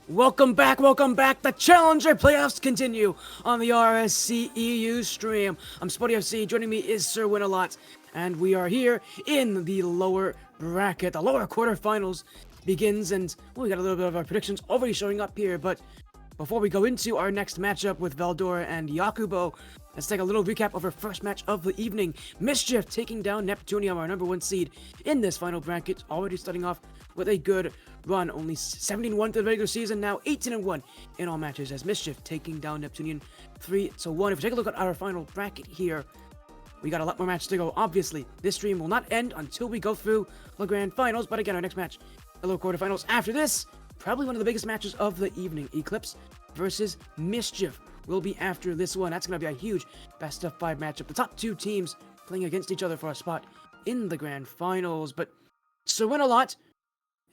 Welcome back. The Challenger playoffs continue on the RSC-EU stream. I'm Spotty FC, joining me is Sir Winalot, and we are here in the lower bracket. The lower quarterfinals begins, and we got a little bit of our predictions already showing up here, but before we go into our next matchup with Veldora and Yakubo, let's take a little recap of our first match of the evening. Mischief taking down Neptunium, our number 1 seed in this final bracket, already starting off with a good run. Only 17-1 to the regular season, now 18-1 in all matches as Mischief taking down Neptunium 3-1. If we take a look at our final bracket here, we got a lot more matches to go. Obviously, this stream will not end until we go through the grand finals, but again, our next match, the lower quarterfinals after this, probably one of the biggest matches of the evening. Eclipse versus Mischief will be after this one. That's going to be a huge best-of-5 matchup. The top 2 teams playing against each other for a spot in the grand finals. But Sir Winalot,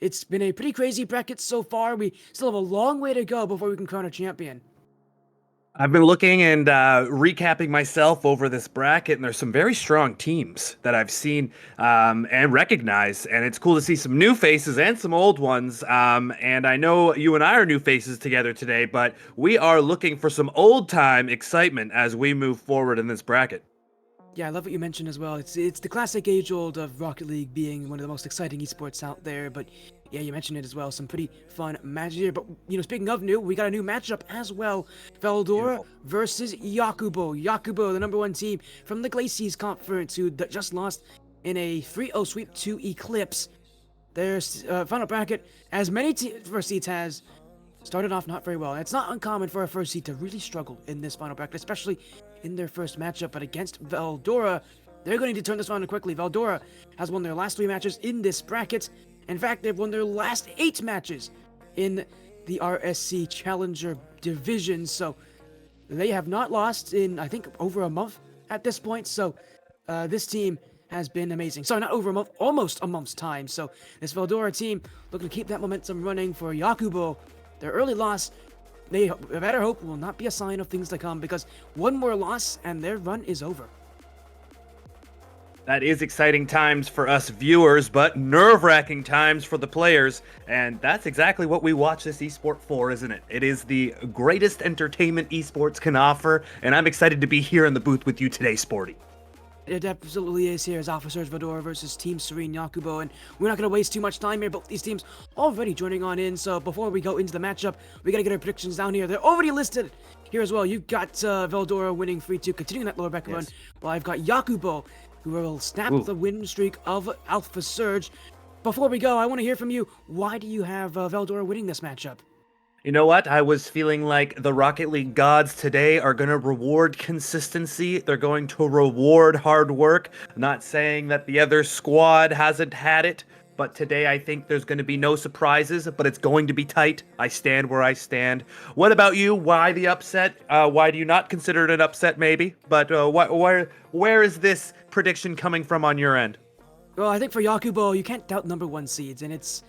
it's been a pretty crazy bracket so far. We still have a long way to go before we can crown a champion. I've been looking and recapping myself over this bracket, and there's some very strong teams that I've seen and recognized, and it's cool to see some new faces and some old ones. And I know you and I are new faces together today, but we are looking for some old-time excitement as we move forward in this bracket. Yeah, I love what you mentioned as well. It's the classic age-old of Rocket League being one of the most exciting esports out there, but yeah, you mentioned it as well. Some pretty fun matches here, but speaking of new, we got a new matchup as well. Veldora versus Yakubo. Yakubo, the number 1 team from the Glacies Conference, who just lost in a 3-0 sweep to Eclipse. Their final bracket, as many first seeds has, started off not very well. It's not uncommon for a first seed to really struggle in this final bracket, especially in their first matchup, but against Veldora, they're going to turn this around quickly. Veldora has won their last 3 matches in this bracket. In fact, they've won their last 8 matches in the RSC Challenger division, so they have not lost in, I think, over a month at this point, so this team has been amazing. Sorry, not over a month, almost a month's time, so this Veldora team looking to keep that momentum running for Yakubo. Their early loss, they better hope, will not be a sign of things to come, because one more loss and their run is over. That is exciting times for us viewers, but nerve-wracking times for the players, and that's exactly what we watch this esport for, isn't it? It is the greatest entertainment esports can offer, and I'm excited to be here in the booth with you today, Sporty. It absolutely is here as Alpha Surge Veldora versus Team Serene Yakubo, and we're not going to waste too much time here. Both these teams already joining on in, so before we go into the matchup, we got to get our predictions down here. They're already listed here as well. You've got Veldora winning 3-2, continuing that lower bracket run, while I've got Yakubo, who will snap the win streak of Alpha Surge. Before we go, I want to hear from you. Why do you have Veldora winning this matchup? You know what? I was feeling like the Rocket League gods today are going to reward consistency. They're going to reward hard work. I'm not saying that the other squad hasn't had it, but today I think there's going to be no surprises, but it's going to be tight. I stand where I stand. What about you? Why the upset? Why do you not consider it an upset, maybe? But where is this prediction coming from on your end? Well, I think for Yakubo, you can't doubt number 1 seeds, and it's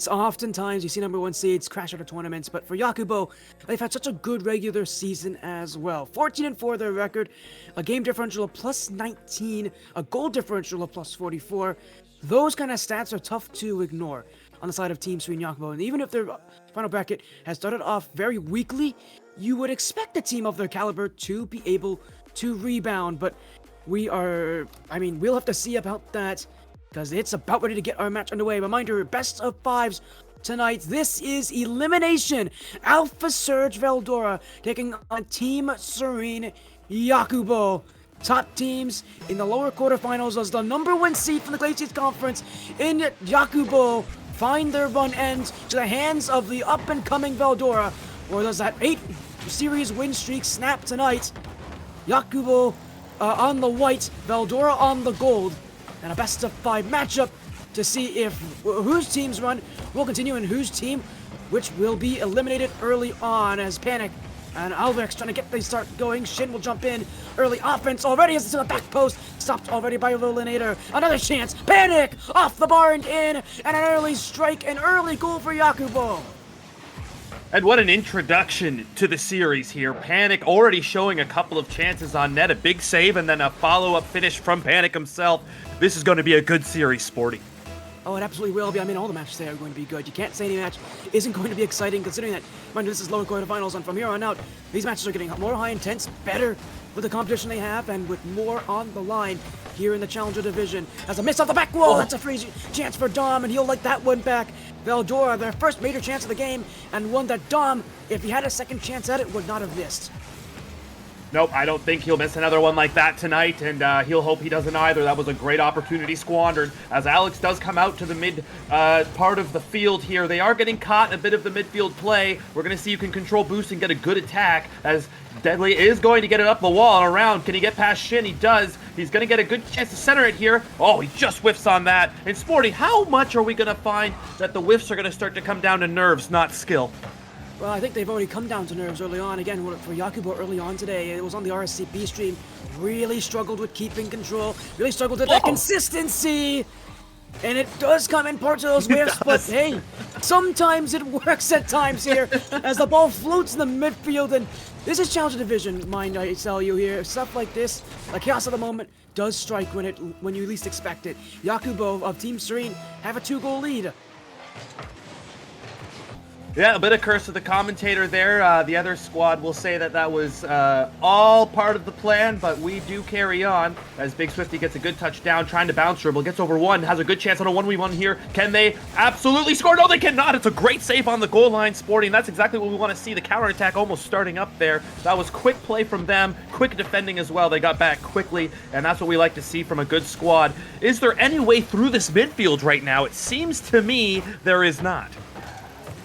oftentimes you see number 1 seeds crash out of tournaments, but for Yakubo, they've had such a good regular season as well. 14-4 their record, a game differential of plus 19, a goal differential of plus 44. Those kind of stats are tough to ignore on the side of Team Serene Yakubo, and even if their final bracket has started off very weakly, you would expect a team of their caliber to be able to rebound, but we'll have to see about that, because it's about ready to get our match underway. Reminder, best of 5s tonight. This is elimination. Alpha Surge Veldora taking on Team Serene Yakubo. Top teams in the lower quarterfinals as the number 1 seed from the Glacies Conference in Yakubo find their run ends to the hands of the up-and-coming Veldora. Or does that 8-series win streak snap tonight? Yakubo on the white, Veldora on the gold. And a best-of-5 matchup to see if whose team's run will continue and whose team which will be eliminated early on, as Panic and Alvex trying to get the start going. Shin will jump in. Early offense already as it's to the back post. Stopped already by Rolinator. Another chance. Panic off the bar and in. And an early strike, an early goal for Yakubo. And what an introduction to the series here. Panic already showing a couple of chances on net, a big save, and then a follow-up finish from Panic himself. This is going to be a good series, Sporty. Oh, it absolutely will be. I mean, all the matches today are going to be good. You can't say any match isn't going to be exciting, considering that, mind you, this is lower quarterfinals, and from here on out, these matches are getting more high intense, better with the competition they have, and with more on the line here in the Challenger Division. As a miss off the back wall, that's a free chance for Dom, and he'll like that one back. Veldora, their first major chance of the game, and one that Dom, if he had a second chance at it, would not have missed. Nope, I don't think he'll miss another one like that tonight, and he'll hope he doesn't either. That was a great opportunity squandered, as Alex does come out to the mid part of the field here. They are getting caught in a bit of the midfield play. We're going to see who can control boost and get a good attack, as Deadly is going to get it up the wall and around. Can he get past Shin? He does. He's going to get a good chance to center it here. Oh, he just whiffs on that. And Sporty, how much are we going to find that the whiffs are going to start to come down to nerves, not skill? Well, I think they've already come down to nerves early on. Again, for Yakubo early on today, it was on the RSCP stream. Really struggled with keeping control. Really struggled with that consistency. And it does come in parts of those whiffs, but hey, sometimes it works at times here as the ball floats in the midfield. And this is Challenger Division, mind I tell you here. Stuff like this, like Chaos of the Moment, does strike when you least expect it. Yakubo of Team Serene have a 2-goal lead. Yeah, a bit of curse of the commentator there. The other squad will say that that was all part of the plan, but we do carry on as Big Swifty gets a good touchdown, trying to bounce dribble, gets over one, has a good chance on a 1v1 here. Can they absolutely score? No, they cannot. It's a great save on the goal line, Sporting. That's exactly what we want to see. The counterattack almost starting up there. That was quick play from them, quick defending as well. They got back quickly, and that's what we like to see from a good squad. Is there any way through this midfield right now? It seems to me there is not.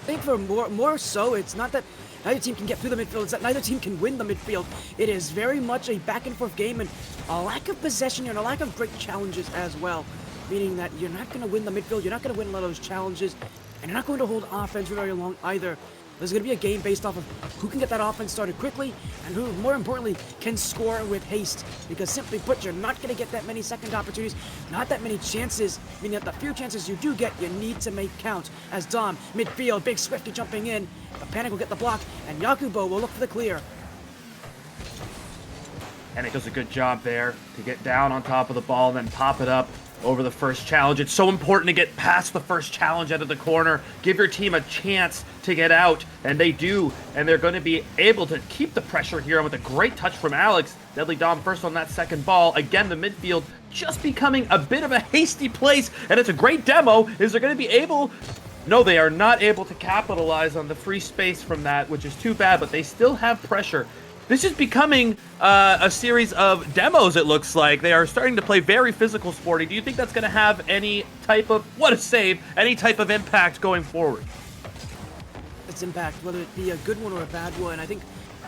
I think for more so, it's not that neither team can get through the midfield, it's that neither team can win the midfield. It is very much a back and forth game, and a lack of possession and a lack of great challenges as well. Meaning that you're not going to win the midfield, you're not going to win a lot of those challenges, and you're not going to hold offense for very long either. There's going to be a game based off of who can get that offense started quickly, and who, more importantly, can score with haste. Because simply put, you're not going to get that many second opportunities, not that many chances, meaning that the few chances you do get, you need to make count. As Dom, midfield, Big Swifty jumping in, the Panic will get the block, and Yakubo will look for the clear. And it does a good job there to get down on top of the ball and then pop it up over the first challenge. It's so important to get past the first challenge out of the corner. Give your team a chance to get out, and they do. And they're going to be able to keep the pressure here with a great touch from Alex. Deadly Dom first on that second ball. Again, the midfield just becoming a bit of a hasty place, and it's a great demo. Is they're going to be able... No, they are not able to capitalize on the free space from that, which is too bad, but they still have pressure. This is becoming a series of demos, it looks like. They are starting to play very physical, Sporty. Do you think that's going to have any type of, what a save, any type of impact going forward? Its impact, whether it be a good one or a bad one, I think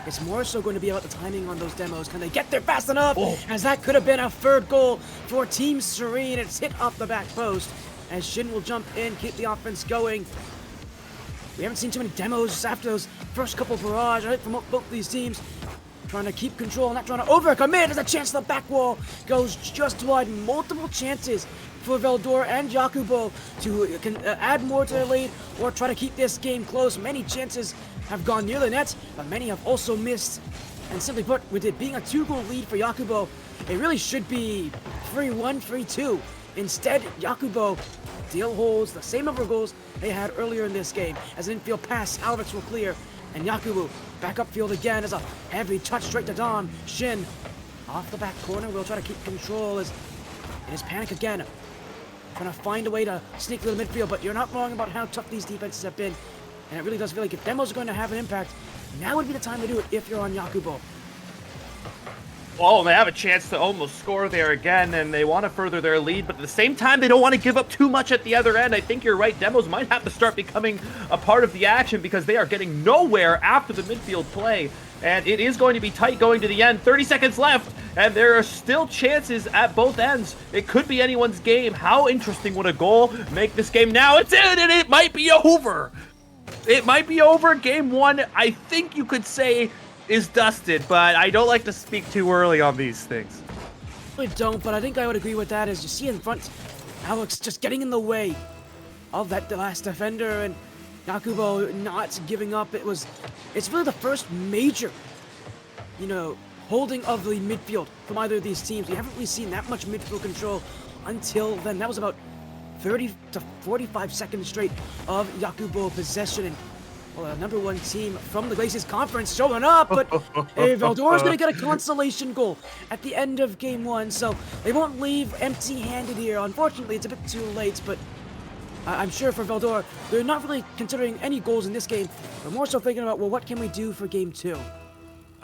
it's more so going to be about the timing on those demos. Can they get there fast enough? Oh. As that could have been a third goal for Team Serene. It's hit off the back post as Shin will jump in, keep the offense going. We haven't seen too many demos after those first couple barrage, I think, from both these teams. Trying to keep control, not trying to overcommit. There's a chance the back wall goes just wide. Multiple chances for Veldora and Yakubo to add more to their lead or try to keep this game close. Many chances have gone near the net, but many have also missed. And simply put, with it being a 2-goal lead for Yakubo, it really should be 3-1, 3-2. Instead, Yakubo still holds the same number of goals they had earlier in this game. As an infield pass, Alvarez will clear, and Yakubo back upfield again as a heavy touch straight to Dom. Shin off the back corner will try to keep control as it is Panic again. Trying to find a way to sneak through the midfield, but you're not wrong about how tough these defenses have been. And it really does feel like if demos are going to have an impact, now would be the time to do it if you're on Yakubo. Oh, and they have a chance to almost score there again, and they want to further their lead, but at the same time, they don't want to give up too much at the other end. I think you're right. Demos might have to start becoming a part of the action because they are getting nowhere after the midfield play, and it is going to be tight going to the end. 30 seconds left, and there are still chances at both ends. It could be anyone's game. How interesting would a goal make this game now? It's in, and it might be over. It might be over. Game one, I think you could say, is dusted, but I don't like to speak too early on these things. I don't, but I think I would agree with that. As you see in front, Alex just getting in the way of that last defender, and Yakubo not giving up. It's really the first major, holding of the midfield from either of these teams. We haven't really seen that much midfield control until then. That was about 30 to 45 seconds straight of Yakubo possession. And well, number one team from the Glaciers Conference showing up, but hey, Veldora's going to get a consolation goal at the end of game one, so they won't leave empty-handed here. Unfortunately, it's a bit too late, but I'm sure for Veldora, they're not really considering any goals in this game, but more so thinking about, well, what can we do for game two?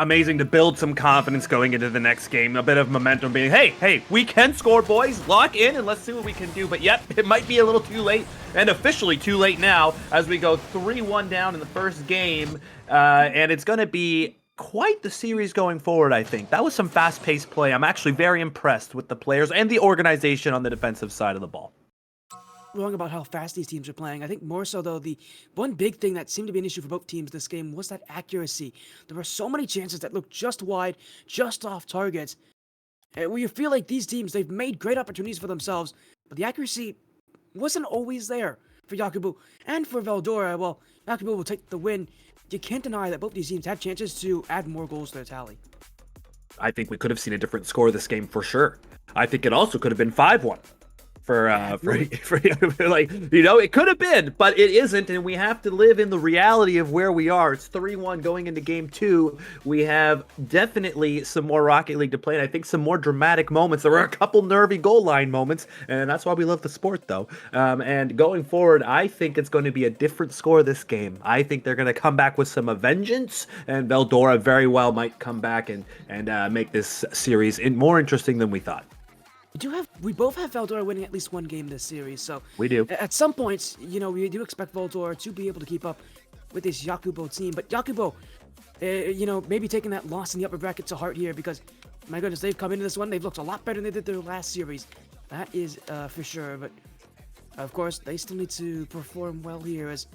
Amazing to build some confidence going into the next game. A bit of momentum being, hey, we can score, boys. Lock in and let's see what we can do. But yep, it might be a little too late, and officially too late now as we go 3-1 down in the first game. And it's going to be quite the series going forward, I think. That was some fast-paced play. I'm actually very impressed with the players and the organization on the defensive side of the ball. Wrong about how fast these teams are playing. I think more so, though, the one big thing that seemed to be an issue for both teams this game was that accuracy. There were so many chances that looked just wide, just off target, where you feel like these teams, they've made great opportunities for themselves, but the accuracy wasn't always there for Yakubu and for Veldora. Well, Yakubu will take the win. You can't deny that both these teams had chances to add more goals to their tally. I think we could have seen a different score this game for sure. I think it also could have been 5-1. For like, you know, it could have been, but it isn't, and we have to live in the reality of where we are. It's 3-1 going into game two. We have definitely some more Rocket League to play, and I think some more dramatic moments. There were a couple nervy goal line moments, and that's why we love the sport, though. And going forward, I think it's going to be a different score this game. I think they're going to come back with some vengeance, and Veldora very well might come back and make this series more interesting than we thought. We both have Veldora winning at least one game this series, so we do. At some points, you know, we do expect Veldora to be able to keep up with this Yakubo team, but Yakubo, you know, maybe taking that loss in the upper bracket to heart here, because my goodness, they've come into this one, they've looked a lot better than they did their last series. That is for sure, but of course, they still need to perform well here as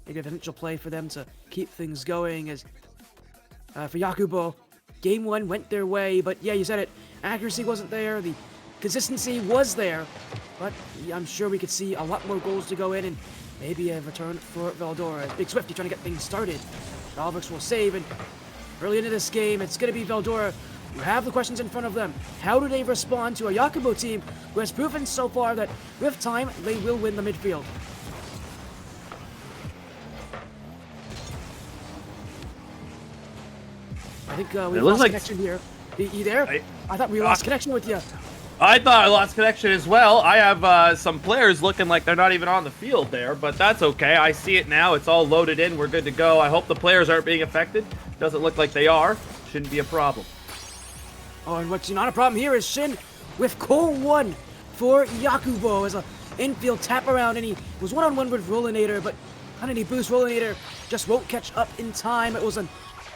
maybe a potential play for them to keep things going. As for Yakubo, game one went their way, but yeah, you said it, accuracy wasn't there, the consistency was there, but I'm sure we could see a lot more goals to go in and maybe a return for Veldora. Big Swifty trying to get things started. Valvrix will save, and early into this game, it's going to be Veldora who have the questions in front of them. How do they respond to a Yakubo team who has proven so far that with time, they will win the midfield? I think we lost connection here. You there? I thought we lost connection with you. I thought I lost connection as well. I have some players looking like they're not even on the field there, but that's okay. I see it now. It's all loaded in. We're good to go. I hope the players aren't being affected. Doesn't look like they are. Shouldn't be a problem. Oh, and what's not a problem here is Shin with Cole 1 for Yakubo as a infield tap around, and he was one-on-one with Rollinator, but Honey Boost Rollinator just won't catch up in time. It was a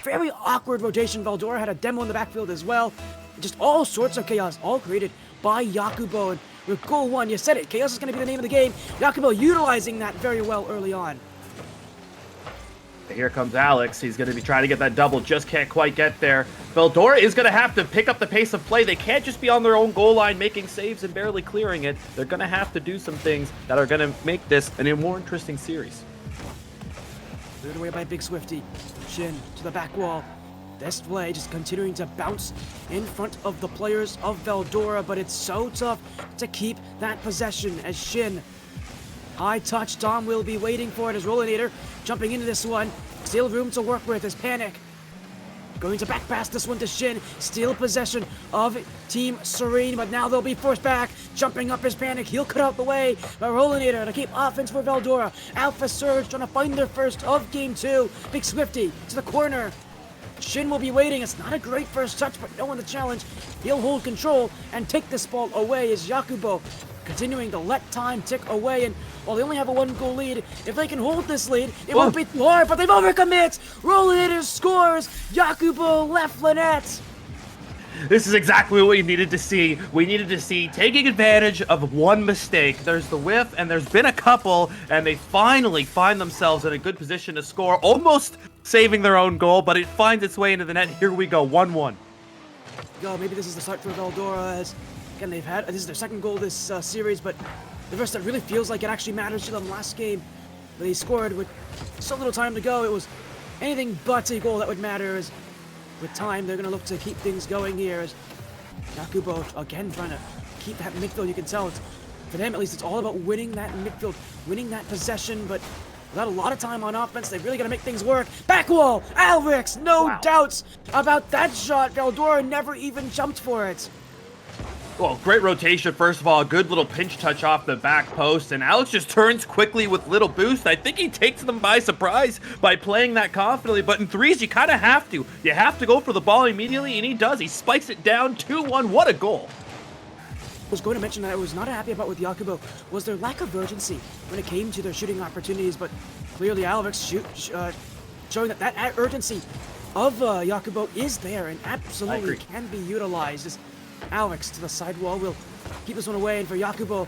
very awkward rotation. Veldora had a demo in the backfield as well. Just all sorts of chaos, all created by Yakubo. And with goal one, you said it, chaos is going to be the name of the game. Yakubo utilizing that very well early on. Here comes Alex. He's going to be trying to get that double. Just can't quite get there. Veldora is going to have to pick up the pace of play. They can't just be on their own goal line making saves and barely clearing it. They're going to have to do some things that are going to make this a more interesting series. Cleared away by Big Swifty. Shin to the back wall. This play just continuing to bounce in front of the players of Veldora, but it's so tough to keep that possession as Shin. High touch, Dom will be waiting for it as Rollinator jumping into this one. Still room to work with as Panic. Going to back pass this one to Shin. Still possession of Team Serene, but now they'll be forced back. Jumping up his Panic. He'll cut out the way. But Rollinator to keep offense for Veldora. Alpha Surge trying to find their first of game two. Big Swifty to the corner. Shin will be waiting. It's not a great first touch, but knowing the challenge, he'll hold control and take this ball away as Yakubo continuing to let time tick away. And while they only have a 1-goal lead, if they can hold this lead, it won't be too hard, but they've overcommit. Rollinator scores. Yakubo left Lynette. This is exactly what we needed to see. We needed to see taking advantage of one mistake. There's the whiff, and there's been a couple, and they finally find themselves in a good position to score, almost saving their own goal, but it finds its way into the net. Here we go, 1-1. Yo, maybe this is the start for Veldora, as again this is their second goal this series, but the first that really feels like it actually matters to them. Last game, they scored with so little time to go. It was anything but a goal that would matter. As with time, they're going to look to keep things going here. As Yakubo, again, trying to keep that midfield. You can tell it's For them, at least, it's all about winning that midfield, winning that possession, but without a lot of time on offense, they really got to make things work. Back wall, Alvrix, no doubts about that shot. Veldora never even jumped for it. Well, great rotation, first of all. A good little pinch touch off the back post. And Alex just turns quickly with little boost. I think he takes them by surprise by playing that confidently. But in threes, you kind of have to. You have to go for the ball immediately, and he does. He spikes it down 2-1. What a goal. I was going to mention that I was not happy about with Yakubo was their lack of urgency when it came to their shooting opportunities. But clearly, Alvrix showing that urgency of Yakubo is there and absolutely can be utilized. Alex to the side wall will keep this one away, and for Yakubo,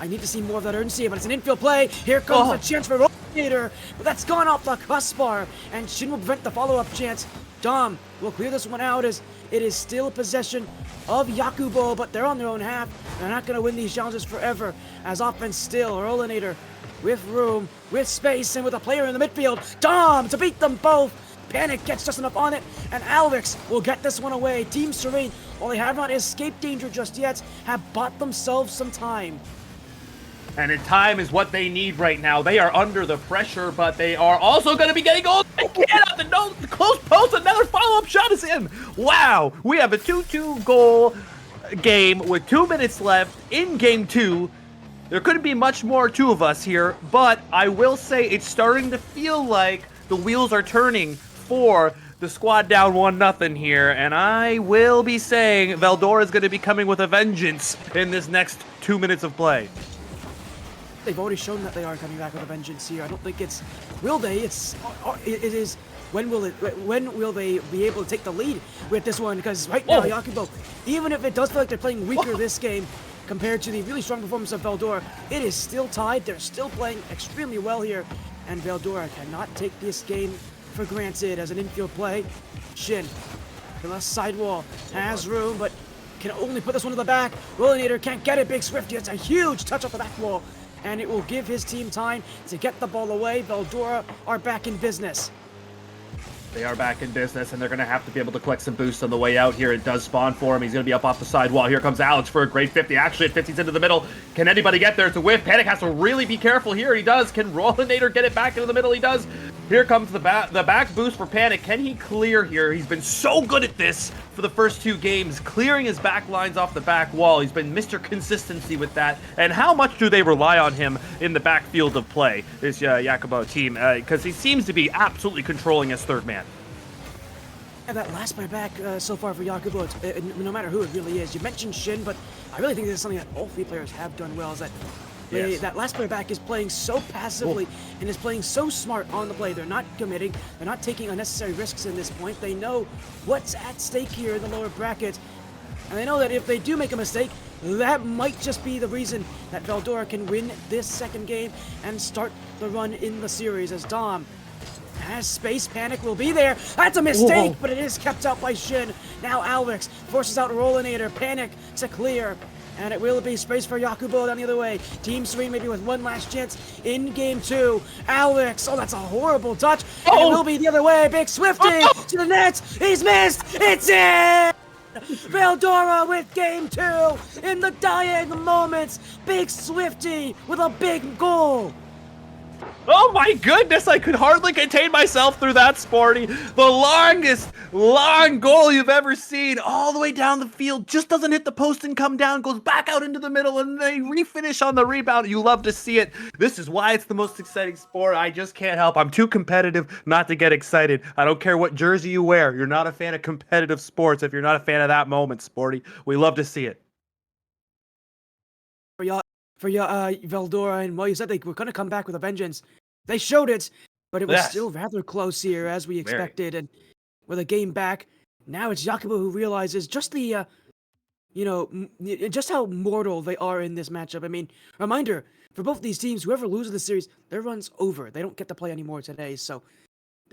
I need to see more of that urgency, but it's an infield play. Here comes the chance for Rollator, but that's gone off the crossbar, and Shin will prevent the follow-up chance. Dom will clear this one out as it is still possession of Yakubo, but they're on their own half. They're not going to win these challenges forever, as offense still, Rollator with room, with space, and with a player in the midfield. Dom to beat them both. Panic gets just enough on it, and Alvrix will get this one away. Team Serene, while they have not escaped danger just yet, have bought themselves some time. And time is what they need right now. They are under the pressure, but they are also going to be getting goals. They can't have the close post. Another follow-up shot is in. Wow, we have a 2-2 goal game with 2 minutes left in game 2. There couldn't be much more two of us here, but I will say it's starting to feel like the wheels are turning for the squad down 1-0 here, and I will be saying Veldora is going to be coming with a vengeance in this next 2 minutes of play. They've already shown that they are coming back with a vengeance here. I don't think it's will they. It is when will they be able to take the lead with this one? Because right now Yakubo, even if it does feel like they're playing weaker this game compared to the really strong performance of Veldora, it is still tied. They're still playing extremely well here, and Veldora cannot take this game for granted as an infield play. Shin, the left side wall, has room, but can only put this one to the back. Rollinator can't get it. Big Swifty, it's a huge touch off the back wall, and it will give his team time to get the ball away. Veldora are back in business. They are back in business, and they're going to have to be able to collect some boosts on the way out here. It does spawn for him. He's going to be up off the side wall. Here comes Alex for a great 50. Actually, at 50's into the middle. Can anybody get there? It's a whiff. Panic has to really be careful here. He does. Can Rollinator get it back into the middle? He does. Here comes the back boost for Panic. Can he clear here? He's been so good at this for the first 2 games, clearing his back lines off the back wall. He's been Mr. Consistency with that. And how much do they rely on him in the backfield of play, this Yakubo team? Because he seems to be absolutely controlling his third man. And that last by back so far for Yakubo, no matter who it really is. You mentioned Shin, but I really think this is something that all 3 players have done well, is that that last player back is playing so passively and is playing so smart on the play. They're not committing. They're not taking unnecessary risks in this point. They know what's at stake here in the lower bracket. And they know that if they do make a mistake, that might just be the reason that Veldora can win this second game and start the run in the series, as Dom has space. Panic will be there. That's a mistake, but it is kept out by Shin. Now Alvrix forces out Rollinator. Panic to clear. And it will be space for Yakubo down the other way. Team Serene maybe with one last chance in game 2. Alvrix, that's a horrible touch. And it will be the other way. Big Swifty to the net. He's missed. It's in! Veldora with game 2 in the dying moments. Big Swifty with a big goal. Oh my goodness, I could hardly contain myself through that, Sporty. The longest long goal you've ever seen, all the way down the field, just doesn't hit the post and come down, goes back out into the middle, and they refinish on the rebound. You love to see it. This is why it's the most exciting sport. I just can't help. I'm too competitive not to get excited. I don't care what jersey you wear. You're not a fan of competitive sports if you're not a fan of that moment, Sporty. We love to see it. For Veldora, and well, you said they were going to come back with a vengeance. They showed it, but it was still rather close here, as we expected. And with a game back, now it's Yakubo who realizes just the, just how mortal they are in this matchup. I mean, reminder, for both these teams, whoever loses the series, their run's over. They don't get to play anymore today. So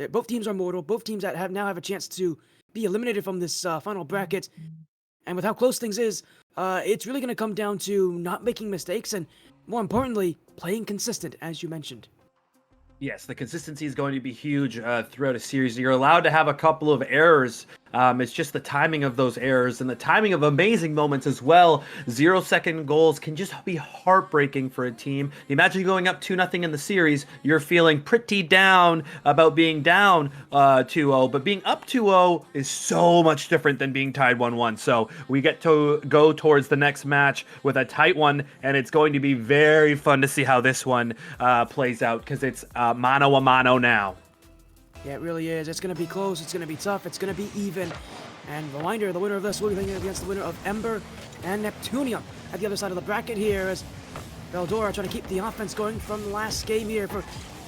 both teams are mortal. Both teams that now have a chance to be eliminated from this final bracket. And with how close things is, it's really going to come down to not making mistakes and, more importantly, playing consistent, as you mentioned. Yes, the consistency is going to be huge throughout a series. You're allowed to have a couple of errors It's just the timing of those errors and the timing of amazing moments as well. 0-second goals can just be heartbreaking for a team. Imagine going up 2-0 in the series, you're feeling pretty down about being down 2-0, but being up 2-0 is so much different than being tied 1-1. So we get to go towards the next match with a tight one, and it's going to be very fun to see how this one plays out, because it's mano a mano now. Yeah, it really is. It's going to be close. It's going to be tough. It's going to be even. And reminder, the winner of this will be playing against the winner of Ember and Neptunium at the other side of the bracket here, as Veldora trying to keep the offense going from the last game here for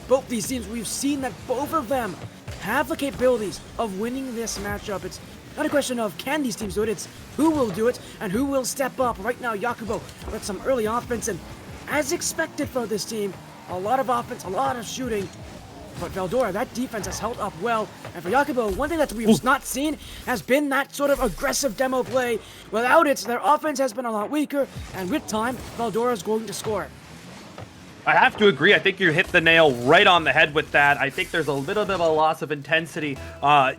both these teams. We've seen that both of them have the capabilities of winning this matchup. It's not a question of can these teams do it, it's who will do it and who will step up. Right now, Yakubo with some early offense, and as expected for this team, a lot of offense, a lot of shooting. But Veldora, that defense has held up well. And for Yakubo, one thing that we've not seen has been that sort of aggressive demo play. Without it, their offense has been a lot weaker. And with time, Veldora is going to score. I have to agree. I think you hit the nail right on the head with that. I think there's a little bit of a loss of intensity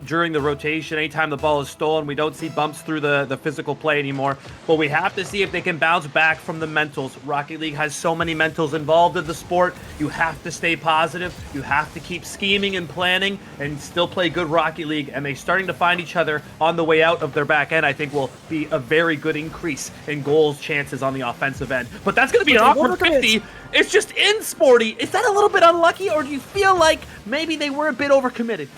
during the rotation. Anytime the ball is stolen, we don't see bumps through the physical play anymore. But we have to see if they can bounce back from the mentals. Rocket League has so many mentals involved in the sport. You have to stay positive. You have to keep scheming and planning and still play good Rocket League. And they starting to find each other on the way out of their back end, I think, will be a very good increase in goals chances on the offensive end. But that's going to be an awkward 50. It's just in Sporty. Is that a little bit unlucky, or do you feel like maybe they were a bit overcommitted?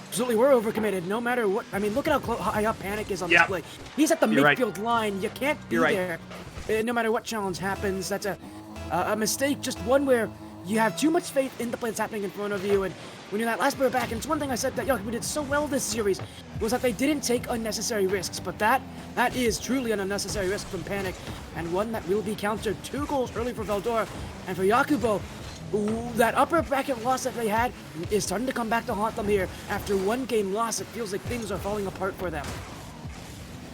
Absolutely, we're overcommitted. No matter what. I mean, look at how high up Panic is on this play. He's at the midfield line. You can't be there. No matter what challenge happens, that's a mistake. Just one where you have too much faith in the play that's happening in front of you. And when you're that last player back, and it's one thing I said that we did so well this series, was that they didn't take unnecessary risks. But that is truly an unnecessary risk from Panic, and one that will be countered. 2 goals early for Veldora, and for Yakubo, that upper bracket loss that they had is starting to come back to haunt them here. After 1 game loss, it feels like things are falling apart for them.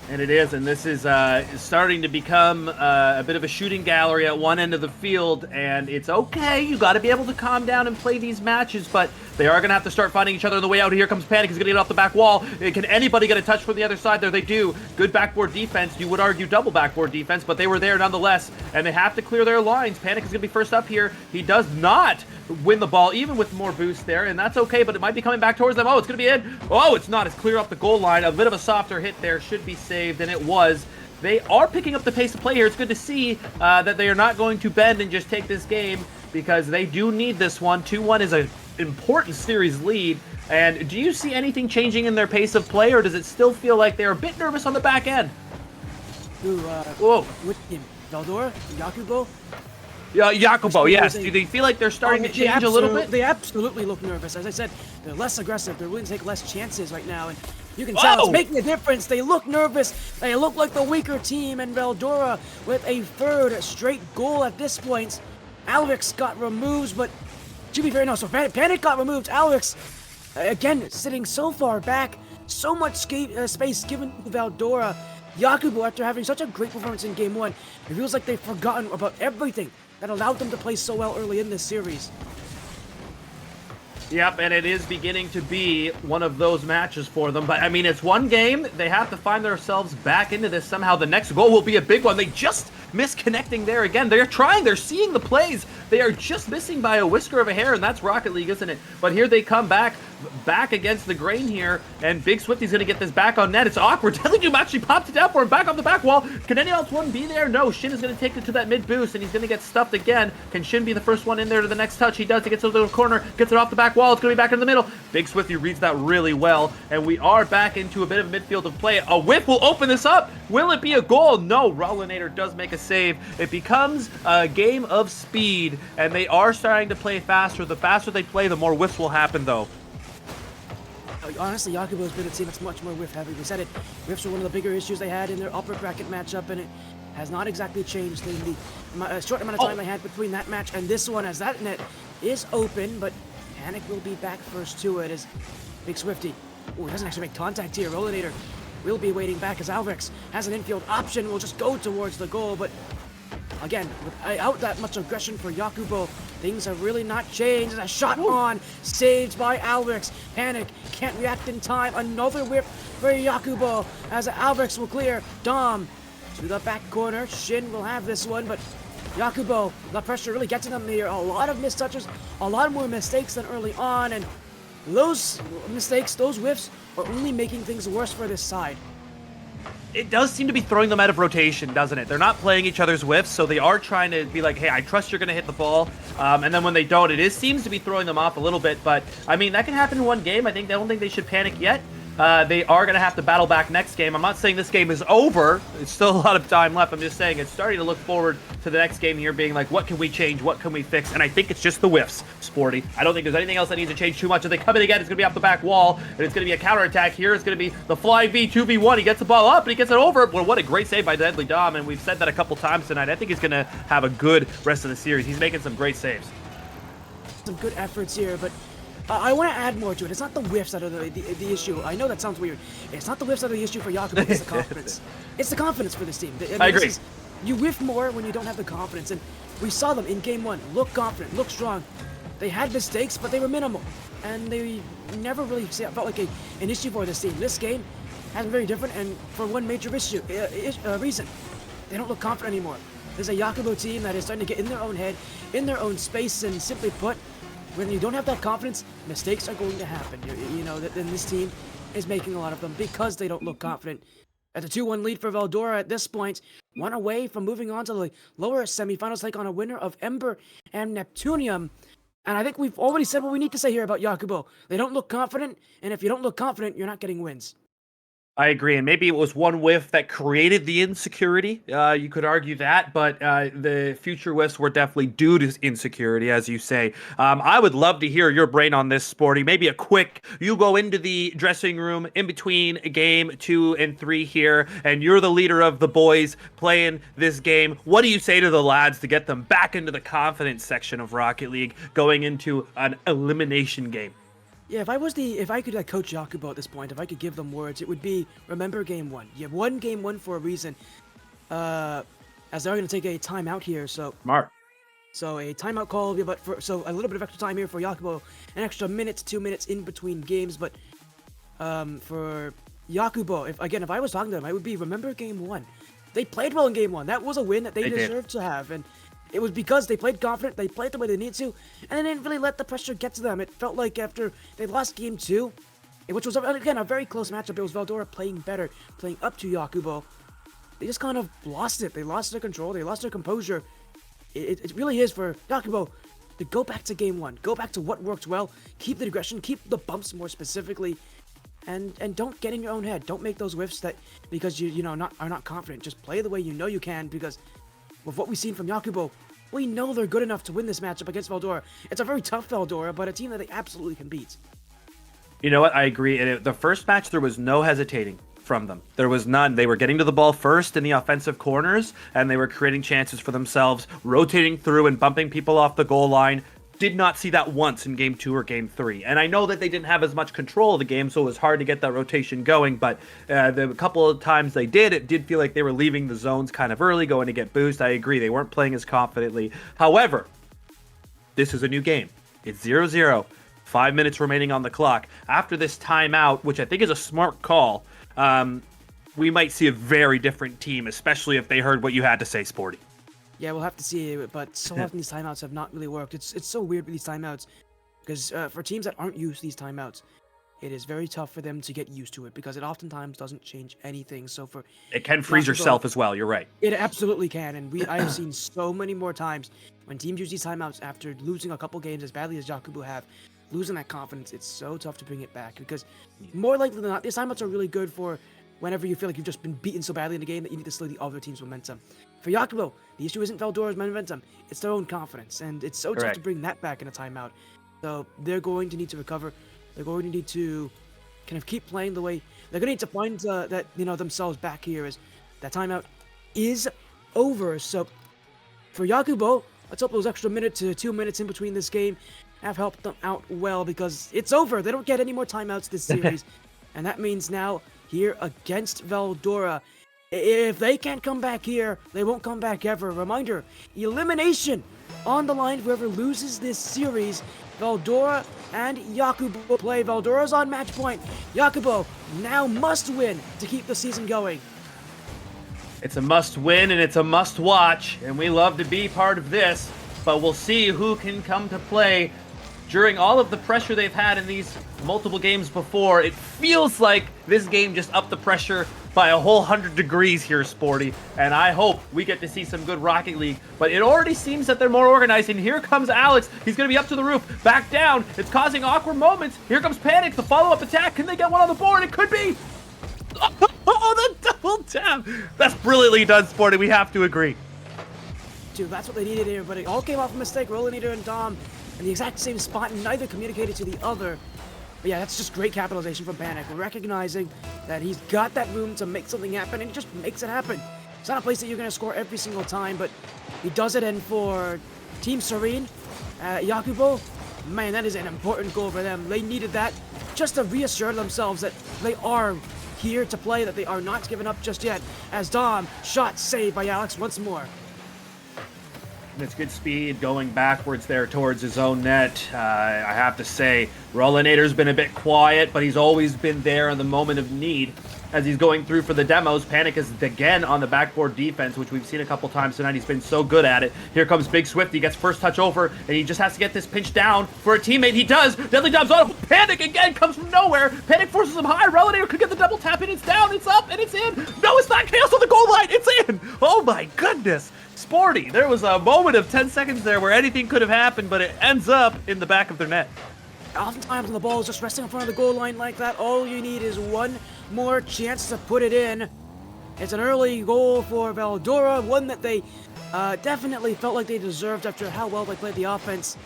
And it is, and this is starting to become a bit of a shooting gallery at one end of the field, and it's okay. You got to be able to calm down and play these matches, but they are going to have to start finding each other on the way out. Here comes Panic. He's going to get off the back wall. Can anybody get a touch from the other side there? They do. Good backboard defense. You would argue double backboard defense, but they were there nonetheless, and they have to clear their lines. Panic is going to be first up here. He does not win the ball, even with more boost there, and that's okay, but it might be coming back towards them. Oh, it's going to be in. Oh, it's not. It's clear off the goal line. A bit of a softer hit there. Should be saved, and it was. They are picking up the pace of play here. It's good to see that they are not going to bend and just take this game, because they do need this one. 2-1 is an important series lead. And do you see anything changing in their pace of play, or does it still feel like they're a bit nervous on the back end? Whoa. With him, Veldora, Yakubo? Yeah, Yakubo, yes. Do they feel like they're starting to change a little bit? They absolutely look nervous. As I said, they're less aggressive. They're willing to take less chances right now. And you can tell it's making a difference. They look nervous. They look like the weaker team. And Veldora with a 3rd straight goal at this point. Alex got removed, but to be fair, no. So Panic got removed. Alex, again, sitting so far back. So much space given to Veldora. Yakubo, after having such a great performance in Game 1, it feels like they've forgotten about everything that allowed them to play so well early in this series. Yep, and it is beginning to be one of those matches for them. But, I mean, it's one game. They have to find themselves back into this somehow. The next goal will be a big one. They just misconnecting there again. They're trying. They're seeing the plays. They are just missing by a whisker of a hair, and that's Rocket League, isn't it? But here they come back against the grain here, and Big Swifty's going to get this back on net. It's awkward. Deadly Doom actually popped it down for him back on the back wall. Can anyone else one be there? No. Shin is going to take it to that mid boost, and he's going to get stuffed again. Can Shin be the first one in there to the next touch? He does. He gets to the little corner, gets it off the back wall. It's going to be back in the middle. Big Swifty reads that really well, and we are back into a bit of midfield of play. A whip will open this up. Will it be a goal? No. Rollinator does make a save. It becomes a game of speed, and they are starting to play faster. The faster they play, the more whiffs will happen, though. Honestly, Yakubo's been a team that's much more whiff heavy. We said it. Whiffs are one of the bigger issues they had in their upper bracket matchup, and it has not exactly changed in the short amount of time they had between that match and this one, as that net is open, but Panic will be back first to it as Big Swifty. Oh, he doesn't actually make contact here. Rollinator will be waiting back as Alvex has an infield option. Will just go towards the goal, but again, without that much aggression for Yakubo, things have really not changed. A shot on, saved by Alvix. Panic, can't react in time. Another whip for Yakubo as Alvix will clear. Dom to the back corner. Shin will have this one, but Yakubo, the pressure really gets to them here. A lot of mistouches, a lot more mistakes than early on, and those mistakes, those whiffs, are only making things worse for this side. It does seem to be throwing them out of rotation, doesn't it? They're not playing each other's whiffs, so they are trying to be like, hey, I trust you're going to hit the ball. And then when they don't, seems to be throwing them off a little bit. But, I mean, that can happen in one game. I don't think they should panic yet. They are going to have to battle back next game. I'm not saying this game is over. It's still a lot of time left. I'm just saying it's starting to look forward to the next game here being like, what can we change? What can we fix? And I think it's just the whiffs, Sporty. I don't think there's anything else that needs to change too much. If they come in again, it's going to be off the back wall, and it's going to be a counterattack here. It's going to be the fly V, 2v1. He gets the ball up, and he gets it over. Well, what a great save by Deadly Dom, and we've said that a couple times tonight. I think he's going to have a good rest of the series. He's making some great saves. Some good efforts here, but I want to add more to it. It's not the whiffs that are the issue. I know that sounds weird. It's not the whiffs that are the issue for Yakubo. It's the confidence. It's the confidence for this team. I agree. You whiff more when you don't have the confidence, and we saw them in game one. Look confident, look strong. They had mistakes, but they were minimal, and they never really felt like an issue for this team. This game has been very different, and for one major reason, they don't look confident anymore. There's a Yakubo team that is starting to get in their own head, in their own space, and simply put, when you don't have that confidence, mistakes are going to happen. You know, and this team is making a lot of them because they don't look confident. At the 2-1 lead for Veldora at this point, one away from moving on to the lower semifinals, take on a winner of Ember and Neptunium. And I think we've already said what we need to say here about Yakubo. They don't look confident, and if you don't look confident, you're not getting wins. I agree, and maybe it was one whiff that created the insecurity. You could argue that, but the future whiffs were definitely due to insecurity, as you say. I would love to hear your brain on this, Sporty. Maybe a quick, you go into the dressing room in between game 2 and 3 here, and you're the leader of the boys playing this game. What do you say to the lads to get them back into the confidence section of Rocket League going into an elimination game? Yeah, if I could like coach Yakubo at this point, if I could give them words, it would be remember game 1. You won game 1 for a reason. As they're going to take a timeout here, so Smart. So a timeout call, but so a little bit of extra time here for Yakubo, an extra minute to 2 minutes in between games. But for Yakubo, if I was talking to them, I would be remember game 1. They played well in game 1. That was a win that they deserved to have, and it was because they played confident, they played the way they needed to, and they didn't really let the pressure get to them. It felt like after they lost game 2, which was, again, a very close matchup, it was Veldora playing better, playing up to Yakubo. They just kind of lost it. They lost their control, they lost their composure. It really is for Yakubo to go back to game 1, go back to what worked well, keep the aggression, keep the bumps more specifically, and don't get in your own head. Don't make those whiffs that because you are not confident. Just play the way you know you can, because with what we've seen from Yakubo, we know they're good enough to win this matchup against Veldora. It's a very tough Veldora, but a team that they absolutely can beat. You know what? I agree. The first match, there was no hesitating from them. There was none. They were getting to the ball first in the offensive corners, and they were creating chances for themselves, rotating through and bumping people off the goal line. Did not see that once in game 2 or game 3. And I know that they didn't have as much control of the game, so it was hard to get that rotation going, but the couple of times they did, it did feel like they were leaving the zones kind of early, going to get boost. I agree, they weren't playing as confidently. However, this is a new game. It's 0-0, 5 minutes remaining on the clock. After this timeout, which I think is a smart call, we might see a very different team, especially if they heard what you had to say, Sporty. Yeah, we'll have to see, but so often these timeouts have not really worked. It's so weird with these timeouts, because for teams that aren't used to these timeouts, it is very tough for them to get used to it, because it oftentimes doesn't change anything. So it can freeze yourself as well. You're right. It absolutely can, and I have seen so many more times when teams use these timeouts after losing a couple games as badly as Yakubu have, losing that confidence. It's so tough to bring it back, because more likely than not, these timeouts are really good for whenever you feel like you've just been beaten so badly in the game that you need to slow the other team's momentum. For Yakubo, the issue isn't Veldora's momentum, it's their own confidence, and it's so tough to bring that back in a timeout. So they're going to need to recover. They're going to need to kind of keep playing the way they're going to need to find that themselves back here, as that timeout is over. So for Yakubo, let's hope those extra minute to 2 minutes in between this game have helped them out well, because it's over. They don't get any more timeouts this series, and that means now here against Veldora, if they can't come back here, they won't come back ever. Reminder, elimination on the line. Whoever loses this series, Veldora and Yakubo play. Veldora's on match point. Yakubo now must win to keep the season going. It's a must win and it's a must watch, and we love to be part of this, but we'll see who can come to play during all of the pressure they've had in these multiple games before. It feels like this game just upped the pressure by a whole 100 degrees here, Sporty, and I hope we get to see some good Rocket League, but it already seems that they're more organized, and here comes Alex. He's going to be up to the roof, back down. It's causing awkward moments. Here comes Panic, the follow-up attack. Can they get one on the board? It could be. Oh, the double tap. That's brilliantly done, Sporty. We have to agree. Dude, that's what they needed here, but it all came off a mistake. Rollinator and Dom in the exact same spot, and neither communicated to the other. But yeah, that's just great capitalization from Panic. Recognizing that he's got that room to make something happen, and he just makes it happen. It's not a place that you're going to score every single time, but he does it. And for Team Serene, Yakubo, man, that is an important goal for them. They needed that just to reassure themselves that they are here to play, that they are not giving up just yet. As Dom, shot saved by Alex once more. And it's good speed going backwards there towards his own net. I have to say, Rollinator's been a bit quiet, but he's always been there in the moment of need. As he's going through for the demos, Panic is again on the backboard defense, which we've seen a couple times tonight. He's been so good at it. Here comes Big Swift. He gets first touch over, and he just has to get this pinch down for a teammate. He does. Deadly Dom's on. Panic again comes from nowhere. Panic forces him high. Rollinator could get the double tap, and it's down, it's up, and it's in. No, it's not. Chaos on the goal line. It's in. Oh my goodness. Sporty, there was a moment of 10 seconds there where anything could have happened, but it ends up in the back of their net. Oftentimes when the ball is just resting in front of the goal line like that, all you need is one more chance to put it in. It's an early goal for Veldora, one that they definitely felt like they deserved after how well they played the offense.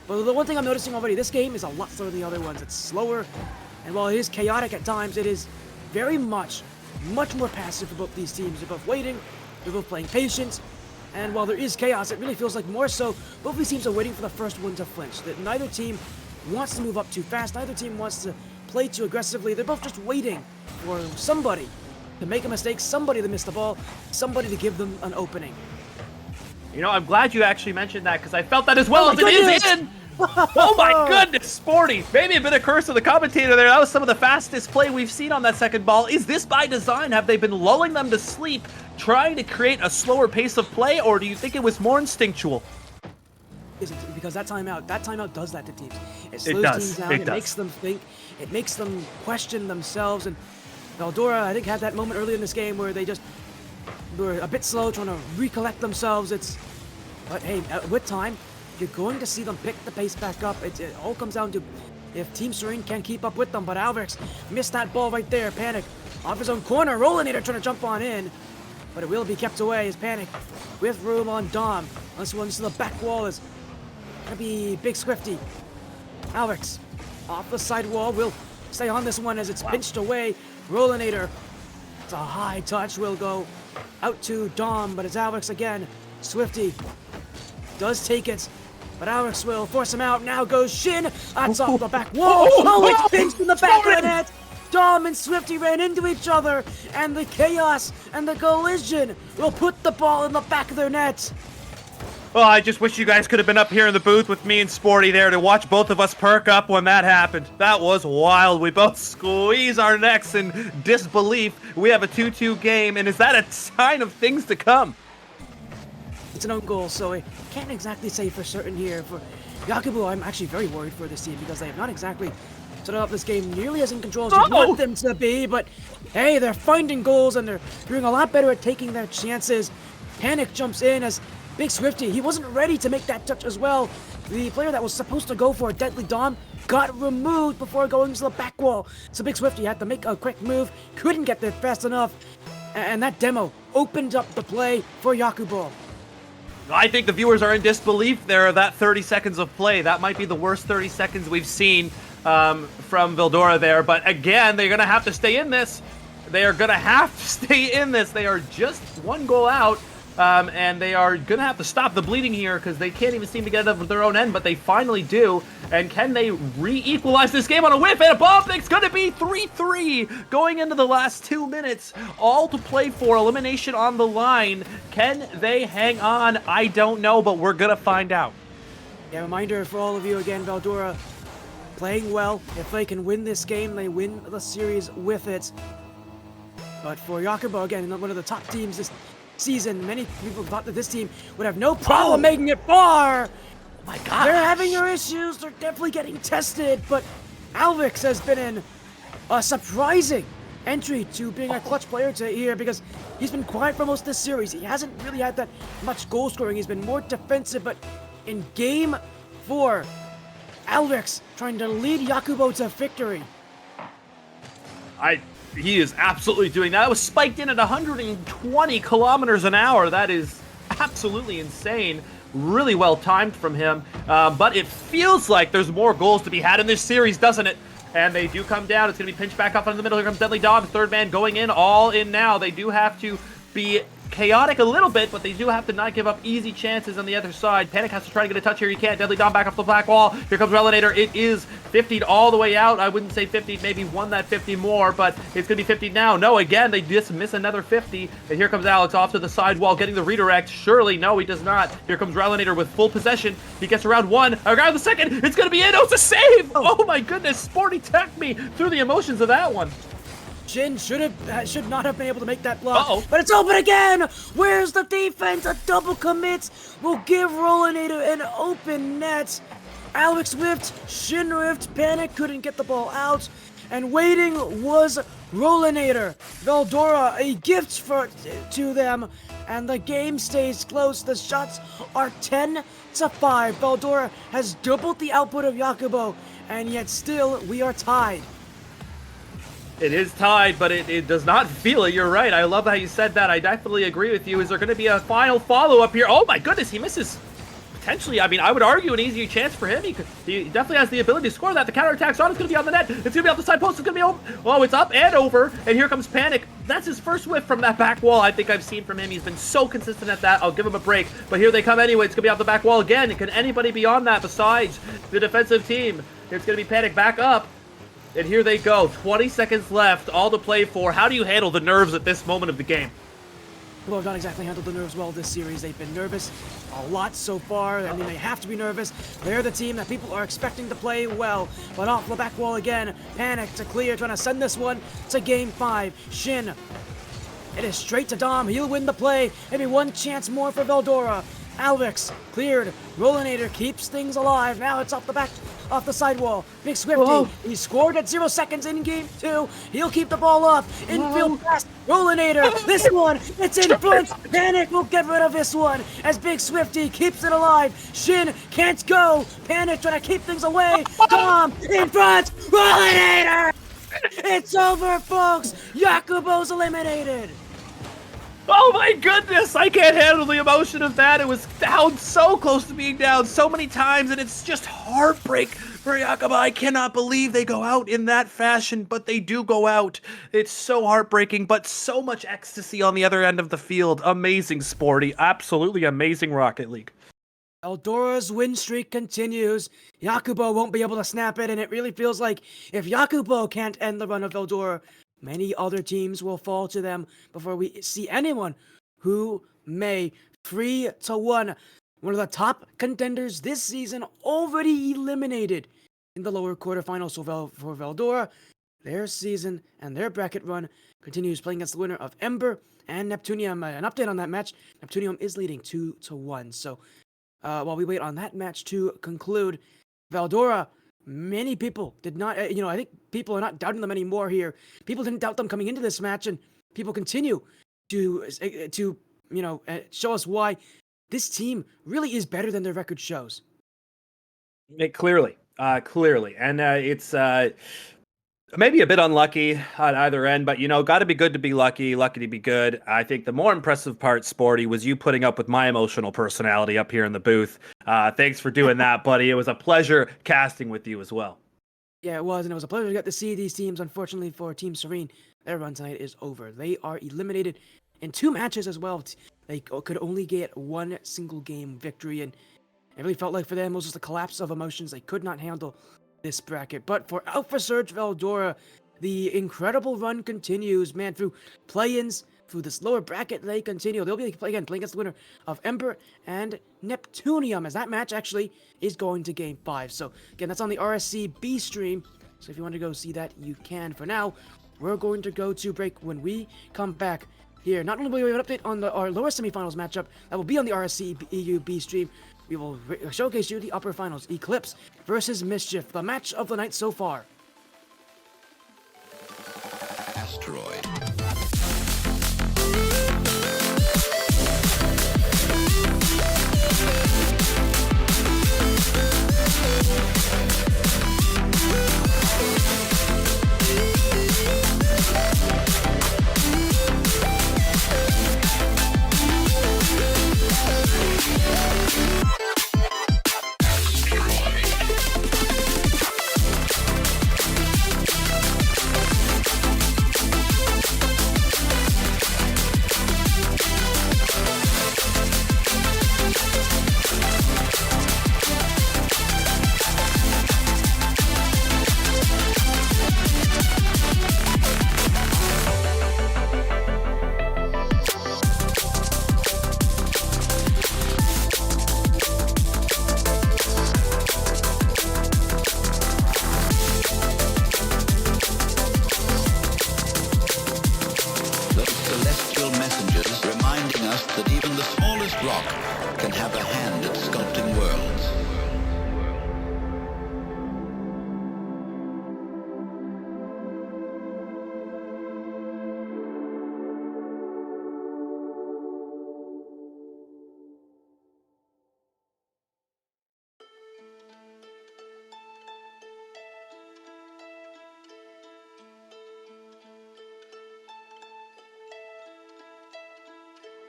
But the one thing I'm noticing already, this game is a lot slower than the other ones. It's slower, and while it is chaotic at times, it is very much more passive for both these teams. They're both waiting, they're both playing patience. And while there is chaos, it really feels like more so both of these teams are waiting for the first one to flinch. That neither team wants to move up too fast, neither team wants to play too aggressively. They're both just waiting for somebody to make a mistake, somebody to miss the ball, somebody to give them an opening. You know, I'm glad you actually mentioned that, because I felt that as well. As it is in. Oh my goodness, Sporty. Maybe a bit of curse of the commentator there. That was some of the fastest play we've seen on that second ball. Is this by design? Have they been lulling them to sleep, trying to create a slower pace of play, or do you think it was more instinctual? Because that timeout does that to teams. It slows teams down, it makes them think, it makes them question themselves, and Veldora, I think, had that moment early in this game where they just were a bit slow, trying to recollect themselves. But hey, with time, you're going to see them pick the pace back up. It all comes down to if Team Serene can't keep up with them. But Alvarez missed that ball right there. Panic off his own corner. Rollinator trying to jump on in. But it will be kept away as Panic with room on Dom. This one's to the back wall is going to be Big Swifty. Alvarez off the side wall will stay on this one as it's pinched away. Rollinator. It's a high touch. Will go out to Dom, but it's Alvarez again. Swifty does take it. But Alex will force him out. Now goes Shin. That's off the back wall. Oh, it's pinched in the back of the net. Dom and Swifty ran into each other. And the chaos and the collision will put the ball in the back of their net. Well, I just wish you guys could have been up here in the booth with me and Sporty there to watch both of us perk up when that happened. That was wild. We both squeeze our necks in disbelief. We have a 2-2 game, and is that a sign of things to come? It's an own goal, so I can't exactly say for certain here. For Yakubu, I'm actually very worried for this team because they have not exactly started up this game nearly as in control as you want them to be. But hey, they're finding goals and they're doing a lot better at taking their chances. Panic jumps in as Big Swifty. He wasn't ready to make that touch as well. The player that was supposed to go for Deadly Dom got removed before going to the back wall. So Big Swifty had to make a quick move, couldn't get there fast enough. And that demo opened up the play for Yakubu. I think the viewers are in disbelief there of that 30 seconds of play. That might be the worst 30 seconds we've seen from Veldora there. But again, they're going to have to stay in this. They are going to have to stay in this. They are just one goal out and they are going to have to stop the bleeding here because they can't even seem to get it up with their own end, but they finally do. And can they re-equalize this game on a whiff? And a bomb thing's going to be 3-3 going into the last 2 minutes. All to play for, elimination on the line. Can they hang on? I don't know, but we're going to find out. Yeah, reminder for all of you again, Veldora playing well. If they can win this game, they win the series with it. But for Yakubo, again, one of the top teams this season, many people thought that this team would have no problem making it far. Oh my God. They're having their issues. They're definitely getting tested. But Alvix has been in a surprising entry to being a clutch player to here because he's been quiet for most of this series. He hasn't really had that much goal scoring. He's been more defensive, but in game 4, Alvix trying to lead Yakubo to victory. He is absolutely doing that. It was spiked in at 120 kilometers an hour. That is absolutely insane. Really well timed from him. But it feels like there's more goals to be had in this series, doesn't it? And they do come down. It's going to be pinched back up in the middle. Here comes Deadly Dom. Third man going in, all in now. They do have to be chaotic a little bit, but they do have to not give up easy chances on the other side. Panic has to try to get a touch here. He can't. Deadly Dom back off the black wall. Here comes Relinator. It is 50'd all the way out. I wouldn't say 50, maybe won that 50 more, but it's going to be 50 now. No, again, they just miss another 50. And here comes Alex off to the sidewall, getting the redirect. Surely, no, he does not. Here comes Relinator with full possession. He gets around one, around the second. It's going to be in. Oh, it's a save. Oh my goodness. Sporty tacked me through the emotions of that one. Shin should not have been able to make that block, but it's open again! Where's the defense? A double commit will give Rolinator an open net. Alex whiffed, Shin whiffed, Panic couldn't get the ball out, and waiting was Rolinator. Veldora, a gift to them, and the game stays close. The shots are 10-5. Veldora has doubled the output of Yakubo, and yet still we are tied. It is tied, but it does not feel it. You're right. I love how you said that. I definitely agree with you. Is there going to be a final follow-up here? Oh my goodness, he misses. Potentially, I mean, I would argue an easier chance for him. He definitely has the ability to score that. The counterattack's on. It's going to be on the net. It's going to be off the side post. It's going to be over. Oh, it's up and over. And here comes Panic. That's his first whiff from that back wall I think I've seen from him. He's been so consistent at that. I'll give him a break. But here they come anyway. It's going to be off the back wall again. Can anybody be on that besides the defensive team? It's going to be Panic back up. And here they go. 20 seconds left. All to play for. How do you handle the nerves at this moment of the game? Well, not exactly handled the nerves well this series. They've been nervous a lot so far. I mean, they have to be nervous. They're the team that people are expecting to play well. But off the back wall again. Panic to clear, trying to send this one to game 5. Shin. It is straight to Dom. He'll win the play. Maybe one chance more for Veldora. Alvix cleared. Rolinator keeps things alive. Now it's off the sidewall. Big Swifty. He scored at 0 seconds in game 2. He'll keep the ball up. Infield pass. Rolinator. This one. It's in front. Panic will get rid of this one as Big Swifty keeps it alive. Shin can't go. Panic trying to keep things away. Dom in front. Rolinator. It's over, folks. Yakubo's eliminated. Oh my goodness, I can't handle the emotion of that. It was down so close to being down so many times, and it's just heartbreak for Yakubo. I cannot believe they go out in that fashion, but they do go out. It's so heartbreaking, but so much ecstasy on the other end of the field. Amazing, Sporty. Absolutely amazing Rocket League. Eldora's win streak continues. Yakubo won't be able to snap it, and it really feels like if Yakubo can't end the run of Eldora, many other teams will fall to them before we see anyone who may. 3-1. One of the top contenders this season already eliminated in the lower quarterfinals. So for Veldora, their season and their bracket run continues, playing against the winner of Ember and Neptunium. An update on that match, Neptunium is leading 2-1. So while we wait on that match to conclude, Veldora, many people did not, I think people are not doubting them anymore here. People didn't doubt them coming into this match, and people continue to show us why this team really is better than their record shows. Clearly. And it's maybe a bit unlucky on either end, but, got to be good to be lucky to be good. I think the more impressive part, Sporty, was you putting up with my emotional personality up here in the booth. Thanks for doing that, buddy. It was a pleasure casting with you as well. Yeah, it was, and it was a pleasure to get to see these teams. Unfortunately for Team Serene, their run tonight is over. They are eliminated in 2 matches as well. they could only get one single game victory, and it really felt like for them it was just a collapse of emotions. They could not handle this bracket. But for Alpha Surge Veldora, the incredible run continues, man, through play-ins, through this lower bracket, they continue. They'll be playing against the winner of Ember and Neptunium, as that match actually is going to Game 5. So, again, that's on the RSC B stream. So if you want to go see that, you can. For now, we're going to go to break. When we come back here, not only will we have an update on our lower semifinals matchup that will be on the RSC-EU B stream, we will showcase you the upper finals, Eclipse versus Mischief, the match of the night so far. Asteroid. That even the smallest rock can have a hand at sculpting worlds.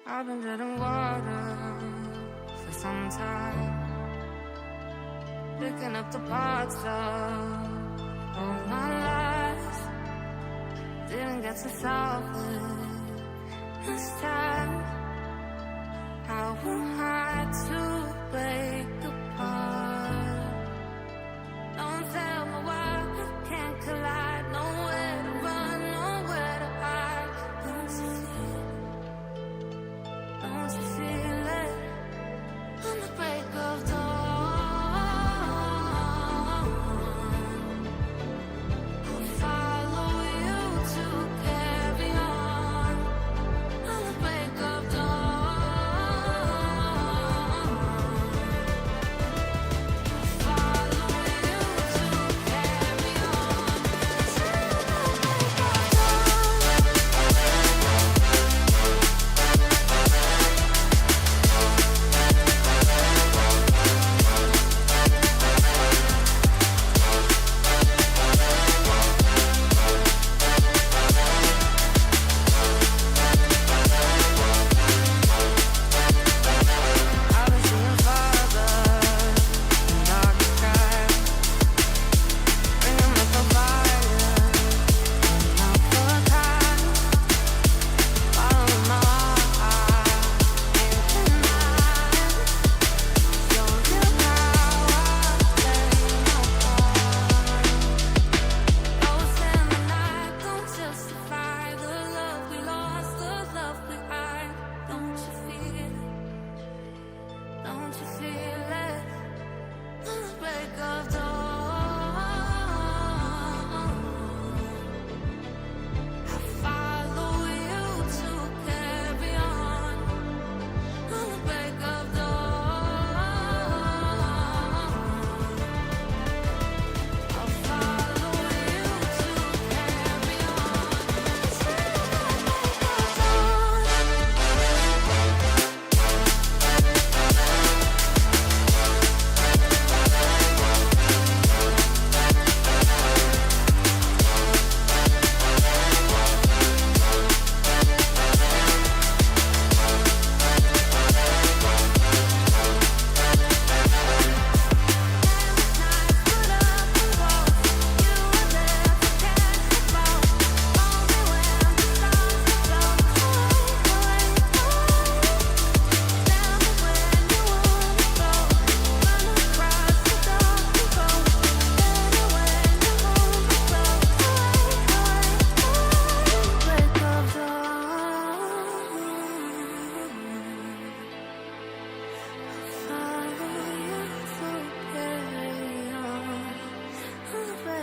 I've been treading water for some time, picking up the parts of all my life. Didn't get to solve it this time. How am I to break apart? Don't tell me why we can't collide. Nowhere to run, nowhere to hide. Don't you feel? Don't you feel it? On the break of dawn, I'll follow you to carry on. On the break of dawn.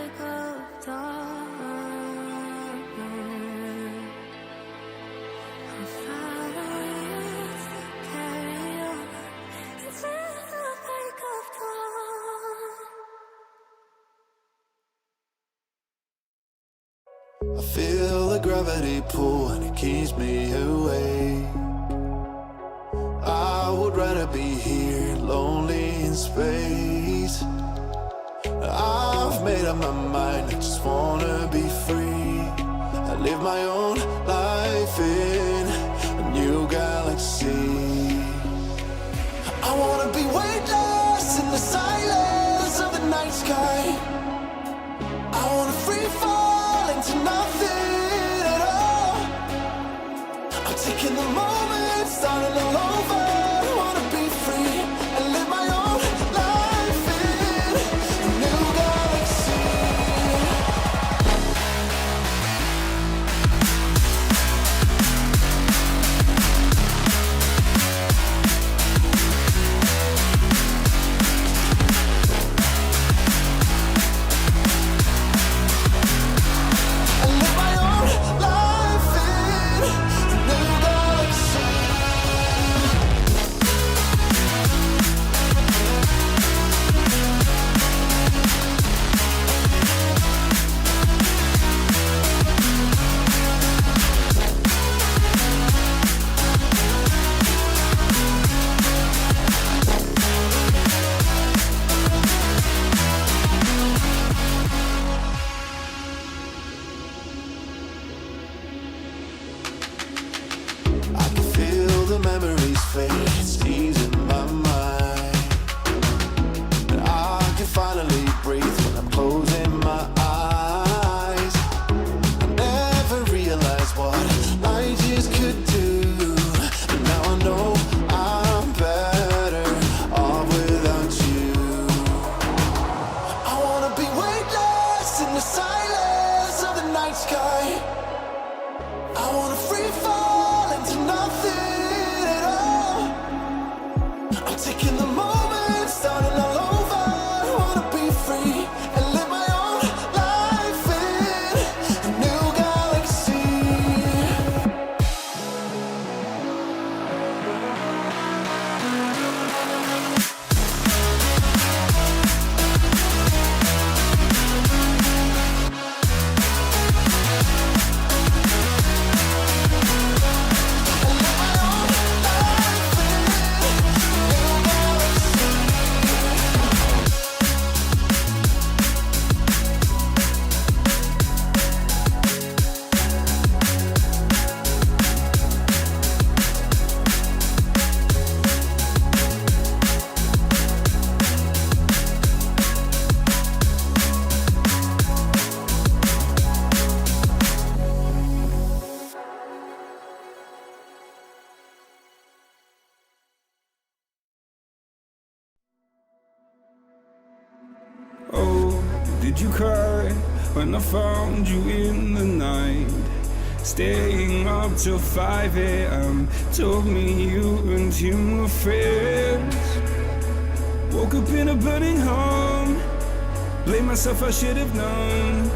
break of dawn. I'll follow you to carry on until the break of dawn. I feel the gravity pull and it keeps me away. I would rather be here, lonely in space. I've made up my mind, I just wanna be free. I live my own life in a new galaxy. I wanna be weightless in the silence of the night sky. I wanna free fall into nothing at all. I'm taking the moment, starting all over. I wanna be free and live my own life in a new galaxy. I live my own life in a new galaxy. I can feel the memories fade, it's easing my mind. And I can finally breathe when I'm closing my eyes. I never realized what I just could do, but now I know I'm better off without you. I wanna be weightless in the silence of the night sky. I wanna free fall into nothing at all. I'm taking the moment, starting all over. I wanna be free and live my own life in a new galaxy. Oh, did you cry when I found you in the night? Staying up till 5 a.m. Told me you and him were friends. Woke up in a burning home. Blame myself, I should have known.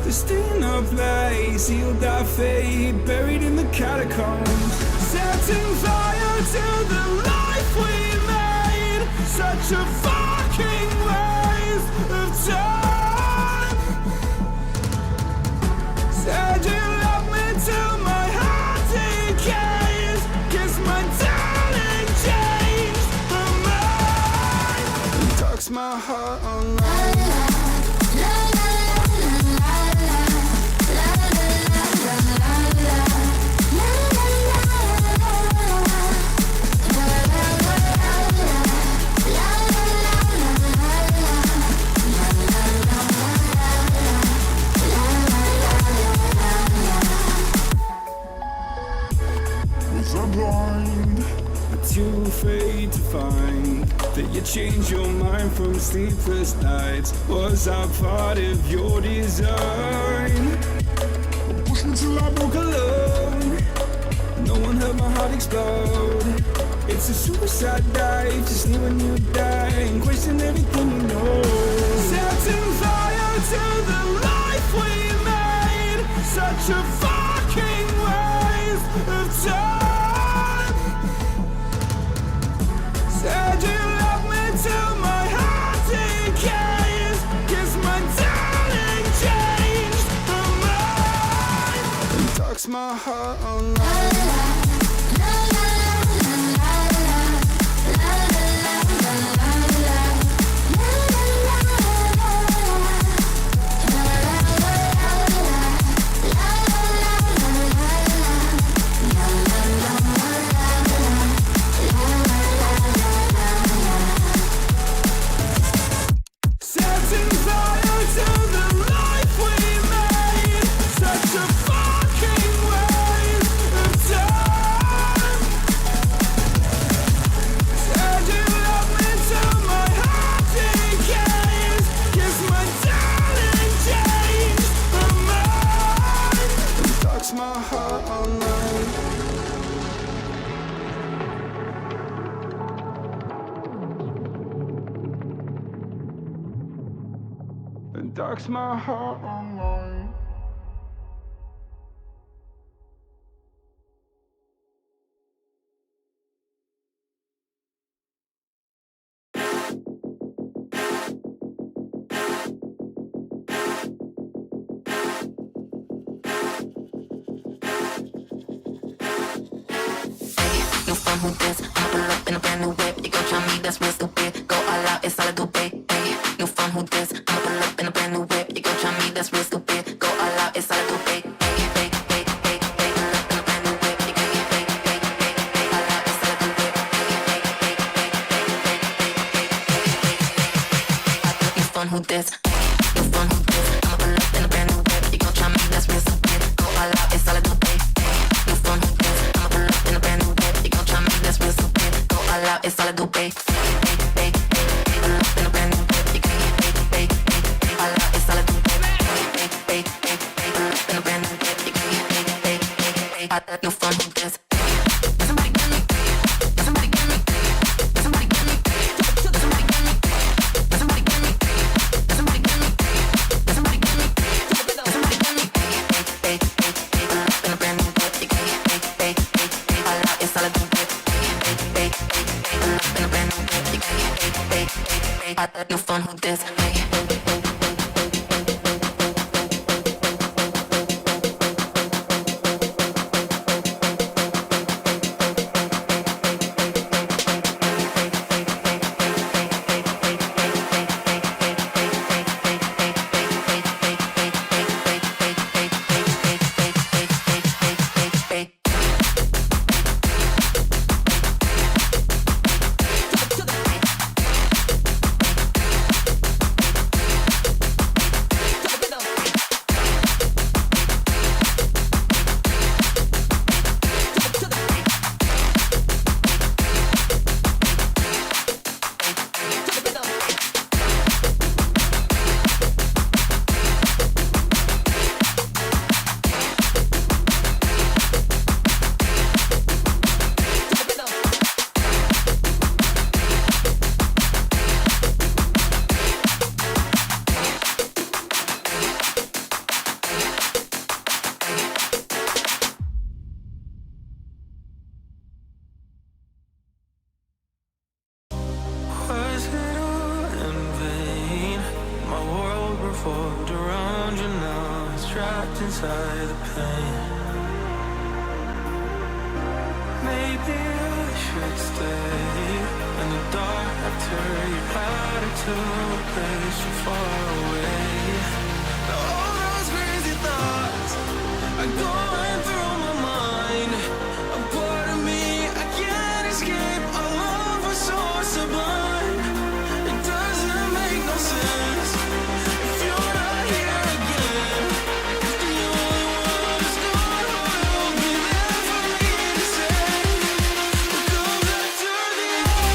The staying up late, sealed our fate, buried in the catacombs. Setting fire to the life we made. Such a fucking waste of time. Said you love me till my heart decays. Guess my darling changed her mind. Talks my heart online. Was I blind? But too afraid to find that you changed your mind from sleepless nights. Was I part of your design? Push me till I broke alone. No one heard my heart explode. It's a suicide dive, just knowing you die and question everything you know. Setting fire to the life we made. Such a fucking waste of time. Said you love me till my heart decays. Guess my darling changed her mind. And talks my heart all night. Setting fire to the life we made. Such a fucking waste of time. Said you love me till my heart decays. Guess my darling changed her mind. And talks my heart all night. And darks my heart all night. New phone, who this? I'ma pull up in a brand new whip. You gon' try me, that's real stupid. Go all out, it's all I do, babe. Hey, new phone, who this? I'ma pull up in a brand new whip. You gon' try me, that's real stupid. Go all out, it's all I do, babe. Hey, hey, hey, hey, hey, pull up in a brand new whip. You gon' get hey, hey, hey, hey, all out, it's all I do, babe. Hey, hey, hey, hey, hey, hey, hey, hey. New phone, who this? New phone, who this? I'ma pull up in a brand new whip. You gon' try me, that's real stupid. Go all out, it's all I do, babe. New phone, who this? I'ma pull up in a brand new whip. You gon' try me, that's real stupid. Go all out, it's all I do, babe. Hey, hey, hey, hey, pull up in a brand new whip. You gon' get hey, hey, hey, hey, all out, it's all I do, babe. Hey, hey, hey, hey, pull up in a brand new whip. You gon' get hey, hey, hey, hey, hey. New phone, who this? Somebody get me. Somebody get me. Somebody get me. Somebody get me. Somebody get me. Somebody get me. Somebody get me. Somebody get me. Hey, hey, hey, hey, pull up in a brand new whip. You gon' get hey, hey, hey, hey, all out, it's all I do, babe. Hey, hey, hey, hey, pull up in a brand new whip. You gon' get hey, hey, hey, hey. New phone, who this? Hey. Was it all in vain? My world revolved around you now. It's trapped inside the pain. Maybe I should stay in the dark after you had it to a place so far away. Now all those crazy thoughts are going through my mind. A part of me I can't escape. Our love was so sublime. It doesn't make no sense if you're not here again. If the only one who's gonna hold me there for me to say, what comes after the end?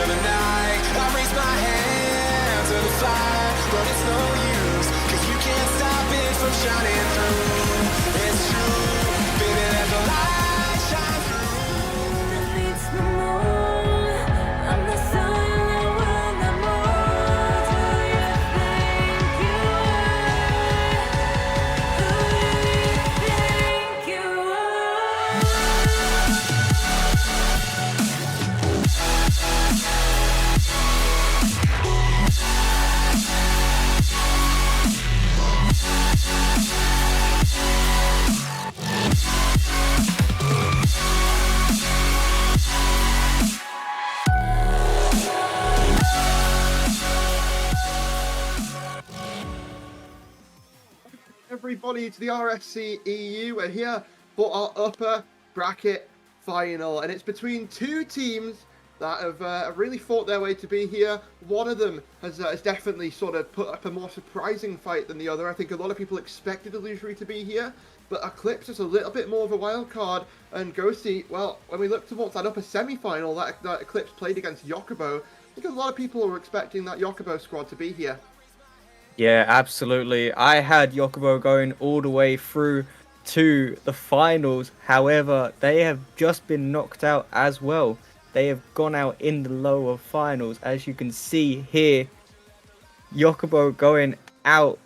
of the night. I raise my hand to the fire, but it's no use, 'cause you can't stop it from shining through. It's true, baby, let the light shine through. Defeats the moon. I'm the sun that will not move. Do you think you are? Who do you think you are? Everybody to the RSC-EU. We're here for our upper bracket final, and it's between two teams that have really fought their way to be here. One of them has definitely sort of put up a more surprising fight than the other. I think a lot of people expected Illusory to be here, but Eclipse is a little bit more of a wild card, and Ghosty, well, when we look towards that upper semi-final that Eclipse played against Yokobo, I think a lot of people were expecting that Yokobo squad to be here. Yeah, absolutely. I had Yokobo going all the way through to the finals. However, they have just been knocked out as well. They have gone out in the lower finals. As you can see here, Yokobo going out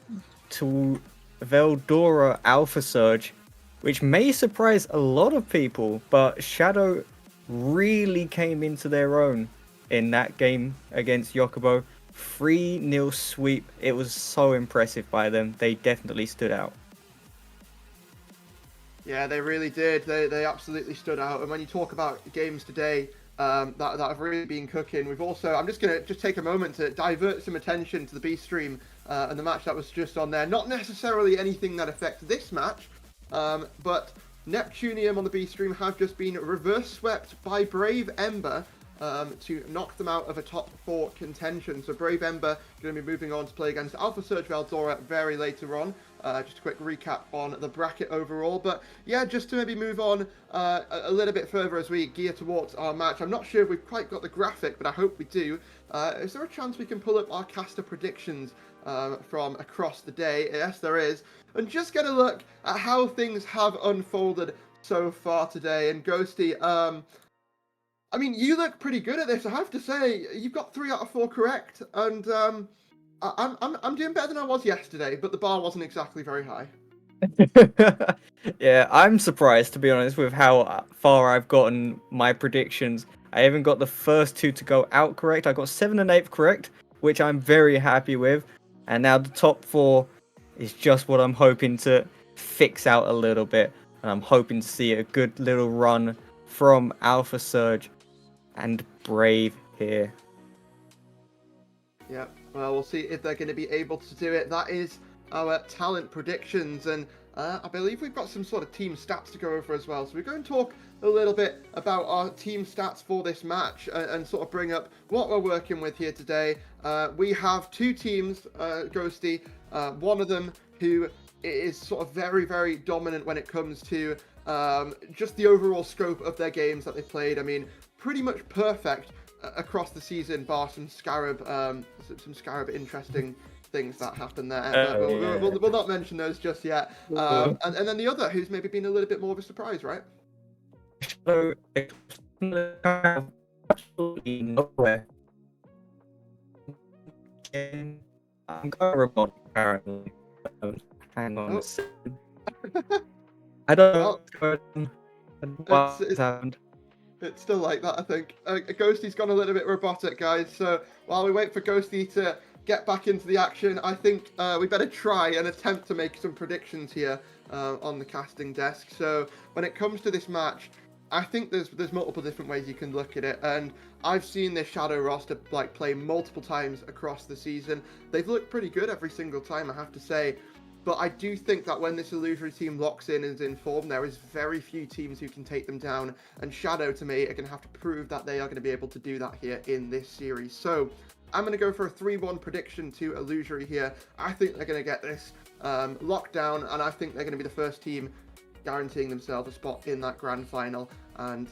to Veldora Alpha Surge, which may surprise a lot of people, but Shadow really came into their own in that game against Yokobo. 3-0 sweep. It was so impressive by them. They definitely stood out. Yeah, they really did. They absolutely stood out. And when you talk about games today that have really been cooking, we've also, I'm just going to take a moment to divert some attention to the B stream and the match that was just on there. Not necessarily anything that affects this match, but Neptunium on the B stream have just been reverse swept by Brave Ember to knock them out of a top 4 contention. So Brave Ember going to be moving on to play against Alpha Surge Veldora very later on. Just a quick recap on the bracket overall. But yeah, just to maybe move on a little bit further as we gear towards our match. I'm not sure if we've quite got the graphic, but I hope we do. Is there a chance we can pull up our caster predictions from across the day? Yes, there is. And just get a look at how things have unfolded so far today. And Ghosty, I mean, you look pretty good at this. I have to say, you've got 3 out of 4 correct, and I'm doing better than I was yesterday, but the bar wasn't exactly very high. Yeah, I'm surprised, to be honest, with how far I've gotten my predictions. I even got the first 2 to go out correct. I got 7 and 8 correct, which I'm very happy with. And now the top 4 is just what I'm hoping to fix out a little bit. And I'm hoping to see a good little run from Alpha Surge and Brave here. Yeah, well, we'll see if they're going to be able to do it. That is our talent predictions, and I believe we've got some sort of team stats to go over as well. So we're going to talk a little bit about our team stats for this match and sort of bring up what we're working with here today. We have 2 teams, Ghosty, one of them who is sort of very, very dominant when it comes to just the overall scope of their games that they've played. I mean, pretty much perfect across the season, bar some Scarab interesting things that happen there. We'll not mention those just yet. And then the other, who's maybe been a little bit more of a surprise, right? So, absolutely nowhere. I'm going robotic apparently. Hang on a second. I don't know what's happened. It's still like that, I think. Ghosty's gone a little bit robotic, guys. So while we wait for Ghosty to get back into the action, I think we better try and attempt to make some predictions here on the casting desk. So when it comes to this match, I think there's multiple different ways you can look at it, and I've seen this Shadow roster play multiple times across the season. They've looked pretty good every single time, I have to say. But I do think that when this Illusory team locks in and is in form, there is very few teams who can take them down. And Shadow, to me, are going to have to prove that they are going to be able to do that here in this series. So I'm going to go for a 3-1 prediction to Illusory here. I think they're going to get this locked down, and I think they're going to be the first team guaranteeing themselves a spot in that grand final. And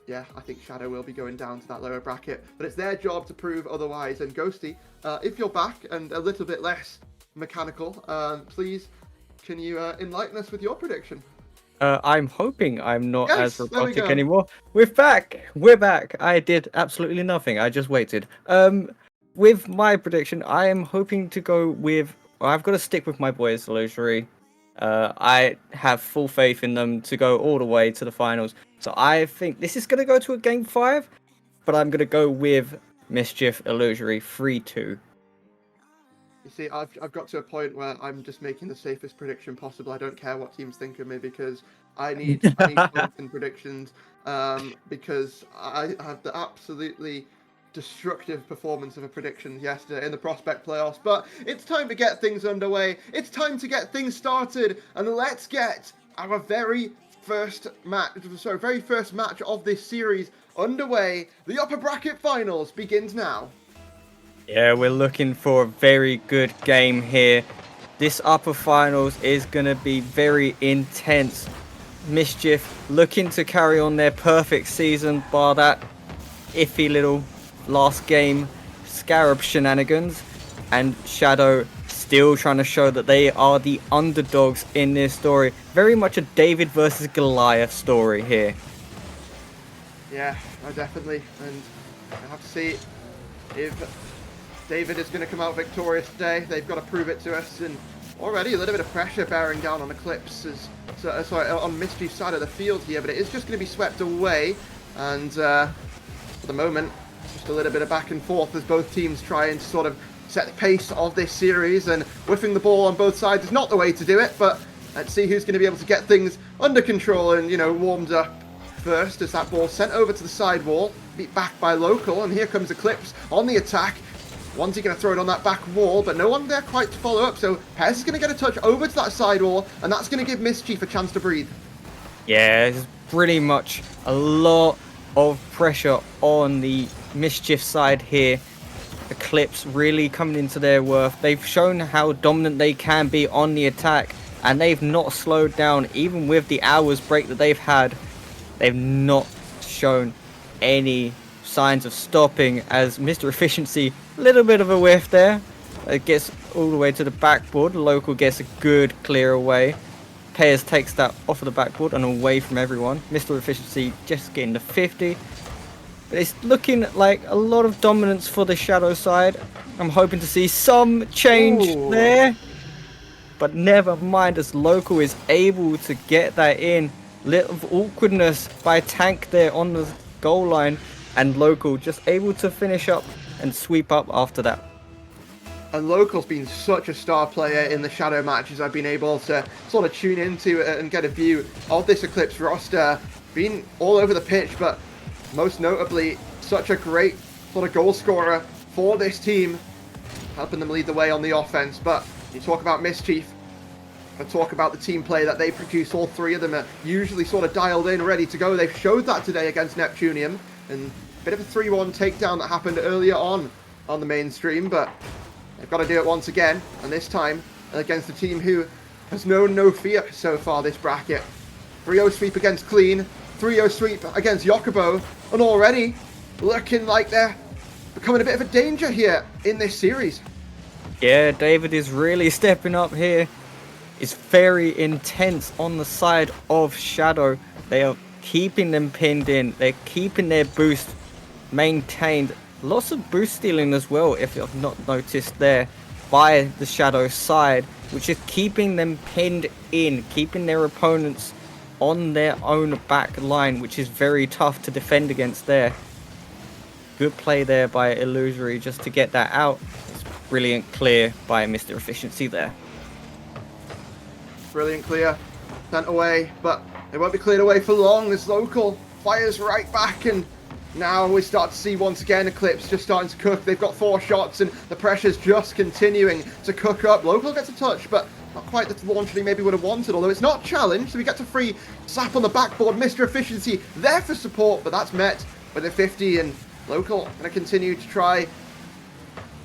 yeah, I think Shadow will be going down to that lower bracket, but it's their job to prove otherwise. And Ghosty, if you're back and a little bit less mechanical, please, can you enlighten us with your prediction? I'm hoping I'm not Yes, as there we robotic go. anymore. We're back. We're back. I did absolutely nothing. I just waited. With my prediction, I am hoping to go with. Well, I've got to stick with my boys, Illusory. I have full faith in them to go all the way to the finals. So I think this is going to go to a game 5, but I'm going to go with Mischief Illusory 3-2. You see, I've got to a point where I'm just making the safest prediction possible. I don't care what teams think of me because I need confident predictions. Because I had the absolutely destructive performance of a prediction yesterday in the prospect playoffs. But it's time to get things underway. It's time to get things started, and let's get our very first match of this series underway. The upper bracket finals begins now. Yeah, we're looking for a very good game here. This upper finals is going to be very intense. Mischief looking to carry on their perfect season, bar that iffy little last game Scarab shenanigans. And Shadow still trying to show that they are the underdogs in this story. Very much a David versus Goliath story here. Yeah, definitely. And I have to see if David is going to come out victorious today. They've got to prove it to us, and already a little bit of pressure bearing down on Eclipse, on Mischief's side of the field here, but it is just going to be swept away, and for the moment, just a little bit of back and forth as both teams try and sort of set the pace of this series, and whiffing the ball on both sides is not the way to do it, but let's see who's going to be able to get things under control and, warmed up first as that ball sent over to the side wall, beat back by Local, and here comes Eclipse on the attack. One's he going to throw it on that back wall, but no one there quite to follow up, so Pez is going to get a touch over to that side wall, and that's going to give Mischief a chance to breathe. Yeah, it's pretty much a lot of pressure on the Mischief side here. Eclipse really coming into their worth. They've shown how dominant they can be on the attack, and they've not slowed down, even with the hours break that they've had. They've not shown any signs of stopping, as Mr. Efficiency, a little bit of a whiff there. It gets all the way to the backboard. Local gets a good clear away. Payers takes that off of the backboard and away from everyone. Mr. Efficiency just getting the 50. But it's looking like a lot of dominance for the Shadow side. I'm hoping to see some change there. But never mind, as Local is able to get that in. Little awkwardness by Tank there on the goal line. And Local just able to finish up and sweep up after that. And Local's been such a star player in the Shadow matches I've been able to sort of tune into and get a view of this Eclipse roster. Been all over the pitch, but most notably, such a great sort of goal scorer for this team, helping them lead the way on the offense. But you talk about Mischief, and talk about the team play that they produce. All three of them are usually sort of dialed in, ready to go. They've showed that today against Neptunium, and a bit of a 3-1 takedown that happened earlier on the mainstream, but they've got to do it once again, and this time against a team who has known no fear so far this bracket. 3-0 sweep against Clean, 3-0 sweep against Yokobo, and already looking like they're becoming a bit of a danger here in this series. Yeah, David is really stepping up here. It's very intense on the side of Shadow. They are keeping them pinned in. They're keeping their boost maintained. Lots of boost stealing as well, if you've not noticed there, by the Shadow side, which is keeping them pinned in, keeping their opponents on their own back line, which is very tough to defend against there. Good play there by Illusory just to get that out. It's brilliant clear by Mr. Efficiency there. Brilliant clear, sent away, but they won't be cleared away for long. This Local fires right back, and now we start to see once again Eclipse just starting to cook. They've got 4 shots, and the pressure's just continuing to cook up. Local gets a touch, but not quite the launch that he maybe would have wanted, although it's not challenged, so we get to free Sap on the backboard. Mr. Efficiency there for support, but that's met with a 50, and Local going to continue to try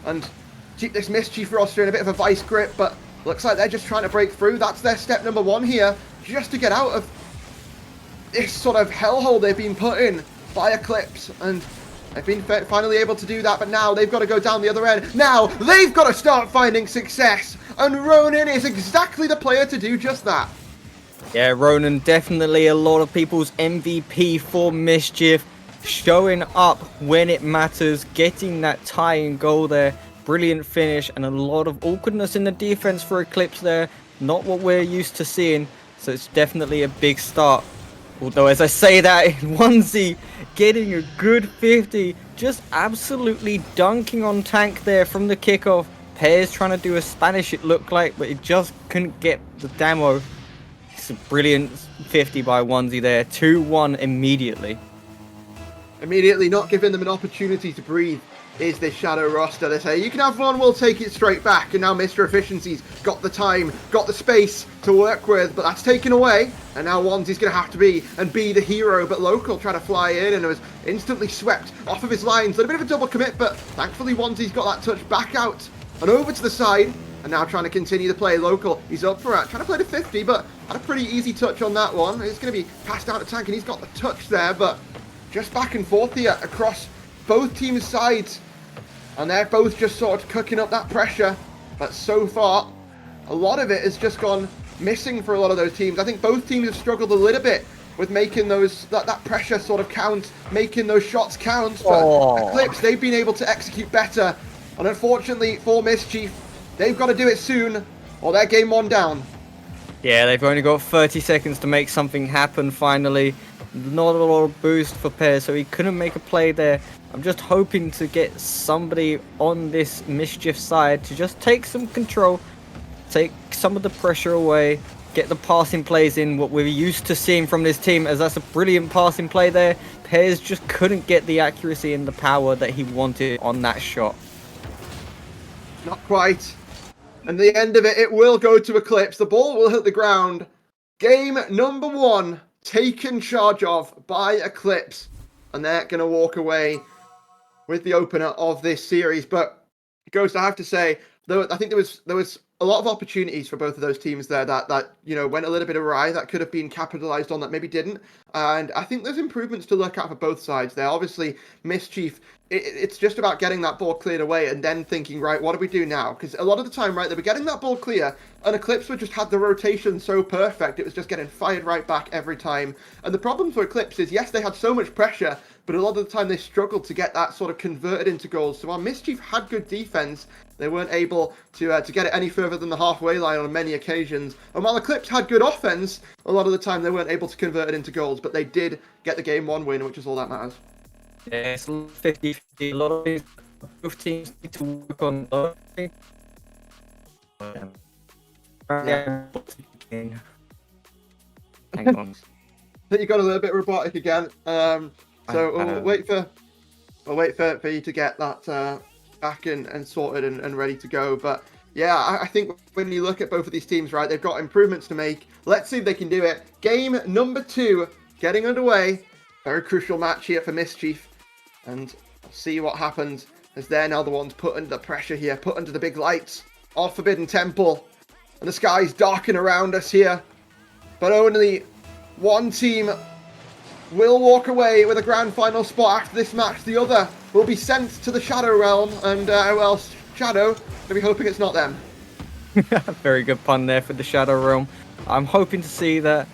and keep this Mischief roster in a bit of a vice grip, but looks like they're just trying to break through. That's their step number 1 here, just to get out of this sort of hellhole they've been put in by Eclipse, and they've been finally able to do that, but now they've got to go down the other end. Now they've got to start finding success, and Ronan is exactly the player to do just that. Yeah, Ronan, definitely a lot of people's MVP for Mischief, showing up when it matters, getting that tying goal there. Brilliant finish, and a lot of awkwardness in the defense for Eclipse there. Not what we're used to seeing, so it's definitely a big start. Although, as I say that, Onesie getting a good 50, just absolutely dunking on Tank there from the kickoff. Pears trying to do a Spanish, it looked like, but it just couldn't get the demo. It's a brilliant 50 by Onesie there. 2-1 immediately. Immediately not giving them an opportunity to breathe is this Shadow roster. They say, you can have one, we'll take it straight back. And now Mr. Efficiency's got the time, got the space to work with, but that's taken away. And now Onesie's going to have to be the hero, but Local tried to fly in and it was instantly swept off of his lines. A little bit of a double commit, but thankfully Onesie's got that touch back out and over to the side. And now trying to continue the play. Local, he's up for it, trying to play the 50, but had a pretty easy touch on that one. It's going to be passed out to Tank, and he's got the touch there, but just back and forth here across both teams' sides. And they're both just sort of cooking up that pressure. But so far, a lot of it has just gone missing for a lot of those teams. I think both teams have struggled a little bit with making those that pressure sort of count, making those shots count. But Eclipse, they've been able to execute better. And unfortunately for Mischief, they've got to do it soon, or they're game one down. Yeah, they've only got 30 seconds to make something happen finally. Not a lot of boost for Pears, so he couldn't make a play there. I'm just hoping to get somebody on this Mischief side to just take some control, take some of the pressure away, get the passing plays in, what we're used to seeing from this team, as that's a brilliant passing play there. Pears just couldn't get the accuracy and the power that he wanted on that shot. Not quite. And the end of it, it will go to Eclipse. The ball will hit the ground. Game number 1 taken charge of by Eclipse. And they're going to walk away with the opener of this series. But Ghost, I have to say, though, I think there was a lot of opportunities for both of those teams there that you know, went a little bit awry, that could have been capitalized on, that maybe didn't. And I think there's improvements to look at for both sides there. Obviously, Mischief, it's just about getting that ball cleared away and then thinking, right, what do we do now? Because a lot of the time, right, they were getting that ball clear, and Eclipse would just had the rotation so perfect, it was just getting fired right back every time. And the problem for Eclipse is, yes, they had so much pressure, but a lot of the time they struggled to get that sort of converted into goals. So while Mischief had good defense, they weren't able to get it any further than the halfway line on many occasions. And while Eclipse had good offense, a lot of the time they weren't able to convert it into goals, but they did get the game 1 win, which is all that matters. Yeah, it's 50-50. A lot of these, both teams need to work on Hang on. I think you got a little bit robotic again. So we'll wait for you to get that back and sorted and ready to go. But yeah, I think when you look at both of these teams, right, they've got improvements to make. Let's see if they can do it. Game number 2 getting underway. Very crucial match here for Mischief. And see what happens, as they're now the ones put under the pressure here, put under the big lights of Forbidden Temple. And the skies darken around us here. But only one team will walk away with a grand final spot after this match. The other will be sent to the Shadow Realm. And, well, Shadow, maybe hoping it's not them. Very good pun there for the Shadow Realm. I'm hoping to see that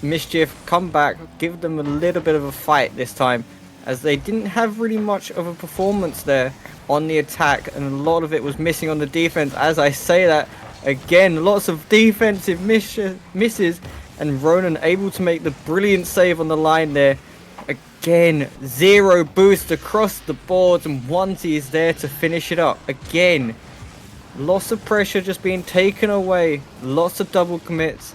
Mischief come back, give them a little bit of a fight this time, as they didn't have really much of a performance there on the attack, and a lot of it was missing on the defense. As I say that, again, lots of defensive misses, and Ronan able to make the brilliant save on the line there. Again, 0 boost across the boards, and Onesie is there to finish it up. Again, lots of pressure just being taken away, lots of double commits,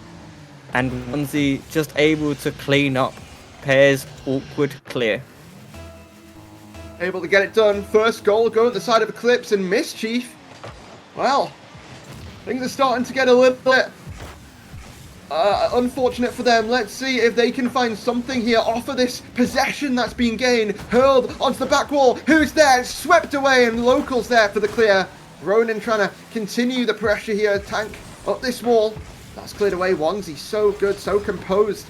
and Onesie just able to clean up. Pears awkward clear. Able to get it done. First goal going to the side of Eclipse, and Mischief, well, things are starting to get a little bit unfortunate for them. Let's see if they can find something here off of this possession that's been gained. Hurled onto the back wall. Who's there? Swept away, and Local's there for the clear. Ronan trying to continue the pressure here. Tank up this wall. That's cleared away. Onesie so good, so composed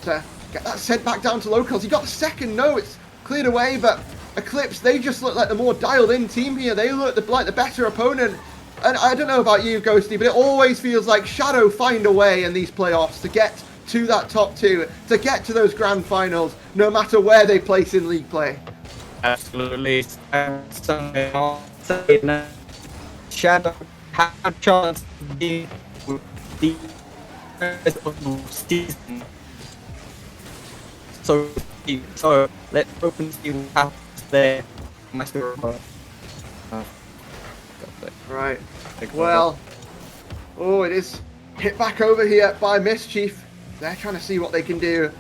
to get that sent back down to Locals. He got the second. No, it's cleared away, but Eclipse, they just look like the more dialed-in team here. They look like the better opponent. And I don't know about you, Ghosty, but it always feels like Shadow find a way in these playoffs to get to that top 2, to get to those grand finals, no matter where they place in league play. Absolutely. Shadow had a chance to be with the rest of the season. So let's hope and see what happens there. Right. Well, oh, it is hit back over here by Mischief. They're trying to see what they can do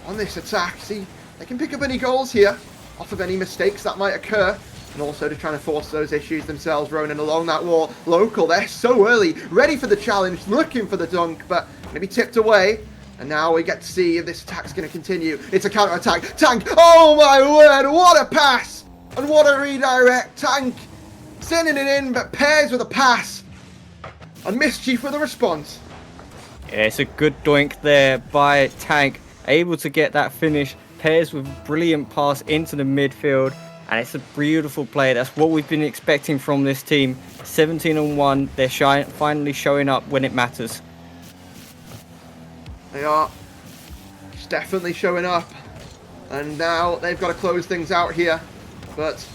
on this attack. See, they can pick up any goals here off of any mistakes that might occur. And also to try to force those issues themselves, Ronan along that wall. Local, they're so early, ready for the challenge, looking for the dunk, but going to be tipped away. And now we get to see if this attack's going to continue. It's a counter-attack. Tank, oh my word, what a pass! And what a redirect. Tank sending it in, but pairs with a pass. And Mischief with a response. Yeah, it's a good doink there by Tank, able to get that finish. Pairs with brilliant pass into the midfield. And it's a beautiful play. That's what we've been expecting from this team. 17-1. They're finally showing up when it matters. They are definitely showing up. And now they've got to close things out here. But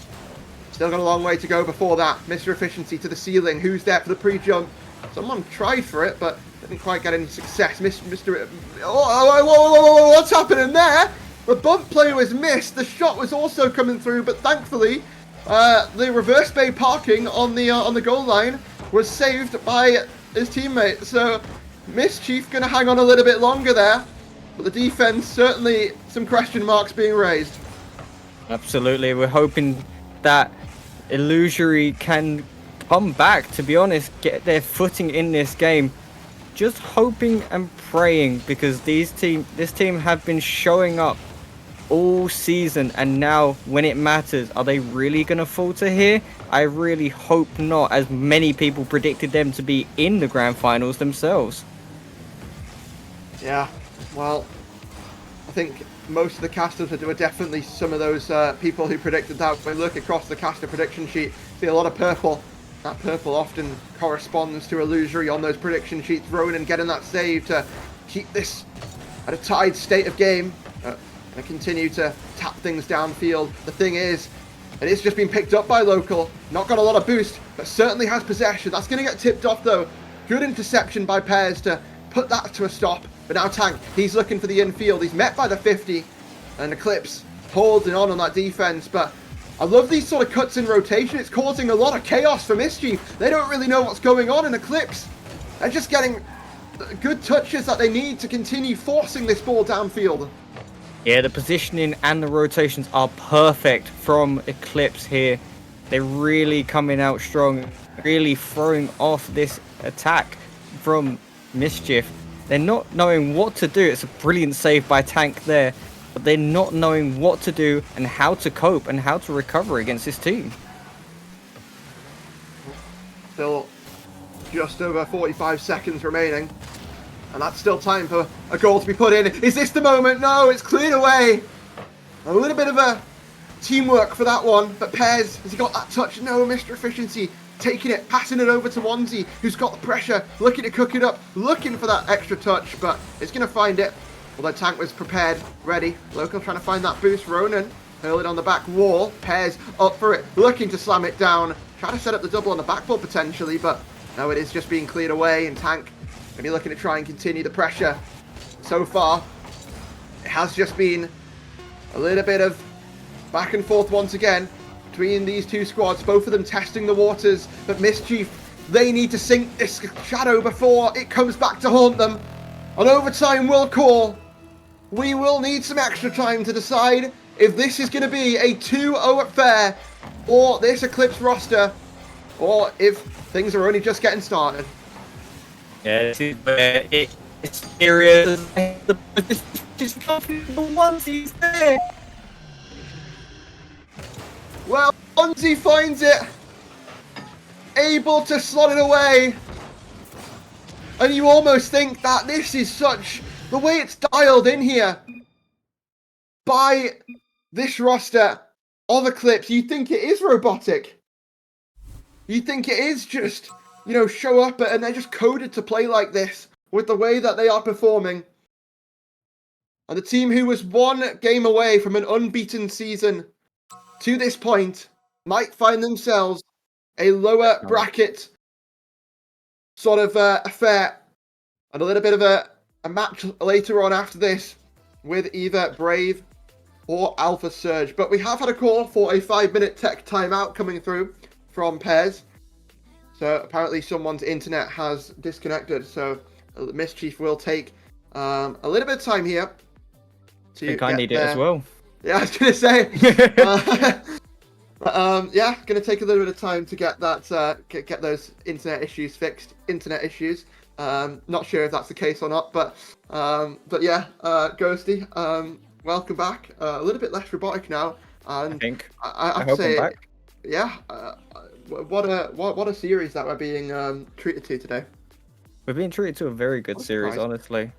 still got a long way to go before that. Mr. Efficiency to the ceiling. Who's there for the pre-jump? Someone tried for it, but didn't quite get any success. Mr. Whoa, what's happening there? The bump play was missed. The shot was also coming through, but thankfully, the reverse bay parking on the goal line was saved by his teammate. So Mischief going to hang on a little bit longer there, but the defense certainly some question marks being raised. Absolutely, we're hoping that Illusory can come back. To be honest, get their footing in this game. Just hoping and praying, because this team have been showing up all season, and now when it matters, are they really going to falter here? I really hope not, as many people predicted them to be in the grand finals themselves. Yeah, well, I think most of the casters were definitely some of those people who predicted that. When we look across the caster prediction sheet, see a lot of purple. That purple often corresponds to Illusory on those prediction sheets. Ronan getting that save to keep this at a tied state of game. And continue to tap things downfield. The thing is, it is just been picked up by Local. Not got a lot of boost, but certainly has possession. That's going to get tipped off though. Good interception by Pairs to put that to a stop. But now Tank, he's looking for the infield. He's met by the 50. And Eclipse holding on that defense. But I love these sort of cuts in rotation. It's causing a lot of chaos for Mischief. They don't really know what's going on in Eclipse. They're just getting good touches that they need to continue forcing this ball downfield. Yeah, the positioning and the rotations are perfect from Eclipse here. They're really coming out strong, really throwing off this attack from Mischief. They're not knowing what to do. It's a brilliant save by Tank there, but they're not knowing what to do and how to cope and how to recover against this team. Still just over 45 seconds remaining. And that's still time for a goal to be put in. Is this the moment? No, it's cleared away. A little bit of a teamwork for that one. But Pairs, has he got that touch? No, Mr. Efficiency taking it, passing it over to Wanzi, who's got the pressure, looking to cook it up, looking for that extra touch, but it's going to find it. Although Tank was prepared, ready. Local trying to find that boost. Ronan hurl it on the back wall. Pairs up for it, looking to slam it down. Try to set up the double on the backboard potentially, but no, it is just being cleared away, and Tank maybe looking to try and continue the pressure. So far, it has just been a little bit of back and forth once again between these two squads, both of them testing the waters, but Mischief, they need to sink this Shadow before it comes back to haunt them. An overtime will call. We will need some extra time to decide if this is going to be a 2-0 affair, or this Eclipse roster, or if things are only just getting started. Yeah, this is where it's serious. Just the ones he's there. Well, Bonzi finds it. Able to slot it away. And you almost think that this is such... The way it's dialed in here by this roster of Eclipse, you think it is robotic. You think it is just, show up and they're just coded to play like this with the way that they are performing. And the team who was one game away from an unbeaten season to this point might find themselves a lower bracket sort of affair. And a little bit of a match later on after this with either Brave or Alpha Surge. But we have had a call for a 5-minute tech timeout coming through from Pez. So apparently someone's internet has disconnected. So Mischief will take a little bit of time here. I think I need it as well. Yeah, I was going to say. Yeah, going to take a little bit of time to get that, get those internet issues fixed. Not sure if that's the case or not, but yeah, Ghosty, welcome back. A little bit less robotic now, and I think I have hope to say, I'm back. Yeah, what a series that we're being treated to today. We're being treated to a very good series, honestly.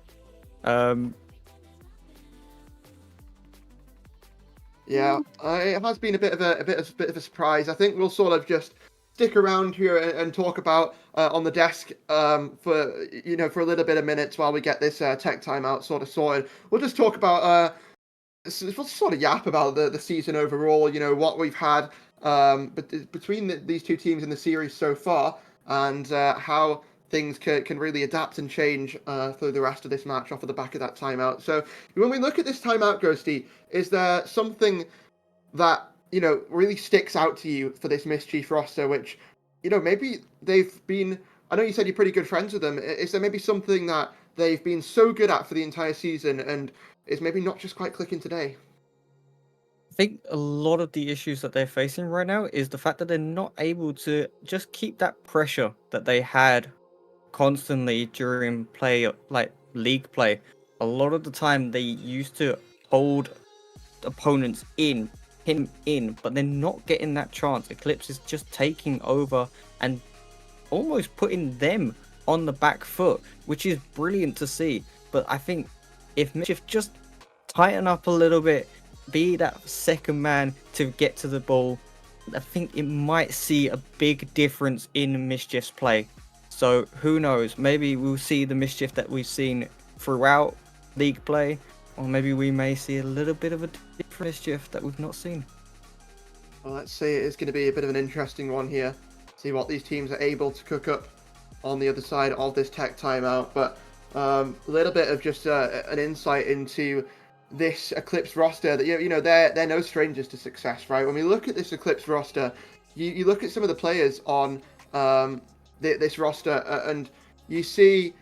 Yeah, it has been a bit of a surprise. I think we'll sort of just stick around here and talk about on the desk for a little bit of minutes while we get this tech timeout sort of sorted. We'll just talk about we'll sort of yap about the season overall. What we've had between these two teams in the series so far, and how things can really adapt and change through the rest of this match off of the back of that timeout. So when we look at this timeout, Ghosty, is there something that really sticks out to you for this Mischief roster, which maybe they've been, I know you said you're pretty good friends with them, is there maybe something that they've been so good at for the entire season and is maybe not just quite clicking today? I think a lot of the issues that they're facing right now is the fact that they're not able to just keep that pressure that they had constantly during play, like league play. A lot of the time they used to hold opponents in, him in, but they're not getting that chance. Eclipse is just taking over and almost putting them on the back foot, which is brilliant to see. But I think if Mischief just tighten up a little bit, be that second man to get to the ball, I think it might see a big difference in Mischief's play. So who knows, maybe we'll see the Mischief that we've seen throughout league play, or maybe we may see a little bit of a different Mischief that we've not seen. Well, let's see, it is going to be a bit of an interesting one here. See what these teams are able to cook up on the other side of this tech timeout. But a little bit of just an insight into this Eclipse roster. That they're no strangers to success, right? When we look at this Eclipse roster, you look at some of the players on this roster, and you see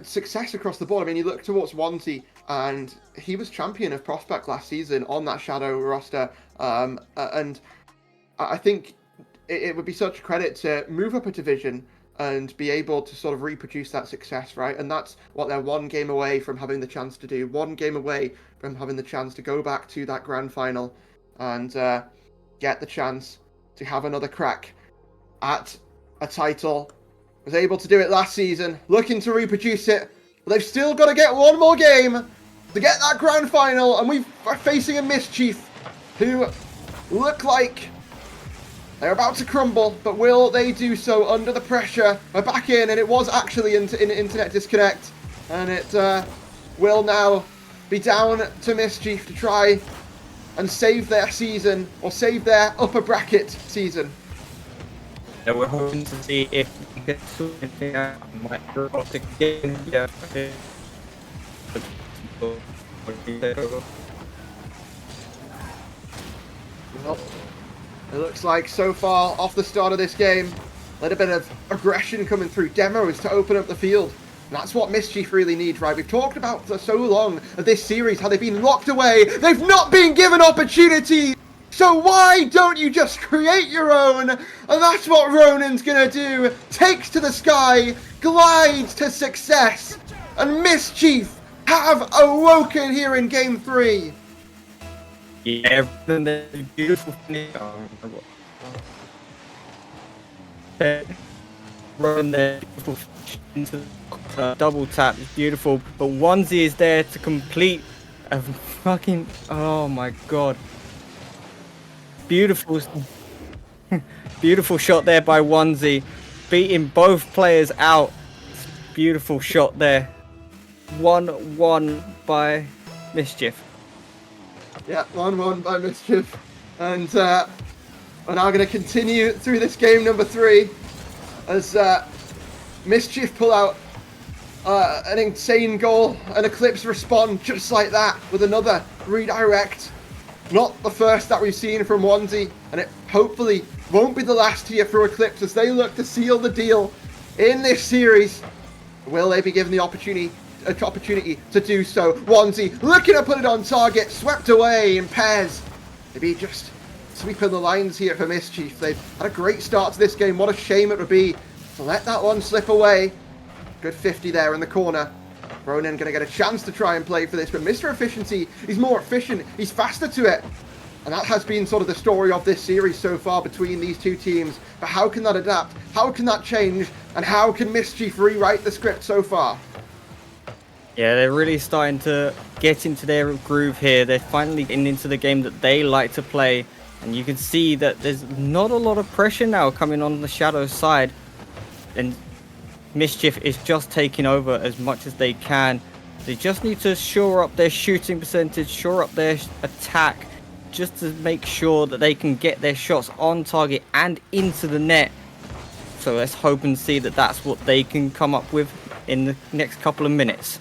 success across the board. I mean, you look towards Wanty, and he was champion of Prospect last season on that Shadow roster, and I think it would be such a credit to move up a division and be able to sort of reproduce that success, right? And that's what they're one game away from having the chance to do. One game away from having the chance to go back to that grand final and get the chance to have another crack at a title. Was able to do it last season, looking to reproduce it, but they've still got to get one more game to get that grand final, and we are facing a Mischief who look like they're about to crumble, but will they do so under the pressure? We're back in, and it was actually in internet disconnect, and it will now be down to Mischief to try and save their season, or save their upper bracket season. Yeah, we're hoping to see if we can sort anything out. Might robotic again. Yeah. Well, it looks like so far off the start of this game, a little bit of aggression coming through. Demo is to open up the field. And that's what Mischief really needs, right? We've talked about for so long of this series, how they've been locked away. They've not been given opportunity. So why don't you just create your own? And that's what Ronan's gonna do. Takes to the sky, glides to success. And Mischief have awoken here in Game 3. Yeah, and the beautiful finish. Run there, beautiful finish into the double tap. It's beautiful. But Onesie is there to complete a fucking, oh my god. Beautiful, beautiful shot there by Onesie, beating both players out. Beautiful shot there. 1-1 by Mischief. Yeah, 1-1 by Mischief. And we're now going to continue through this game number 3 as Mischief pull out an insane goal, and Eclipse respond just like that with another redirect. Not the first that we've seen from Onesie, and it hopefully won't be the last here for Eclipse as they look to seal the deal in this series. Will they be given the opportunity to do so? Onesie looking to put it on target, swept away in pairs. Maybe just sweeping the lines here for Mischief. They've had a great start to this game. What a shame it would be to let that one slip away. Good 50 there in the corner. Ronan going to get a chance to try and play for this, but Mr. Efficiency, he's more efficient, he's faster to it. And that has been sort of the story of this series so far between these two teams. But how can that adapt? How can that change? And how can Mischief rewrite the script so far? Yeah, they're really starting to get into their groove here. They're finally getting into the game that they like to play. And you can see that there's not a lot of pressure now coming on the Shadow side. And Mischief is just taking over as much as they can. They just need to shore up their shooting percentage, shore up their attack, just to make sure that they can get their shots on target and into the net. So let's hope and see that that's what they can come up with in the next couple of minutes.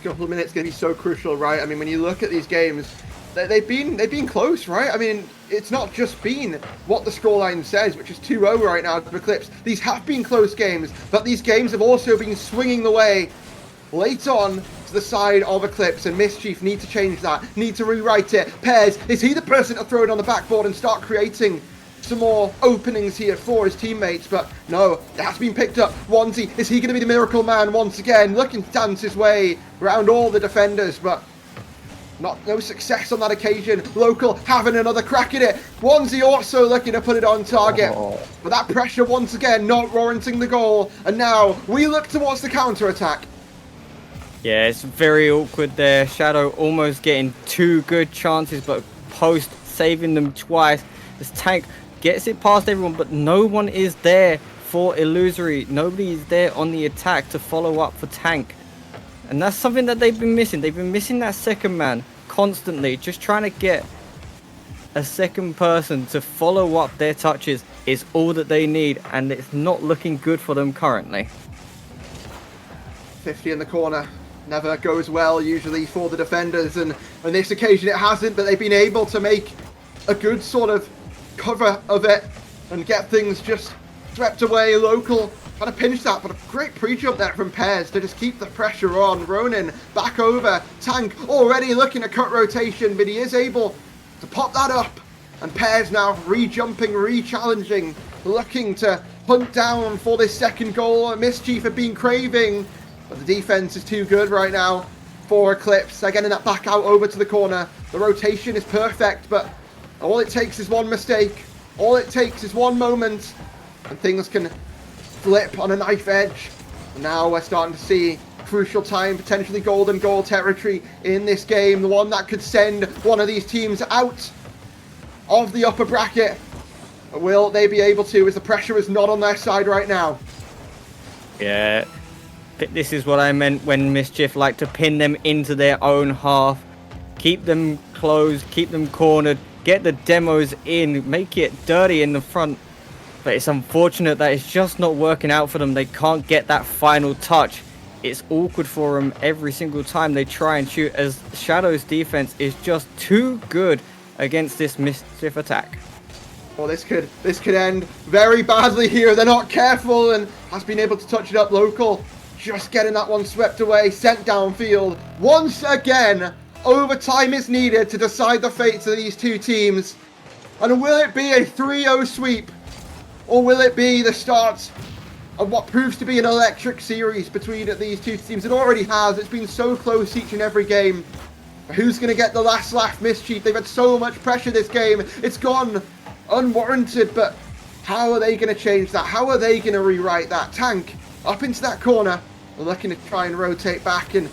Couple of minutes going to be so crucial, right? I mean, when you look at these games, they've been close, right? I mean, it's not just been what the scoreline says, which is 2-0 right now to Eclipse. These have been close games, but these games have also been swinging the way late on to the side of Eclipse, and Mischief need to change that, need to rewrite it. Pears, is he the person to throw it on the backboard and start creating some more openings here for his teammates? But no, it has been picked up. Onesie, is he going to be the miracle man once again, looking to dance his way around all the defenders, but no success on that occasion. Local having another crack at it. Onesie also looking to put it on target. But that pressure once again not warranting the goal. And now we look towards the counter-attack. Yeah, it's very awkward there. Shadow almost getting 2 good chances, but Post saving them twice. This Tank gets it past everyone, but no one is there for Illusory. Nobody is there on the attack to follow up for Tank. And that's something that they've been missing. They've been missing that second man constantly. Just trying to get a second person to follow up their touches is all that they need. And it's not looking good for them currently. 50 in the corner. Never goes well usually for the defenders. And on this occasion it hasn't. But they've been able to make a good sort of cover of it and get things just swept away. Local trying to pinch that, but a great pre-jump there from Pears to just keep the pressure on. Ronan back over. Tank already looking to cut rotation, but he is able to pop that up. And Pears now re-jumping, re-challenging, looking to hunt down for this second goal. Mischief have been craving, but the defense is too good right now for Eclipse. They're getting that back out over to the corner. The rotation is perfect, but all it takes is one mistake. All it takes is one moment, and things can flip on a knife edge. And now we're starting to see crucial time, potentially golden goal territory in this game. The one that could send one of these teams out of the upper bracket. Will they be able to, as the pressure is not on their side right now? Yeah, this is what I meant when Mischief like to pin them into their own half. Keep them closed, keep them cornered, get the demos in, make it dirty in the front. But it's unfortunate that it's just not working out for them. They can't get that final touch. It's awkward for them every single time they try and shoot, as Shadow's defense is just too good against this Mischief attack. Well, this could end very badly here. They're not careful, and has been able to touch it up. Local just getting that one swept away, sent downfield. Once again, overtime is needed to decide the fates of these two teams. And will it be a 3-0 sweep? Or will it be the start of what proves to be an electric series between these two teams? It already has. It's been so close each and every game. Who's going to get the last laugh? Mischief. They've had so much pressure this game. It's gone unwarranted, but how are they going to change that? How are they going to rewrite that? Tank up into that corner, looking to try and rotate back, and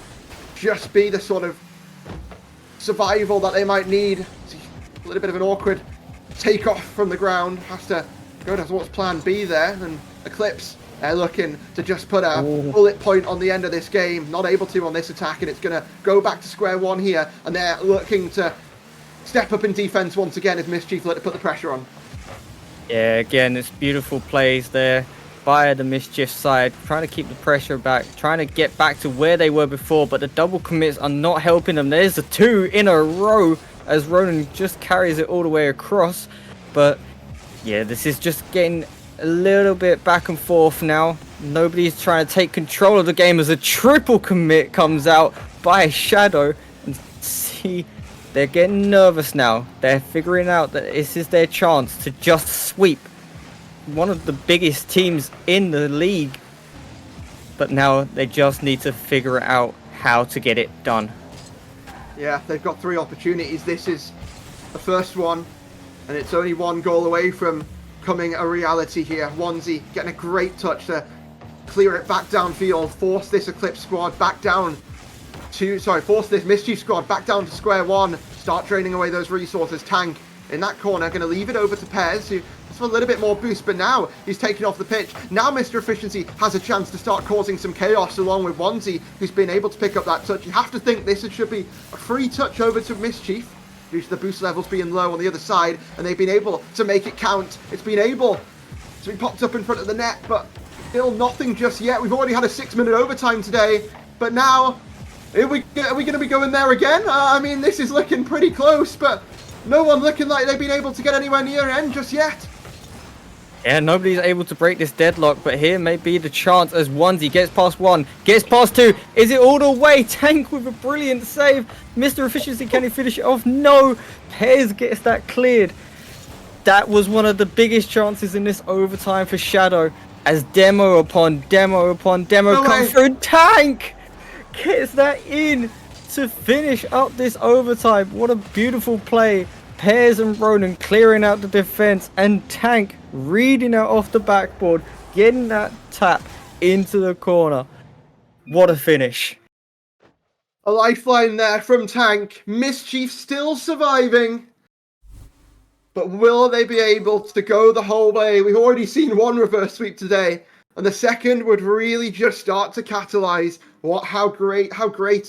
just be the sort of survival that they might need. See, a little bit of an awkward takeoff from the ground. Has to go towards plan B there, and Eclipse, they're looking to just put a bullet point on the end of this game. Not able to on this attack, and it's going to go back to square one here, and they're looking to step up in defense once again as Mischief let it put the pressure on. Yeah, again, it's beautiful plays there by the Mischief side, trying to keep the pressure back, trying to get back to where they were before, but the double commits are not helping them. There's the 2 in a row as Ronan just carries it all the way across. But yeah, this is just getting a little bit back and forth now. Nobody's trying to take control of the game as a triple commit comes out by Shadow. And see, they're getting nervous now. They're figuring out that this is their chance to just sweep one of the biggest teams in the league. But now they just need to figure out how to get it done. Yeah, they've got 3 opportunities. This is the first one, and it's only 1 goal away from coming a reality here. Wanzi getting a great touch to clear it back downfield, force this Eclipse squad back down to, force this Mischief squad back down to square one, start draining away those resources. Tank in that corner, going to leave it over to Pez, who has a little bit more boost, but now he's taken off the pitch. Now Mr. Efficiency has a chance to start causing some chaos along with Wanzi, who's been able to pick up that touch. You have to think this should be a free touch over to Mischief, due to the boost levels being low on the other side, and they've been able to make it count. It's been able to be popped up in front of the net, but still nothing just yet. We've already had a 6-minute overtime today, but now, are we going to be going there again? I mean, this is looking pretty close, but no one looking like they've been able to get anywhere near end just yet. Yeah, nobody's able to break this deadlock, but here may be the chance as Wanzi gets past 1, gets past 2. Is it all the way? Tank with a brilliant save. Mr. Efficiency, can he finish it off? No. Pez gets that cleared. That was one of the biggest chances in this overtime for Shadow, as demo upon demo upon demo comes through. Tank gets that in to finish up this overtime. What a beautiful play. Pez and Ronan clearing out the defense, and Tank reading out off the backboard, getting that tap into the corner. What a finish. A lifeline there from Tank. Mischief still surviving. But will they be able to go the whole way? We've already seen 1 reverse sweep today, and the second would really just start to catalyze how great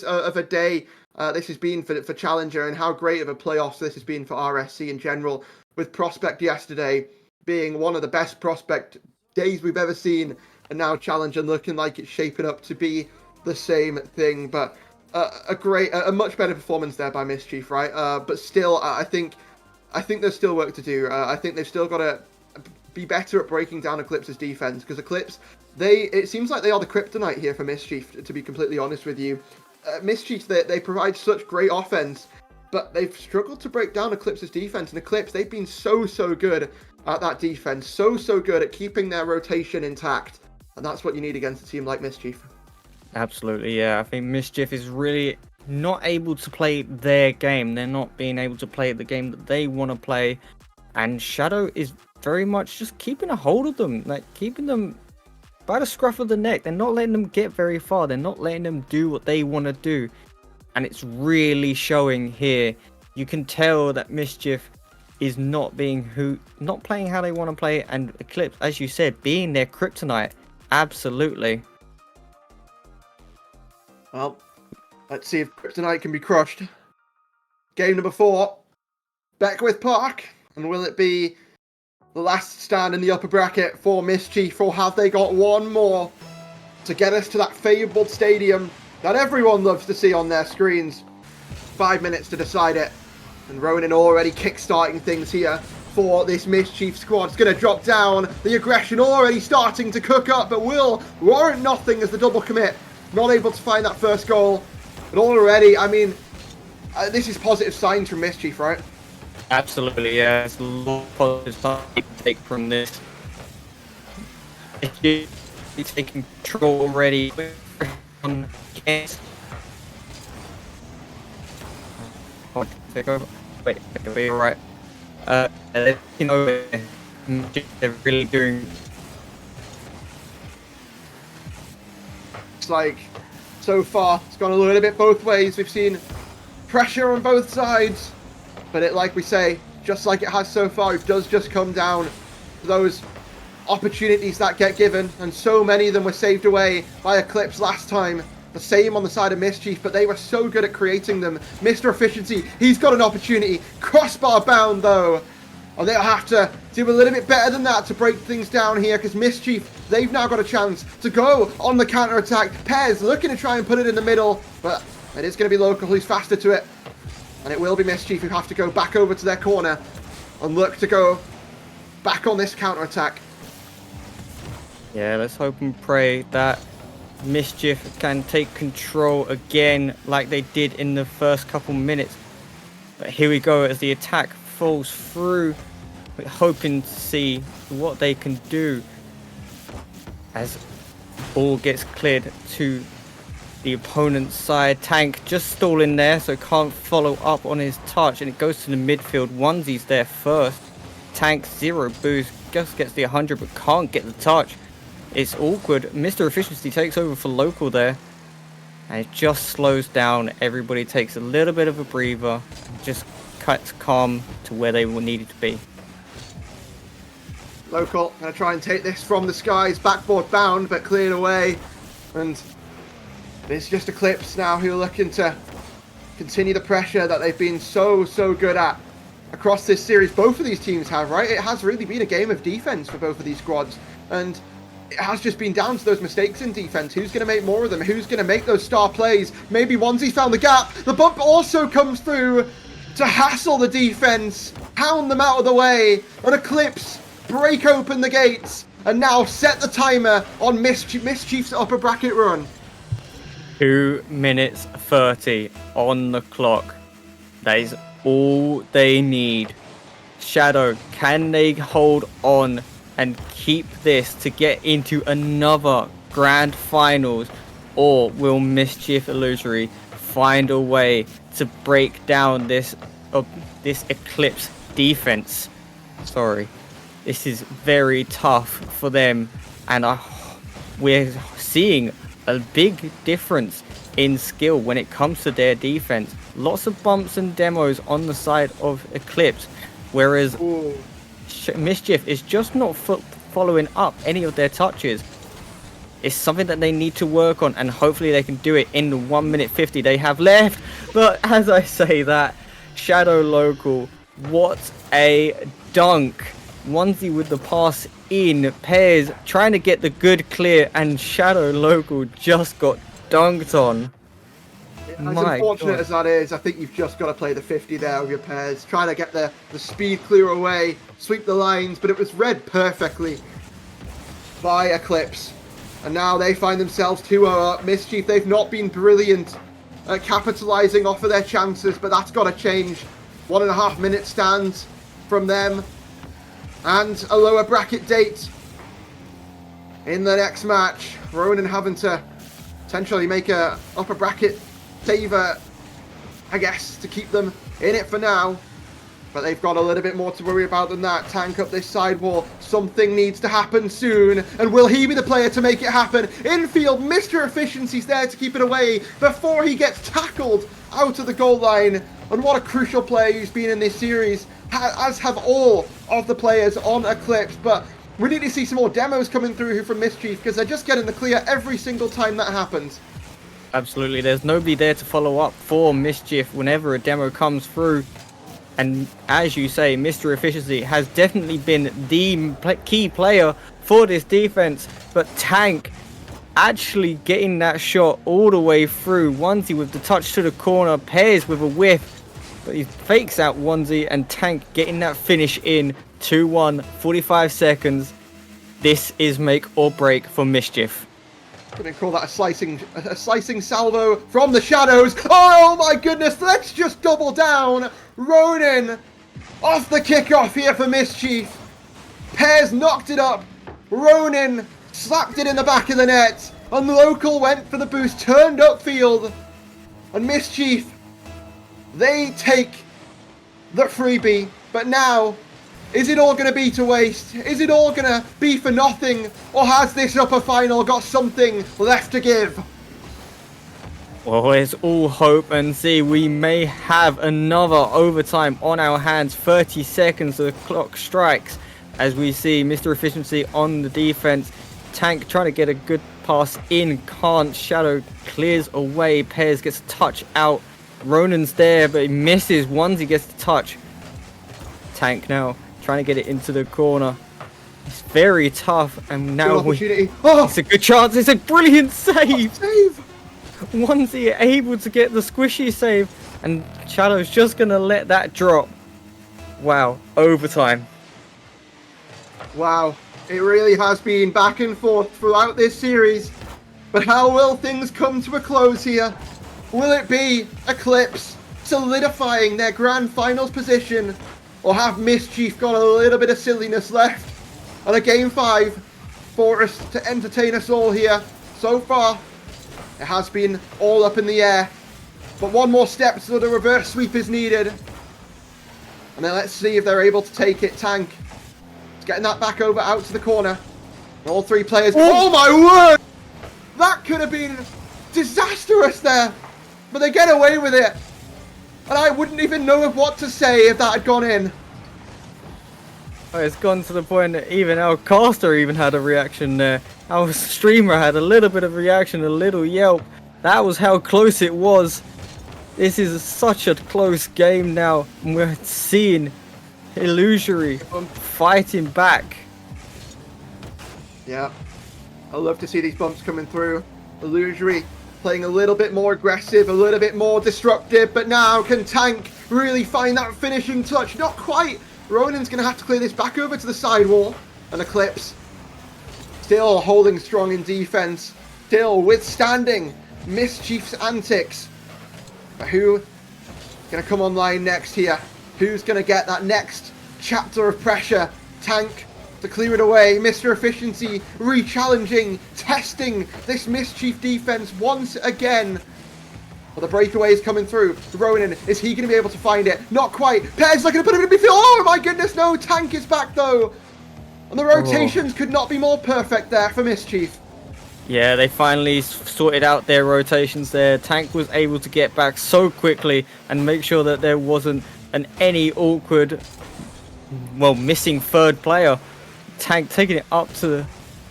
of a day this has been for Challenger, and how great of a playoffs this has been for RSC in general, with Prospect yesterday being one of the best Prospect days we've ever seen, and now Challenger looking like it's shaping up to be the same thing. But a much better performance there by Mischief, right? But still, I think there's still work to do. I think they've still got to be better at breaking down Eclipse's defense, because Eclipse, it seems like they are the kryptonite here for Mischief, to be completely honest with you. Mischief, they provide such great offense, but they've struggled to break down Eclipse's defense. And Eclipse, they've been so good at that defense, so good at keeping their rotation intact, and that's what you need against a team like Mischief. Absolutely, yeah. I think Mischief is really not able to play their game. They're not being able to play the game that they want to play, and Shadow is very much just keeping a hold of them, like keeping them by the scruff of the neck. They're not letting them get very far. They're not letting them do what they want to do, and it's really showing here. You can tell that Mischief is not playing how they want to play, and Eclipse, as you said, being their kryptonite. Absolutely. Well, let's see if Kryptonite can be crushed. Game number 4, Beckwith Park, and will it be the last stand in the upper bracket for Mischief, or have they got one more to get us to that fabled stadium that everyone loves to see on their screens? 5 minutes to decide it, and Ronan already kick-starting things here for this Mischief squad. It's going to drop down, the aggression already starting to cook up, but will warrant nothing as the double commit. Not able to find that first goal, but already, I mean, this is positive signs from Mischief, right? Absolutely, yeah. It's a lot of positive signs you can take from this. He's taking control already. Take over. Wait, it'll be alright. You know, they're really doing. It's like so far. It's gone a little bit both ways. We've seen pressure on both sides, but it, like we say, just like it has so far, it does just come down to those opportunities that get given, and so many of them were saved away by Eclipse last time. The same on the side of Mischief, but they were so good at creating them. Mr. Efficiency, he's got an opportunity. Crossbar bound, though. And they'll have to do a little bit better than that to break things down here, because Mischief, they've now got a chance to go on the counter-attack. Pez looking to try and put it in the middle, but it is going to be Local who's faster to it. And it will be Mischief who have to go back over to their corner and look to go back on this counter-attack. Yeah, let's hope and pray that Mischief can take control again like they did in the first couple minutes. But here we go as the attack falls through. We're hoping to see what they can do as ball gets cleared to the opponent's side. Tank just stalling there, so can't follow up on his touch, and it goes to the midfield. Onesies there first. Tank 0 boost, just gets the 100 but can't get the touch. It's awkward. Mr. Efficiency takes over for Local there, and it just slows down. Everybody takes a little bit of a breather, just cuts calm to where they needed to be. Local going to try and take this from the skies, backboard bound, but cleared away. And it's just Eclipse now who are looking to continue the pressure that they've been so good at across this series. Both of these teams have, right? It has really been a game of defense for both of these squads, and it has just been down to those mistakes in defense. Who's going to make more of them? Who's going to make those star plays? Maybe Onesie found the gap. The bump also comes through to hassle the defense, pound them out of the way, and Eclipse break open the gates and now set the timer on Mischief's upper bracket run. 2 minutes 30 on the clock. That is all they need. Shadow, can they hold on and keep this to get into another grand finals, or will Mischief Illusory find a way to break down this Eclipse defense? Sorry, this is very tough for them, and we're seeing a big difference in skill when it comes to their defense. Lots of bumps and demos on the side of Eclipse, whereas Mischief is just not following up any of their touches. It's something that they need to work on, and hopefully they can do it in the 1 minute 50 they have left. But as I say that, Shadow Local, what a dunk. Onesie with the pass in, Pairs trying to get the good clear, and Shadow Local just got dunked on. As unfortunate as that is, I think you've just got to play the 50 there with your Pairs, trying to get the speed clear away, sweep the lines, but it was read perfectly by Eclipse. And now they find themselves 2-0 up. Mischief, they've not been brilliant at capitalising off of their chances, but that's got to change. 1.5 minute stands from them, and a lower bracket date in the next match. Ronan having to potentially make a upper bracket saver, I guess, to keep them in it for now. But they've got a little bit more to worry about than that. Tank up this side wall. Something needs to happen soon. And will he be the player to make it happen? Infield, Mr. Efficiency's there to keep it away before he gets tackled out of the goal line. And what a crucial player he's been in this series, as have all of the players on Eclipse. But we need to see some more demos coming through from Mischief, because they're just getting the clear every single time that happens. Absolutely, there's nobody there to follow up for Mischief whenever a demo comes through. And as you say, Mr. Efficiency has definitely been the key player for this defense. But Tank actually getting that shot all the way through. Onesie with the touch to the corner, Pairs with a whiff. But he fakes out Onesie, and Tank getting that finish in. 2-1, 45 seconds. This is make or break for Mischief. Gonna call that a slicing salvo from the shadows. Oh my goodness, let's just double down. Ronan off the kickoff here for Mischief. Pairs knocked it up. Ronan slapped it in the back of the net. And Local went for the boost, turned upfield. And Mischief, they take the freebie. But now, is it all going to be to waste? Is it all going to be for nothing? Or has this upper final got something left to give? Well, it's all hope and see. We may have another overtime on our hands. 30 seconds, the clock strikes as we see Mr. Efficiency on the defense. Tank trying to get a good pass in. Can't. Shadow clears away. Pairs gets a touch out. Ronan's there, but he misses. Onesie gets the touch. Tank now trying to get it into the corner. It's very tough, and now it's a good chance. It's a brilliant save. Onesie able to get the squishy save, and Shadow's just gonna let that drop. Wow, overtime. Wow, it really has been back and forth throughout this series. But how will things come to a close here? Will it be Eclipse solidifying their grand finals position, or have Mischief got a little bit of silliness left? On a game 5 for us to entertain us all here. So far, it has been all up in the air. But one more step so the reverse sweep is needed. And then let's see if they're able to take it. Tank is getting that back over out to the corner. All three players. Oh my word! That could have been disastrous there. But they get away with it. And I wouldn't even know what to say if that had gone in. Oh, it's gone to the point that even our caster even had a reaction there. Our streamer had a little bit of reaction, a little yelp. That was how close it was. This is such a close game now. And we're seeing Illusory fighting back. Yeah, I love to see these bumps coming through. Illusory playing a little bit more aggressive, a little bit more destructive. But now can Tank really find that finishing touch? Not quite. Ronan's going to have to clear this back over to the side wall. And Eclipse still holding strong in defense. Still withstanding Mischief's antics. But who going to come online next here? Who's going to get that next chapter of pressure? Tank to clear it away. Mr. Efficiency re-challenging, testing this Mischief defense once again. Well, the breakaway is coming through. Ronan, is he going to be able to find it? Not quite. Pez not going to put him in midfield. Oh my goodness, no. Tank is back though. And the rotations could not be more perfect there for Mischief. Yeah, they finally sorted out their rotations there. Tank was able to get back so quickly and make sure that there wasn't any awkward, missing third player. Tank taking it up to the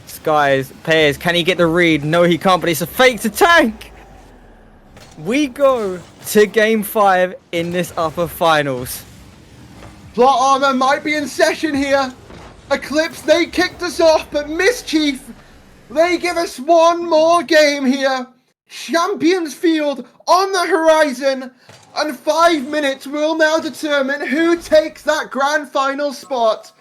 skies. Pairs, can he get the read? No, he can't, but it's a fake to Tank. We go to game 5 in this upper finals. Plot armor might be in session here. Eclipse, they kicked us off, but Mischief, they give us one more game here. Champions Field on the horizon, and 5 minutes will now determine who takes that grand final spot.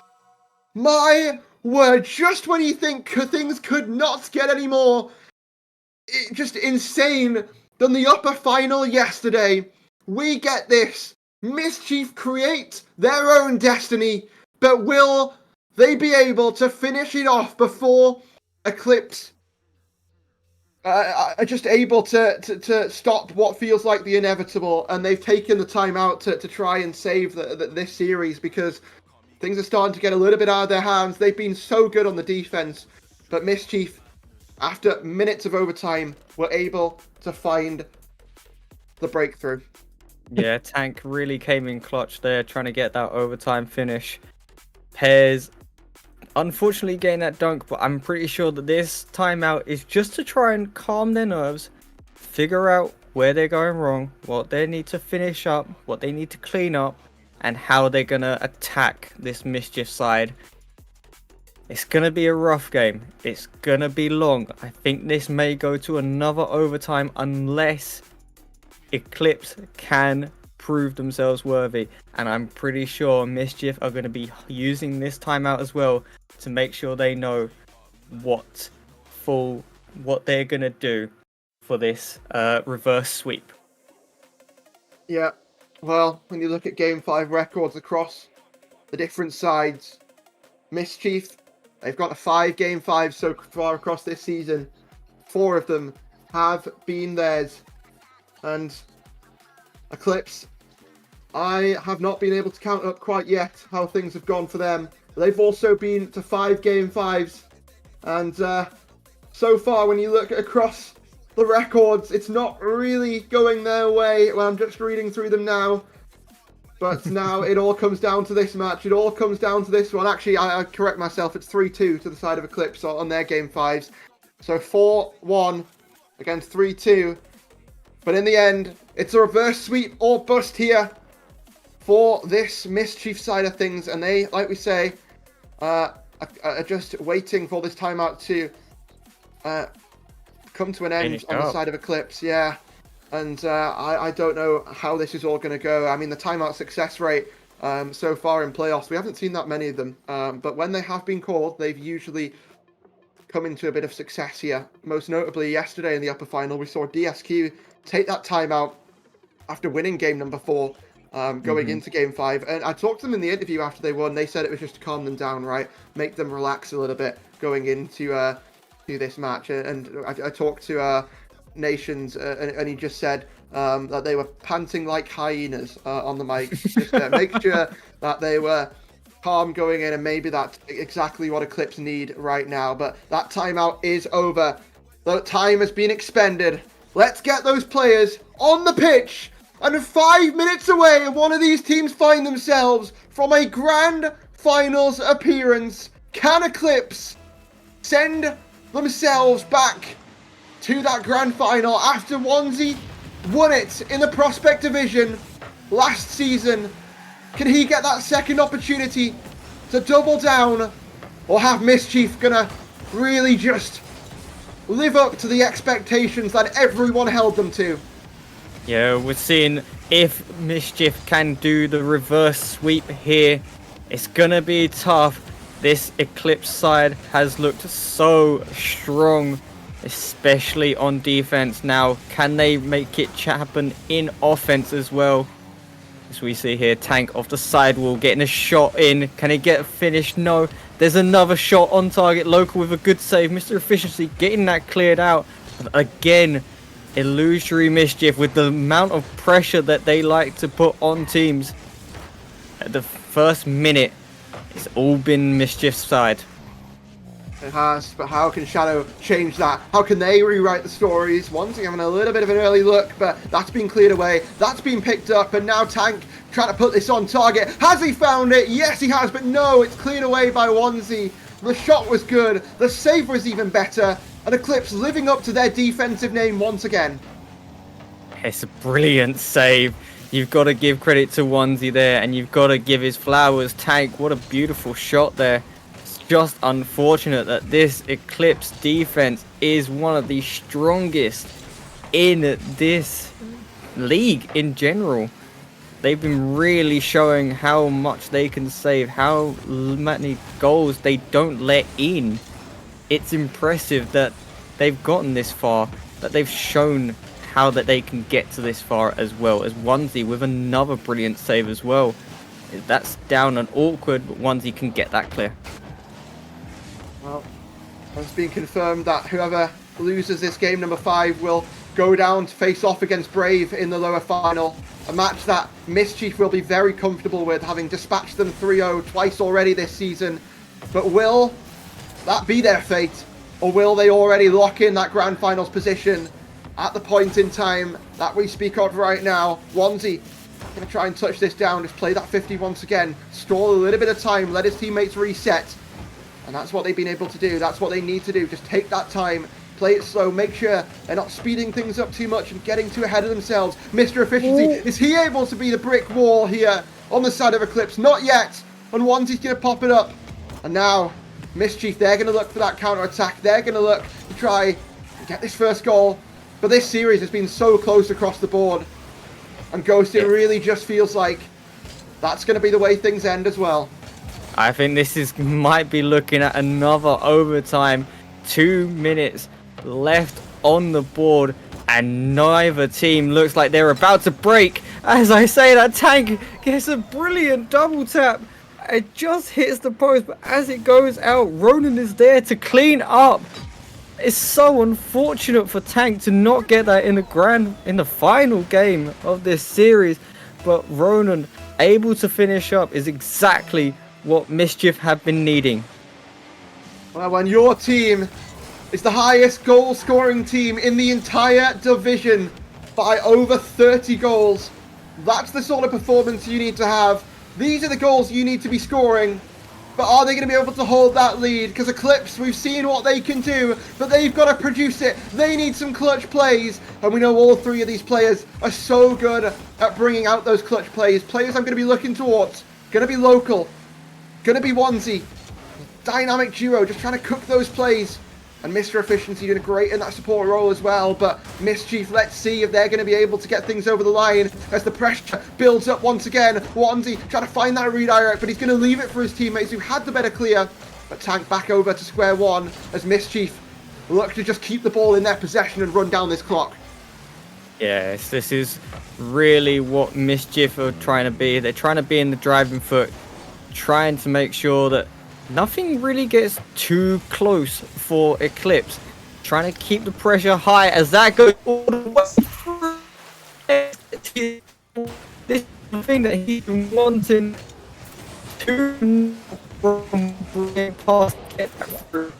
My word, just when you think things could not get any more just insane than the upper final yesterday, we get this. Mischief create their own destiny, but will they be able to finish it off before Eclipse are just able to stop what feels like the inevitable? And they've taken the time out to try and save this series, because things are starting to get a little bit out of their hands. They've been so good on the defense, but Mischief, after minutes of overtime, were able to find the breakthrough. Yeah, Tank really came in clutch there, trying to get that overtime finish. Pairs unfortunately getting that dunk, but I'm pretty sure that this timeout is just to try and calm their nerves, figure out where they're going wrong, what they need to finish up, what they need to clean up, and how they're gonna attack this Mischief side. It's gonna be a rough game. It's gonna be long. I think this may go to another overtime unless Eclipse can prove themselves worthy. And I'm pretty sure Mischief are going to be using this timeout as well to make sure they know what they're going to do for this reverse sweep. Yeah, well, when you look at Game 5 records across the different sides, Mischief, they've got a 5 Game 5 so far across this season. 4 of them have been theirs. And Eclipse, I have not been able to count up quite yet how things have gone for them. They've also been to 5 Game 5s. And so far, when you look across the records. It's not really going their way. Well, I'm just reading through them now. But now it all comes down to this match. It all comes down to this one. Actually, I correct myself. It's 3-2 to the side of Eclipse on their game 5s. So 4-1 against 3-2. But in the end, it's a reverse sweep or bust here for this Mischief side of things. And they, like we say, are just waiting for this timeout to come to an end on the side of Eclipse. Yeah. And I don't know how this is all going to go. I mean, the timeout success rate so far in playoffs, we haven't seen that many of them. But when they have been called, they've usually come into a bit of success here. Most notably, yesterday in the upper final, we saw DSQ take that timeout after winning game number 4, going into game 5. And I talked to them in the interview after they won. They said it was just to calm them down, right? Make them relax a little bit going into to this match. And I talked to Nations, and he just said that they were panting like hyenas on the mic, just to make sure that they were calm going in, and maybe that's exactly what Eclipse need right now. But that timeout is over. The time has been expended. Let's get those players on the pitch, and 5 minutes away, and one of these teams find themselves from a grand finals appearance. Can Eclipse send themselves back to that grand final after Wanzi won it in the Prospect Division last season? Can he get that second opportunity to double down, or have Mischief gonna really just live up to the expectations that everyone held them to? Yeah, we're seeing if Mischief can do the reverse sweep here. It's gonna be tough. This Eclipse side has looked so strong, especially on defense. Now, can they make it happen in offense as well? As we see here, Tank off the sidewall, getting a shot in. Can he get a finish? No. There's another shot on target. Local with a good save. Mr. Efficiency getting that cleared out. But again, illusory Mischief with the amount of pressure that they like to put on teams. At the first minute, it's all been Mischief's side. It has, but how can Shadow change that? How can they rewrite the stories? Once having a little bit of an early look, but that's been cleared away. That's been picked up, and now Tank trying to put this on target. Has he found it? Yes, he has, but no, it's cleared away by Wanzi. The shot was good. The save was even better. And Eclipse living up to their defensive name once again. It's a brilliant save. You've got to give credit to Wanzi there, and you've got to give his flowers. Tank, what a beautiful shot there. Just unfortunate that this Eclipse defense is one of the strongest in this league in general. They've been really showing how much they can save, how many goals they don't let in. It's impressive that they've gotten this far, that they've shown how that they can get to this far, as well as Wanzi with another brilliant save as well. That's down and awkward, but Wanzi can get that clear. Well, it's been confirmed that whoever loses this game number 5 will go down to face off against Brave in the lower final. A match that Mischief will be very comfortable with, having dispatched them 3-0 twice already this season. But will that be their fate? Or will they already lock in that grand finals position at the point in time that we speak of right now? Wanzi going to try and touch this down, just play that 50 once again, stall a little bit of time, let his teammates reset. And that's what they've been able to do. That's what they need to do. Just take that time, play it slow, make sure they're not speeding things up too much and getting too ahead of themselves. Mr. Efficiency, is he able to be the brick wall here on the side of Eclipse? Not yet. And Wanzi's going to pop it up. And now, Mischief, they're going to look for that counter-attack. They're going to look to try and get this first goal. But this series has been so close across the board. And Ghosted really just feels like that's going to be the way things end as well. I think this might be looking at another overtime. 2 minutes left on the board, and neither team looks like they're about to break. As I say, that Tank gets a brilliant double tap. It just hits the post, but as it goes out, Ronan is there to clean up. It's so unfortunate for Tank to not get that in the final game of this series, but Ronan able to finish up is exactly what Mischief have been needing. Well, when your team is the highest goal scoring team in the entire division by over 30 goals. That's the sort of performance you need to have. These are the goals you need to be scoring. But are they going to be able to hold that lead? Because Eclipse, we've seen what they can do, but they've got to produce it. They need some clutch plays, and we know all three of these players are so good at bringing out those clutch plays. Players I'm going to be looking towards. Going to be local. Going to be onesie. Dynamic duo, just trying to cook those plays. And Mr. Efficiency doing great in that support role as well. But Mischief, let's see if they're going to be able to get things over the line as the pressure builds up once again. Wanzi trying to find that redirect, but he's going to leave it for his teammates who had the better clear. But Tank back over to square one as Mischief look to just keep the ball in their possession and run down this clock. Yes, this is really what Mischief are trying to be. They're trying to be in the driving foot, trying to make sure that nothing really gets too close for Eclipse. Trying to keep the pressure high as that goes all the way through. This is the thing that he's been wanting to from bringing past get through.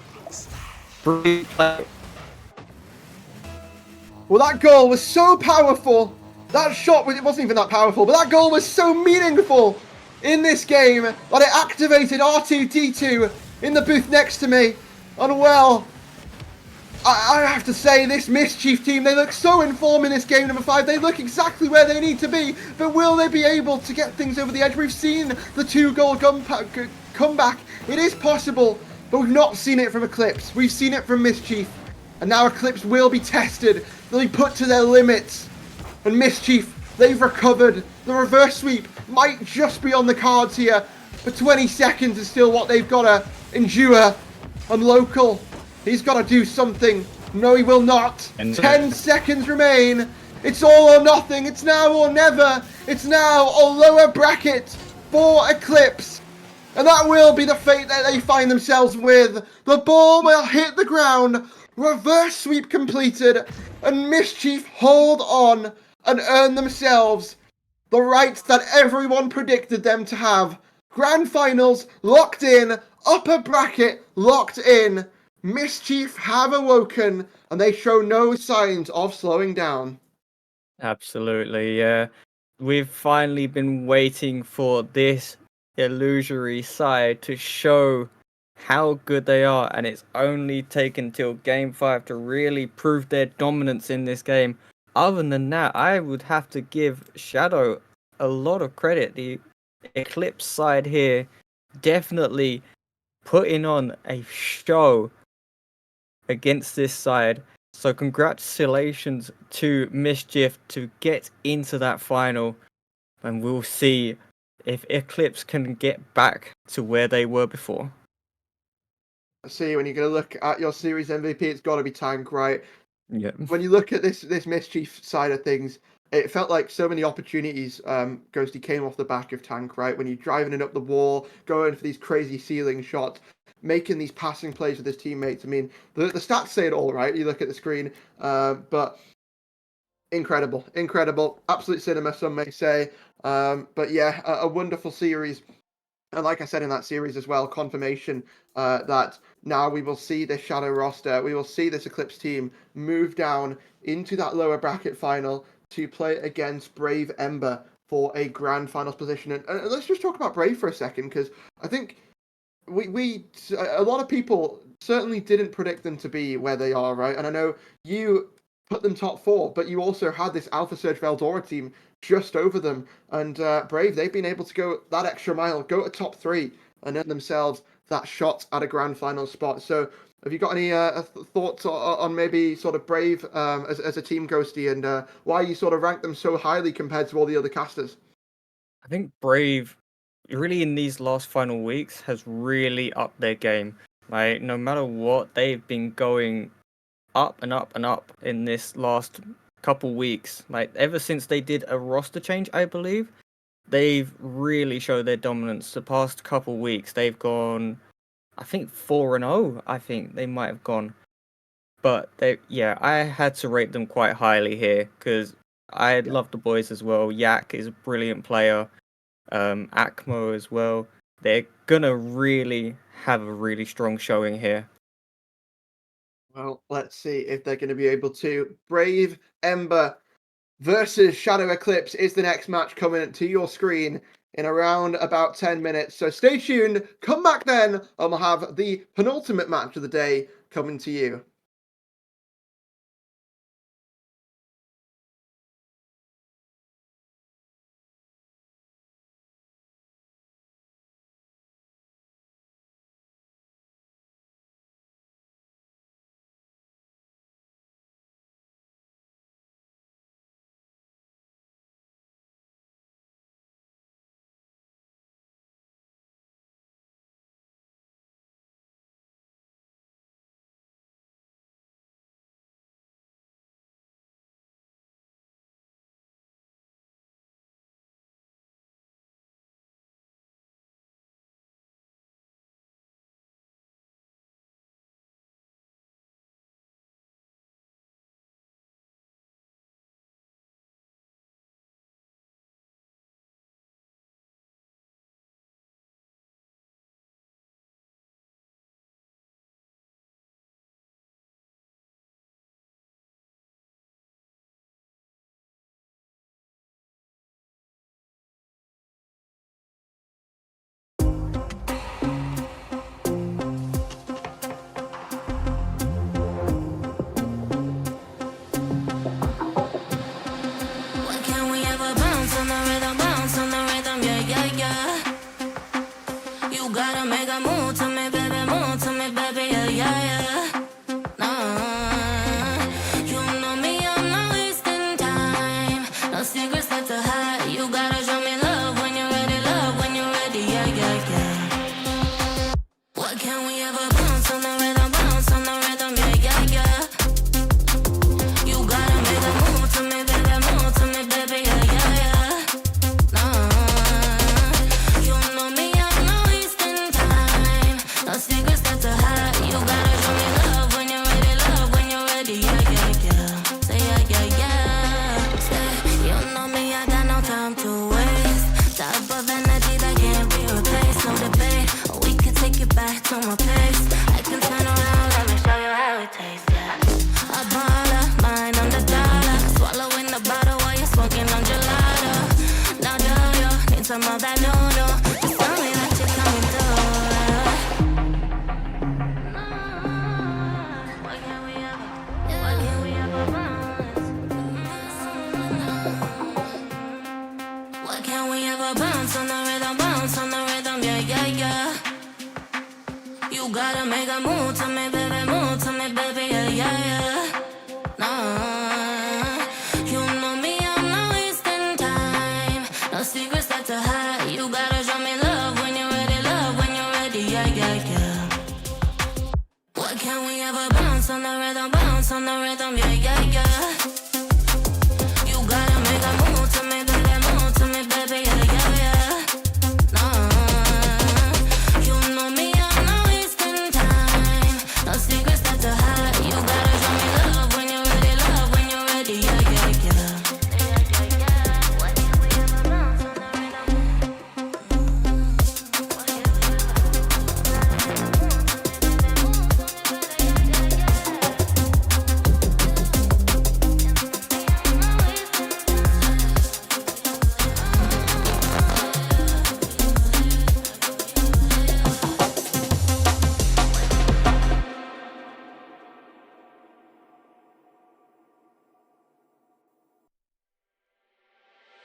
Well, that goal was so powerful. That shot, it wasn't even that powerful, but that goal was so meaningful in this game that it activated R2-D2 in the booth next to me. And well, I have to say, this Mischief team, they look so in form in this game number 5. They look exactly where they need to be, but will they be able to get things over the edge? We've seen the 2-goal comeback. It is possible, but we've not seen it from Eclipse. We've seen it from Mischief. And now Eclipse will be tested. They'll be put to their limits. And Mischief, they've recovered. The reverse sweep might just be on the cards here. But 20 seconds is still what they've got to endure. And Local, he's got to do something. No, he will not. And 10 seconds remain. It's all or nothing. It's now or never. It's now or lower bracket for Eclipse. And that will be the fate that they find themselves with. The ball will hit the ground. Reverse sweep completed. And Mischief hold on and earn themselves the rights that everyone predicted them to have. Grand finals locked in. Upper bracket locked in. Mischief have awoken, and they show no signs of slowing down. Absolutely, yeah. We've finally been waiting for this illusory side to show how good they are, and it's only taken till Game 5 to really prove their dominance in this game. Other than that, I would have to give Shadow a lot of credit. The Eclipse side here definitely putting on a show against this side. So congratulations to Mischief to get into that final, and we'll see if Eclipse can get back to where they were before. See, when you're going to look at your series MVP, it's got to be Tank, right? Yeah. When you look at this Mischief side of things, it felt like so many opportunities, Ghosty, came off the back of Tank, right? When you're driving it up the wall, going for these crazy ceiling shots, making these passing plays with his teammates. I mean, the stats say it all, right? You look at the screen, but incredible, absolute cinema, some may say. But yeah, a wonderful series. And like I said in that series as well, confirmation that now we will see this Shadow roster, we will see this Eclipse team move down into that lower bracket final to play against Brave Ember for a grand finals position. And let's just talk about Brave for a second, because I think a lot of people certainly didn't predict them to be where they are, right? And I know you put them top 4, but you also had this Alpha Surge Veldora team just over them. And Brave, they've been able to go that extra mile, go to top 3, and earn themselves that shot at a grand final spot. So have you got any thoughts on maybe sort of Brave as a team, Ghosty, and why you sort of rank them so highly compared to all the other casters? I think Brave, really in these last final weeks, has really upped their game. Like, no matter what, they've been going up and up and up in this last couple weeks. Like, ever since they did a roster change, I believe, they've really showed their dominance. The past couple weeks, they've gone, I think 4-0. I think they might have gone. But I had to rate them quite highly here because I love the boys as well. Yak is a brilliant player. Akmo as well. They're gonna really have a really strong showing here. Well, let's see if they're going to be able to. Brave Ember versus Shadow Eclipse is the next match coming to your screen in around about 10 minutes. So stay tuned, come back then, and we'll have the penultimate match of the day coming to you. Why can't we ever bounce on the rhythm, yeah, yeah, yeah. You gotta make a move to me, baby, yeah, yeah, yeah. Nah, you know me, I'm not wasting time. No secrets left to hide. You gotta show me love when you're ready, yeah, yeah, yeah. Why can't we ever bounce on the rhythm, yeah, yeah, yeah. You gotta make a move to me, baby, yeah, yeah, yeah. Nah, you know me, I'm not wasting time. No secrets left to hide. You gotta show me love when you're ready, yeah, yeah, yeah. Say yeah, yeah, yeah. Say, you know me, I got no time to waste. Type of energy that can't be replaced, no debate. We could take it back to my place. I can turn around, let me show you how it tastes, yeah. A baller, mind on the dollar. Swallowing the bottle while you're smoking on gelato. Now do you need some of that no-no? Just tell me that you're coming through. Why can't we ever bounce? Why can't we ever bounce on the rhythm, yeah, yeah, yeah. You gotta make a move to me, baby, yeah, yeah, yeah. Nah, you know me, I'm not wasting time. No secrets left to hide. You gotta show me love when you're ready, yeah, yeah, yeah. Why can't we ever bounce on the rhythm, yeah, yeah, yeah. You gotta make a move to me, baby, yeah, yeah, yeah. Nah, you know me, I'm not wasting time. No secrets left to hide. You gotta show me love when you're ready, yeah, yeah, yeah. Why can't we ever bounce on the rhythm? Why can't we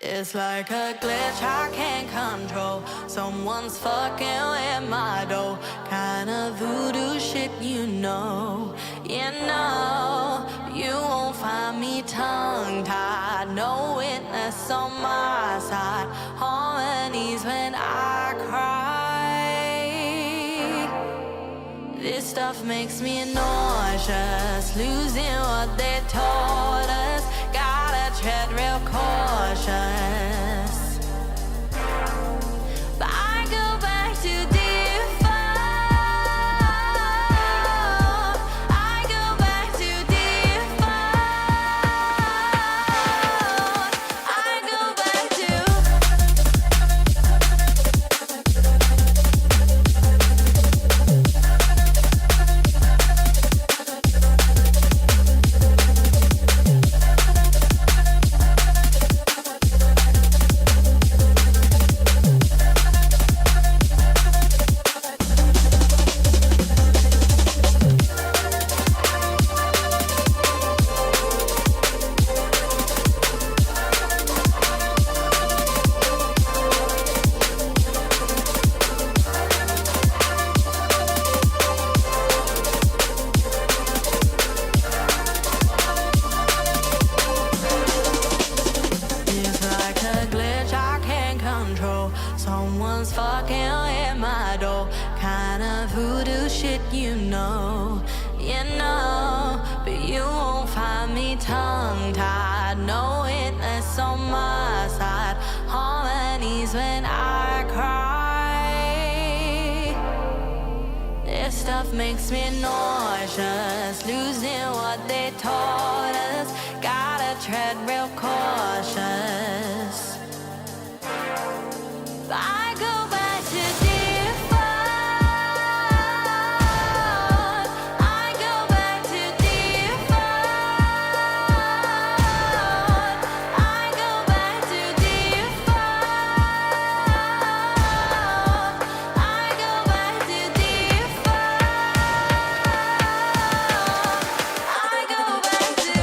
It's like a glitch I can't control. Someone's fucking with my dough. Kinda voodoo shit, you know. You won't find me tongue-tied. No witness on my side. Harmonies when I cry. This stuff makes me nauseous. Losing what they taught us. Gotta tread real cautious. But I go back to default. I go back to default. I go back to tongue-tied, no witness on my side. Harmonies when I cry. This stuff makes me nauseous, losing what they taught us. Gotta tread real cautious. I go back to default. I go back to default. I go back to default. I go back to default. I go back to.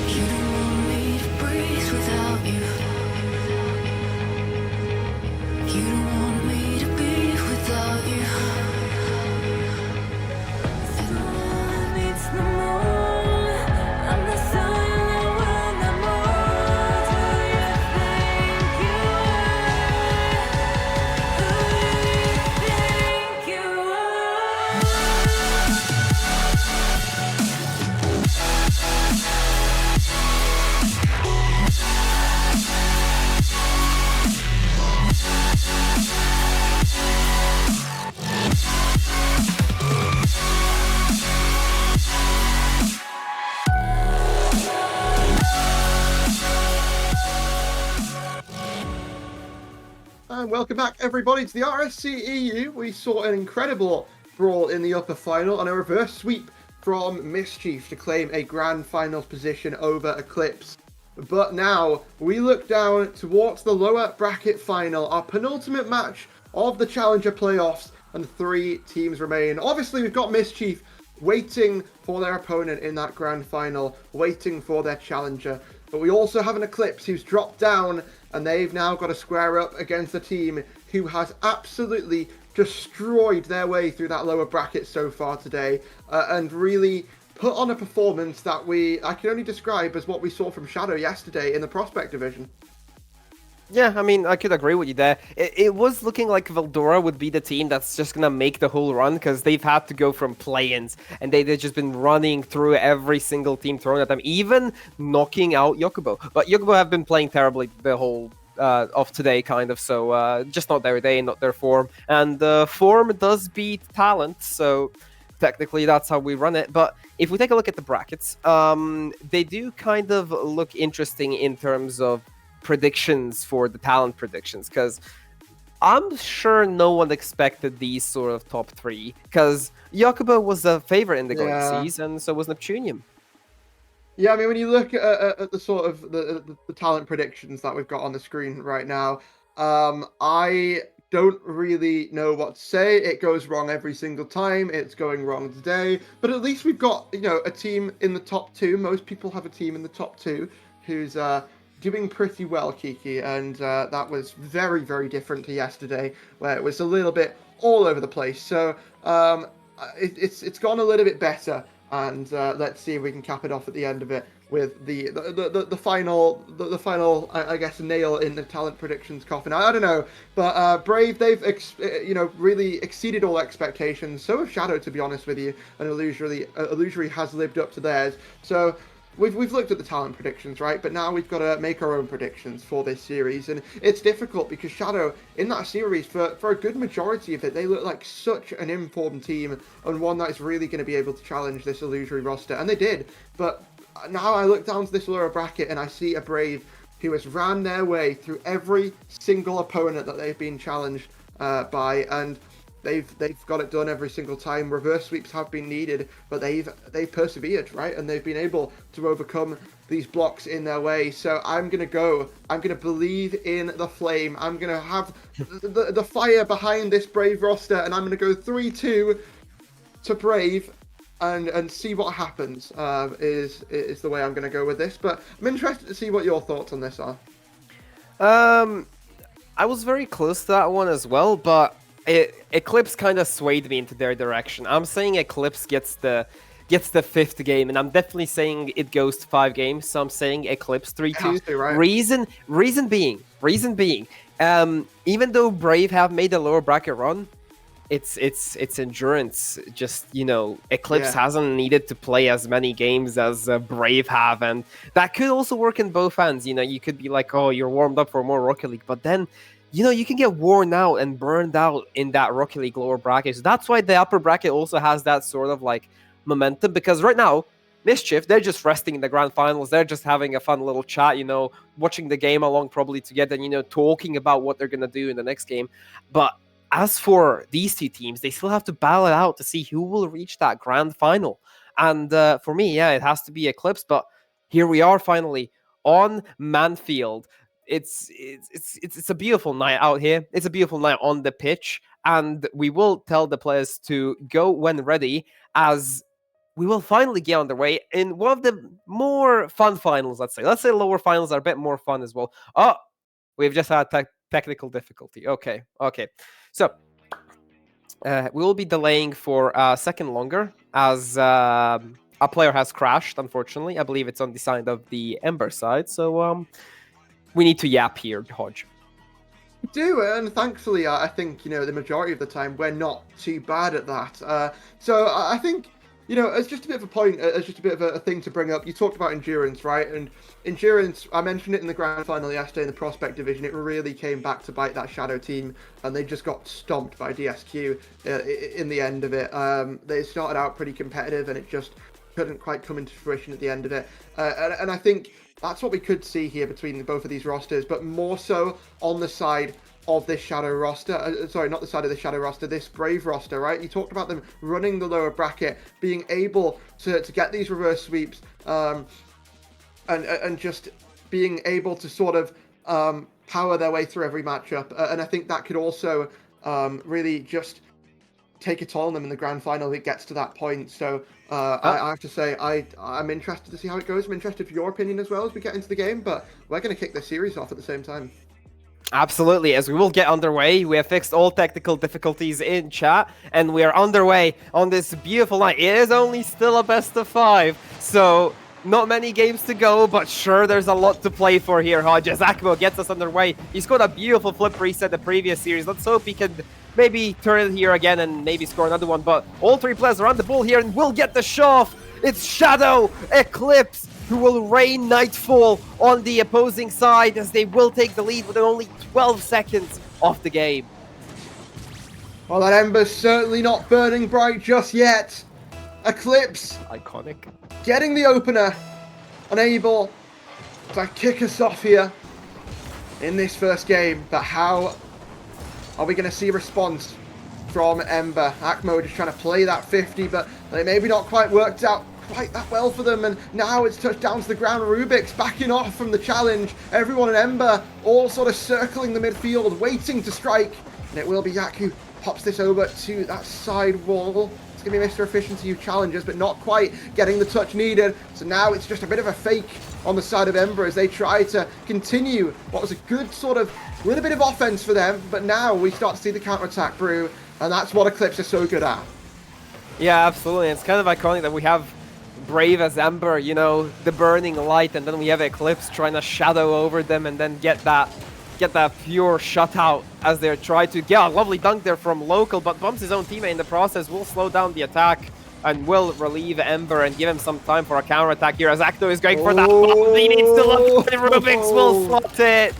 You don't want me to breathe without you. You don't want me to be without you. The moon meets the moon. I'm the sun that will not move. Who you think you are? Who you think you And welcome back, everybody, to the RSC-EU. We saw an incredible brawl in the upper final and a reverse sweep from Mischief to claim a grand finals position over Eclipse. But now we look down towards the lower bracket final, our penultimate match of the Challenger playoffs, and 3 teams remain. Obviously, we've got Mischief waiting for their opponent in that grand final, waiting for their challenger. But we also have an Eclipse who's dropped down, and they've now got to square up against a team who has absolutely destroyed their way through that lower bracket so far today, and really put on a performance that I can only describe as what we saw from Shadow yesterday in the Prospect division. Yeah, I mean, I could agree with you there. It was looking like Veldora would be the team that's just going to make the whole run, because they've had to go from play-ins, and they've just been running through every single team thrown at them, even knocking out Yokubo. But Yokubo have been playing terribly the whole of today, kind of, so just not their day, not their form. And form does beat talent, so technically that's how we run it. But if we take a look at the brackets, they do kind of look interesting in terms of predictions for the talent predictions, because I'm sure no one expected these sort of top 3, because Yokubo was a favorite in the going season, and so was Neptunium. Yeah, I mean, when you look at the sort of the talent predictions that we've got on the screen right now, I don't really know what to say. It goes wrong every single time. It's going wrong today, but at least we've got, you know, a team in the top 2. Most people have a team in the top 2 who's doing pretty well, Kiki, and that was very, very different to yesterday, where it was a little bit all over the place. So it's gone a little bit better, and let's see if we can cap it off at the end of it with the final I guess nail in the talent predictions coffin. I don't know, but Brave, they've really exceeded all expectations. So have Shadow, to be honest with you, and Illusory has lived up to theirs. So we've looked at the talent predictions, right? But now we've got to make our own predictions for this series, and it's difficult because Shadow in that series for a good majority of it, they look like such an informed team and one that is really going to be able to challenge this Illusory roster, and they did. But now I look down to this lower bracket and I see a Brave who has ran their way through every single opponent that they've been challenged by, and they've got it done every single time. Reverse sweeps have been needed, but they've persevered, right? And they've been able to overcome these blocks in their way. So I'm gonna believe in the flame. I'm gonna have the fire behind this Brave roster, and I'm gonna go 3-2 to Brave. And see what happens is the way I'm going to go with this. But I'm interested to see what your thoughts on this are. I was very close to that one as well, but Eclipse kind of swayed me into their direction. I'm saying Eclipse gets the 5th game, and I'm definitely saying it goes to 5 games. So I'm saying Eclipse 3-2. Right? Reason being, even though Brave have made a lower bracket run, it's endurance. Just, Eclipse hasn't needed to play as many games as Brave have, and that could also work in both ends. You could be like, oh, you're warmed up for more Rocket League, but then you can get worn out and burned out in that Rocket League lower bracket. So that's why the upper bracket also has that sort of like momentum, because right now Mischief, they're just resting in the grand finals. They're just having a fun little chat, watching the game along probably together, and talking about what they're gonna do in the next game. But as for these two teams, they still have to battle it out to see who will reach that grand final. And for me, it has to be Eclipse. But here we are finally on Manfield. It's a beautiful night out here. It's a beautiful night on the pitch. And we will tell the players to go when ready, as we will finally get underway in one of the more fun finals, let's say. Let's say lower finals are a bit more fun as well. Oh, we've just had technical difficulty. Okay. So, we will be delaying for a second longer, as a player has crashed, unfortunately. I believe it's on the side of the Ember side, so we need to yap here, Hodge. We do, and thankfully, I think, the majority of the time, we're not too bad at that. So I think, as just a bit of a point, as just a bit of a thing to bring up, you talked about endurance, right? And endurance, I mentioned it in the grand final yesterday in the Prospect Division, it really came back to bite that Shadow team, and they just got stomped by DSQ in the end of it. They started out pretty competitive, and it just couldn't quite come into fruition at the end of it. And I think that's what we could see here between both of these rosters, but more so on the side of this Shadow roster, sorry, not the side of the Shadow roster, this Brave roster, right? You talked about them running the lower bracket, being able to get these reverse sweeps, and just being able to sort of power their way through every matchup. And I think that could also really just take a toll on them in the grand final if it gets to that point. So I have to say, I'm interested to see how it goes. I'm interested for your opinion as well as we get into the game, but we're going to kick this series off at the same time. Absolutely, as we will get underway. We have fixed all technical difficulties in chat, and we are underway on this beautiful night. It is only still a best of 5, so not many games to go, but sure, there's a lot to play for here, Hodge. As Akimo gets us underway. He scored a beautiful flip reset the previous series. Let's hope he can maybe turn it here again and maybe score another one, but all 3 players are on the ball here and will get the shove. It's Shadow, Eclipse, who will rain Nightfall on the opposing side, as they will take the lead with only 12 seconds off the game. Well, that Ember's certainly not burning bright just yet. Eclipse, iconic, getting the opener, unable to kick us off here in this first game. But how are we going to see a response from Ember? Akmo just trying to play that 50, but they maybe not quite worked out quite that well for them, and now it's touched down to the ground. Rubik's backing off from the challenge. Everyone in Ember all sort of circling the midfield, waiting to strike, and it will be Yak who pops this over to that side wall. It's going to be Mr. Efficiency who challenges, but not quite getting the touch needed. So now it's just a bit of a fake on the side of Ember as they try to continue what was a good sort of little bit of offense for them. But now we start to see the counter-attack brew, and that's what Eclipse is so good at. Yeah, absolutely. It's kind of iconic that we have Brave as Ember, you know, the burning light, and then we have Eclipse trying to shadow over them and then get that pure shutout as they're trying to get a lovely dunk there from Local, but bumps his own teammate in the process, will slow down the attack and will relieve Ember and give him some time for a counter-attack here as Acto is going for that bomb. He needs to look, Rubik's will slot it.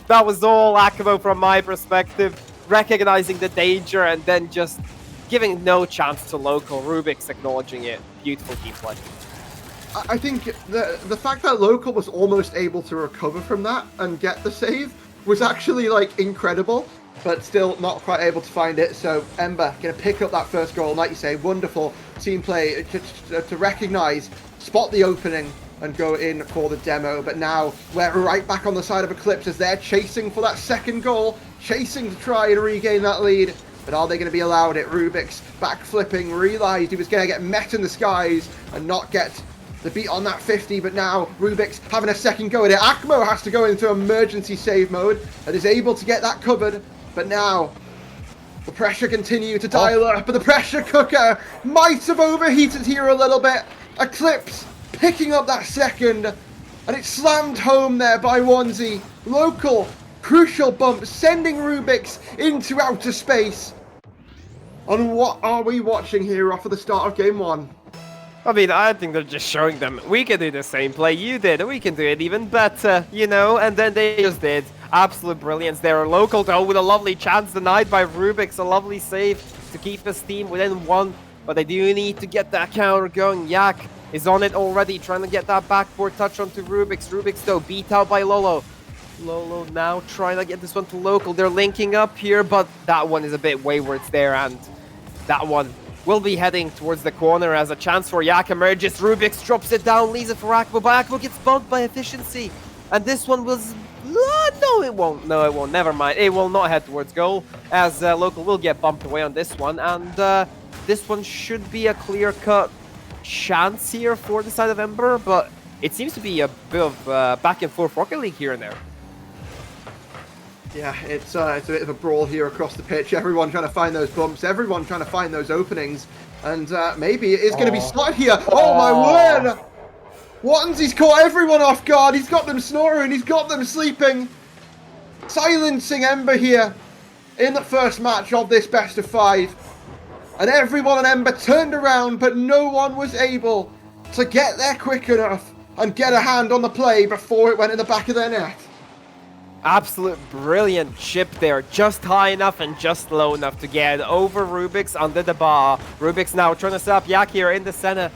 That was all Akabo from my perspective, recognizing the danger and then just giving no chance to Local. Rubik's acknowledging it. Beautiful team play. I think the fact that Local was almost able to recover from that and get the save was actually like incredible, but still not quite able to find it. So Ember gonna pick up that first goal, like you say, wonderful team play to recognize, spot the opening and go in for the demo. But now we're right back on the side of Eclipse as they're chasing for that second goal, chasing to try and regain that lead. But are they going to be allowed it? Rubik's backflipping, realized he was going to get met in the skies and not get the beat on that 50, but now Rubik's having a second go at it. Akmo has to go into emergency save mode and is able to get that covered, but now the pressure continues to dial up, but the pressure cooker might have overheated here a little bit. Eclipse picking up that second, and it's slammed home there by Onesie. Local, crucial bump, sending Rubik's into outer space. And what are we watching here off of the start of game one? I mean, I think they're just showing them, we can do the same play you did, and we can do it even better, you know, and then they just did. Absolute brilliance there. Local, though, with a lovely chance denied by Rubik's, a lovely save to keep his team within one, but they do need to get that counter going. Yak is on it already, trying to get that backboard touch onto Rubik's. Rubik's, though, beat out by Lolo. Lolo now trying to get this one to Local. They're linking up here, but that one is a bit wayward there, and that one will be heading towards the corner as a chance for Yak emerges. Rubik's drops it down, leaves it for Akbo, but Akbo gets bumped by Efficiency. And this one was... no, it won't. No, it won't. Never mind. It will not head towards goal, as Local will get bumped away on this one. And this one should be a clear-cut chance here for the side of Ember, but it seems to be a bit of back-and-forth Rocket League here and there. Yeah, it's a bit of a brawl here across the pitch. Everyone trying to find those bumps, everyone trying to find those openings, and maybe it is going to be slotted here. Oh my word! Wattensie's caught everyone off guard. He's got them snoring, he's got them sleeping. Silencing Ember here in the first match of this best of 5. And everyone on Ember turned around, but no one was able to get there quick enough and get a hand on the play before it went in the back of their net. Absolute brilliant chip there, just high enough and just low enough to get over Rubik's under the bar. Rubik's now trying to set up Yak here in the center.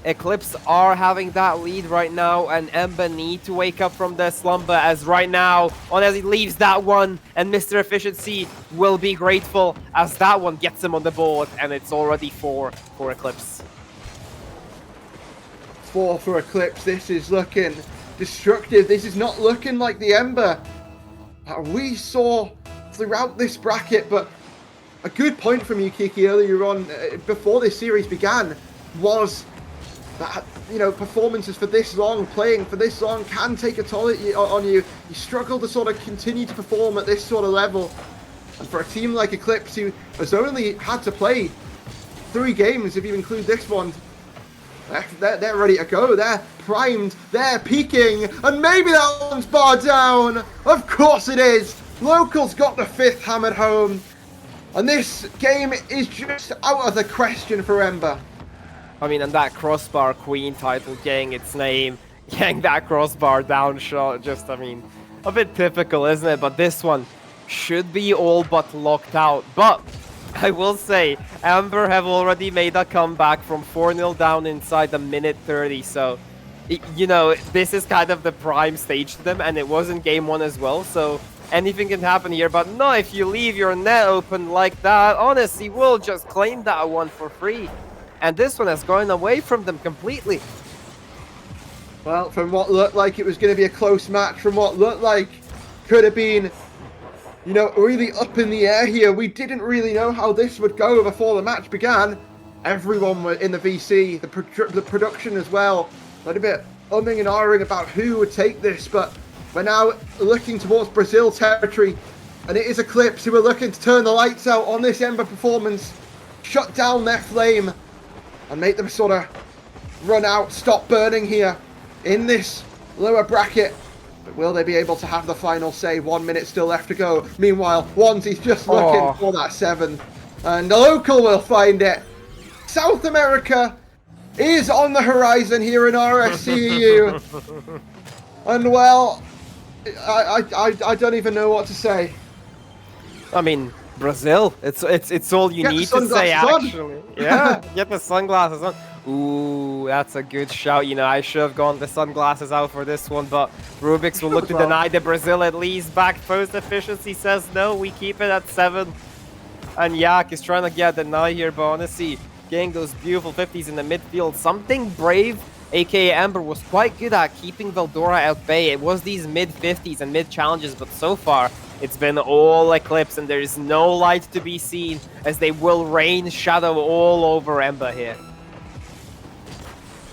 Eclipse are having that lead right now, and Ember need to wake up from their slumber, as right now, Onezi leaves that one, and Mr. Efficiency will be grateful as that one gets him on the board, and it's already 4 for Eclipse. 4 for Eclipse. This is looking destructive. This is not looking like the Ember we saw throughout this bracket, but a good point from you, Kiki, earlier on, before this series began, was that, you know, performances for this long, playing for this long, can take a toll on you. You struggle to sort of continue to perform at this sort of level. And for a team like Eclipse, who has only had to play 3 games, if you include this one, they're ready to go. They're primed. They're peaking. And maybe that one's barred down. Of course it is. Local's got the 5th hammered home. And this game is just out of the question for Ember. I mean, and that crossbar queen title getting its name, getting that crossbar down shot, just, I mean, a bit typical, isn't it? But this one should be all but locked out. But I will say, Ember have already made a comeback from 4-0 down inside the minute 30, so, you know, this is kind of the prime stage to them, and it was in game 1 as well, so anything can happen here. But no, if you leave your net open like that, honestly, we'll just claim that one for free. And this one has gone away from them completely. Well, from what looked like it was going to be a close match, from what looked like could have been, you know, really up in the air here. We didn't really know how this would go before the match began. everyone were in the VC, the production as well, a little bit umming and ahhing about who would take this, but we're now looking towards Brazil territory, and it is Eclipse who are looking to turn the lights out on this Ember performance, shut down their flame, and make them sort of run out, stop burning here in this lower bracket. But will they be able to have the final say? 1 minute still left to go. Meanwhile, Wanzi's just looking for that 7th. And the local will find it. South America is on the horizon here in RSC-eu. And well, I don't even know what to say. I mean, Brazil. It's all you need to say, actually. Yeah, get the sunglasses on. Ooh, that's a good shout. You know, I should have gone the sunglasses out for this one, but Rubik's will look to deny the Brazil at least. Back post efficiency says no, we keep it at 7. And Yak is trying to get the deny here, but honestly, getting those beautiful 50s in the midfield. Something Brave, aka Ember, was quite good at keeping Veldora at bay. It was these mid-50s and mid-challenges, but so far, it's been all Eclipse, and there is no light to be seen as they will rain shadow all over Ember here.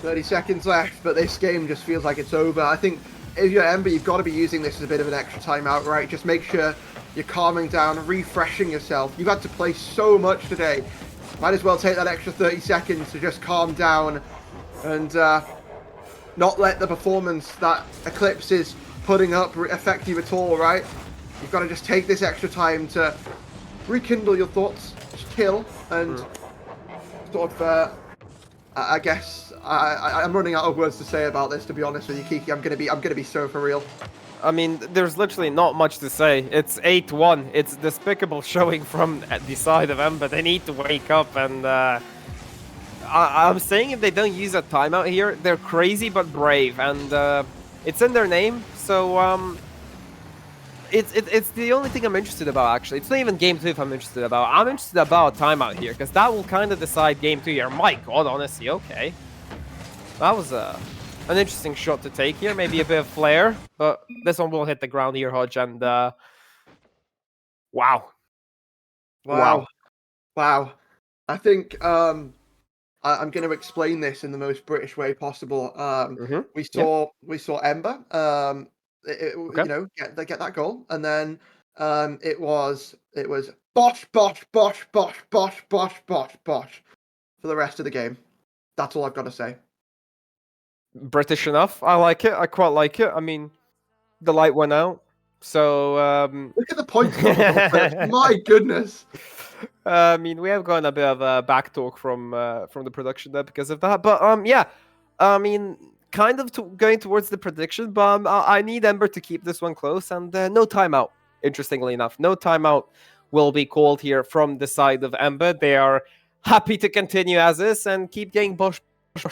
30 seconds left, but this game just feels like it's over. I think if you're Ember, you've got to be using this as a bit of an extra timeout, right? Just make sure you're calming down, refreshing yourself. You've had to play so much today. Might as well take that extra 30 seconds to just calm down and not let the performance that Eclipse is putting up affect you at all, right? You've got to just take this extra time to rekindle your thoughts, chill, and sort of, I guess, I'm running out of words to say about this, to be honest with you, Kiki. I'm gonna be so for real. I mean, there's literally not much to say. It's 8-1. It's despicable showing from the side of Ember. They need to wake up, and I'm saying if they don't use a timeout here, they're crazy but brave, and it's in their name. So it's the only thing I'm interested about, actually. It's not even game 2 if I'm interested about. I'm interested about a timeout here, because that will kind of decide game 2 here. My god, honestly, okay. That was an interesting shot to take here. Maybe a bit of flair, but this one will hit the ground here, Hodge, and wow. I think I'm going to explain this in the most British way possible. We saw Ember, you know, get that goal, and then it was bosh for the rest of the game. That's all I've got to say. British enough. I like it. I quite like it. I mean, the light went out, so look at the points. My goodness. I mean, we have gotten a bit of a back talk from the production there because of that. But yeah, I mean, kind of going towards the prediction. But I need Ember to keep this one close, and no timeout. Interestingly enough, no timeout will be called here from the side of Ember. They are happy to continue as is and keep getting boshed,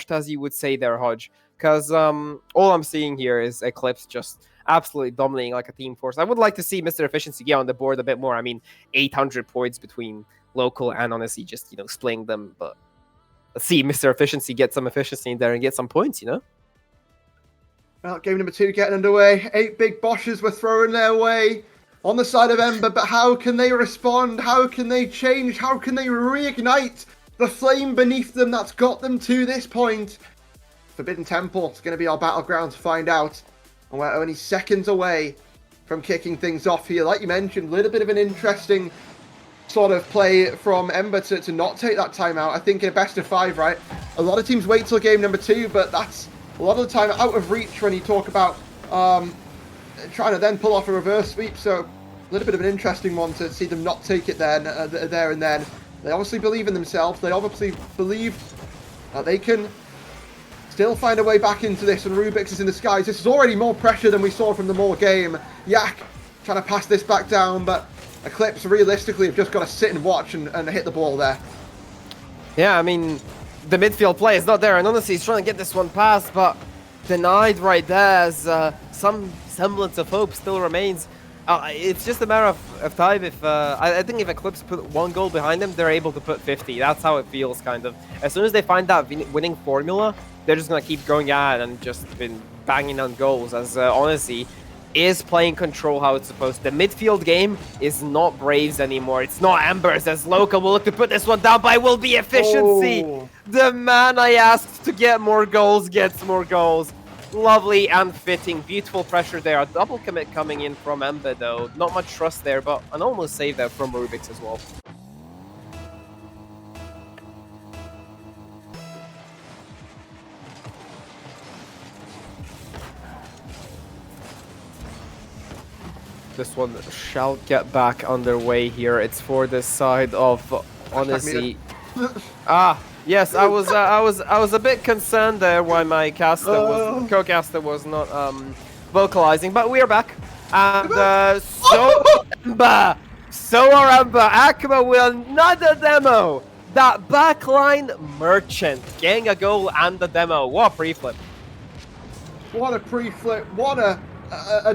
as you would say there, Hodge. Because all I'm seeing here is Eclipse just absolutely dominating like a team force. I would like to see Mr. Efficiency get on the board a bit more. I mean, 800 points between local and honestly just, you know, splitting them. But let's see Mr. Efficiency get some efficiency in there and get some points, you know? Well, game number 2 getting underway. 8 big Bosches were throwing their way on the side of Ember, but how can they respond? How can they change? How can they reignite the flame beneath them that's got them to this point? Forbidden Temple is going to be our battleground to find out. And we're only seconds away from kicking things off here. Like you mentioned, a little bit of an interesting sort of play from Ember to not take that timeout. I think in a best of 5, right? A lot of teams wait till game number 2, but that's a lot of the time out of reach when you talk about trying to then pull off a reverse sweep. So a little bit of an interesting one to see them not take it there and then. They obviously believe in themselves. They obviously believe that they can still find a way back into this, and Rubik's is in the skies. This is already more pressure than we saw from the Moore game. Yak trying to pass this back down, but Eclipse realistically have just got to sit and watch and hit the ball there. Yeah, I mean, the midfield play is not there, and honestly, he's trying to get this one past, but denied right there as some semblance of hope still remains. It's just a matter of time. If I think if Eclipse put 1 goal behind them, they're able to put 50. That's how it feels, kind of. As soon as they find that winning formula, they're just going to keep going at it and just been banging on goals. As honestly, is playing control how it's supposed to. The midfield game is not Braves anymore. It's not Embers, as Local will look to put this one down, but it will be efficiency. Oh. The man I asked to get more goals gets more goals. Lovely and fitting. Beautiful pressure there. A double commit coming in from Ember, though. Not much trust there, but an almost save there from Rubik's as well. This one shall get back underway here. It's for the side of Honesty. Yes, I was a bit concerned there why my co-caster was not vocalizing, but we are back. And so are Ember. Akuma will another demo. That backline merchant getting a goal and the demo. What a pre-flip. What a pre-flip. What a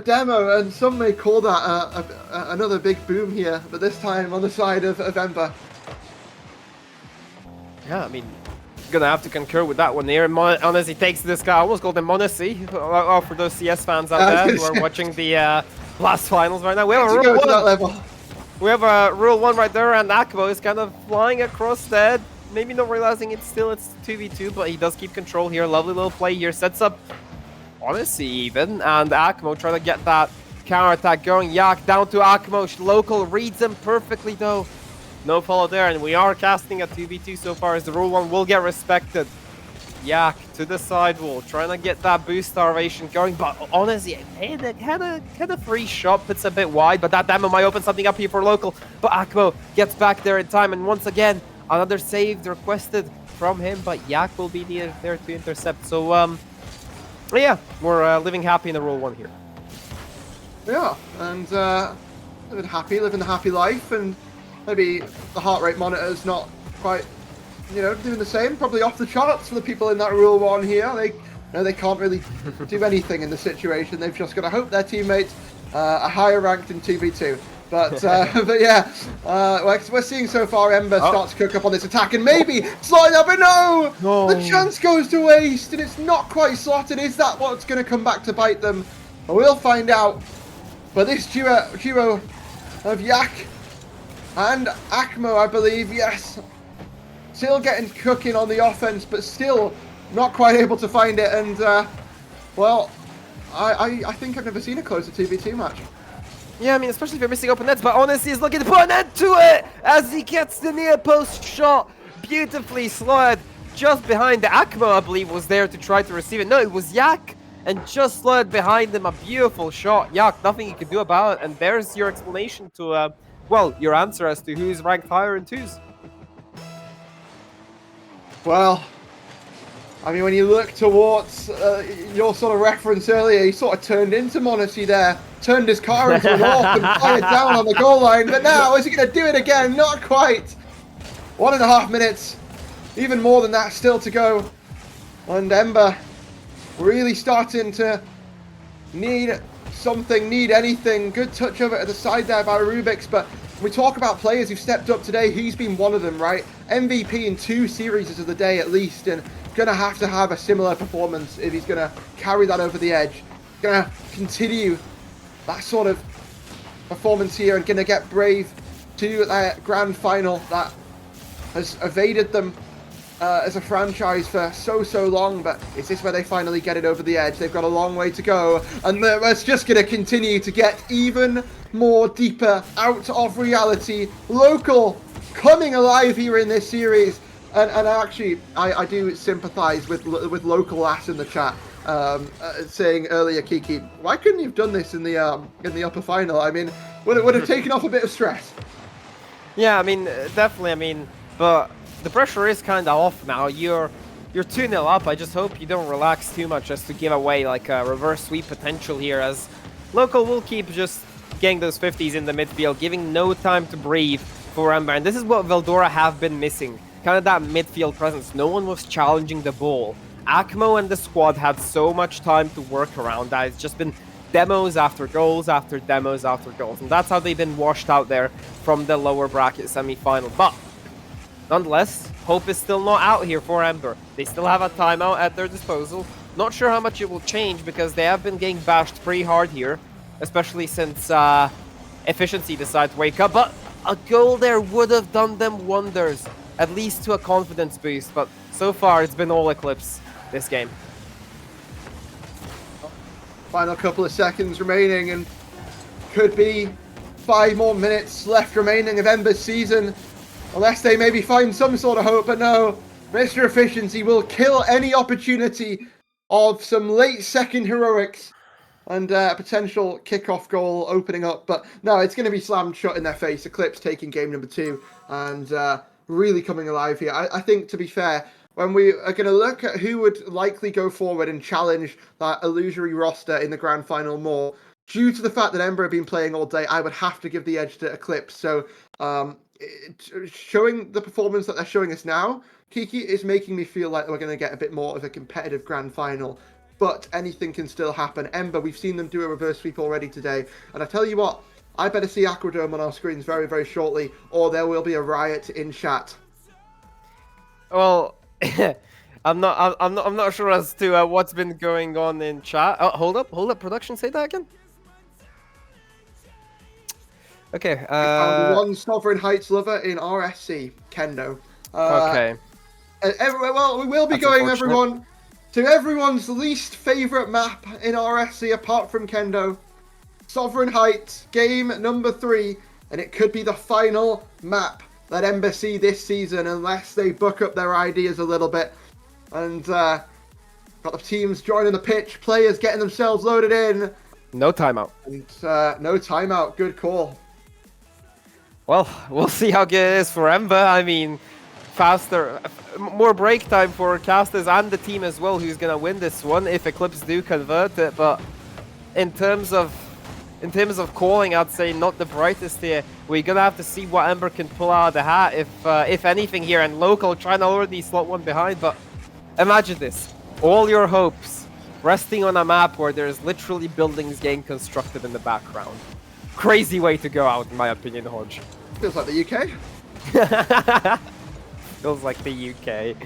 demo, and some may call that another big boom here, but this time on the side of Ember. Yeah, I mean, gonna have to concur with that one here. Honestly takes this guy. I almost called him Monacy. For those CS fans out there who are watching the last finals right now. We have a rule 1. We have a rule 1 right there, and Akbo is kind of flying across that. Maybe not realizing it's 2v2, but he does keep control here. Lovely little play here. Sets up Honesty even, and Akmo trying to get that counter attack going. Yak down to Akmo. Local reads him perfectly though. No follow there, and we are casting a 2v2 so far as the rule 1 will get respected. Yak to the sidewall, trying to get that boost starvation going, but honestly, had a free shot, puts a bit wide, but that demo might open something up here for Local. But Akmo gets back there in time, and once again, another save requested from him, but Yak will be there to intercept. So, yeah, we're living happy in the rule 1 here. Yeah, and living the happy life, and maybe the heart rate monitor's not quite, doing the same. Probably off the charts for the people in that rule 1 here. They can't really do anything in the situation. They've just got to hope their teammates are higher ranked in 2v2. But but yeah, we're seeing so far Ember starts to cook up on this attack, and maybe slotting up, but no! The chance goes to waste, and it's not quite slotted. Is that what's going to come back to bite them? We'll find out. But this duo of Yak and Akmo, I believe, yes, still getting cooking on the offense, but still not quite able to find it. And well, I think I've never seen a closer 2v2 match. Yeah, I mean, especially if you're missing open nets, but Honesty is looking to put an end to it as he gets the near post shot. Beautifully slotted just behind the Akmo, I believe, was there to try to receive it. No, it was Yak, and just slotted behind him. A beautiful shot. Yak, nothing you can do about it. And there's your explanation to, well, your answer as to who's ranked higher in 2s. Well, I mean, when you look towards your sort of reference earlier, he sort of turned into Monacy there, turned his car into an AWP and fired down on the goal line, but now, is he going to do it again? Not quite. 1.5 minutes, even more than that still to go. And Ember really starting to need something, need anything. Good touch over at the side there by Rubik's, but we talk about players who've stepped up today. He's been one of them, right? MVP in 2 series of the day at least, and gonna have to have a similar performance if he's gonna carry that over the edge. Gonna continue that sort of performance here and gonna get Brave to that grand final that has evaded them as a franchise for so long. But is this where they finally get it over the edge? They've got a long way to go, and it's just gonna continue to get even more deeper out of reality. Local coming alive here in this series. And actually, I do sympathise with Local ass in the chat, saying earlier, Kiki, why couldn't you have done this in the upper final? I mean, would have taken off a bit of stress. Yeah, I mean, definitely. I mean, but the pressure is kind of off now. You're 2-0 up. I just hope you don't relax too much as to give away like a reverse sweep potential here, as Local will keep just getting those 50s in the midfield, giving no time to breathe for Ember. And this is what Veldora have been missing. Kind of that midfield presence. No one was challenging the ball. Akmo and the squad had so much time to work around that. It's just been demos after goals after demos after goals. And that's how they've been washed out there from the lower bracket semi-final. But nonetheless, hope is still not out here for Ember. They still have a timeout at their disposal. Not sure how much it will change because they have been getting bashed pretty hard here. especially since efficiency decides to wake up. But a goal there would have done them wonders, at least to a confidence boost. But so far, it's been all Eclipse this game. Final couple of seconds remaining, and could be 5 more minutes left remaining of Ember's season, unless they maybe find some sort of hope. But no, Mr. Efficiency will kill any opportunity of some late second heroics and a potential kickoff goal opening up. But no, it's going to be slammed shut in their face. Eclipse taking game number 2 and really coming alive here. I think, to be fair, when we are going to look at who would likely go forward and challenge that illusory roster in the grand final more, due to the fact that Ember have been playing all day, I would have to give the edge to Eclipse. So showing the performance that they're showing us now, Kiki, is making me feel like we're going to get a bit more of a competitive grand final. But anything can still happen. Ember, we've seen them do a reverse sweep already today. And I tell you what, I better see Aquadome on our screens very, very shortly, or there will be a riot in chat. Well, I'm not sure as to what's been going on in chat. Oh, hold up, production, say that again. Okay. Found one Sovereign Heights lover in RSC, Kendo. Okay. Well, we will be going, everyone, to everyone's least favourite map in RSC apart from Kendo. Sovereign Heights, game number 3, and it could be the final map that Ember see this season unless they buck up their ideas a little bit. And got the teams joining the pitch, players getting themselves loaded in. No timeout. And no timeout, good call. Well, we'll see how good it is for Ember. I mean, faster, more break time for casters and the team as well, who's gonna win this one if Eclipse do convert it. But in terms of calling, I'd say not the brightest here. We're gonna have to see what Ember can pull out of the hat, if anything here. And Local trying to already slot one behind, but imagine this: all your hopes resting on a map where there's literally buildings getting constructed in the background. Crazy way to go out, in my opinion, Hodge. Feels like the UK. Feels like the UK.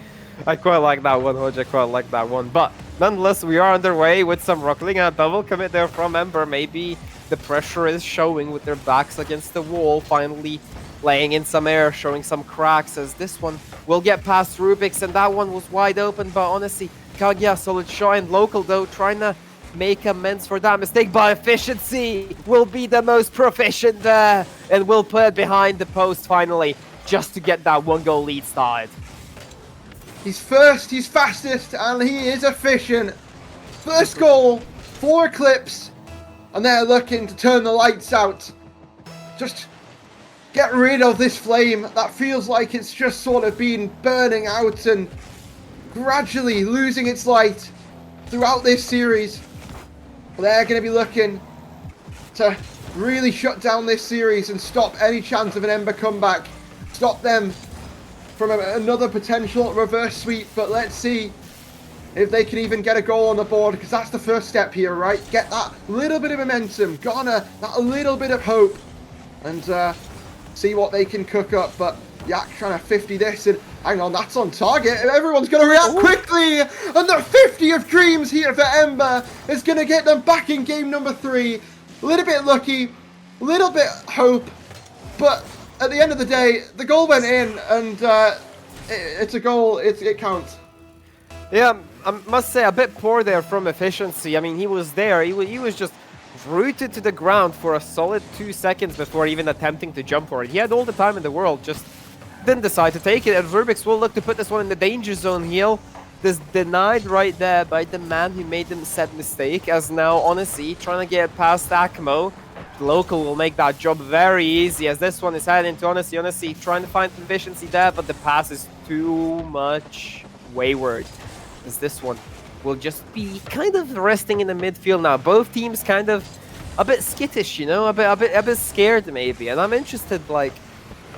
I quite like that one, Hodge. I quite like that one. But nonetheless, we are underway with some rockling. A double commit there from Ember. Maybe the pressure is showing with their backs against the wall. Finally laying in some air, showing some cracks, as this one will get past Rubik's. And that one was wide open. But honestly, Kaguya, solid shot. And Local, though, trying to make amends for that mistake. But Efficiency will be the most proficient there. And will put it behind the post finally, just to get that 1-goal lead started. He's first, he's fastest, and he is efficient. First goal for Eclipse, and they're looking to turn the lights out. Just get rid of this flame that feels like it's just sort of been burning out and gradually losing its light throughout this series. They're going to be looking to really shut down this series and stop any chance of an Ember comeback. Stop them from another potential reverse sweep, but let's see if they can even get a goal on the board, because that's the first step here, right? Get that little bit of momentum, garner that little bit of hope, and see what they can cook up. But Yak trying to 50 this, and hang on, that's on target. Everyone's going to react quickly, and the 50 of dreams here for Ember is going to get them back in game number 3. A little bit lucky, a little bit hope, but at the end of the day, the goal went in, and it's a goal. It counts. Yeah, I must say a bit poor there from Efficiency. I mean, he was there. He was just rooted to the ground for a solid 2 seconds before even attempting to jump for it. He had all the time in the world, just didn't decide to take it. And Rubik's will look to put this one in the danger zone here. This denied right there by the man who made the said mistake, as now Odyssey trying to get past Akmo. Local will make that job very easy, as this one is heading into Odyssey. Odyssey trying to find Efficiency there, but the pass is too much wayward, as this one will just be kind of resting in the midfield now. Both teams kind of a bit skittish, you know, a bit scared maybe. And I'm interested, like,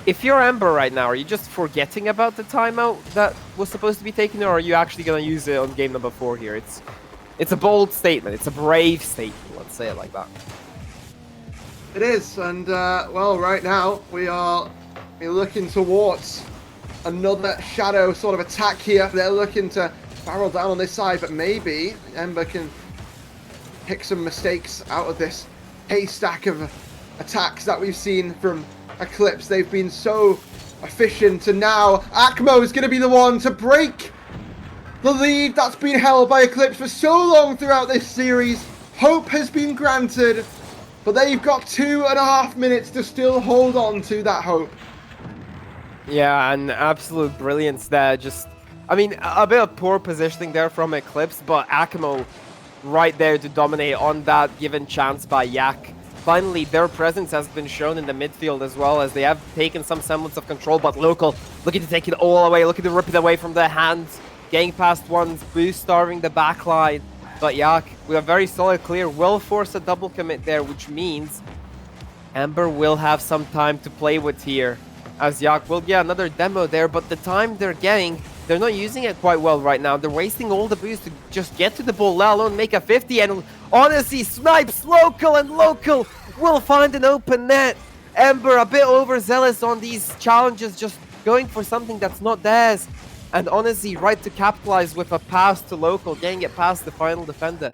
if you're Ember right now, are you just forgetting about the timeout that was supposed to be taken, or are you actually going to use it on game number 4 here? It's a bold statement. It's a brave statement. Let's say it like that. It is, and well, right now we're looking towards another shadow sort of attack here. They're looking to barrel down on this side, but maybe Ember can pick some mistakes out of this haystack of attacks that we've seen from Eclipse. They've been so efficient, and now Akmo is going to be the one to break the lead that's been held by Eclipse for so long throughout this series. Hope has been granted, but they've got 2.5 minutes to still hold on to that hope. Yeah, and absolute brilliance there. Just, I mean, a bit of poor positioning there from Eclipse, but Akimo right there to dominate on that given chance by Yak. Finally, their presence has been shown in the midfield as well, as they have taken some semblance of control, but Local looking to take it all away, looking to rip it away from their hands, getting past one's boost, starving the backline. But Yak, with a very solid clear, will force a double commit there, which means Ember will have some time to play with here, as Yak will get another demo there, but the time they're getting, they're not using it quite well right now. They're wasting all the boost to just get to the ball, let alone make a 50, and honestly, snipes Local, and Local will find an open net. Ember a bit overzealous on these challenges, just going for something that's not theirs. And honestly, right to capitalize with a pass to Local, getting it past the final defender.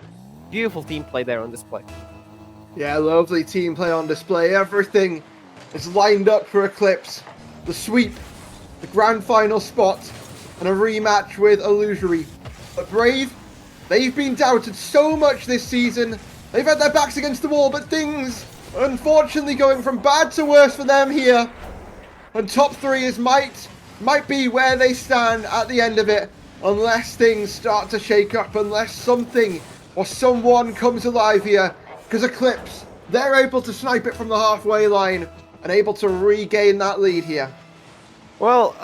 Beautiful team play there on display. Yeah, lovely team play on display. Everything is lined up for Eclipse. The sweep, the grand final spot, and a rematch with Illusory. But Brave, they've been doubted so much this season. They've had their backs against the wall, but things, unfortunately, going from bad to worse for them here. And top three is might be where they stand at the end of it, unless things start to shake up, unless something or someone comes alive here. Because Eclipse, they're able to snipe it from the halfway line and able to regain that lead here. Well,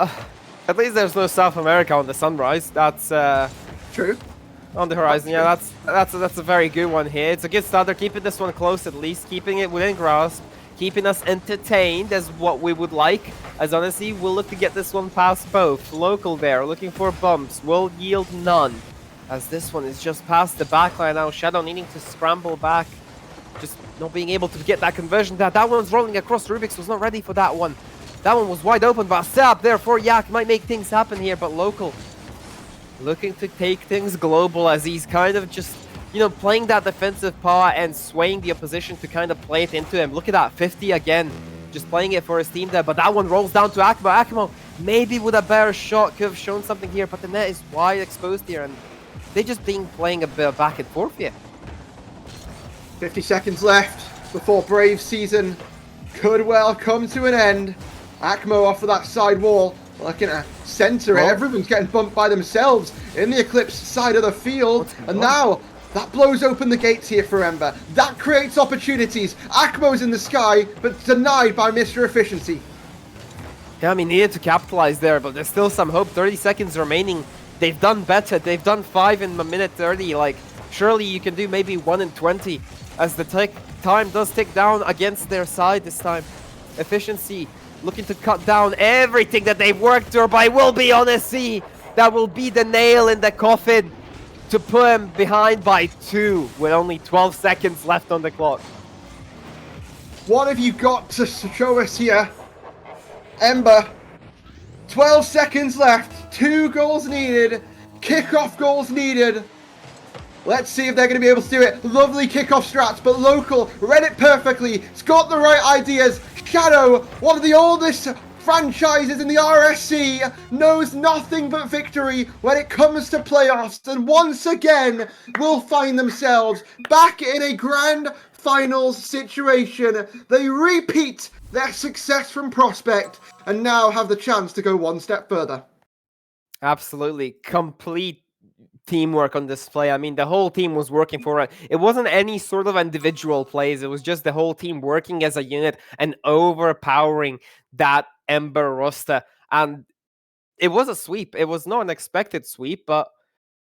at least there's no South America on the sunrise. That's true. On the horizon, yeah, that's a very good one here. It's a good start. They're keeping this one close, at least keeping it within grasp, keeping us entertained as what we would like. As honestly, we'll look to get this one past both. Local there, looking for bumps, will yield none. As this one is just past the backline now. Shadow needing to scramble back, just not being able to get that conversion. That one's rolling across. Rubik's was not ready for that one. That one was wide open, but a setup there for Yak might make things happen here. But Local looking to take things global, as he's kind of just, you know, playing that defensive power and swaying the opposition to kind of play it into him. Look at that, 50 again, just playing it for his team there. But that one rolls down to Akimo. Akimo maybe with a better shot could have shown something here, but the net is wide exposed here, and they just been playing a bit of back and forth here. 50 seconds left before Brave season could well come to an end. Akmo off of that side wall, looking at center. Everyone's getting bumped by themselves in the Eclipse side of the field. And now that blows open the gates here for Ember. That creates opportunities. Akmo's in the sky, but denied by Mr. Efficiency. Yeah, I mean, needed to capitalize there, but there's still some hope. 30 seconds remaining. They've done better. They've done 5 in a minute 30. Like, surely you can do maybe 1 in 20, as the time does tick down against their side this time. Efficiency looking to cut down everything that they've worked for, but it will be RSC. That will be the nail in the coffin to put him behind by 2 with only 12 seconds left on the clock. What have you got to show us here? Ember, 12 seconds left, 2 goals needed, kickoff goals needed. Let's see if they're going to be able to do it. Lovely kickoff strats, but Local read it perfectly. It's got the right ideas. Shadow, one of the oldest franchises in the RSC, knows nothing but victory when it comes to playoffs, and once again will find themselves back in a grand finals situation. They repeat their success from Prospect and now have the chance to go one step further. Absolutely. Complete teamwork on display. I mean, the whole team was working for it. It wasn't any sort of individual plays. It was just the whole team working as a unit and overpowering that Ember roster. And it was a sweep. It was not an expected sweep, but,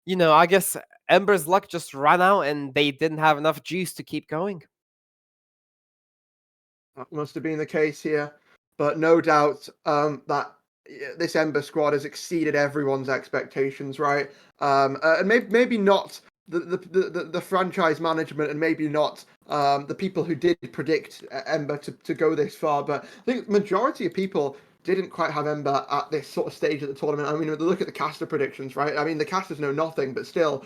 you know, I guess Ember's luck just ran out and they didn't have enough juice to keep going. That must have been the case here, but no doubt that this Ember squad has exceeded everyone's expectations, right? And maybe not the franchise management, and maybe not the people who did predict Ember to go this far, but I think the majority of people didn't quite have Ember at this sort of stage of the tournament. I mean, look at the caster predictions, right? I mean, the casters know nothing, but still,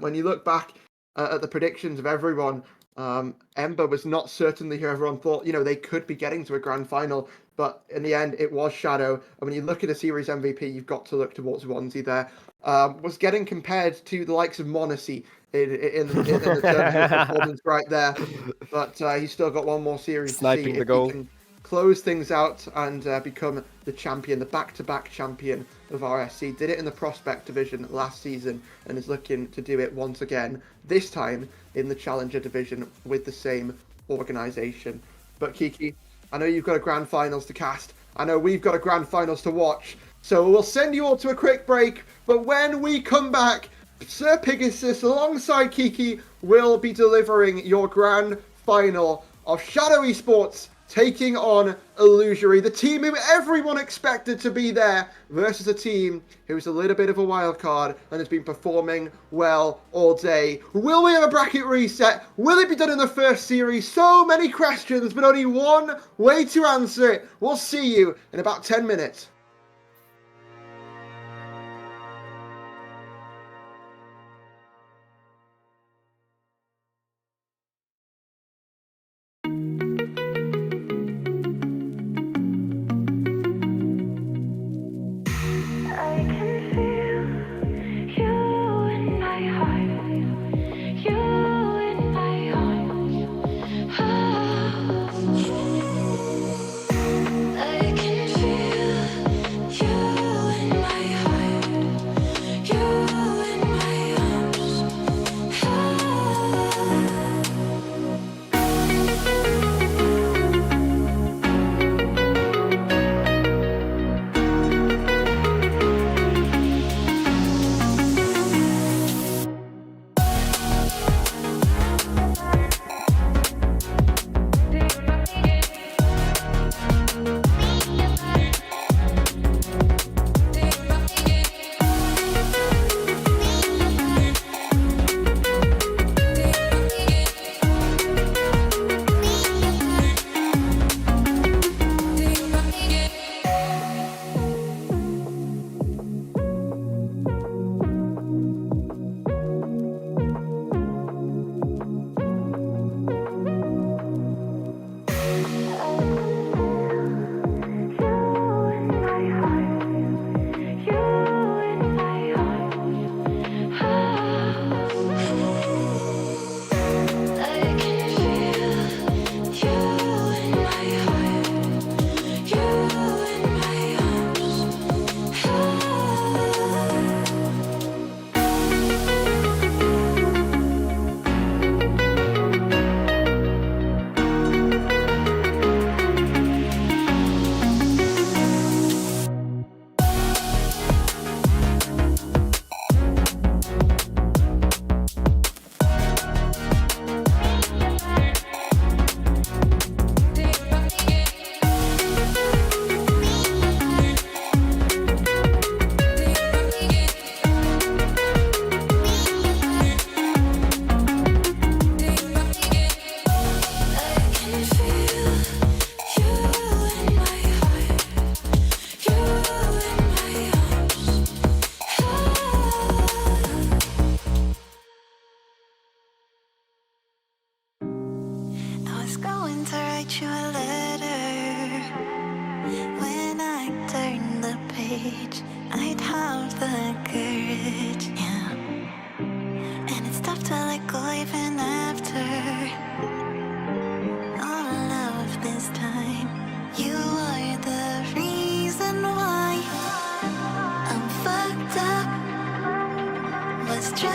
when you look back at the predictions of everyone, Ember was not certainly who everyone thought, they could be getting to a grand final, but in the end, it was Shadow. And when you look at a series MVP, you've got to look towards Wanzi there. Was getting compared to the likes of Monacy in the terms of performance right there, but he's still got one more series Sniping to see the if goal. he can close things out and become the champion, the back-to-back champion of RSC. Did it in the Prospect division last season and is looking to do it once again, this time in the Challenger division with the same organisation. But Kiki, I know you've got a grand finals to cast. I know we've got a grand finals to watch. So we'll send you all to a quick break. But when we come back, Sir Pegasus alongside Kiki will be delivering your grand final of Shadow Esports taking on Illusory, the team who everyone expected to be there, versus a team who's a little bit of a wild card and has been performing well all day. Will we have a bracket reset? Will it be done in the first series? So many questions, but only one way to answer it. We'll see you in about 10 minutes. Let's switch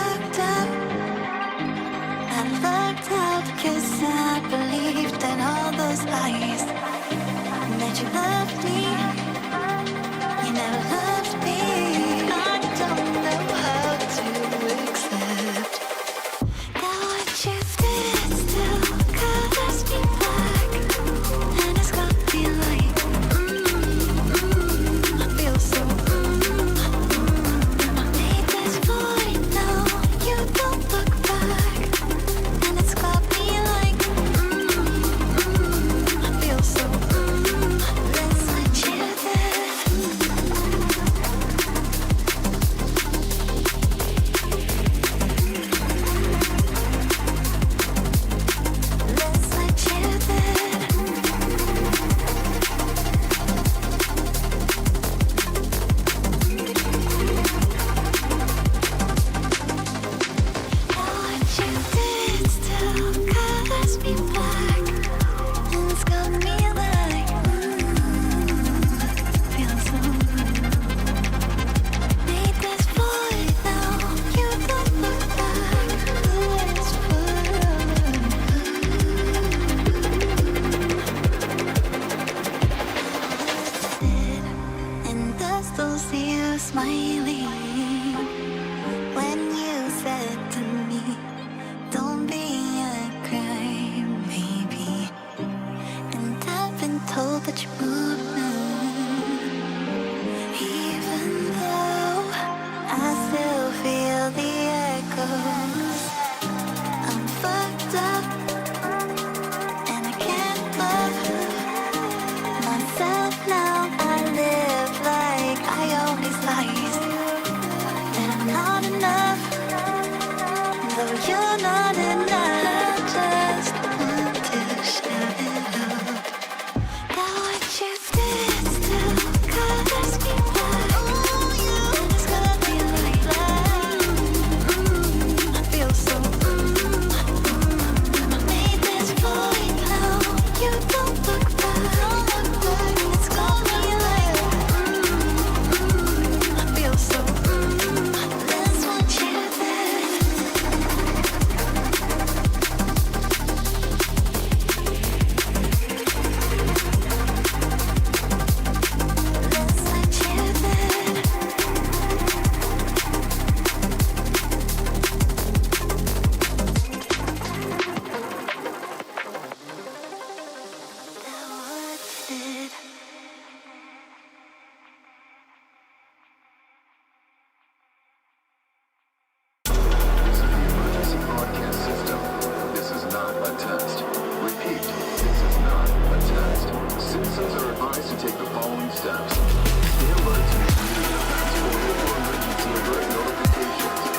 it smiling when you said to me, don't be a crybaby. And I've been told that you're moving, even though I still feel the echoes. I'm fucked up and I can't love myself now. I live like I always lies, that I'm not enough, though you're not enough. I just want to shout it out. Now what you did still colors me black. And it's gonna be like that. I feel so I made this void now. You don't look back. It's gonna be like I feel so that's what you did. That's what you did. What you did. Emergency broadcast system. This is not a test. Repeat, this is not a test. Citizens are advised to take the following steps. Stay alert to receive transport or emergency alert notifications.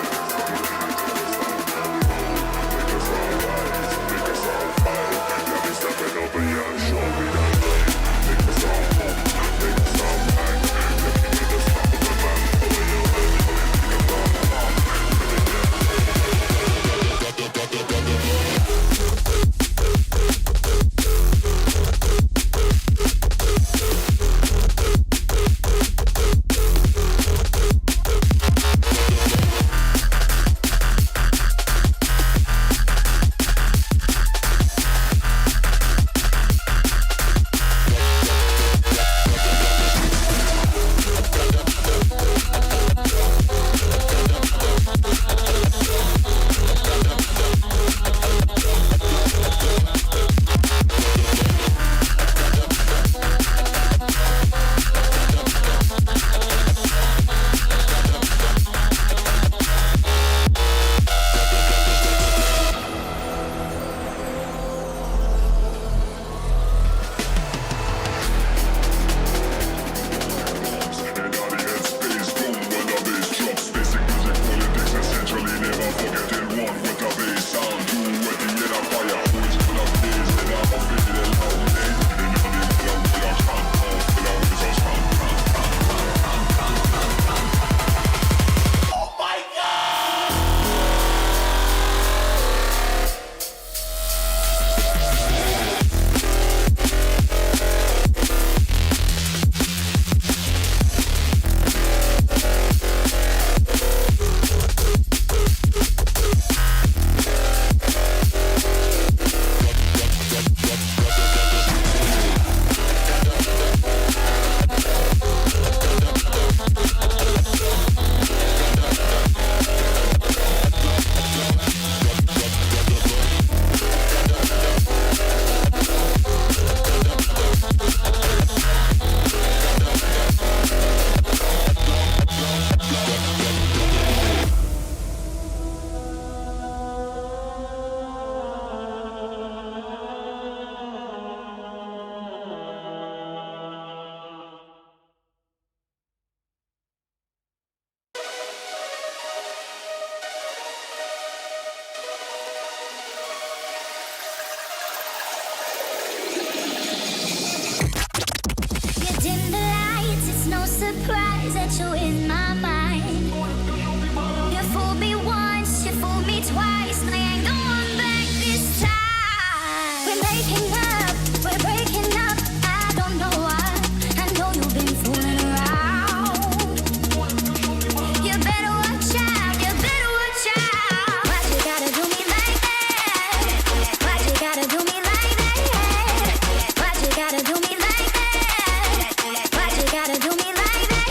surprise that you're in my mind. You fooled me once, you fooled me twice. I ain't going back this time. We're making up, we're breaking up. I don't know why. I know you've been fooling around. You better watch out, you better watch out. Why'd you gotta do me like that? Why'd you gotta do me like that? Why'd you gotta do me like that? Why'd you gotta do me like that?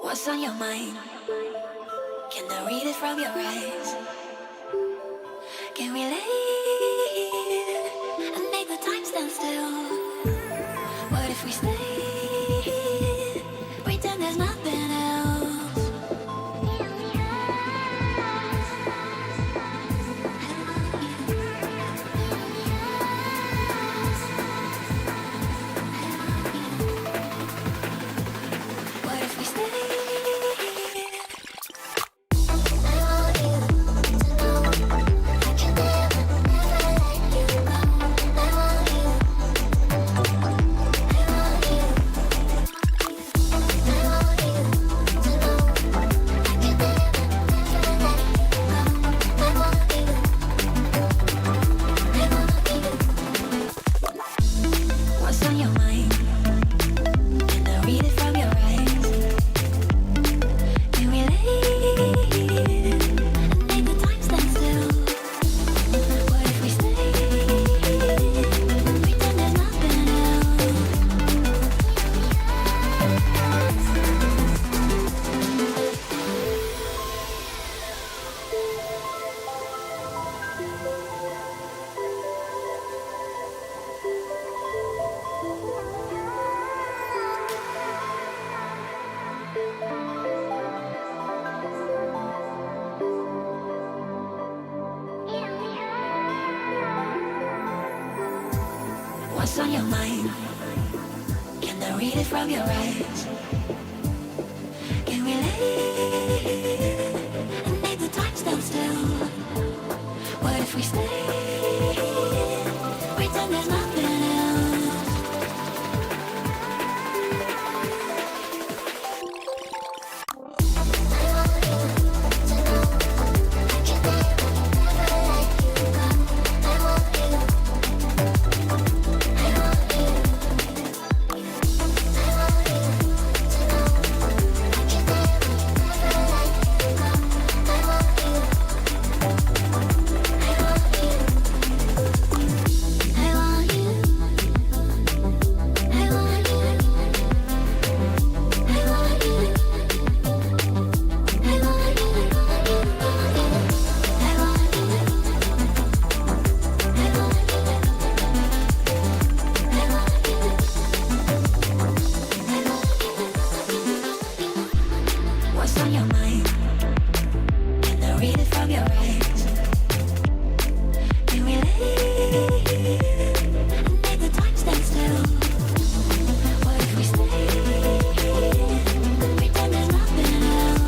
What's on your mind? Can I read it from your eyes? Can we lay and make the time stand still? What if we stay? Pretend there's nothing else. What if we stay? What's on your mind? Can I read it from your eyes? Can we lay and make the time stand still? What if we stay? Pretend there's nothing else. What's on your mind? Can I read it from your eyes? Can we lay and make the time stand still? What if we stay? Pretend there's nothing else. I want you. I want you. I want you. I want you. I want you. What's on your mind? Can I read it from your eyes? Can we lay and make the time stand still? What if we stay? Pretend there's nothing else.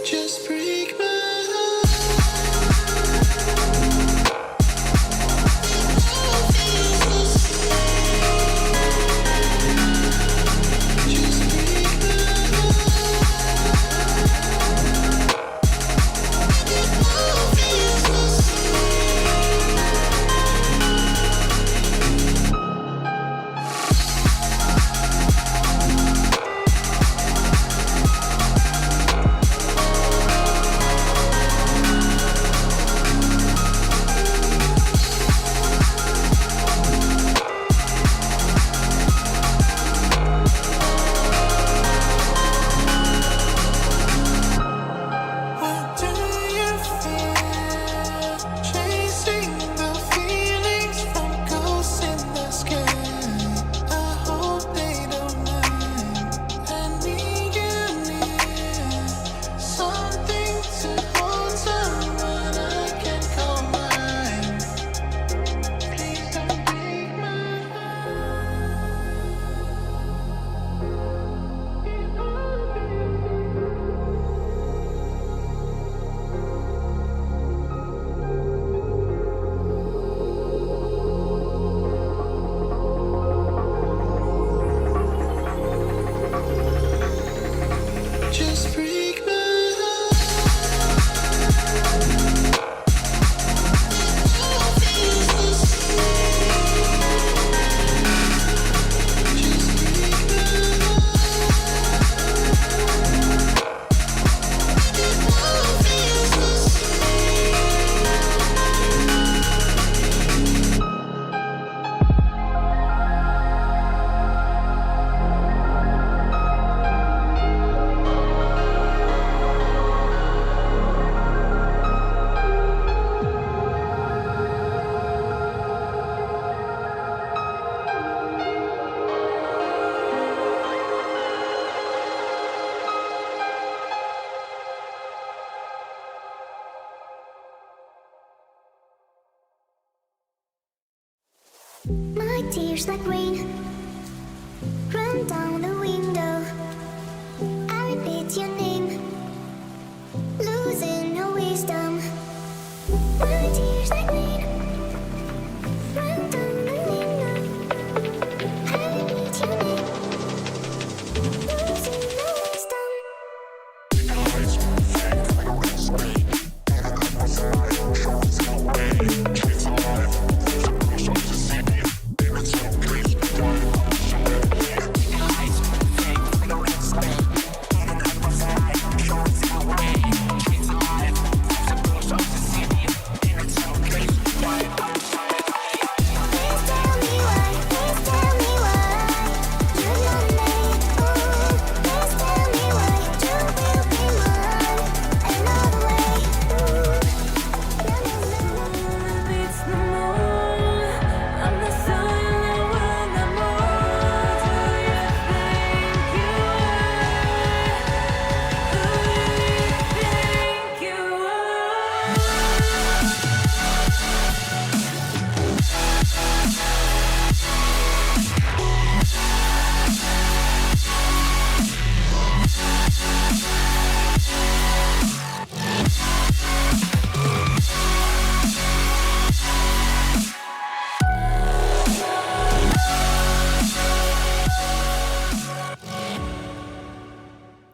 Just break my tears like rain run down the window. I repeat your name, losing no wisdom. My tears like rain run down the window. I repeat your name, losing no wisdom.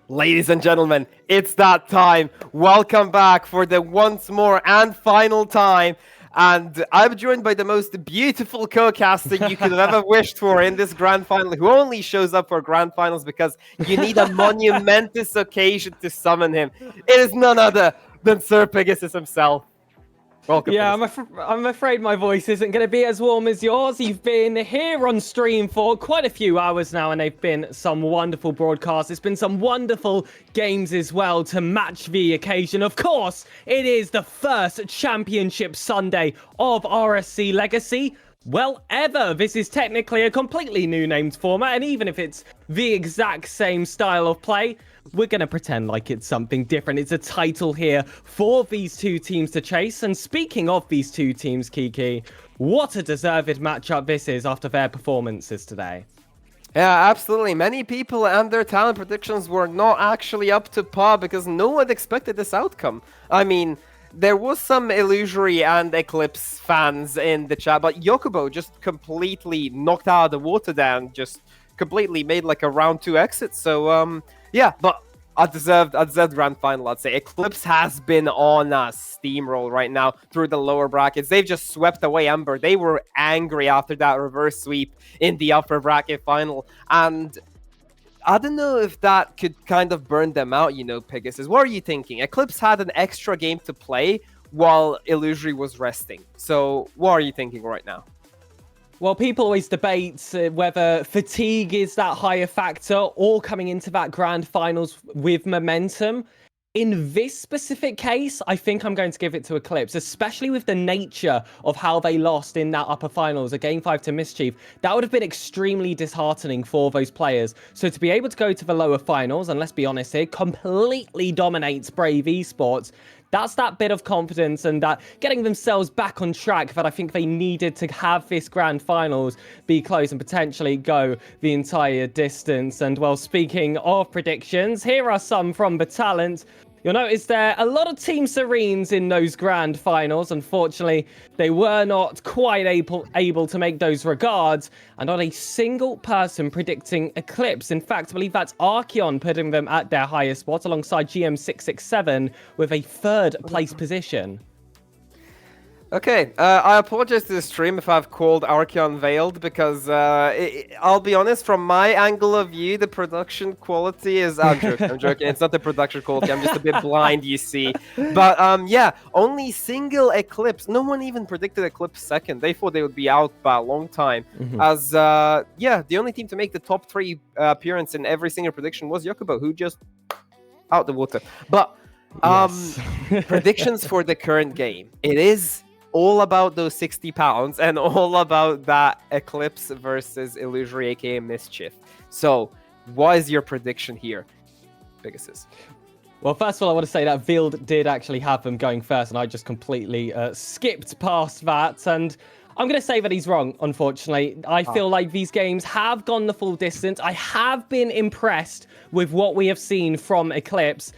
Ladies and gentlemen, it's that time. Welcome back for the once more and final time. And I'm joined by the most beautiful co-caster you could have ever wished for in this grand final, who only shows up for grand finals because you need a monumentous occasion to summon him. It is none other than Sir Pegasus himself. Welcome. Yeah, Pegasus. I'm afraid my voice isn't going to be as warm as yours. You've been here on stream for quite a few hours now, and they've been some wonderful broadcasts. It's been some wonderful games as well to match the occasion. Of course, it is the first Championship Sunday of RSC Legacy. Well, ever. This is technically a completely new named format, and even if it's the exact same style of play, we're going to pretend like it's something different. It's a title here for these two teams to chase. And speaking of these two teams, Kiki, what a deserved matchup this is after their performances today. Yeah, absolutely. Many people and their talent predictions were not actually up to par because no one expected this outcome. I mean, there was some Illusory and Eclipse fans in the chat, but Yokubo just completely knocked out of the water down, just completely made like a round 2 exit. So, yeah, but a deserved grand final, I'd say. Eclipse has been on a steamroll right now through the lower brackets. They've just swept away Ember. They were angry after that reverse sweep in the upper bracket final. And I don't know if that could kind of burn them out, you know, Pegasus. What are you thinking? Eclipse had an extra game to play while Illusory was resting. So what are you thinking right now? Well, people always debate whether fatigue is that higher factor or coming into that grand finals with momentum. In this specific case, I think I'm going to give it to Eclipse, especially with the nature of how they lost in that upper finals, a Game 5 to Mischief. That would have been extremely disheartening for those players. So to be able to go to the lower finals, and let's be honest here, completely dominates Brave Esports, that's that bit of confidence and that getting themselves back on track that I think they needed to have this grand finals be close and potentially go the entire distance. And well, speaking of predictions, here are some from the talent. You'll notice there a lot of Team Serenes in those grand finals. Unfortunately, they were not quite able to make those regards, and not a single person predicting Eclipse. In fact, I believe that's Archeon putting them at their highest spot alongside GM667 with a third place position. Okay, I apologize to the stream if I've called Archeon veiled because I'll be honest, from my angle of view, the production quality is... I'm joking. It's not the production quality. I'm just a bit blind, you see. But yeah, only single Eclipse. No one even predicted Eclipse second. They thought they would be out by a long time. As, yeah, the only team to make the top 3 appearance in every single prediction was Yokubo, who just out the water. But Yes. predictions for the current game. It is all about those 60 pounds and all about that Eclipse versus Illusory, aka Mischief. So, what is your prediction here, Pegasus? Well, first of all, I want to say that Vild did actually have them going first, and I just completely skipped past that. And I'm going to say that he's wrong, unfortunately. I feel like these games have gone the full distance. I have been impressed with what we have seen from Eclipse,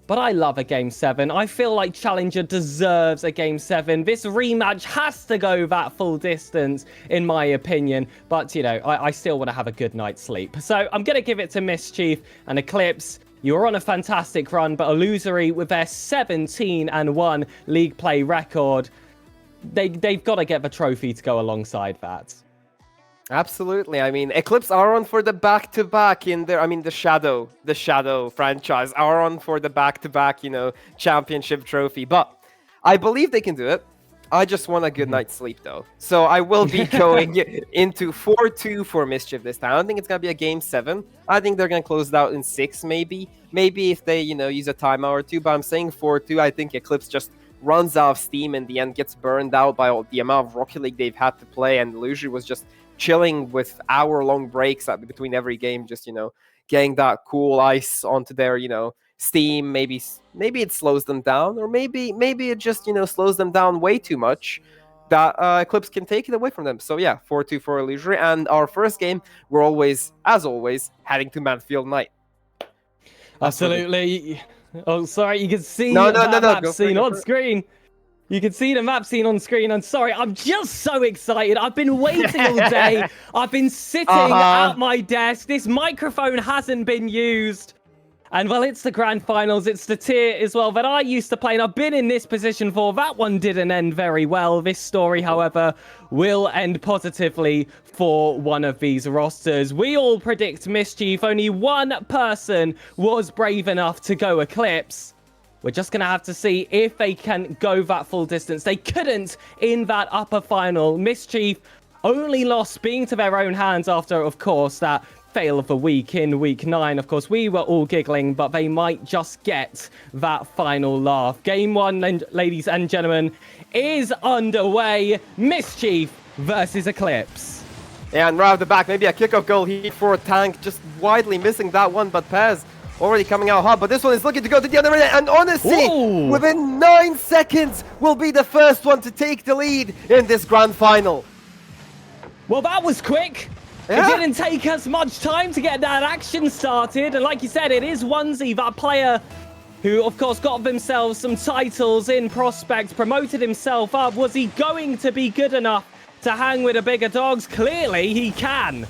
but I love a Game 7. I feel like Challenger deserves a Game 7. This rematch has to go that full distance, in my opinion. But, you know, I still want to have a good night's sleep. So I'm going to give it to Mischief and Eclipse. You're on a fantastic run, but Illusory with their 17-1 league play record, they've got to get the trophy to go alongside that. Absolutely. I mean, Eclipse are on for the back-to-back in their, the Shadow franchise are on for the back-to-back, championship trophy. But I believe they can do it. I just want a good night's sleep, though. So I will be going into 4-2 for Mischief this time. I don't think it's going to be a Game 7. I think they're going to close it out in 6, maybe. Maybe if they, use a timeout or two. But I'm saying 4-2. I think Eclipse just runs out of steam in the end, gets burned out by all the amount of Rocket League they've had to play, and Illusory was just chilling with hour-long breaks between every game, just, getting that cool ice onto their, steam. Maybe it slows them down, or maybe it just, slows them down way too much that Eclipse can take it away from them. So yeah, 4-2 for Illusory. And our first game, we're always, as always, heading to Manfield Night. Absolutely. Oh, sorry, you can see no, map scene on screen. You can see the map scene on screen. I'm sorry, I'm just so excited. I've been waiting all day. I've been sitting at my desk. This microphone hasn't been used. And well, it's the grand finals. It's the tier as well that I used to play, and I've been in this position for. That one didn't end very well. This story, however, will end positively for one of these rosters. We all predict Mischief. Only one person was brave enough to go Eclipse. We're just going to have to see if they can go that full distance. They couldn't in that upper final. Mischief only lost being to their own hands after, of course, that fail of the week in week 9. Of course, we were all giggling, but they might just get that final laugh. Game 1, ladies and gentlemen, is underway. Mischief versus Eclipse. Yeah, and right off the back, maybe a kickoff goal here for Tank. Just widely missing that one, but Pez already coming out hot. But this one is looking to go to the other end. And honestly, within 9 seconds, will be the first one to take the lead in this grand final. Well, that was quick. Yeah. It didn't take us much time to get that action started. And like you said, it is Onesie, that player who, of course, got themselves some titles in Prospect, promoted himself up. Was he going to be good enough to hang with the bigger dogs? Clearly, he can.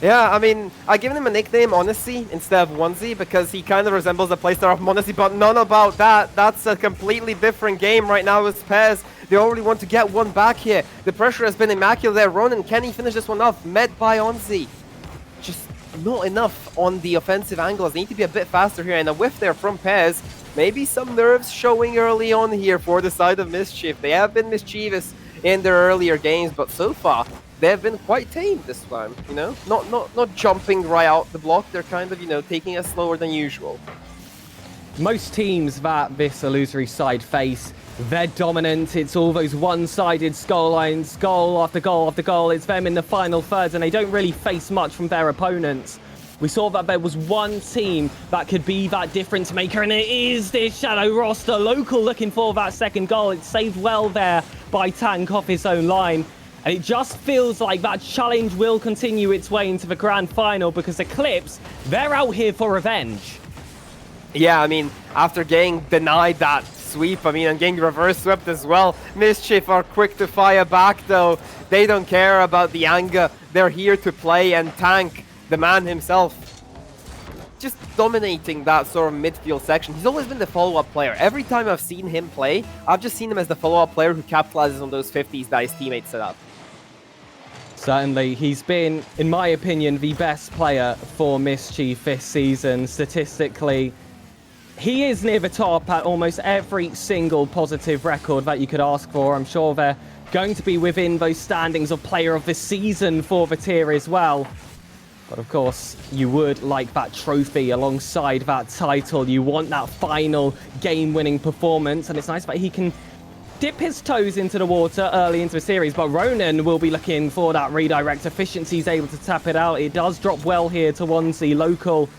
Yeah, I mean, I've given him a nickname, Honesty, instead of Onesie, because he kind of resembles the playstyle of Honesty, but none about that. That's a completely different game right now with Pez. They already want to get one back here. The pressure has been immaculate there. Ronan, can he finish this one off? Met by Onzi. Just not enough on the offensive angles. They need to be a bit faster here, and a whiff there from Pez. Maybe some nerves showing early on here for the side of Mischief. They have been mischievous in their earlier games, but so far, they've been quite tame this time, Not jumping right out the block. They're kind of, taking it slower than usual. Most teams that this Illusory side face, they're dominant. It's all those one-sided score lines, goal after goal after goal. It's them in the final thirds, and they don't really face much from their opponents. We saw that there was one team that could be that difference maker, and it is this Shadow roster. Local looking for that second goal. It's saved well there by Tank off his own line. And it just feels like that challenge will continue its way into the grand final, because Eclipse, they're out here for revenge. Yeah, I mean, after getting denied that sweep, and getting reverse swept as well, Mischief are quick to fire back, though. They don't care about the anger. They're here to play, and Tank, the man himself, just dominating that sort of midfield section. He's always been the follow-up player. Every time I've seen him play, I've just seen him as the follow-up player who capitalizes on those 50s that his teammates set up. Certainly, he's been, in my opinion, the best player for Mischief this season. Statistically, he is near the top at almost every single positive record that you could ask for. I'm sure they're going to be within those standings of player of the season for the tier as well. But of course, you would like that trophy alongside that title. You want that final game-winning performance, and it's nice that he can dip his toes into the water early into the series, but Ronan will be looking for that redirect efficiency. He's able to tap it out. It does drop well here to Onesie. Local,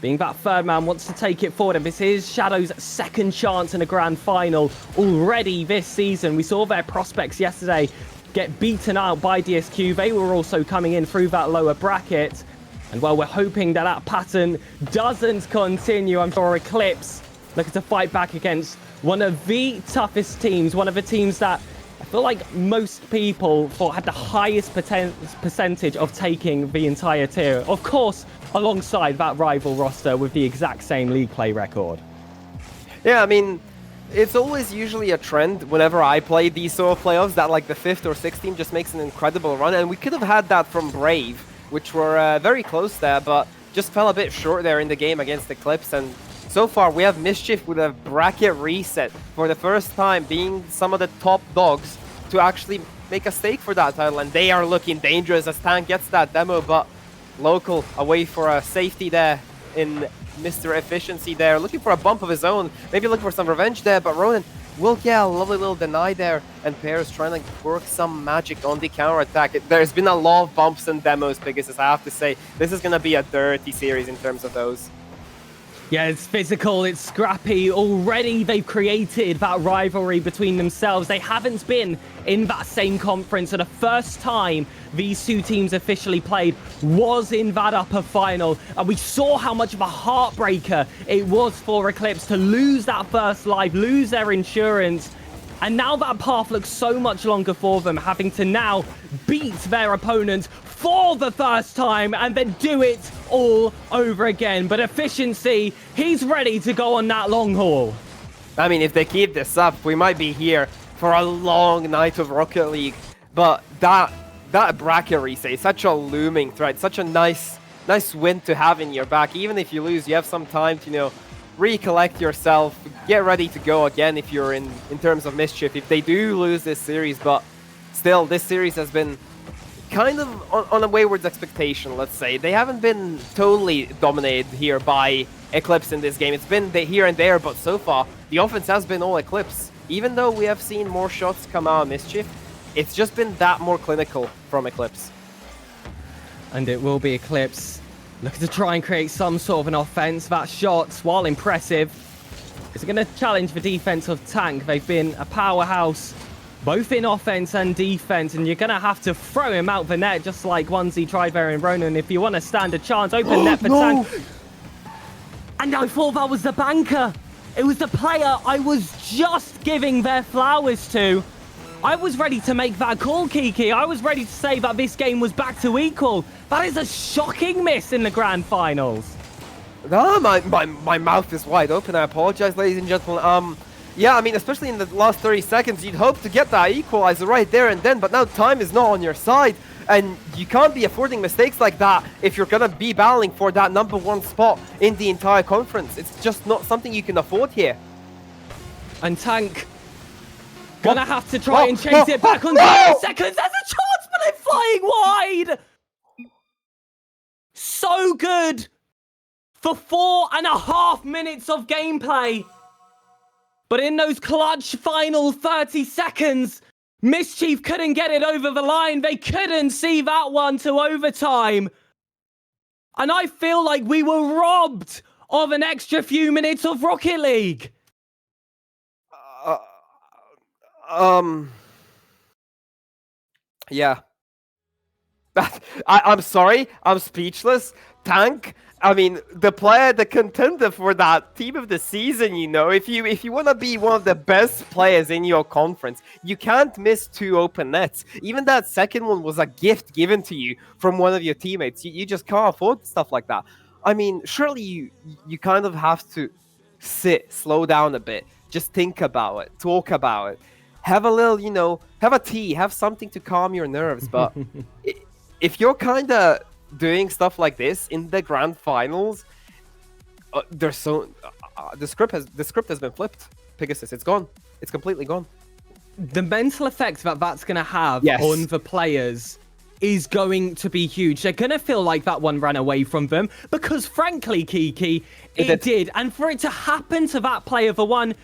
being that third man, wants to take it forward, and this is Shadow's second chance in a grand final already this season. We saw their prospects yesterday get beaten out by DSQ. They were also coming in through that lower bracket. And well, we're hoping that that pattern doesn't continue. I'm sure Eclipse looking to fight back against one of the toughest teams, one of the teams that I feel like most people thought had the highest percentage of taking the entire tier. Of course, alongside that rival roster with the exact same league play record. Yeah, I mean, it's always usually a trend whenever I play these sort of playoffs that like the 5th or 6th team just makes an incredible run. And we could have had that from Brave, which were very close there, but just fell a bit short there in the game against Eclipse. And so far, we have Mischief with a bracket reset for the first time, being some of the top dogs to actually make a stake for that title. And they are looking dangerous as Tank gets that demo, but Local away for a safety there in Mr. Efficiency there, looking for a bump of his own, maybe looking for some revenge there, but Ronan will get a lovely little deny there, and Pear's trying to work some magic on the counter-attack. There's been a lot of bumps and demos, Pegasus, I have to say. This is going to be a dirty series in terms of those. Yeah, it's physical, it's scrappy. Already they've created that rivalry between themselves. They haven't been in that same conference. So the first time these two teams officially played was in that upper final. And we saw how much of a heartbreaker it was for Eclipse to lose that first life, lose their insurance. And now that path looks so much longer for them, having to now beat their opponent for the first time and then do it all over again. But Efficiency, he's ready to go on that long haul. I mean, if they keep this up, we might be here for a long night of Rocket League. But that bracket reset is such a looming threat, such a nice win to have in your back. Even if you lose, you have some time to, recollect yourself, get ready to go again if you're in terms of Mischief. If they do lose this series, but still, this series has been kind of on a wayward expectation, let's say. They haven't been totally dominated here by Eclipse in this game. It's been here and there, but so far, the offense has been all Eclipse. Even though we have seen more shots come out of Mischief, it's just been that more clinical from Eclipse. And it will be Eclipse looking to try and create some sort of an offense. That shot, while impressive, is going to challenge the defense of Tank. They've been a powerhouse both in offense and defense, and you're going to have to throw him out the net, just like Onesie tried there in Ronan, if you want to stand a chance. Open net for Tank. And I thought that was the banker. It was the player I was just giving their flowers to. I was ready to make that call, Kiki. I was ready to say that this game was back to equal. That is a shocking miss in the grand finals. No, my mouth is wide open. I apologize, ladies and gentlemen. Yeah, I mean, especially in the last 30 seconds, you'd hope to get that equalizer right there and then, but now time is not on your side, and you can't be affording mistakes like that if you're gonna be battling for that #1 spot in the entire conference. It's just not something you can afford here. And Tank gonna have to try and chase it back on 0 seconds. There's a chance, but they're flying wide. So good for 4.5 minutes of gameplay. But in those clutch final 30 seconds, Mischief couldn't get it over the line. They couldn't see that one to overtime. And I feel like we were robbed of an extra few minutes of Rocket League. Yeah. I'm sorry, I'm speechless. Tank, I mean, the contender for that team of the season, if you want to be one of the best players in your conference, you can't miss 2 open nets. Even that second one was a gift given to you from one of your teammates. You just can't afford stuff like that. I mean, surely you kind of have to slow down a bit, just think about it, talk about it, have a little, have a tea, have something to calm your nerves. But if you're kind of doing stuff like this in the grand finals, the script has been flipped. Pegasus, it's gone. It's completely gone. The mental effect that's going to have on the players is going to be huge. They're going to feel like that one ran away from them because, frankly, Kiki, it did. And for it to happen to that player, the one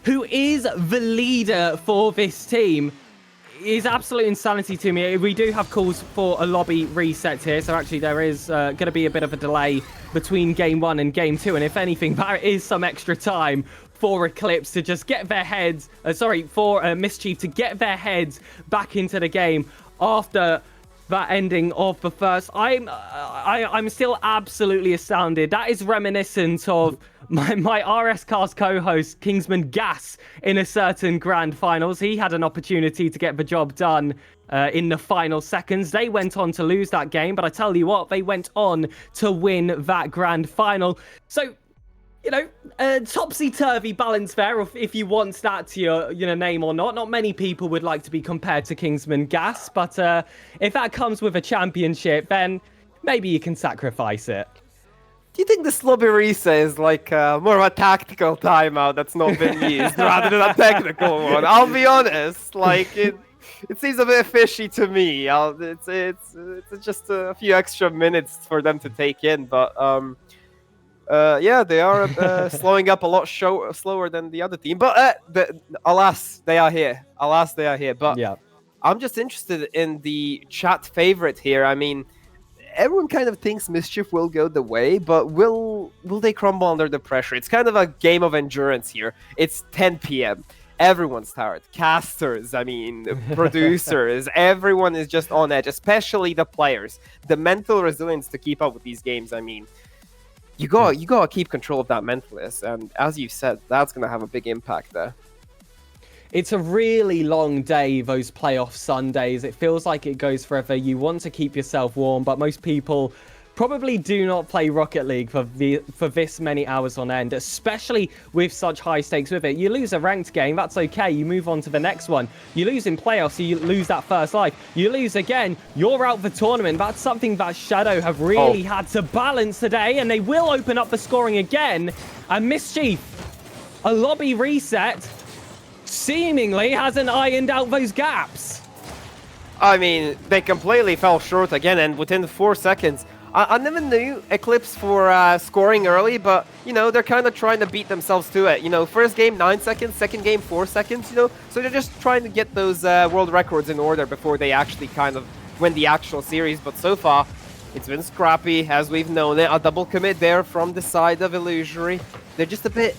who is the leader for this team, is absolute insanity to me. We do have calls for a lobby reset here, so actually there is going to be a bit of a delay between game 1 and game 2, and if anything, there is some extra time for Eclipse to just get their heads, for Mischief to get their heads back into the game after that ending of the first. I'm still absolutely astounded. That is reminiscent of my RS Cast co-host Kingsman Gas in a certain grand finals. He had an opportunity to get the job done in the final seconds. They went on to lose that game, but I tell you what, they went on to win that grand final. So, you know, topsy-turvy balance there, if you want that to your name or not. Not many people would like to be compared to Kingsman Gas, but if that comes with a championship, then maybe you can sacrifice it. Do you think the Slobby Reset is like more of a tactical timeout that's not been used rather than a technical one? I'll be honest, like it seems a bit fishy to me. It's just a few extra minutes for them to take in, but yeah, they are slowing up a lot slower than the other team. But alas, they are here. Alas, they are here. But yeah, I'm just interested in the chat favorite here. I mean, everyone kind of thinks Mischief will go the way, but will they crumble under the pressure? It's kind of a game of endurance here. It's 10 p.m. Everyone's tired. Casters, I mean, producers, everyone is just on edge, especially the players. The mental resilience to keep up with these games, I mean, you gotta keep control of that mentalist, and as you said, that's gonna have a big impact there. It's a really long day, those playoff Sundays. It feels like it goes forever. You want to keep yourself warm, but most people probably do not play Rocket League for this many hours on end, especially with such high stakes with it. You lose a ranked game, that's okay. You move on to the next one. You lose in playoffs, you lose that first life. You lose again, you're out the tournament. That's something that Shadow have really had to balance today, and they will open up the scoring again. And Mischief, a lobby reset, seemingly hasn't ironed out those gaps. I mean, they completely fell short again, and within 4 seconds, I never knew Eclipse for scoring early, but, you know, they're kind of trying to beat themselves to it. You know, first game, 9 seconds, second game, 4 seconds, you know, so they're just trying to get those world records in order before they actually kind of win the actual series. But so far, it's been scrappy, as we've known it. A double commit there from the side of Illusory. They're just a bit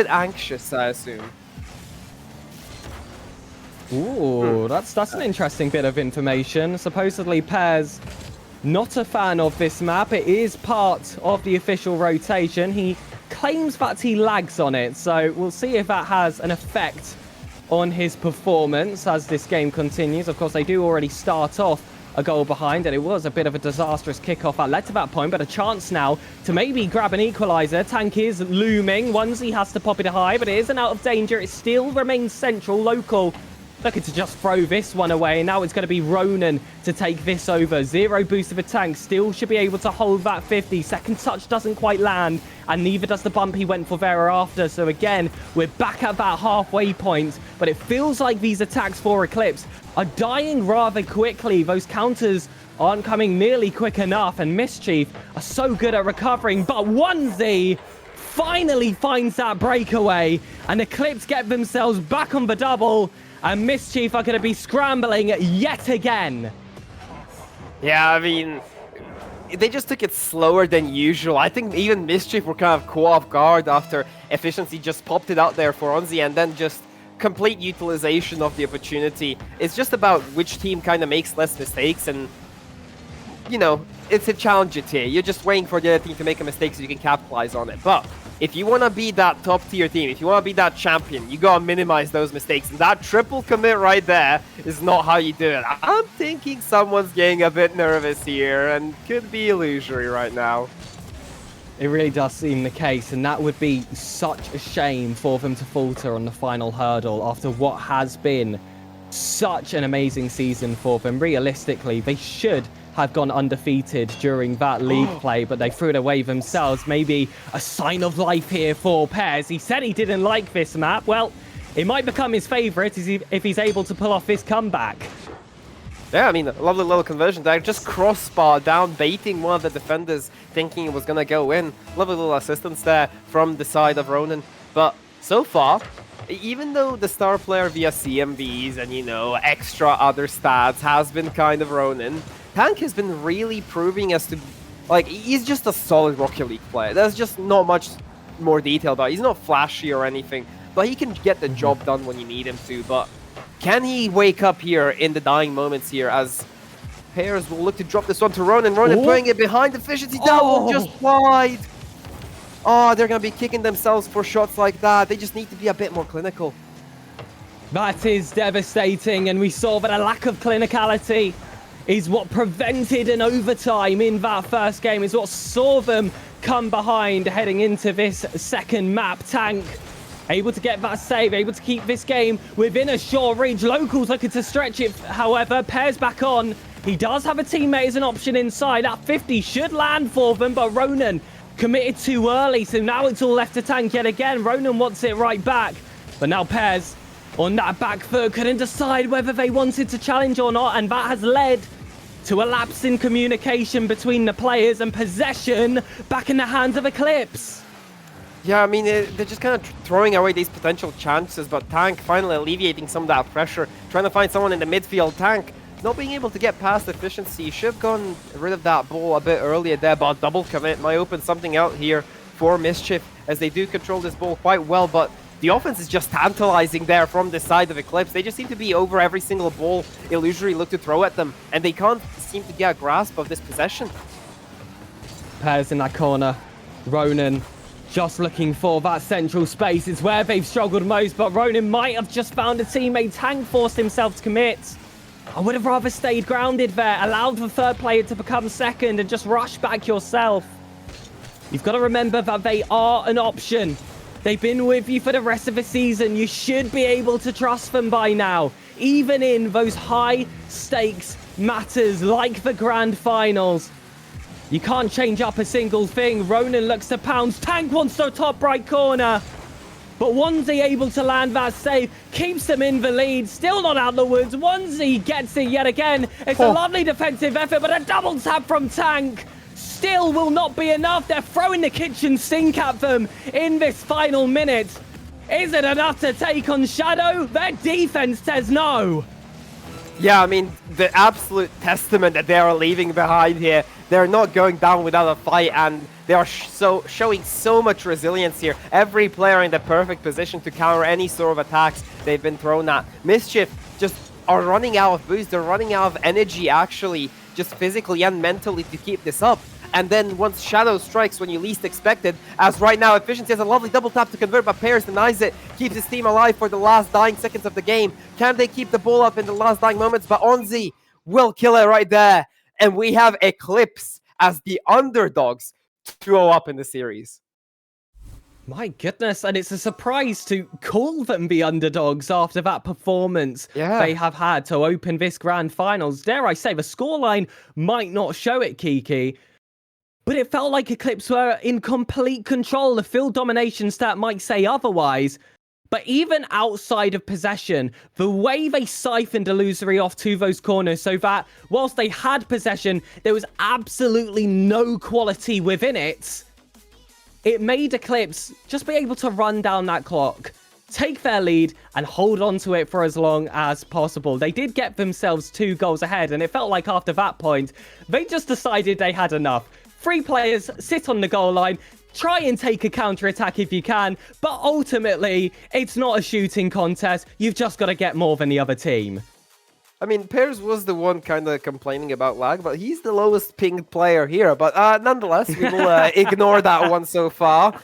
anxious, I assume. Ooh, that's an interesting bit of information. Supposedly, Pear's not a fan of this map. It is part of the official rotation. He claims that he lags on it, so we'll see if that has an effect on his performance as this game continues. Of course, they do already start off a goal behind, and it was a bit of a disastrous kickoff that led to that point, but a chance now to maybe grab an equalizer. Tank is looming. Onesie has to pop it high, but it isn't out of danger. It still remains central, local. Looking to just throw this one away. Now it's going to be Ronan to take this over. Zero boost of a tank. Still should be able to hold that 50. Second touch doesn't quite land. And neither does the bump he went for thereafter. So again, we're back at that halfway point. But it feels like these attacks for Eclipse are dying rather quickly. Those counters aren't coming nearly quick enough. And Mischief are so good at recovering. But Onesie finally finds that breakaway. And Eclipse get themselves back on the double. And Mischief are going to be scrambling yet again. Yeah, I mean, they just took it slower than usual. I think even Mischief were kind of caught off guard after Efficiency just popped it out there for Onzi, and then just complete utilization of the opportunity. It's just about which team kind of makes less mistakes, and, you know, it's a challenge tier. You're just waiting for the other team to make a mistake so you can capitalize on it. But if you want to be that top tier team, if you want to be that champion, you got to minimize those mistakes. And that triple commit right there is not how you do it. I'm thinking someone's getting a bit nervous here, and could be Illusory right now. It really does seem the case, and that would be such a shame for them to falter on the final hurdle after what has been such an amazing season for them. Realistically, they should have gone undefeated during that league play, but they threw it away themselves. Maybe a sign of life here for Pears. He said he didn't like this map. Well, it might become his favorite if he's able to pull off this comeback. Yeah, I mean, a lovely little conversion there. Just crossbar down, baiting one of the defenders, thinking it was going to go in. Lovely little assistance there from the side of Ronan. But so far, even though the star player via CMVs and, you know, extra other stats has been kind of Ronan, Tank has been really proving as to, like, he's just a solid Rocket League player. There's just not much more detail about it. He's not flashy or anything, but he can get the job done when you need him to. But can he wake up here in the dying moments here as Pairs will look to drop this one to Ronan. Ronan putting it behind Efficiency. That one just wide. Oh, they're going to be kicking themselves for shots like that. They just need to be a bit more clinical. That is devastating, and we saw that a lack of clinicality is what prevented an overtime in that first game, is what saw them come behind heading into this second map. Tank able to get that save, able to keep this game within a short reach. Locals looking to stretch it, however. Pairs back on. He does have a teammate as an option inside. That 50 should land for them, but Ronan committed too early, so now it's all left to Tank yet again. Ronan wants it right back, but now Pairs on that back foot couldn't decide whether they wanted to challenge or not, and that has led to a lapse in communication between the players and possession back in the hands of Eclipse. Yeah, I mean, they're just kind of throwing away these potential chances, but Tank finally alleviating some of that pressure, trying to find someone in the midfield. Tank not being able to get past Efficiency. Should have gone rid of that ball a bit earlier there, but a double commit might open something out here for Mischief, as they do control this ball quite well, but the offense is just tantalizing there from the side of Eclipse. They just seem to be over every single ball Illusory look to throw at them, and they can't seem to get a grasp of this possession. Pairs in that corner. Ronan just looking for that central space. It's where they've struggled most, but Ronan might have just found a teammate. Tank forced himself to commit. I would have rather stayed grounded there, allowed the third player to become second, and just rush back yourself. You've got to remember that they are an option. They've been with you for the rest of the season. You should be able to trust them by now, even in those high stakes matters like the grand finals. You can't change up a single thing. Ronan looks to pounce. Tank wants the top right corner. But Onesie able to land that save, keeps them in the lead, still not out the woods. Onesie gets it yet again. It's a lovely defensive effort, but a double tap from Tank still will not be enough. They're throwing the kitchen sink at them in this final minute. Is it enough to take on Shadow? Their defense says no. Yeah, I mean, the absolute testament that they are leaving behind here. They're not going down without a fight, and they are showing so much resilience here. Every player in the perfect position to counter any sort of attacks they've been thrown at. Mischief just are running out of boost. They're running out of energy, actually, just physically and mentally to keep this up. And then once Shadow strikes when you least expect it, as right now Efficiency has a lovely double tap to convert, but Pairs denies it, keeps his team alive for the last dying seconds of the game. Can they keep the ball up in the last dying moments? But Onzi will kill it right there. And we have Eclipse as the underdogs to go up in the series. My goodness, and it's a surprise to call them the underdogs after that performance they have had to open this grand finals. Dare I say, the scoreline might not show it, Kiki, but it felt like Eclipse were in complete control. The field domination stat might say otherwise. But even outside of possession, the way they siphoned Illusory off to those corners so that whilst they had possession, there was absolutely no quality within it. It made Eclipse just be able to run down that clock, take their lead, and hold on to it for as long as possible. They did get themselves 2 goals ahead, and it felt like after that point, they just decided they had enough. 3 players sit on the goal line, try and take a counter-attack if you can, but ultimately, it's not a shooting contest. You've just got to get more than the other team. I mean, Pairs was the one kind of complaining about lag, but he's the lowest pinged player here. But nonetheless, we will ignore that one so far.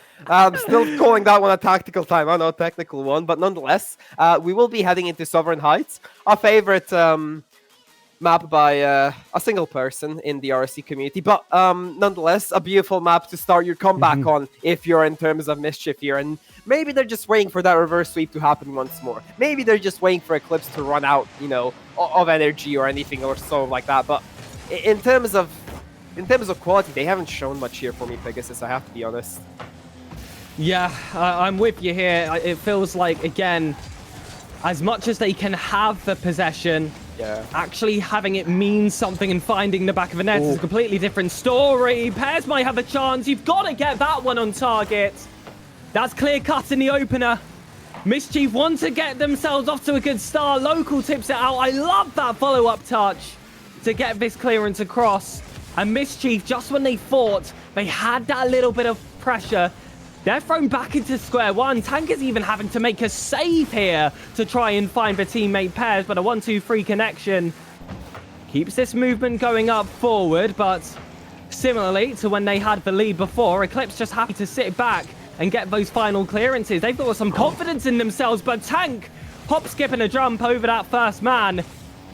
Still calling that one a tactical timeout, not a technical one. But nonetheless, we will be heading into Sovereign Heights, our favorite map by a single person in the RSC community. But nonetheless, a beautiful map to start your comeback on if you're in terms of Mischief here. And maybe they're just waiting for that reverse sweep to happen once more. Maybe they're just waiting for Eclipse to run out, you know, of energy or anything or so like that. But in terms of quality, they haven't shown much here for me, Pegasus, I have to be honest. Yeah, I'm with you here. It feels like, again, as much as they can have the possession, actually having it mean something and finding the back of the net is a completely different story. Pairs might have a chance. You've got to get that one on target. That's clear cut in the opener. Mischief want to get themselves off to a good start. Local tips it out. I love that follow-up touch to get this clearance across. And Mischief, just when they thought they had that little bit of pressure, They're thrown back into square one. Tank is even having to make a save here to try and find the teammate pairs, but a 1-2-3 connection keeps this movement going up forward, but similarly to when they had the lead before, Eclipse just happy to sit back and get those final clearances. They've got some confidence in themselves, but Tank, hop, skip, and a jump over that first man,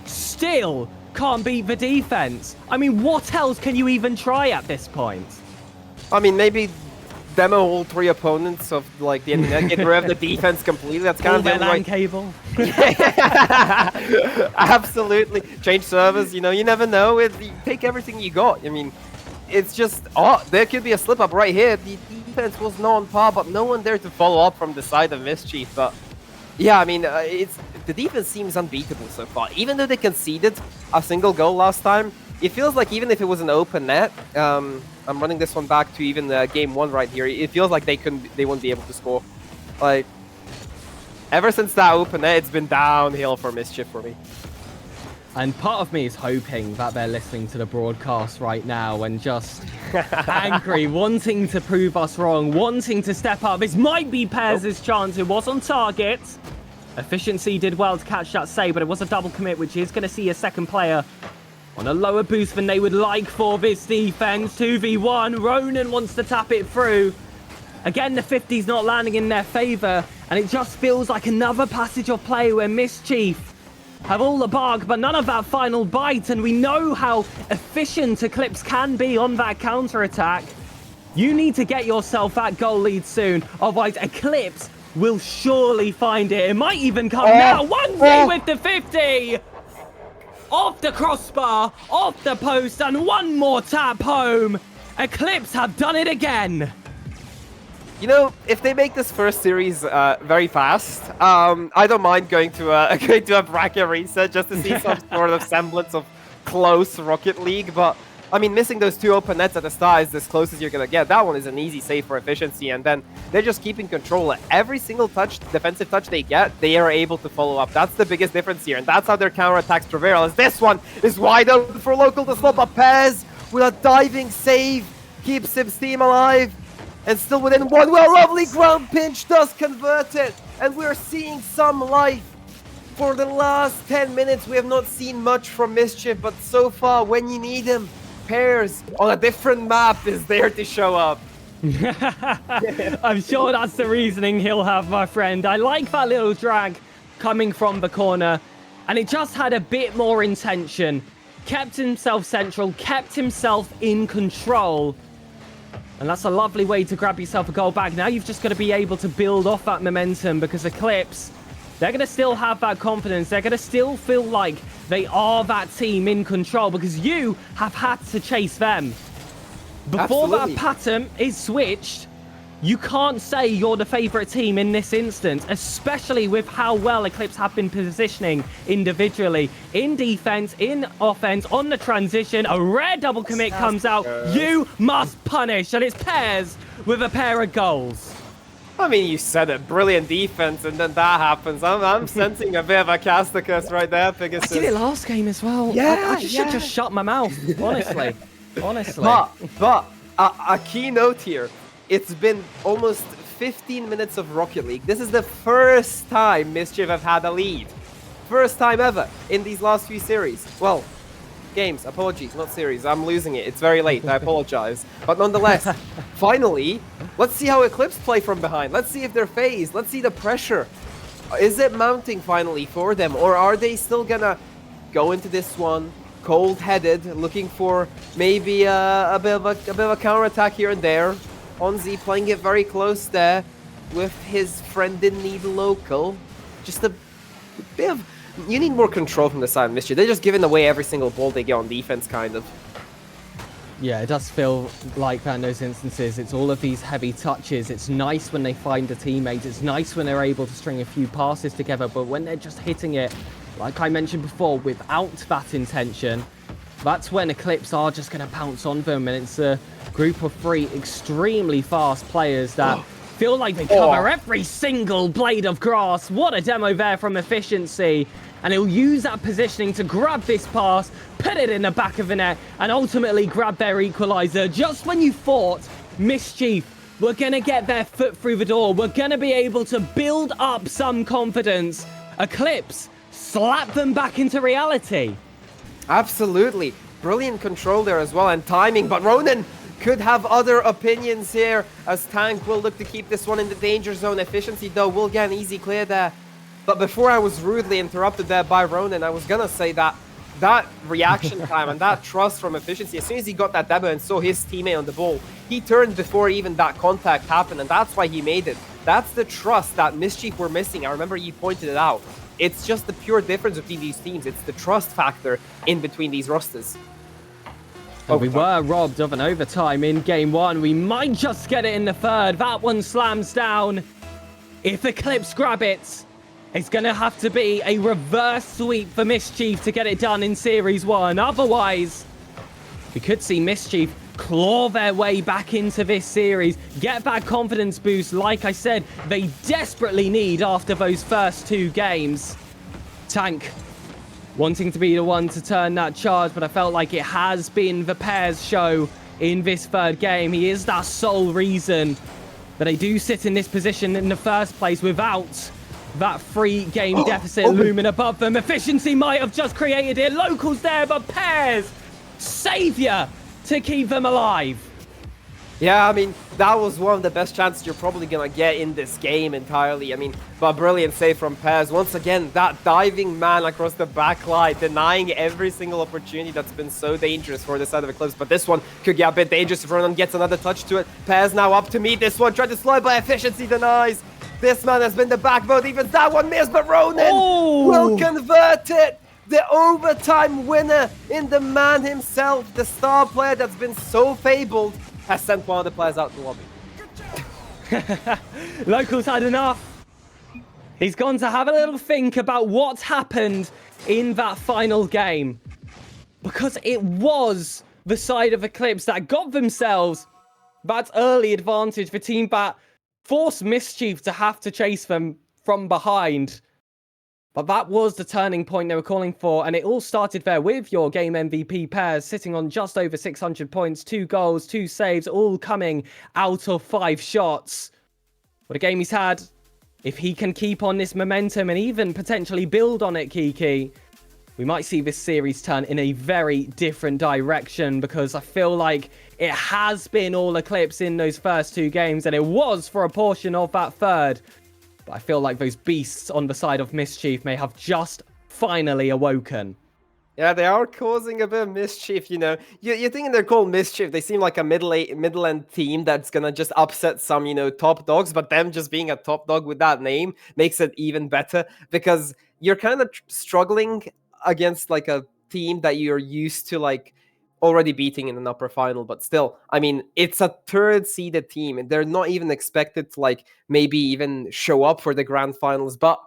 still can't beat the defense. I mean, what else can you even try at this point? I mean, maybe demo all 3 opponents of like the internet, get rid of the defense completely. That's kind of the LAN cable. Absolutely. Change servers, you know, you never know. You take everything you got. I mean, it's just, there could be a slip up right here. The defense was not on par, but no one there to follow up from the side of Mischief. But yeah, I mean, the defense seems unbeatable so far. Even though they conceded a single goal last time, it feels like even if it was an open net, I'm running this one back to even game 1 right here. It feels like they wouldn't be able to score. Like, ever since that open net, it's been downhill for Mischief for me. And part of me is hoping that they're listening to the broadcast right now and just angry, wanting to prove us wrong, wanting to step up. This might be Pairs' chance. It was on target. Efficiency did well to catch that save, but it was a double commit, which is going to see a second player on a lower boost than they would like for this defense. 2v1. Ronan wants to tap it through. Again, the 50's not landing in their favor, and it just feels like another passage of play where Mischief have all the bark, but none of that final bite, and we know how efficient Eclipse can be on that counter-attack. You need to get yourself that goal lead soon, otherwise Eclipse will surely find it. It might even come now. 1v with the 50! Off the crossbar, off the post, and one more tap home. Eclipse have done it again. You know, if they make this first series very fast, I don't mind going to a bracket reset just to see some sort of semblance of close Rocket League. But I mean, missing those 2 open nets at the start is as close as you're gonna get. That one is an easy save for efficiency, and then they're just keeping control. Every single defensive touch they get, they are able to follow up. That's the biggest difference here, and that's how their counterattacks prevail. As this one is wide open for Local to slip up. Pez with a diving save keeps his team alive. And still within 1, well, lovely ground pinch does convert it. And we're seeing some life. For the last 10 minutes, we have not seen much from Mischief, but so far, when you need him, Pairs on a different map is there to show up. I'm sure that's the reasoning he'll have, my friend. I like that little drag coming from the corner, and it just had a bit more intention. Kept himself central, kept himself in control. And that's a lovely way to grab yourself a goal back. Now you've just got to be able to build off that momentum, because Eclipse, they're going to still have that confidence. They're going to still feel like they are that team in control, because you have had to chase them. Before that pattern is switched, you can't say you're the favorite team in this instance, especially with how well Eclipse have been positioning individually. In defense, in offense, on the transition, a rare double commit comes out. You must punish, and it's Pairs with a pair of goals. I mean, you said it. Brilliant defense, and then that happens. I'm sensing a bit of a Casticus right there, Pegasus. I did it last game as well. Yeah, I should just shut my mouth, honestly. Honestly. But a key note here. It's been almost 15 minutes of Rocket League. This is the first time Mischief have had a lead. First time ever in these last few series. Well, games. Apologies, not series. I'm losing it. It's very late. I apologize. But nonetheless, finally, let's see how Eclipse play from behind. Let's see if they're phased. Let's see the pressure. Is it mounting finally for them? Or are they still gonna go into this one cold-headed, looking for maybe a bit of a counterattack here and there? Onzi playing it very close there with his friend in need Local. Just a bit of... You need more control from the side of Mischief. They're just giving away every single ball they get on defense, kind of. Yeah, it does feel like that in those instances. It's all of these heavy touches. It's nice when they find a teammate. It's nice when they're able to string a few passes together. But when they're just hitting it, like I mentioned before, without that intention, that's when Eclipse are just going to pounce on them. And it's a group of 3 extremely fast players that feel like they cover every single blade of grass. What a demo there from Efficiency. And he'll use that positioning to grab this pass, put it in the back of the net, and ultimately grab their equalizer. Just when you thought Mischief we're going to get their foot through the door. We're going to be able to build up some confidence. Eclipse, slap them back into reality. Absolutely. Brilliant control there as well, and timing, but Ronan could have other opinions here, as Tank will look to keep this one in the danger zone. Efficiency, though, will get an easy clear there. But before I was rudely interrupted there by Ronan, I was gonna say that that reaction time and that trust from Efficiency, as soon as he got that demo and saw his teammate on the ball, he turned before even that contact happened, and that's why he made it. That's the trust that Mischief were missing. I remember you pointed it out. It's just the pure difference between these teams. It's the trust factor in between these rosters. And we were robbed of an overtime in game one. We might just get it in the third. That one slams down. If Eclipse grab it, it's going to have to be a reverse sweep for Mischief to get it done in Series 1. Otherwise, we could see Mischief claw their way back into this series, get that confidence boost, like I said, they desperately need after those first 2 games. Tank wanting to be the one to turn that charge, but I felt like it has been the pair's show in this third game. He is that sole reason that they do sit in this position in the first place without that 3-game deficit looming above them. Efficiency might have just created it. Locals there, but pairs, savior to keep them alive. Yeah, I mean, that was one of the best chances you're probably going to get in this game entirely. I mean, but brilliant save from Pez. Once again, that diving man across the back line, denying every single opportunity that's been so dangerous for the side of Eclipse. But this one could get a bit dangerous if Ronan gets another touch to it. Pez now up to meet this one, tried to slow it, but Efficiency denies. This man has been the backbone. Even that one missed, but Ronan will convert it. The overtime winner in the man himself, the star player that's been so fabled, has sent one of the players out the lobby. Locals had enough. He's gone to have a little think about what's happened in that final game. Because it was the side of Eclipse that got themselves that early advantage for Team Bat, forced Mischief to have to chase them from behind. But that was the turning point they were calling for, and it all started there with your game MVP pairs sitting on just over 600 points, 2 goals, 2 saves, all coming out of 5 shots. What a game he's had. If he can keep on this momentum and even potentially build on it, Kiki, we might see this series turn in a very different direction, because I feel like it has been all Eclipse in those first 2 games, and it was for a portion of that third. But I feel like those beasts on the side of Mischief may have just finally awoken. Yeah, they are causing a bit of mischief, you know. You're thinking they're called Mischief. They seem like a middle-end team that's gonna just upset some, you know, top dogs. But them just being a top dog with that name makes it even better, because you're kind of struggling against like a team that you're used to, like, already beating in an upper final. But still, I mean, it's a 3rd seeded team, and they're not even expected to, like, maybe even show up for the grand finals. But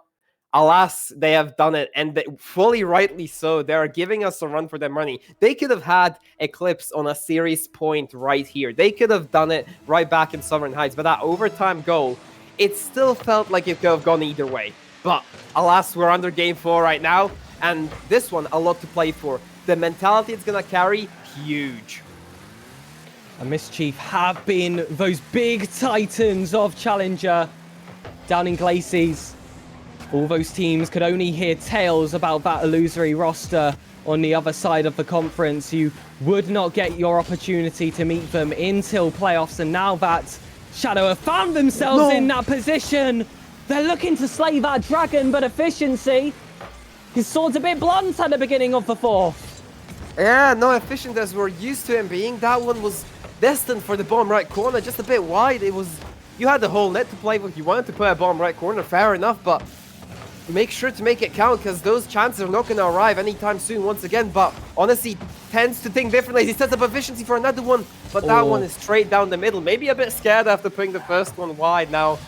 alas, they have done it, and fully rightly so. They are giving us a run for their money. They could have had Eclipse on a series point right here. They could have done it right back in Sovereign Heights, but that overtime goal, it still felt like it could have gone either way. But alas, we're under game 4 right now, and this one, a lot to play for. The mentality it's going to carry, huge. And Mischief have been those big titans of Challenger down in Glacies. All those teams could only hear tales about that illusory roster on the other side of the conference. You would not get your opportunity to meet them until playoffs, and now that Shadow have found themselves in that position, they're looking to slay that dragon, but Efficiency, his sword's a bit blunt at the beginning of the 4th. Yeah, no, efficient as we're used to him being. That one was destined for the bottom right corner, just a bit wide. It was, you had the whole net to play with. You wanted to put a bottom right corner, fair enough, but make sure to make it count, because those chances are not going to arrive anytime soon once again. But honestly, tends to think differently. He sets up Efficiency for another one, but that one is straight down the middle. Maybe a bit scared after putting the first one wide. Now,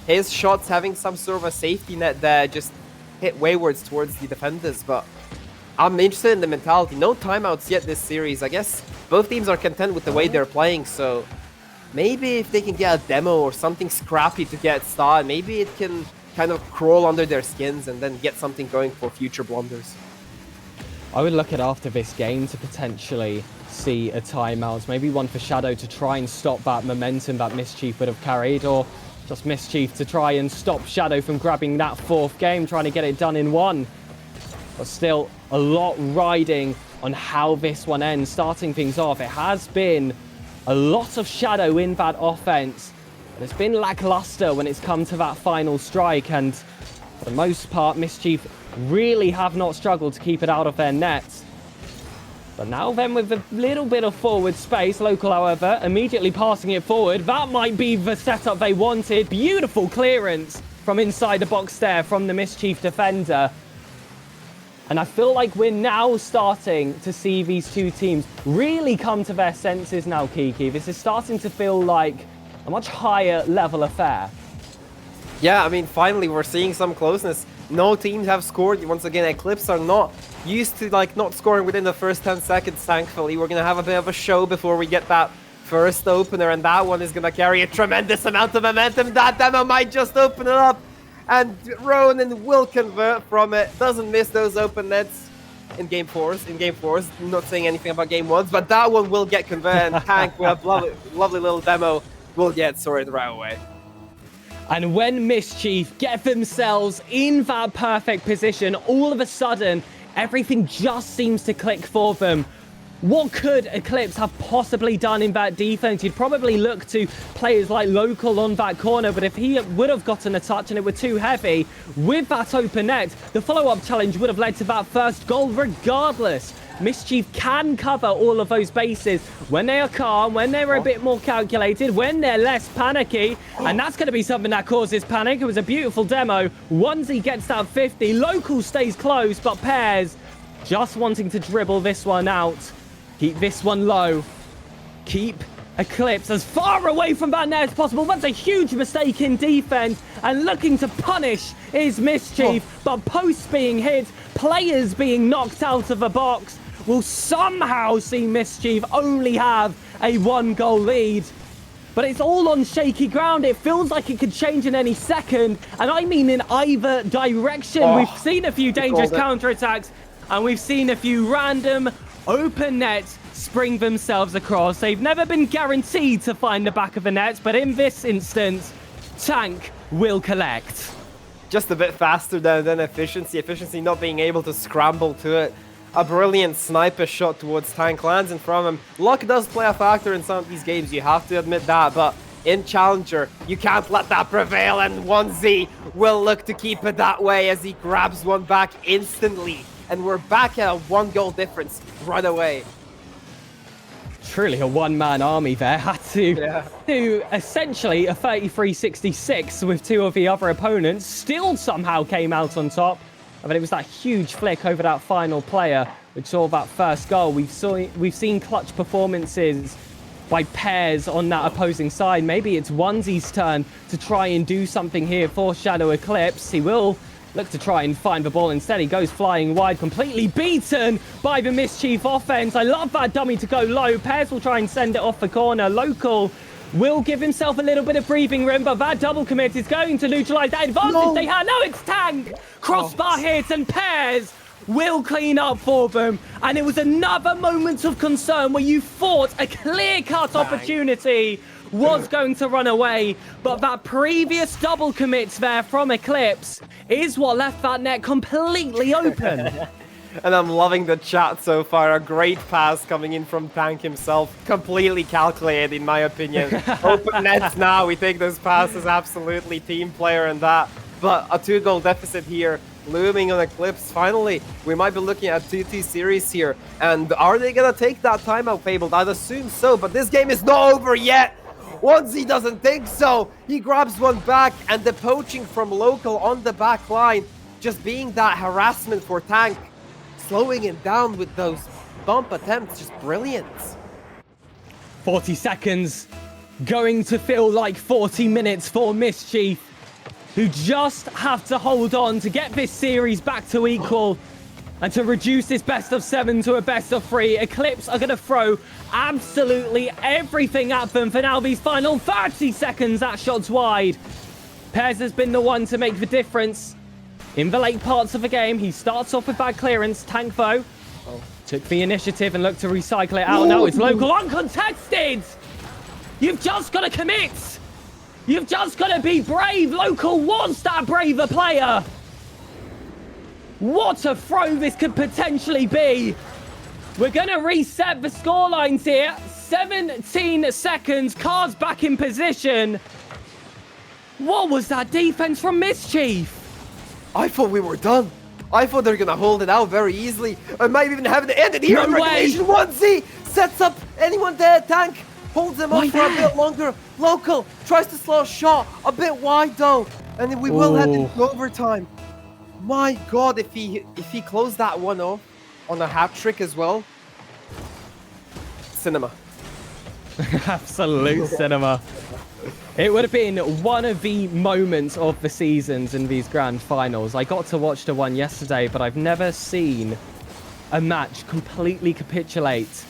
his shots having some sort of a safety net there just hit waywards towards the defenders, but I'm interested in the mentality. No timeouts yet this series. I guess both teams are content with the way they're playing, so maybe if they can get a demo or something scrappy to get started, maybe it can kind of crawl under their skins and then get something going for future blunders. I would look at after this game to potentially see a timeout. Maybe one for Shadow to try and stop that momentum that Mischief would have carried, or just Mischief to try and stop Shadow from grabbing that 4th game, trying to get it done in one. But still, a lot riding on how this one ends. Starting things off, it has been a lot of Shadow in that offense. But it's been lackluster when it's come to that final strike, and for the most part, Mischief really have not struggled to keep it out of their nets. But now then, with a little bit of forward space, Local, however, immediately passing it forward. That might be the setup they wanted. Beautiful clearance from inside the box there from the Mischief defender. And I feel like we're now starting to see these two teams really come to their senses now, Kiki. This is starting to feel like a much higher level affair. Yeah, I mean, finally we're seeing some closeness. No teams have scored. Once again, Eclipse are not used to not scoring within the first 10 seconds, thankfully. We're going to have a bit of a show before we get that first opener, and that one is going to carry a tremendous amount of momentum. That demo might just open it up, and Ronan will convert from it. Doesn't miss those open nets in game fours. Not saying anything about game ones, but that one will get converted, and Tank with a lovely little demo will get sorted right away. And when Mischief get themselves in that perfect position, all of a sudden, everything just seems to click for them. What could Eclipse have possibly done in that defense? You'd probably look to players like Local on that corner, but if he would have gotten a touch and it were too heavy, with that open net, the follow-up challenge would have led to that first goal regardless. Mischief can cover all of those bases when they are calm, when they're a bit more calculated, when they're less panicky, and that's going to be something that causes panic. It was a beautiful demo. Onesie gets that 50. Local stays close, but Pairs just wanting to dribble this one out. Keep this one low. Keep Eclipse as far away from that net as possible. That's a huge mistake in defense, and looking to punish is Mischief, but posts being hit, players being knocked out of the box will somehow see Mischief only have a 1-goal lead. But it's all on shaky ground. It feels like it could change in any second, and I mean in either direction. We've seen a few dangerous counterattacks, and we've seen a few random open nets spring themselves across. They've never been guaranteed to find the back of the net, but in this instance, Tank will collect. Just a bit faster than efficiency. Efficiency not being able to scramble to it. A brilliant sniper shot towards Tank lands in front of him. Luck does play a factor in some of these games, you have to admit that, but in Challenger, you can't let that prevail, and Onesie will look to keep it that way as he grabs one back instantly. And we're back at a 1-goal difference right away. Truly a one-man army there. Had to do essentially a 33-66 with two of the other opponents. Still somehow came out on top. But it was that huge flick over that final player which saw that first goal. We've seen clutch performances by Pairs on that opposing side. Maybe it's Onesie's turn to try and do something here for Shadow Eclipse. He will look to try and find the ball. Instead, he goes flying wide, completely beaten by the Mischief offense. I love that dummy to go low. Pairs will try and send it off the corner. Local will give himself a little bit of breathing room, but that double commit is going to neutralize that advantage they had. No, it's Tank! Crossbar hit, and Pairs will clean up for them. And it was another moment of concern where you thought a clear-cut opportunity was going to run away, but that previous double commit there from Eclipse is what left that net completely open. And I'm loving the chat so far. A great pass coming in from Tank himself. Completely calculated, in my opinion. Open nets now. We take those passes. Absolutely team player and that. But a 2-goal deficit here looming on Eclipse. Finally, we might be looking at 2-2 series here. And are they going to take that timeout, Fabled? I'd assume so, but this game is not over yet. Onesie doesn't think so. He grabs one back, and the poaching from Local on the back line just being that harassment for Tank. Slowing him down with those bump attempts, just brilliant. 40 seconds, going to feel like 40 minutes for Mischief, who just have to hold on to get this series back to equal and to reduce this best of 7 to a best of 3. Eclipse are going to throw absolutely everything at them for now these final 30 seconds. That shot's wide. Pairs has been the one to make the difference in the late parts of the game. He starts off with bad clearance. Tank though took the initiative and looked to recycle it out. Now it's local uncontested. You've just got to commit. You've just got to be brave. Local wants that braver player. What a throw this could potentially be. We're going to reset the scorelines here. 17 seconds. Cards back in position. What was that defense from Mischief? I thought we were done. I thought they were going to hold it out very easily. I might even have it ended here. No way. Regulation 1Z sets up anyone there. Tank holds them up for a bit longer. Local tries to slow a shot. A bit wide though. And we will head into overtime. My God, if he closed that one off on a hat trick as well. Cinema. Absolute cinema. It would have been one of the moments of the seasons in these grand finals. I got to watch the one yesterday, but I've never seen a match completely capitulate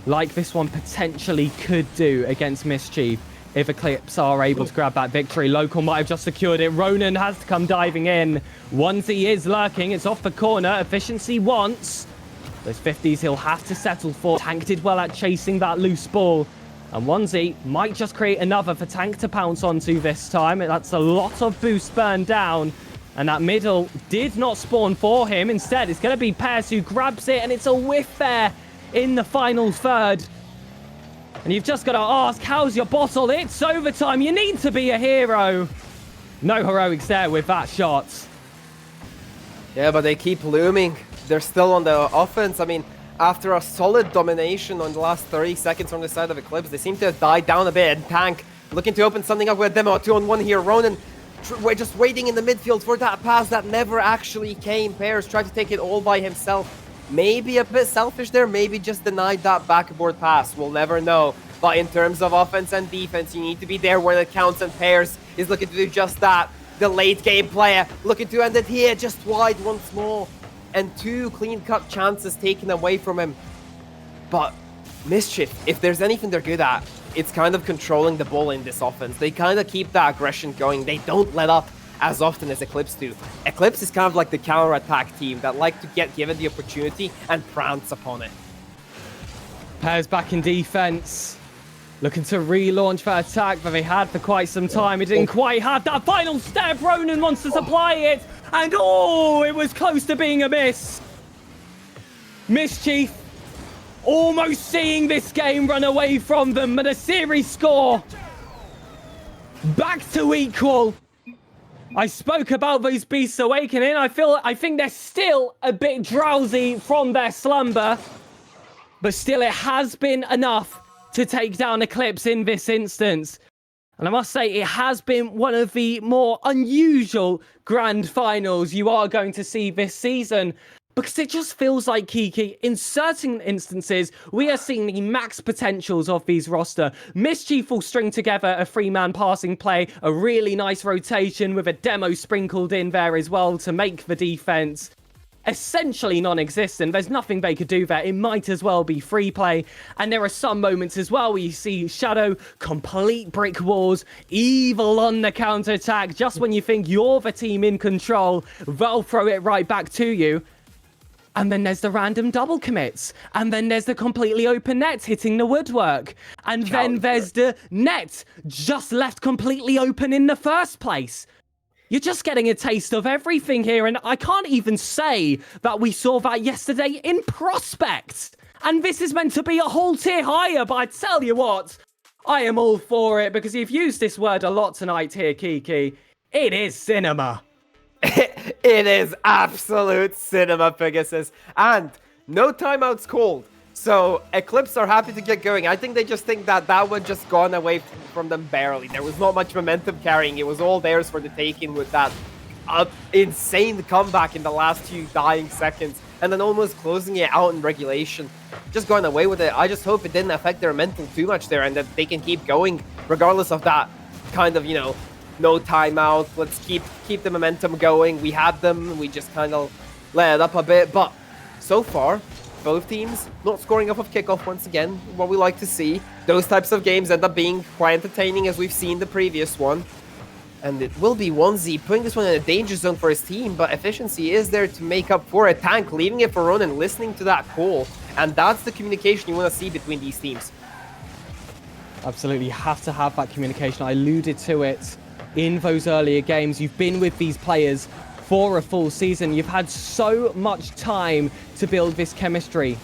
like this one potentially could do against Mischief if Eclipse are able to grab that victory. Local might have just secured it. Ronan has to come diving in. Onesie is lurking. It's off the corner. Efficiency wants. Those 50s he'll have to settle for. Tank did well at chasing that loose ball. And Onesie might just create another for Tank to pounce onto this time. That's a lot of boost burned down. And that middle did not spawn for him. Instead, it's going to be Pears who grabs it. And it's a whiff there in the final third. And you've just got to ask, how's your bottle? It's overtime. You need to be a hero. No heroics there with that shot. Yeah, but they keep looming. They're still on the offense. I mean, after a solid domination on the last 30 seconds from the side of Eclipse, they seem to have died down a bit. And Tank looking to open something up with a demo. 2-on-1 here. Ronan we're just waiting in the midfield for that pass that never actually came. Pears tried to take it all by himself. Maybe a bit selfish there. Maybe just denied that backboard pass. We'll never know. But in terms of offense and defense, you need to be there when it counts. And Pears is looking to do just that. The late game player looking to end it here just wide once more. And 2 clean-cut chances taken away from him. But Mischief, if there's anything they're good at, it's kind of controlling the ball in this offense. They kind of keep that aggression going. They don't let up as often as Eclipse do. Eclipse is kind of like the counter-attack team that like to get given the opportunity and prance upon it. Pears back in defense. Looking to relaunch that attack that they had for quite some time. It didn't quite have that final step. Ronan wants to supply it. And it was close to being a miss. Mischief almost seeing this game run away from them, but a series score back to equal. I spoke about those beasts awakening. I think they're still a bit drowsy from their slumber, but still it has been enough to take down Eclipse in this instance. And I must say, it has been one of the more unusual grand finals you are going to see this season, because it just feels like, Kiki, in certain instances, we are seeing the max potentials of these roster. Mischief will string together a 3-man passing play, a really nice rotation with a demo sprinkled in there as well to make the defense essentially non-existent. There's nothing they could do there. It might as well be free play. And there are some moments as well where you see Shadow complete brick walls, evil on the counter-attack. Just when you think you're the team in control, they'll throw it right back to you. And then there's the random double commits. And then there's the completely open net hitting the woodwork. And then there's the net just left completely open in the first place. You're just getting a taste of everything here. And I can't even say that we saw that yesterday in Prospect. And this is meant to be a whole tier higher. But I tell you what, I am all for it. Because you've used this word a lot tonight here, Kiki. It is cinema. It is absolute cinema, Pegasus. And no timeouts called. So Eclipse are happy to get going. I think they just think that that one just gone away from them barely. There was not much momentum carrying. It was all theirs for the taking with that insane comeback in the last few dying seconds. And then almost closing it out in regulation. Just going away with it. I just hope it didn't affect their mental too much there and that they can keep going regardless of that kind of, no timeout. Let's keep the momentum going. We had them. We just kind of let it up a bit. But so far, both teams not scoring off of kickoff once again. What we like to see. Those types of games end up being quite entertaining as we've seen the previous one. And it will be Onesie putting this one in a danger zone for his team. But efficiency is there to make up for it. Tank leaving it for Ronan, listening to that call. And that's the communication you want to see between these teams. Absolutely have to have that communication. I alluded to it in those earlier games. You've been with these players for a full season. You've had so much time to build this chemistry.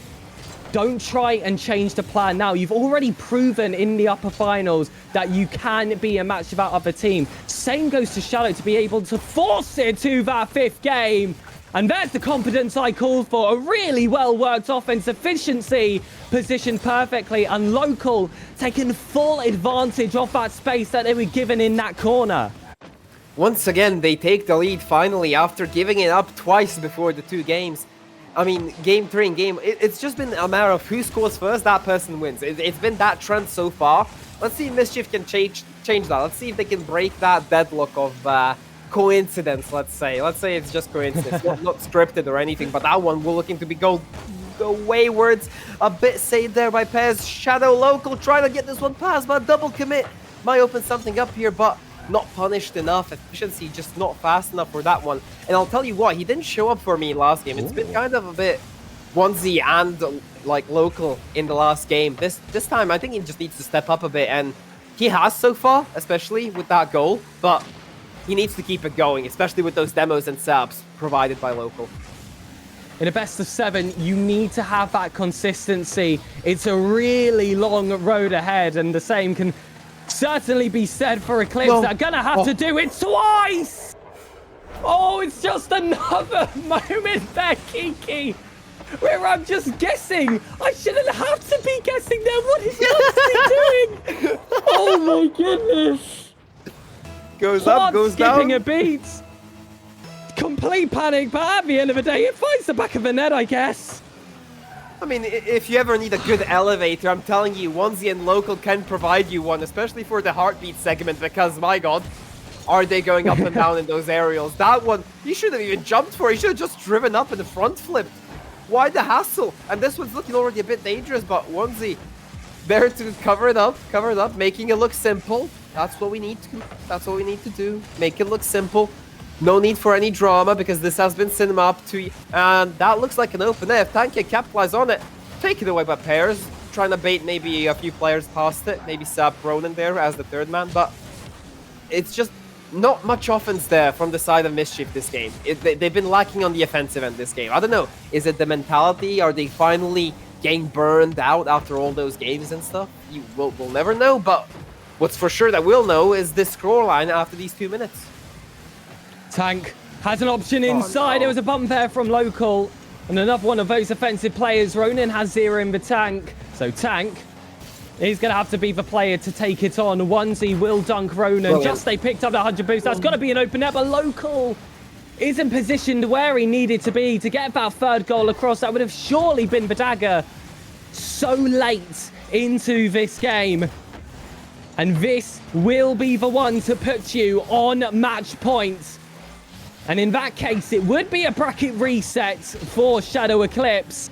Don't try and change the plan now. You've already proven in the upper finals that you can be a match of that other team. Same goes to Shadow to be able to force it to that 5th game. And there's the confidence I called for. A really well-worked offense efficiency, positioned perfectly, and Local taking full advantage of that space that they were given in that corner. Once again, they take the lead finally after giving it up twice before the 2 games. I mean, game 3 and it's just been a matter of who scores first, that person wins. It's been that trend so far. Let's see if Mischief can change that. Let's see if they can break that deadlock of coincidence, let's say. Let's say it's just coincidence, not scripted or anything, but that one we're looking to go waywards. A bit saved there by Pez. Shadow Local trying to get this one past, but double commit might open something up here, but not punished enough. Efficiency just not fast enough for that one. And I'll tell you what, he didn't show up for me last game. It's been kind of a bit onesie and like Local in the last game. This time I think he just needs to step up a bit, and he has so far, especially with that goal, but he needs to keep it going, especially with those demos and subs provided by Local. In a best of 7, you need to have that consistency. It's a really long road ahead, and the same can certainly be said for Eclipse. They're gonna have to do it twice! Oh, it's just another moment there, Kiki, where I'm just guessing. I shouldn't have to be guessing there. What is Youngzy doing? Oh my goodness. Goes up, goes down. Skipping a beat. Complete panic, but at the end of the day, it finds the back of the net, I guess. I mean, if you ever need a good elevator, I'm telling you, Onesie and Local can provide you one, especially for the heartbeat segment, because, my god, are they going up and down in those aerials. That one, you shouldn't have even jumped for it. You should have just driven up in the front flip. Why the hassle? And this one's looking already a bit dangerous, but Onesie there to cover it up, making it look simple. That's what we need to do. Make it look simple. No need for any drama, because this has been cinema up to, and that looks like an open air. If Tank can capitalize on it, take it away by pairs, trying to bait maybe a few players past it, maybe Sap Ronan there as the 3rd man, but it's just not much offense there from the side of Mischief this game. They've been lacking on the offensive end this game. I don't know, is it the mentality? Are they finally getting burned out after all those games and stuff? We'll never know, but what's for sure that we'll know is this scoreline after these 2 minutes. Tank has an option inside. Oh, no. There was a bump there from Local. And another one of those offensive players. Ronan has 0 in the tank. So Tank is going to have to be the player to take it on. Onesie will dunk Ronan. Brilliant. Just they picked up that 100 boost. That's got to be an open net. But Local isn't positioned where he needed to be to get that 3rd goal across. That would have surely been the dagger so late into this game. And this will be the one to put you on match point. And in that case, it would be a bracket reset for Shadow Eclipse.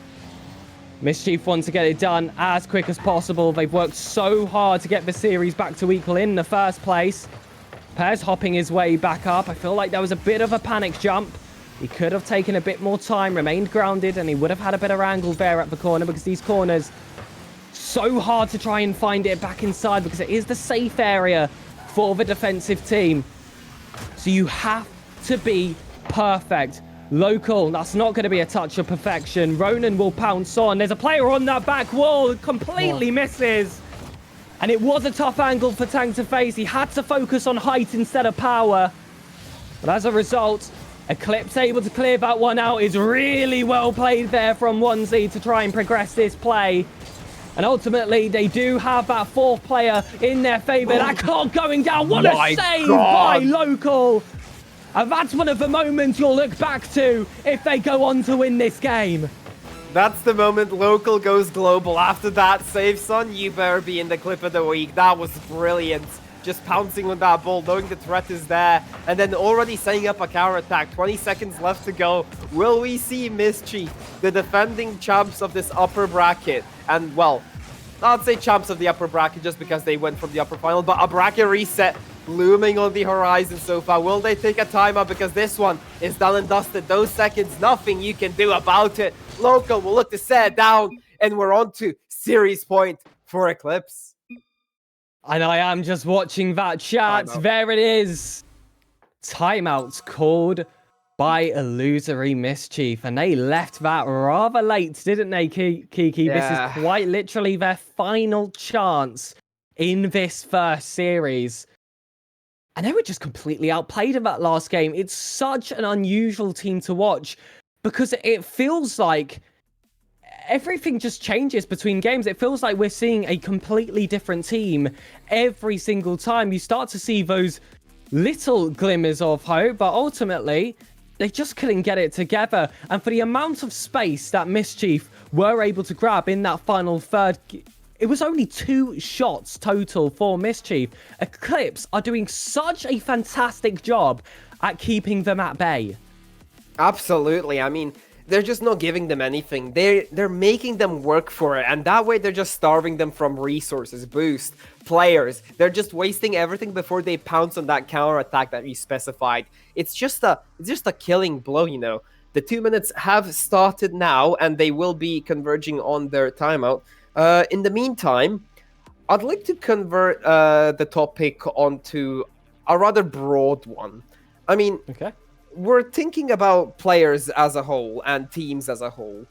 Mischief want to get it done as quick as possible. They've worked so hard to get the series back to equal in the first place. Pez hopping his way back up. I feel like there was a bit of a panic jump. He could have taken a bit more time, remained grounded, and he would have had a better angle there at the corner, because these corners, so hard to try and find it back inside, because it is the safe area for the defensive team. So you have to be perfect. Local, that's not going to be a touch of perfection. Ronan will pounce on. There's a player on that back wall, completely misses. And it was a tough angle for Tank to face. He had to focus on height instead of power. But as a result, Eclipse able to clear that one out. Is really well played there from Onesie to try and progress this play. And ultimately, they do have that 4th player in their favor. That clock going down. What a save by Local. And that's one of the moments you'll look back to if they go on to win this game. That's the moment Local goes global. After that save, son, you better be in the clip of the week. That was brilliant. Just pouncing on that ball, knowing the threat is there, and then already setting up a counter attack. 20 seconds left to go. Will we see Mischief, the defending champs of this upper bracket? And, well, I'd say champs of the upper bracket just because they went from the upper final, but a bracket reset looming on the horizon so far. Will they take a timeout, because this one is done and dusted? Those seconds, nothing you can do about it. Local will look to set down and we're on to series point for Eclipse. And I am just watching that chat. Timeout. There it is. Timeouts called by Illusory Mischief. And they left that rather late, didn't they, Kiki? Yeah. This is quite literally their final chance in this first series. And they were just completely outplayed in that last game. It's such an unusual team to watch because it feels like everything just changes between games. It feels like we're seeing a completely different team every single time. You start to see those little glimmers of hope, but ultimately, they just couldn't get it together. And for the amount of space that Mischief were able to grab in that final third, it was only 2 shots total for Mischief. Eclipse are doing such a fantastic job at keeping them at bay. Absolutely. I mean, they're just not giving them anything. They're making them work for it, and that way they're just starving them from resources, boost, players. They're just wasting everything before they pounce on that counter attack that you specified. It's just a killing blow, you know. The 2 minutes have started now, and they will be converging on their timeout. In the meantime, I'd like to convert the topic onto a rather broad one. I mean, Okay. We're thinking about players as a whole and teams as a whole.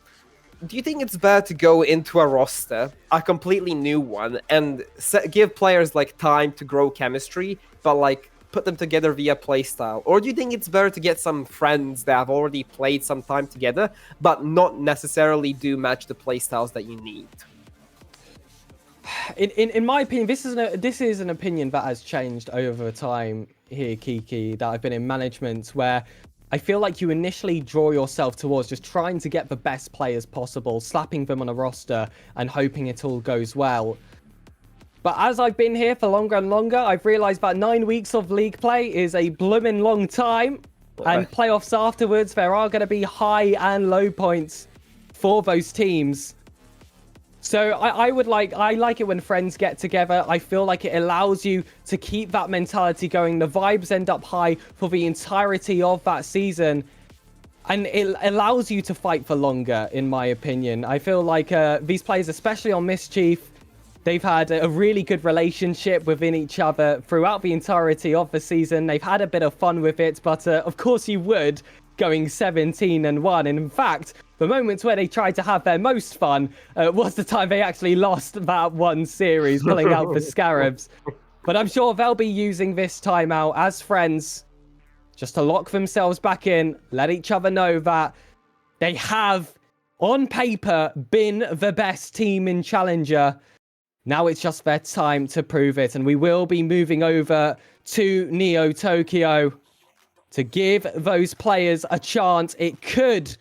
Do you think it's better to go into a roster, a completely new one, and give players like time to grow chemistry, but like put them together via playstyle? Or do you think it's better to get some friends that have already played some time together, but not necessarily do match the playstyles that you need? In my opinion, this is an opinion that has changed over time here, Kiki, that I've been in management, where I feel like you initially draw yourself towards just trying to get the best players possible, slapping them on a roster and hoping it all goes well. But as I've been here for longer and longer, I've realized that 9 weeks of league play is a bloomin' long time. And playoffs afterwards, there are going to be high and low points for those teams. So I like it when friends get together. I feel like it allows you to keep that mentality going. The vibes end up high for the entirety of that season. And it allows you to fight for longer, in my opinion. I feel like these players, especially on Mischief, they've had a really good relationship within each other throughout the entirety of the season. They've had a bit of fun with it, but of course you would, going 17-1. And in fact, the moments where they tried to have their most fun was the time they actually lost that one series, pulling out the Scarabs. But I'm sure they'll be using this timeout as friends just to lock themselves back in, let each other know that they have, on paper, been the best team in Challenger. Now it's just their time to prove it. And we will be moving over to Neo Tokyo to give those players a chance. It could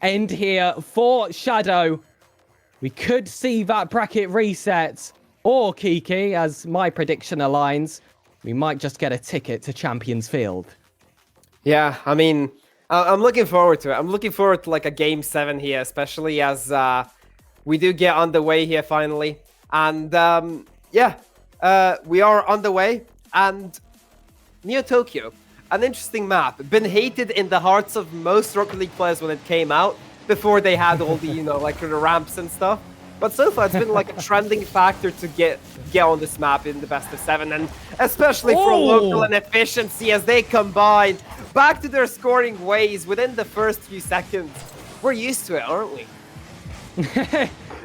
end here for Shadow. We could see that bracket reset. Or, Kiki, as my prediction aligns, we might just get a ticket to Champions Field. Yeah, I mean, I'm looking forward to it. I'm looking forward to like a Game 7 here, especially as we do get underway here finally. And we are on the way. And Neo Tokyo, an interesting map. Been hated in the hearts of most Rocket League players when it came out, before they had all the, like the ramps and stuff. But so far, it's been like a trending factor to get on this map in the best of 7, and especially for local and efficiency as they combine back to their scoring ways within the first few seconds. We're used to it, aren't we?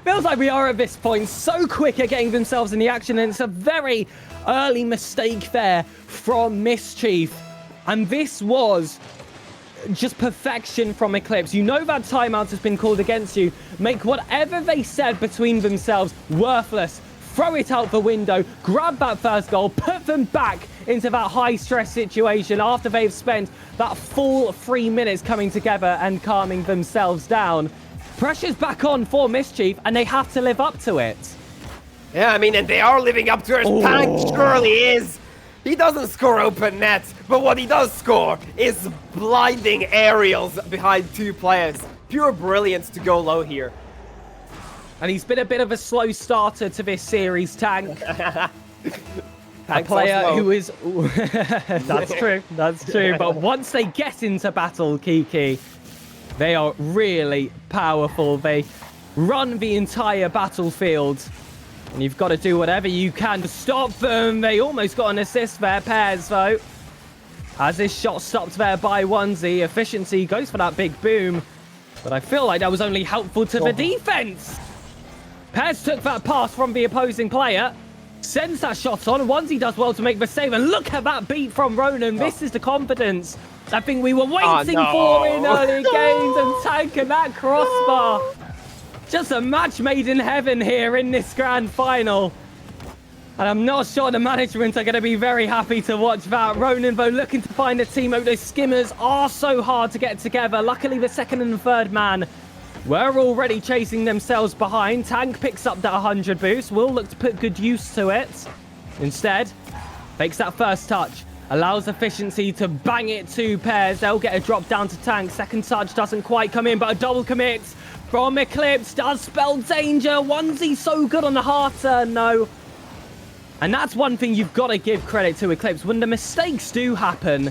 Feels like we are at this point so quick at getting themselves in the action, and it's a very early mistake there from Mischief. And this was just perfection from Eclipse. You know that timeout has been called against you. Make whatever they said between themselves worthless. Throw it out the window, grab that first goal, put them back into that high-stress situation after they've spent that full 3 minutes coming together and calming themselves down. Pressure's back on for Mischief, and they have to live up to it. Yeah, I mean, and they are living up to it. Tank surely is. He doesn't score open net, but what he does score is blinding aerials behind 2 players. Pure brilliance to go low here. And he's been a bit of a slow starter to this series, Tank. A player who is... That's true, that's true. But once they get into battle, Kiki, they are really powerful. They run the entire battlefield. And you've got to do whatever you can to stop them. They almost got an assist there, Pairs, though. As this shot stopped there by Onesie, Efficiency goes for that big boom. But I feel like that was only helpful to the defense. Pairs took that pass from the opposing player. Sends that shot on. Onesie does well to make the save. And look at that beat from Ronan. This is the confidence I think we were waiting for in early games. And tanking that crossbar. Just a match made in heaven here in this grand final. And I'm not sure the management are going to be very happy to watch that. Ronan, though, looking to find a teammate. Those skimmers are so hard to get together. Luckily, the second and third man were already chasing themselves behind. Tank picks up that 100 boost. Will look to put good use to it. Instead, fakes that first touch. Allows Efficiency to bang it to Pairs. They'll get a drop down to Tank. Second touch doesn't quite come in, but a double commit from Eclipse does spell danger. Onesie so good on the hard turn, no. And that's one thing you've got to give credit to Eclipse. When the mistakes do happen,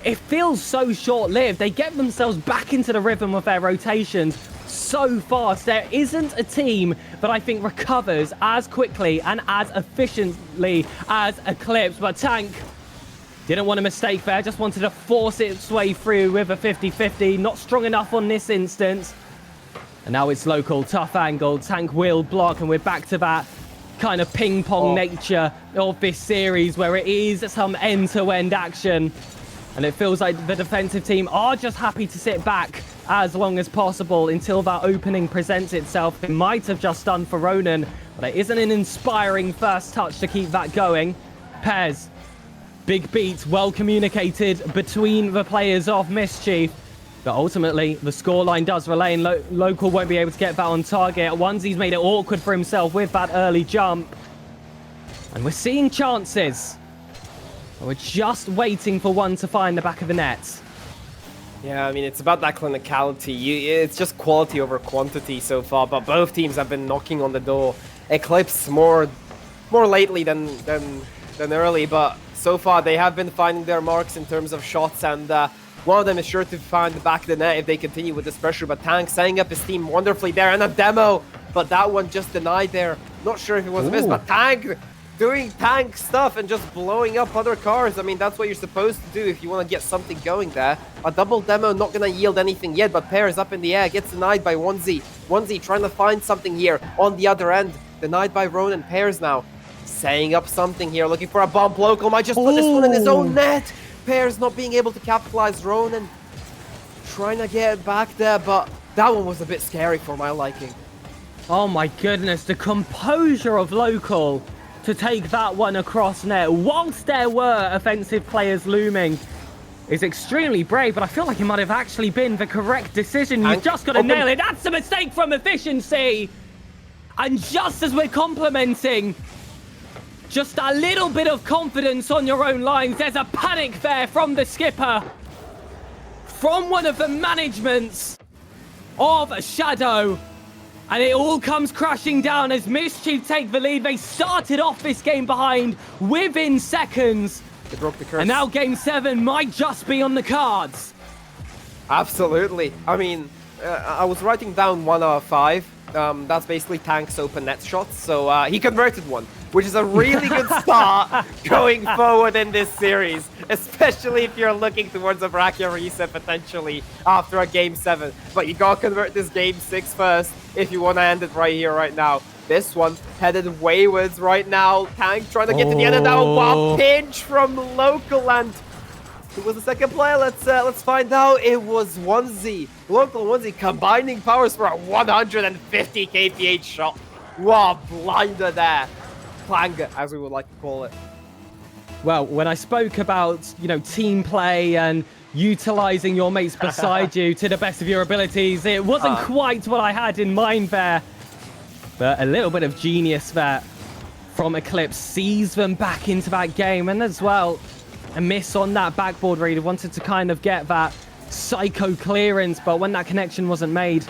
it feels so short-lived. They get themselves back into the rhythm of their rotations so fast. There isn't a team that I think recovers as quickly and as efficiently as Eclipse. But Tank didn't want a mistake there. Just wanted to force its way through with a 50-50. Not strong enough on this instance. And now it's local, tough angle. Tank will block, and we're back to that kind of ping-pong nature of this series where it is some end-to-end action. And it feels like the defensive team are just happy to sit back as long as possible until that opening presents itself. It might have just done for Ronan, but it isn't an inspiring first touch to keep that going. Pairs, big beat, well communicated between the players of Mischief. But ultimately, the scoreline does relay, and Local won't be able to get that on target. Onesie's made it awkward for himself with that early jump. And we're seeing chances. We're just waiting for one to find the back of the net. Yeah, I mean, it's about that clinicality. It's just quality over quantity so far, but both teams have been knocking on the door. Eclipse more lately than early, but so far they have been finding their marks in terms of shots, and one of them is sure to find the back of the net if they continue with this pressure. But Tank setting up his team wonderfully there, and a demo, but that one just denied there. Not sure if it was a miss, but Tank doing Tank stuff and just blowing up other cars. I mean, that's what you're supposed to do if you want to get something going there. A double demo not going to yield anything yet, but Pairs up in the air, gets denied by Onesie. Onesie trying to find something here on the other end. Denied by Ronan. Pairs now setting up something here, looking for a bump. Local might just put this one in his own net. Pairs not being able to capitalize. Ronan trying to get back there, but that one was a bit scary for my liking. Oh my goodness, the composure of Local to take that one across net whilst there were offensive players looming is extremely brave, but I feel like it might have actually been the correct decision. You've just got to nail it. That's a mistake from Efficiency. And just as we're complimenting just a little bit of confidence on your own lines, there's a panic there from the skipper, from one of the managements of Shadow. And it all comes crashing down as Mischief take the lead. They started off this game behind within seconds. They broke the curse. And now Game 7 might just be on the cards. Absolutely. I mean, I was writing down 1 out of 5. That's basically Tank's open net shots. So he converted one, which is a really good start going forward in this series, especially if you're looking towards a bracket reset potentially after a Game 7. But you gotta convert this Game 6 first if you want to end it right here, right now. This one headed waywards right now. Tank trying to get to the end of that one. Wow, pinch from Local, and who was the second player? Let's find out. It was Onesie. Local Onesie combining powers for a 150 kph shot. Wow, blinder there. Clanger, as we would like to call it. Well, when I spoke about, team play and utilizing your mates beside you to the best of your abilities, it wasn't quite what I had in mind there. But a little bit of genius there from Eclipse sees them back into that game, and as well, a miss on that backboard read. Wanted to kind of get that psycho clearance, but when that connection wasn't made,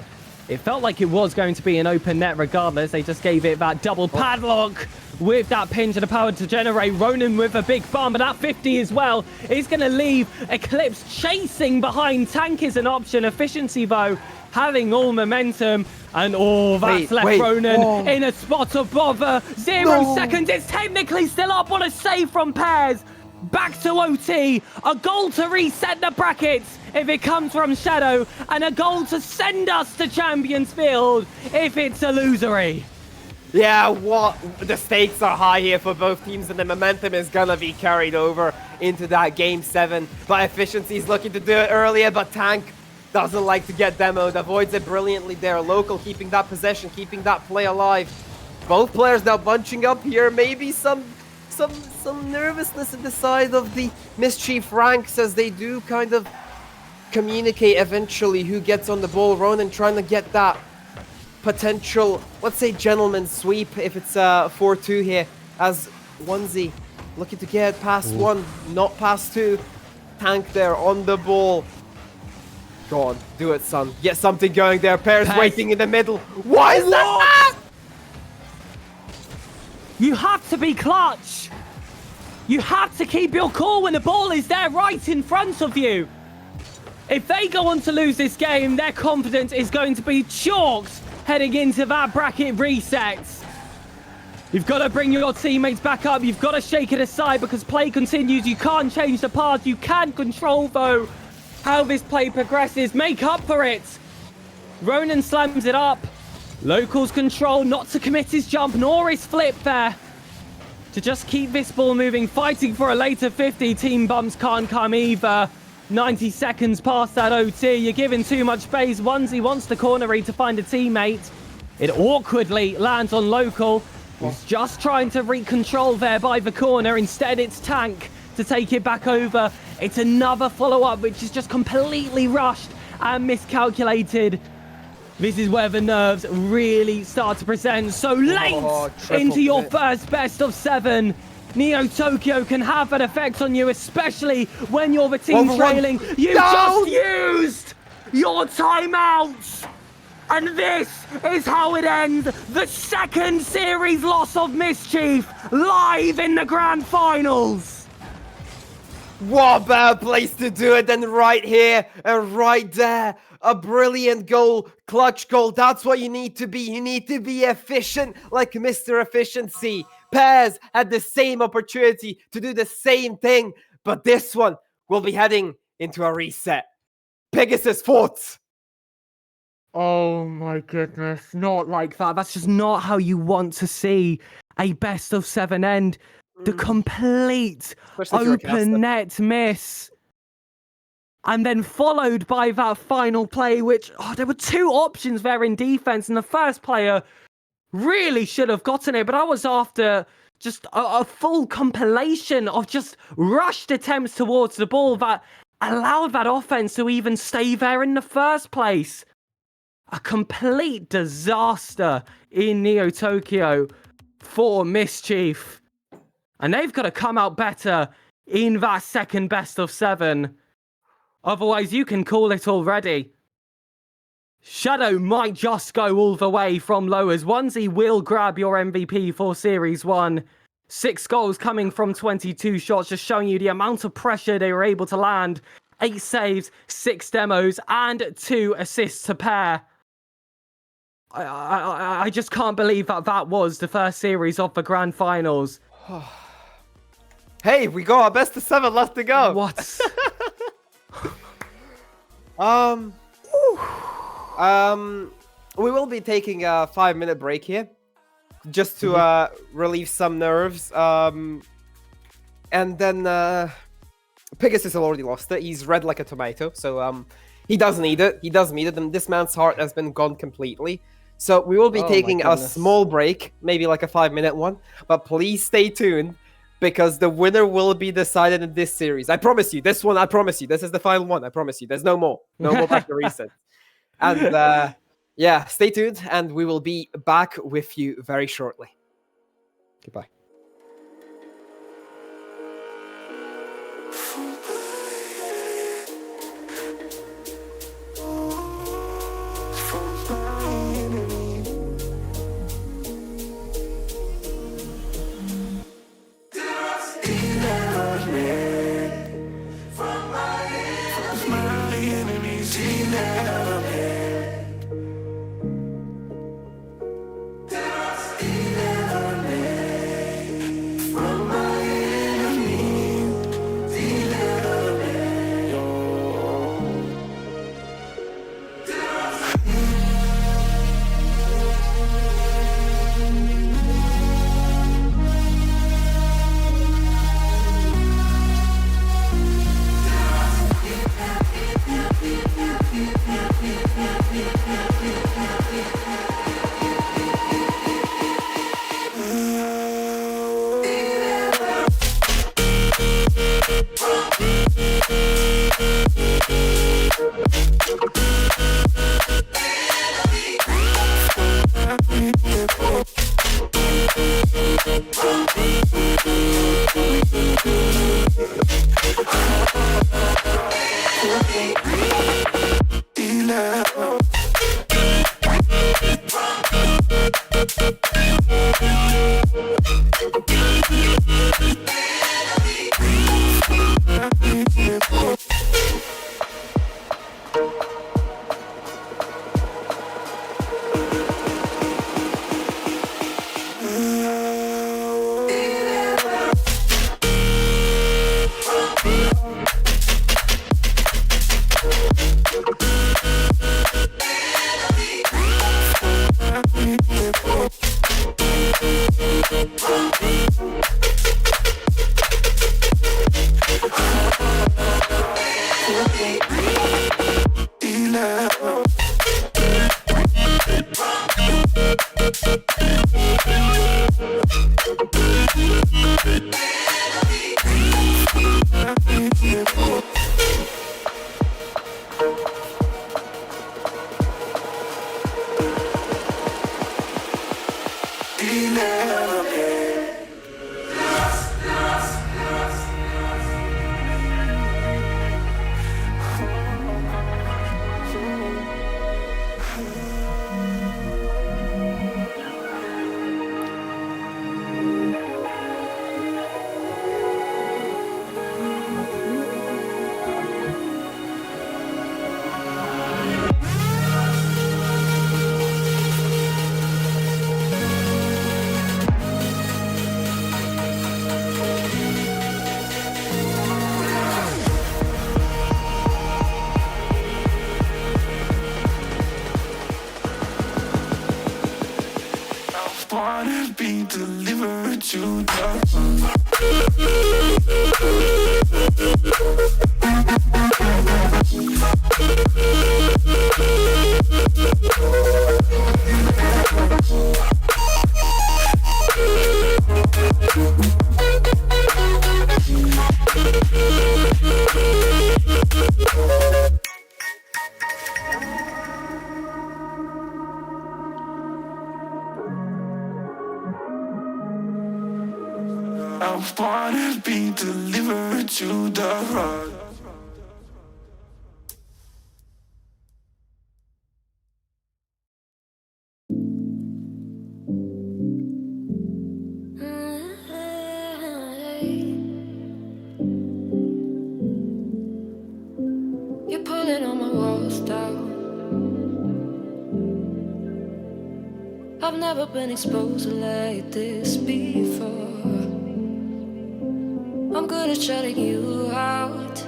it felt like it was going to be an open net regardless. They just gave it that double padlock with that pinch and the power to generate. Ronan with a big bump, and that 50 as well is going to leave Eclipse chasing behind. Tank is an option. Efficiency, though, having all momentum. And that's left wait. Ronan Oh. in a spot of bother. 0 seconds. It's technically still up on a save from Pairs. Back to OT. A goal to reset the brackets if it comes from Shadow. And a goal to send us to Champions Field if it's illusory. Yeah, what? The stakes are high here for both teams, and the momentum is gonna be carried over into that Game 7. But Efficiency is looking to do it earlier, but Tank doesn't like to get demoed, avoids it brilliantly there. Local keeping that possession, keeping that play alive. Both players now bunching up here. Maybe some nervousness in the side of the Mischief ranks as they do kind of communicate eventually who gets on the ball. Ronan trying to get that potential, let's say, gentleman sweep if it's 4-2 here, as Onesie looking to get past one, not past two. Tank there on the ball. Go on, do it, son. Get something going there. Pairs waiting in the middle. Why is that? You have to be clutch. You have to keep your cool when the ball is there right in front of you. If they go on to lose this game, their confidence is going to be chalked heading into that bracket reset. You've got to bring your teammates back up. You've got to shake it aside because play continues. You can't change the path. You can control, though, how this play progresses. Make up for it. Ronan slams it up. Locals control, not to commit his jump, nor his flip there. To just keep this ball moving, fighting for a later 50. Team bumps can't come either. 90 seconds past that OT. You're giving too much space. Onesie wants the corner read to find a teammate. It awkwardly lands on Local, who's just trying to recontrol there by the corner. Instead, it's Tank to take it back over. It's another follow-up, which is just completely rushed and miscalculated. This is where the nerves really start to present. So late into your first best of 7. Neo Tokyo can have an effect on you, especially when you're the team trailing. You just used your timeouts. And this is how it ends. The second series loss of Mischief live in the grand finals. What a better place to do it than right here and right there. A brilliant goal, clutch goal. That's what you need to be. You need to be efficient like Mr. Efficiency. Pairs had the same opportunity to do the same thing, but this one will be heading into a reset. Pegasus thoughts. Oh my goodness, not like that. That's just not how you want to see a best of 7 end. The complete open net miss. And then followed by that final play, which, there were 2 options there in defense, and the first player really should have gotten it, but I was after just a full compilation of just rushed attempts towards the ball that allowed that offense to even stay there in the first place. A complete disaster in Neo Tokyo for Mischief. And they've got to come out better in that second best of 7. Otherwise, you can call it already. Shadow might just go all the way from lowers. Onesie will grab your MVP for Series 1. 6 goals coming from 22 shots, just showing you the amount of pressure they were able to land. 8 saves, 6 demos, and 2 assists to pair. I just can't believe that was the first series of the grand finals. Hey, we got our best of 7 left to go. What? We will be taking a 5-minute break here, just to relieve some nerves. And then Pegasus has already lost it. He's red like a tomato, so he does need it. He does need it, and this man's heart has been gone completely. So we will be taking a small break, maybe like a 5-minute one. But please stay tuned, because the winner will be decided in this series. I promise you. This one, I promise you. This is the final one. I promise you. There's no more. No more back to reset. And yeah, stay tuned, and we will be back with you very shortly. Goodbye. Wanna be delivered to I wanna be delivered to the rug. You're pulling on my walls down. I've never been exposed like this before. I'm good at shutting you out.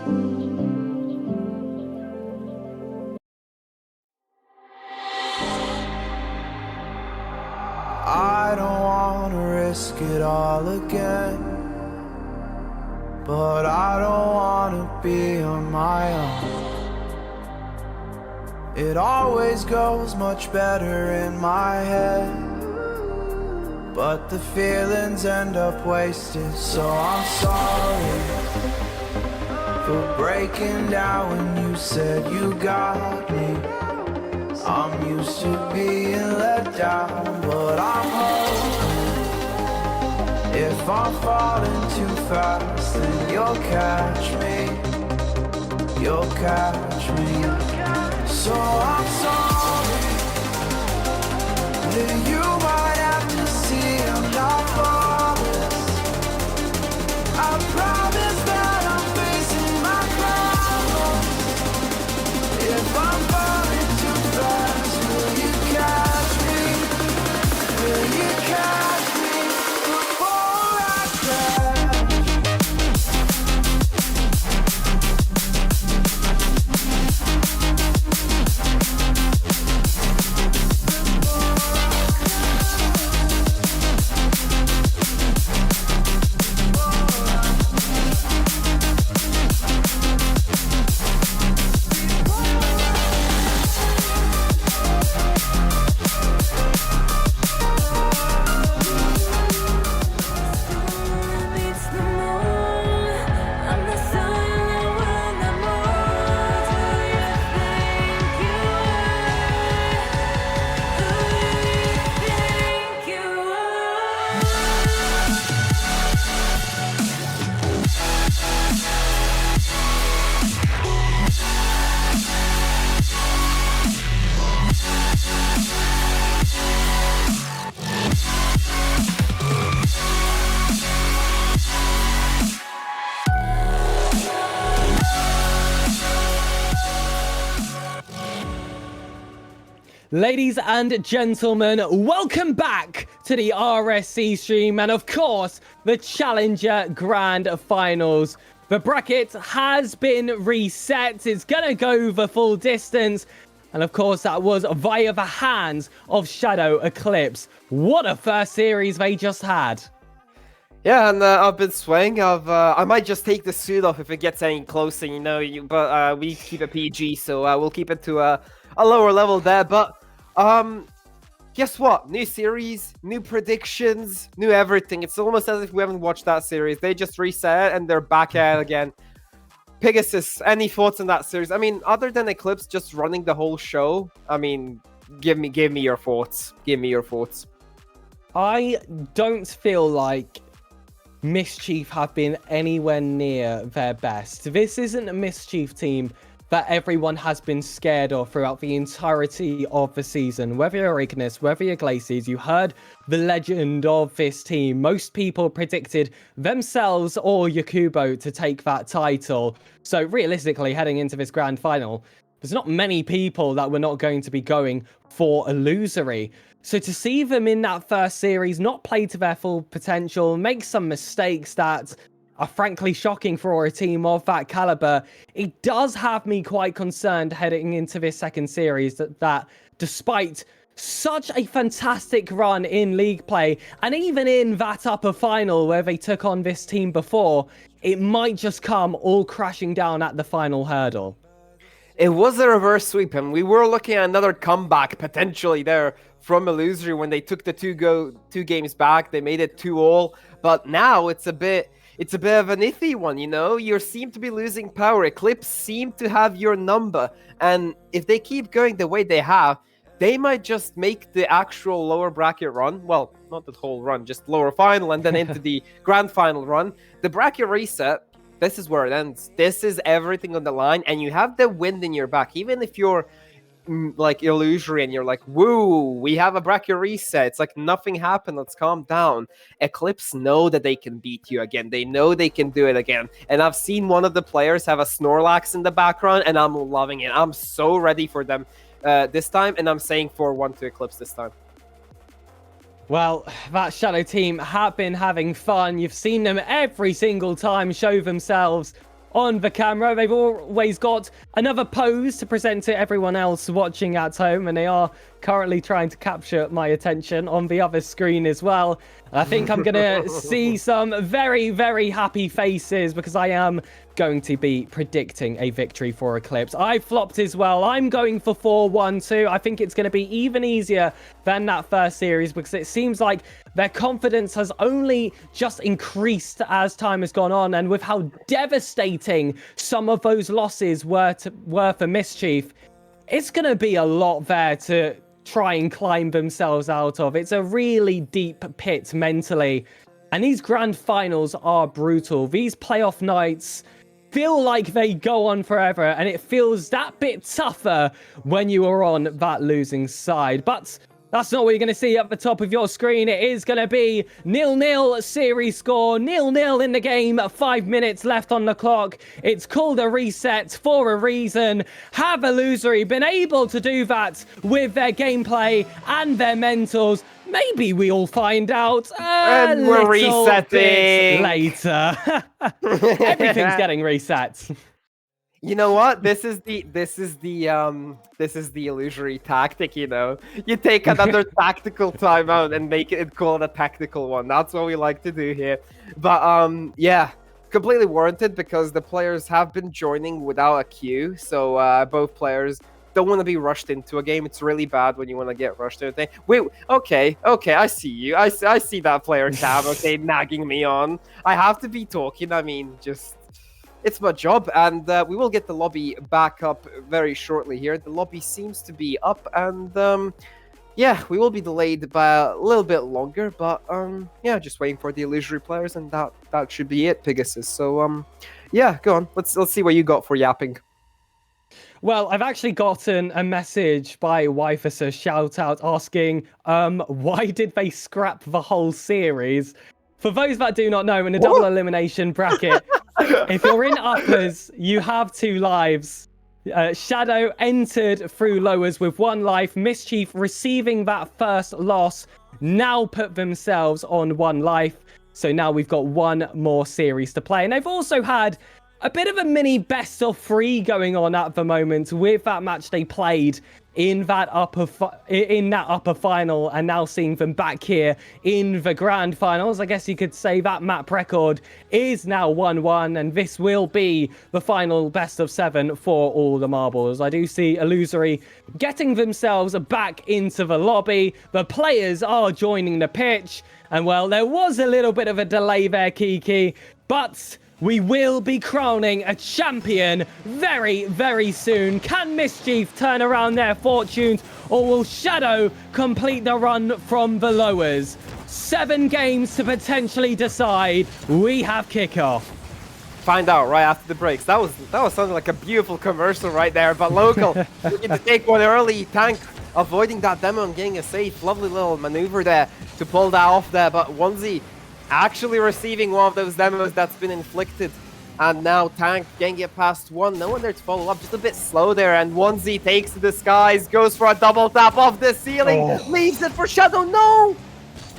I don't wanna risk it all again, but I don't wanna be on my own. It always goes much better in my head, but the feelings end up wasted. So I'm sorry for breaking down when you said you got me. I'm used to being let down, but I'm hoping if I'm falling too fast, then you'll catch me. You'll catch me. So I'm sorry that you might have to see I'm not flawless. I promise that I'm facing my problems. If I'm falling too fast, will you catch me? Will you catch me before I crash? Ladies and gentlemen, welcome back to the RSC stream and of course the Challenger Grand Finals. The bracket has been reset. It's gonna go the full distance. And of course that was via the hands of Shadow Eclipse. What a first series they just had. Yeah, and I've been swaying. I might just take the suit off if it gets any closer, you know. But we keep it PG, so we'll keep it to a lower level there. But guess what? New series, new predictions, new everything. It's almost as if we haven't watched that series. They just reset and they're back at it again. Pegasus, any thoughts on that series? I mean, other than Eclipse just running the whole show, I mean, give me your thoughts. Give me your thoughts. I don't feel like Mischief have been anywhere near their best. This isn't a Mischief team that everyone has been scared of throughout the entirety of the season. Whether you're Ignis, whether you're Glaciers, you heard the legend of this team. Most people predicted themselves or Yakubo to take that title. So realistically, heading into this grand final, there's not many people that were not going to be going for Illusory. So to see them in that first series not play to their full potential, make some mistakes that are frankly shocking for a team of that caliber, it does have me quite concerned heading into this second series that despite such a fantastic run in league play, and even in that upper final where they took on this team before, it might just come all crashing down at the final hurdle. It was a reverse sweep, and we were looking at another comeback potentially there from Illusory when they took the two games back. They made it 2-2, but now it's a bit of an iffy one, you know? You seem to be losing power. Eclipse seem to have your number, and if they keep going the way they have, they might just make the actual lower bracket run. Well, not the whole run, just lower final and then into the grand final run. The bracket reset, this is where it ends. This is everything on the line, and you have the wind in your back. Even if you're like Illusory and you're like, woo, we have a bracket reset. It's like nothing happened. Let's calm down. Eclipse know that they can beat you again. They know they can do it again. And I've seen one of the players have a Snorlax in the background, and I'm loving it. I'm so ready for them this time, and I'm saying 4-1 to Eclipse this time. Well, that Shadow team have been having fun. You've seen them every single time show themselves on the camera. They've always got another pose to present to everyone else watching at home, and they are currently trying to capture my attention on the other screen as well. I think I'm going to see some very, very happy faces because I am going to be predicting a victory for Eclipse. I flopped as well. I'm going for 4-1 too. I think it's going to be even easier than that first series because it seems like their confidence has only just increased as time has gone on, and with how devastating some of those losses were for Mischief, it's going to be a lot there to try and climb themselves out of. It's a really deep pit mentally, and these grand finals are brutal. These playoff nights feel like they go on forever, and it feels that bit tougher when you are on that losing side. But that's not what you're going to see at the top of your screen. It is going to be 0-0 series score, 0-0 in the game, 5 minutes left on the clock. It's called a reset for a reason. Have Illusory been able to do that with their gameplay and their mentals? Maybe we'll find out and we're resetting later. Everything's getting reset. You know what? This is the Illusory tactic, you know. You take another tactical timeout and make it call it a tactical one. That's what we like to do here. But yeah, completely warranted because the players have been joining without a queue. So both players don't want to be rushed into a game. It's really bad when you want to get rushed into a thing. Wait, okay, I see you. I see that player Cam, okay, nagging me on. I have to be talking. I mean, just it's my job, and we will get the lobby back up very shortly here. The lobby seems to be up, and yeah, we will be delayed by a little bit longer, but yeah, just waiting for the Illusory players, and that should be it, Pegasus. So yeah, go on. Let's see what you got for yapping. Well, I've actually gotten a message by Wyfus, shout out, asking why did they scrap the whole series? For those that do not know, in a double elimination bracket, if you're in uppers, you have 2 lives. Shadow entered through lowers with 1 life. Mischief receiving that first loss now put themselves on 1 life. So now we've got 1 more series to play. And they've also had a bit of a mini best of 3 going on at the moment with that match they played in that upper final, and now seeing them back here in the grand finals. I guess you could say that map record is now 1-1, and this will be the final best of 7 for all the marbles. I do see Illusory getting themselves back into the lobby. The players are joining the pitch, and well, there was a little bit of a delay there, Kiki, but we will be crowning a champion very, very soon. Can Mischief turn around their fortunes, or will Shadow complete the run from the lowers? 7 games to potentially decide. We have kickoff. Find out right after the breaks. That was something like a beautiful commercial right there. But Local looking to take one early. Tank avoiding that demo and getting a safe, lovely little maneuver there to pull that off there. But Onesie actually receiving one of those demos that's been inflicted. And now Tank getting it past one. No one there to follow up. Just a bit slow there. And Onesie takes to the skies, goes for a double tap off the ceiling, leaves it for Shadow. No!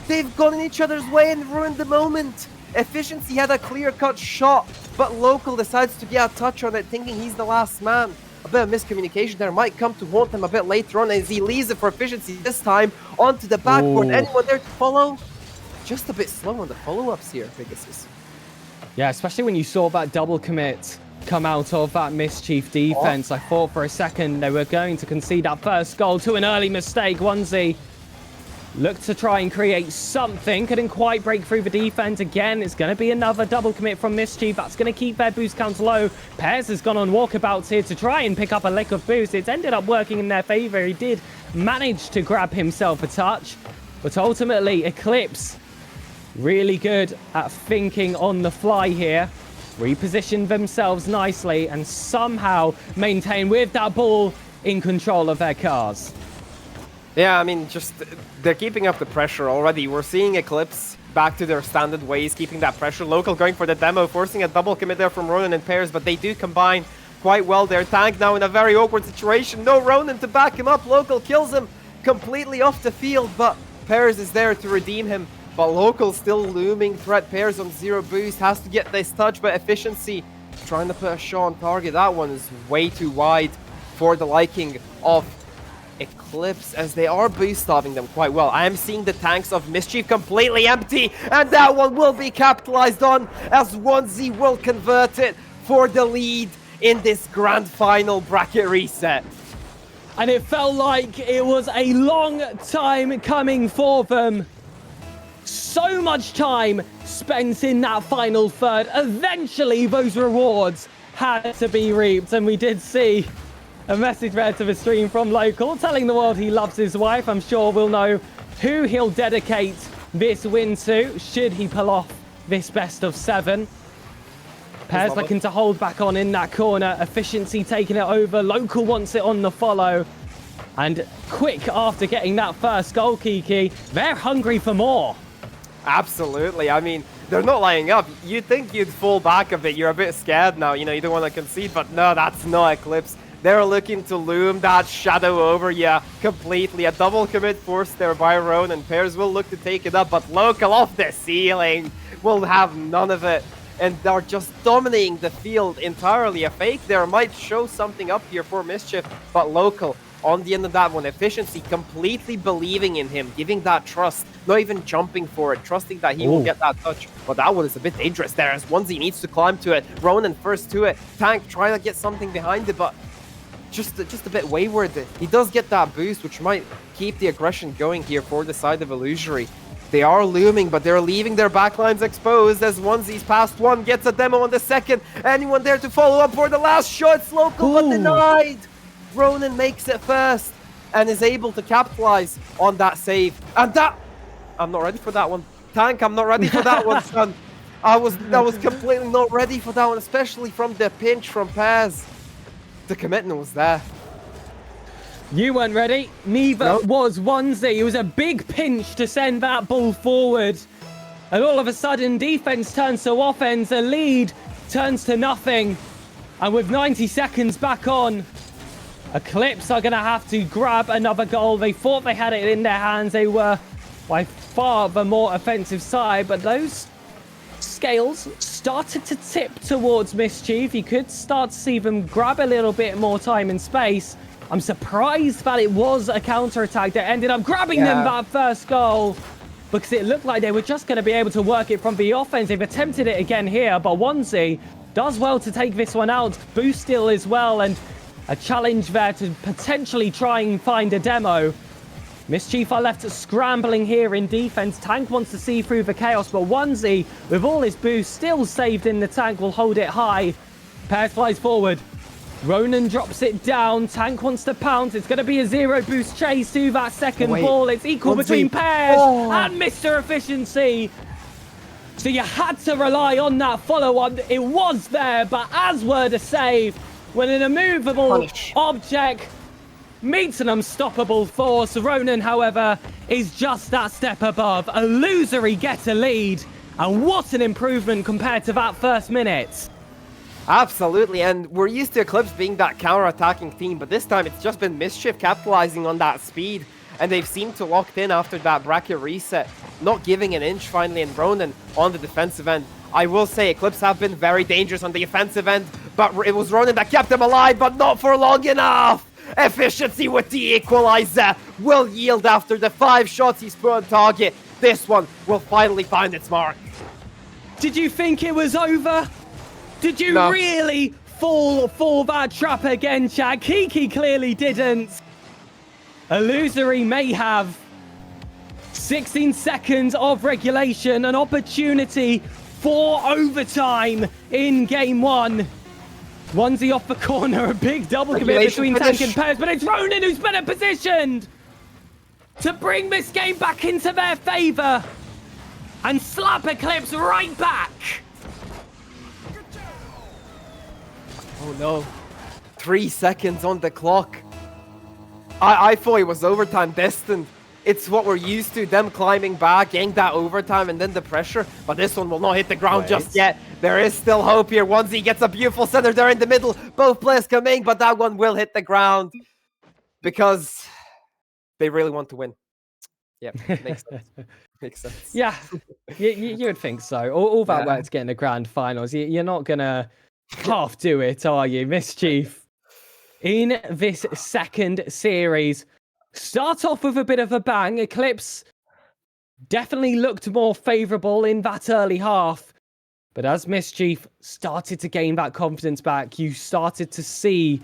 They've gone in each other's way and ruined the moment. Efficiency had a clear-cut shot, but Local decides to get a touch on it, thinking he's the last man. A bit of miscommunication there might come to haunt him a bit later on as he leaves it for Efficiency this time onto the backboard. Anyone there to follow? Just a bit slow on the follow-ups here, Pegasus. Yeah, especially when you saw that double commit come out of that Mischief defense. I thought for a second they were going to concede that first goal to an early mistake. Onesie looked to try and create something. Couldn't quite break through the defense. Again, it's going to be another double commit from Mischief. That's going to keep their boost count low. Pears has gone on walkabouts here to try and pick up a lick of boost. It's ended up working in their favor. He did manage to grab himself a touch. But ultimately, Eclipse really good at thinking on the fly here. Repositioned themselves nicely and somehow maintain with that ball in control of their cars. Yeah, I mean, just they're keeping up the pressure already. We're seeing Eclipse back to their standard ways, keeping that pressure. Local going for the demo, forcing a double commit there from Ronan and Pears, but they do combine quite well there. Tank now in a very awkward situation. No Ronan to back him up. Local kills him completely off the field, but Pears is there to redeem him. But Local still looming threat. Pears on 0 boost, has to get this touch, but Efficiency trying to put a shot on target. That one is way too wide for the liking of Eclipse, as they are boost stopping them quite well. I am seeing the tanks of Mischief completely empty, and that one will be capitalized on as Onesie will convert it for the lead in this grand final bracket reset. And it felt like it was a long time coming for them. So much time spent in that final third. Eventually, those rewards had to be reaped, and we did see a message there to the stream from Local telling the world he loves his wife. I'm sure we'll know who he'll dedicate this win to should he pull off this best of 7. Pears looking to hold back on in that corner. Efficiency taking it over. Local wants it on the follow. And quick after getting that first goal, Kiki, they're hungry for more. Absolutely. I mean, they're not lining up. You'd think you'd fall back a bit. You're a bit scared now. You know, you don't want to concede, but no, that's not Eclipse. They're looking to loom that Shadow over, yeah, completely. A double commit forced there by Ronan, and Pears will look to take it up, but Local off the ceiling will have none of it. And they're just dominating the field entirely. A fake there might show something up here for Mischief, but Local on the end of that one, Efficiency completely believing in him, giving that trust, not even jumping for it, trusting that he will get that touch. But that one is a bit dangerous there, as Onesie needs to climb to it. Ronan first to it. Tank trying to get something behind it, but just a bit wayward. He does get that boost, which might keep the aggression going here for the side of Illusory. They are looming, but they're leaving their backlines exposed as Onesie's past one, gets a demo on the second. Anyone there to follow up for the last shot? It's Local, but denied. Ronan makes it first and is able to capitalize on that save. And that... I'm not ready for that one. Tank, I'm not ready for that one, son. I was completely not ready for that one, especially from the pinch from Pears. The commitment was there. You weren't ready. Neither was Onesie. It was a big pinch to send that ball forward. And all of a sudden, defense turns to offense. A lead turns to nothing. And with 90 seconds back on, Eclipse are going to have to grab another goal. They thought they had it in their hands. They were by far the more offensive side, but those scales started to tip towards Mischief. You could start to see them grab a little bit more time and space. I'm surprised that it was a counter-attack that ended up grabbing them that first goal, because it looked like they were just going to be able to work it from the offense. They've attempted it again here, but Onesie does well to take this one out. Boost still as well, and a challenge there to potentially try and find a demo. Mischief are left scrambling here in defense. Tank wants to see through the chaos, but Onesie, with all his boost, still saved in the tank, will hold it high. Pears flies forward. Ronan drops it down. Tank wants to pounce. It's going to be a 0 boost chase to that second ball. It's equal between Pears and Mr. Efficiency. So you had to rely on that follow-on. It was there, but as were the save, when an immovable object meets an unstoppable force. Ronan, however, is just that step above. Illusory get a lead, and what an improvement compared to that first minute. Absolutely, and we're used to Eclipse being that counter-attacking team, but this time it's just been Mischief capitalizing on that speed, and they've seemed to locked in after that bracket reset, not giving an inch finally, and Ronan on the defensive end. I will say Eclipse have been very dangerous on the offensive end, but it was Ronan that kept them alive, but not for long enough! Efficiency with the equalizer will yield after the 5 shots he's put on target. This one will finally find its mark. Did you think it was over? Did you really fall for that trap again, Chad? Kiki clearly didn't. Illusory may have 16 seconds of regulation, an opportunity for overtime in game 1. Onesie off the corner, a big double commit between Tank and Pears, but it's Ronan who's better positioned to bring this game back into their favor and slap Eclipse right back. Oh no, 3 seconds on the clock. I thought it was overtime destined. It's what we're used to, them climbing back, getting that overtime, and then the pressure. But this one will not hit the ground just yet. There is still hope here. Onesie gets a beautiful center there in the middle. Both players coming, but that one will hit the ground because they really want to win. Yeah, makes sense. Makes sense. Yeah, you would think so. All that work to get in the grand finals. You're not going to half do it, are you, Mischief? In this second series, start off with a bit of a bang. Eclipse definitely looked more favourable in that early half. But as Mischief started to gain that confidence back, you started to see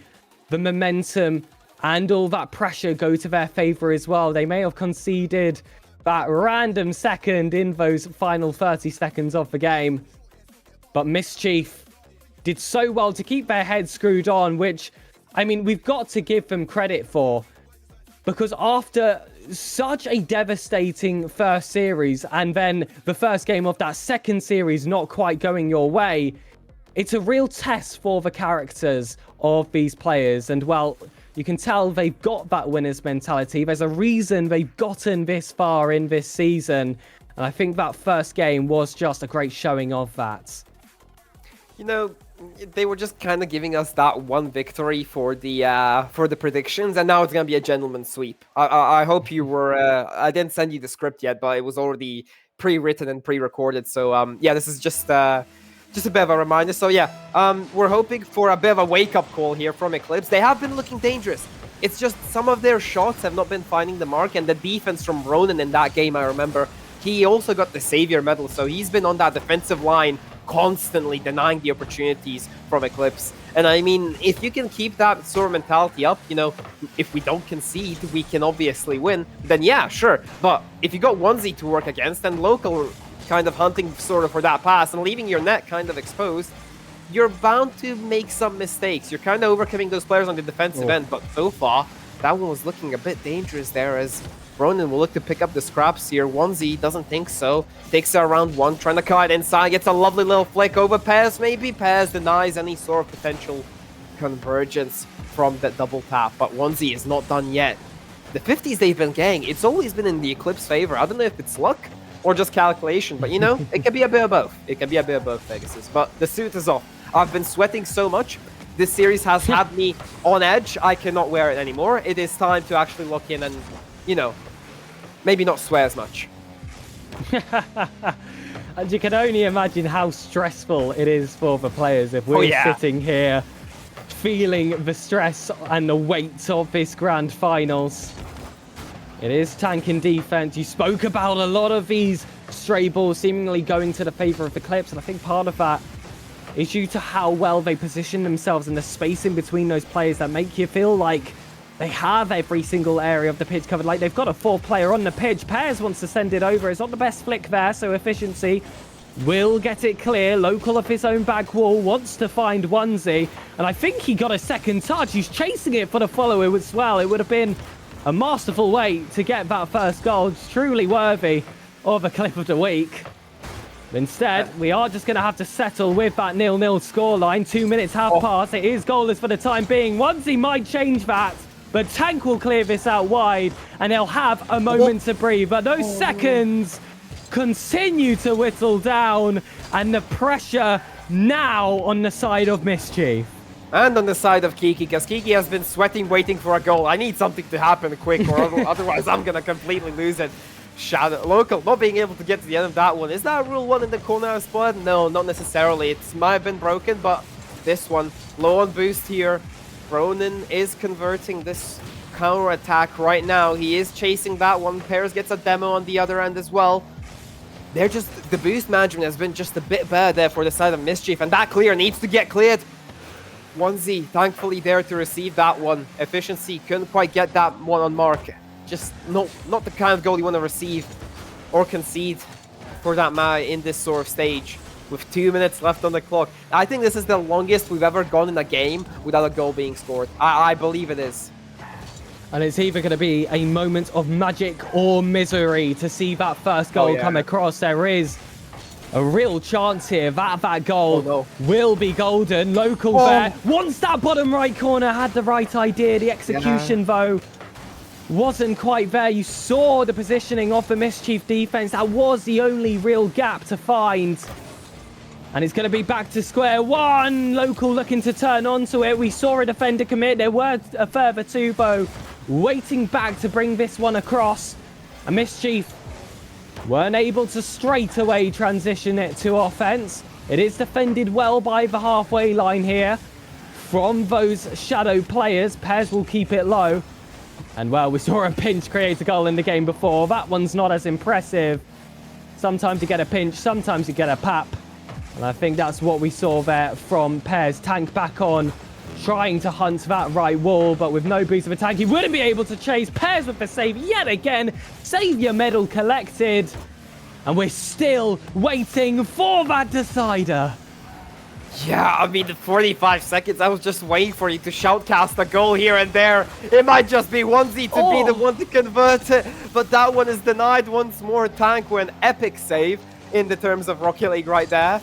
the momentum and all that pressure go to their favour as well. They may have conceded that random second in those final 30 seconds of the game. But Mischief did so well to keep their heads screwed on, which, I mean, we've got to give them credit for. Because after such a devastating first series, and then the first game of that second series not quite going your way, it's a real test for the characters of these players. And, well, you can tell they've got that winner's mentality. There's a reason they've gotten this far in this season. And I think that first game was just a great showing of that. You know, they were just kind of giving us that one victory for the predictions, and now it's gonna be a gentleman's sweep. I hope you were. I didn't send you the script yet, but it was already pre-written and pre-recorded. So yeah, this is just a bit of a reminder. So yeah, we're hoping for a bit of a wake-up call here from Eclipse. They have been looking dangerous. It's just some of their shots have not been finding the mark, and the defense from Ronan in that game, I remember, he also got the Savior medal, so he's been on that defensive line constantly denying the opportunities from Eclipse. And I mean, if you can keep that sort of mentality up, you know, if we don't concede, we can obviously win, then yeah, sure. But if you got Onesie to work against and local kind of hunting sort of for that pass and leaving your net kind of exposed, you're bound to make some mistakes. You're kind of overcoming those players on the defensive end, but so far, that one was looking a bit dangerous there as Ronan will look to pick up the scraps here. Onesie doesn't think so. Takes it around one, trying to cut inside. Gets a lovely little flick over Pears, maybe. Pears denies any sort of potential convergence from that double tap, but Onesie is not done yet. The 50s they've been getting, it's always been in the Eclipse favor. I don't know if it's luck or just calculation, but you know, it can be a bit of both. It can be a bit of both, Pegasus. But the suit is off. I've been sweating so much. This series has had me on edge. I cannot wear it anymore. It is time to actually lock in and, you know, maybe not swear as much. And you can only imagine how stressful it is for the players if we're sitting here feeling the stress and the weight of this grand finals. It is tank and defense. You spoke about a lot of these stray balls seemingly going to the favor of the Eclipse, and I think part of that is due to how well they position themselves and the space in between those players that make you feel like They have every single area of the pitch covered. Like, they've got a 4th player on the pitch. Pears wants to send it over. It's not the best flick there, so efficiency will get it clear. Local off his own back wall wants to find Onesie. And I think he got a second touch. He's chasing it for the follower as well. It would have been a masterful way to get that first goal. It's truly worthy of a clip of the week. Instead, we are just going to have to settle with that 0-0 scoreline. 2 minutes have passed. It is goalless for the time being. Onesie might change that, but Tank will clear this out wide, and they'll have a moment to breathe. But those seconds continue to whittle down, and the pressure now on the side of Mischief. And on the side of Kiki, because Kiki has been sweating, waiting for a goal. I need something to happen quick, or otherwise I'm going to completely lose it. Shadow Local not being able to get to the end of that one. Is that rule 1 in the corner spot? No, not necessarily. It might have been broken, but this one, low on boost here. Ronan is converting this counter attack right now. He is chasing that one. Pears gets a demo on the other end as well. They're just, the boost management has been just a bit bad there for the side of Mischief, and that clear needs to get cleared. Onesie thankfully there to receive that one. Efficiency couldn't quite get that one on mark. Just not the kind of goal you want to receive or concede for that matter in this sort of stage. With 2 minutes left on the clock. I think this is the longest we've ever gone in a game without a goal being scored. I believe it is. And it's either going to be a moment of magic or misery to see that first goal come across. There is a real chance here that goal will be golden. Local there wants that bottom right corner, had the right idea. The execution though wasn't quite there. You saw the positioning of the Mischief defense. That was the only real gap to find. And it's going to be back to square one. Local looking to turn onto it. We saw a defender commit. There were a further 2, though, waiting back to bring this one across. And Mischief weren't able to straight away transition it to offense. It is defended well by the halfway line here from those shadow players. Pears will keep it low. And, well, we saw a pinch create a goal in the game before. That one's not as impressive. Sometimes you get a pinch, sometimes you get a pap. And I think that's what we saw there from Pears. Tank back on, trying to hunt that right wall, but with no boost of attack, he wouldn't be able to chase. Pears with the save yet again. Saviour medal collected. And we're still waiting for that decider. Yeah, I mean, the 45 seconds, I was just waiting for you to shoutcast a goal here and there. It might just be Onesie to be the one to convert it, but that one is denied once more. Tank with an epic save in the terms of Rocket League right there.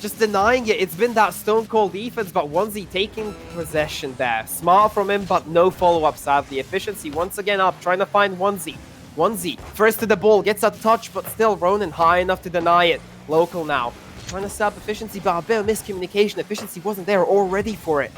Just denying it. It's been that stone cold defense, but Onesie taking possession there. Smart from him, but no follow-up, sadly. Efficiency once again up, trying to find Onesie. Onesie, first to the ball, gets a touch, but still Ronan high enough to deny it. Local now, trying to stop Efficiency, but a bit of miscommunication. Efficiency wasn't there or ready for it.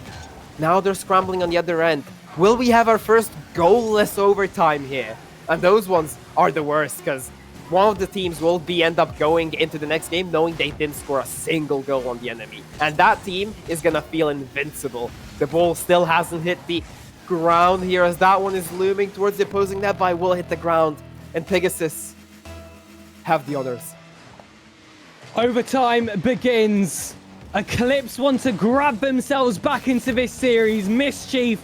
Now they're scrambling on the other end. Will we have our first goalless overtime here? And those ones are the worst, because one of the teams will end up going into the next game knowing they didn't score a single goal on the enemy. And that team is going to feel invincible. The ball still hasn't hit the ground here as that one is looming towards the opposing net, but will hit the ground. And Pegasus have the honors. Overtime begins. Eclipse want to grab themselves back into this series. Mischief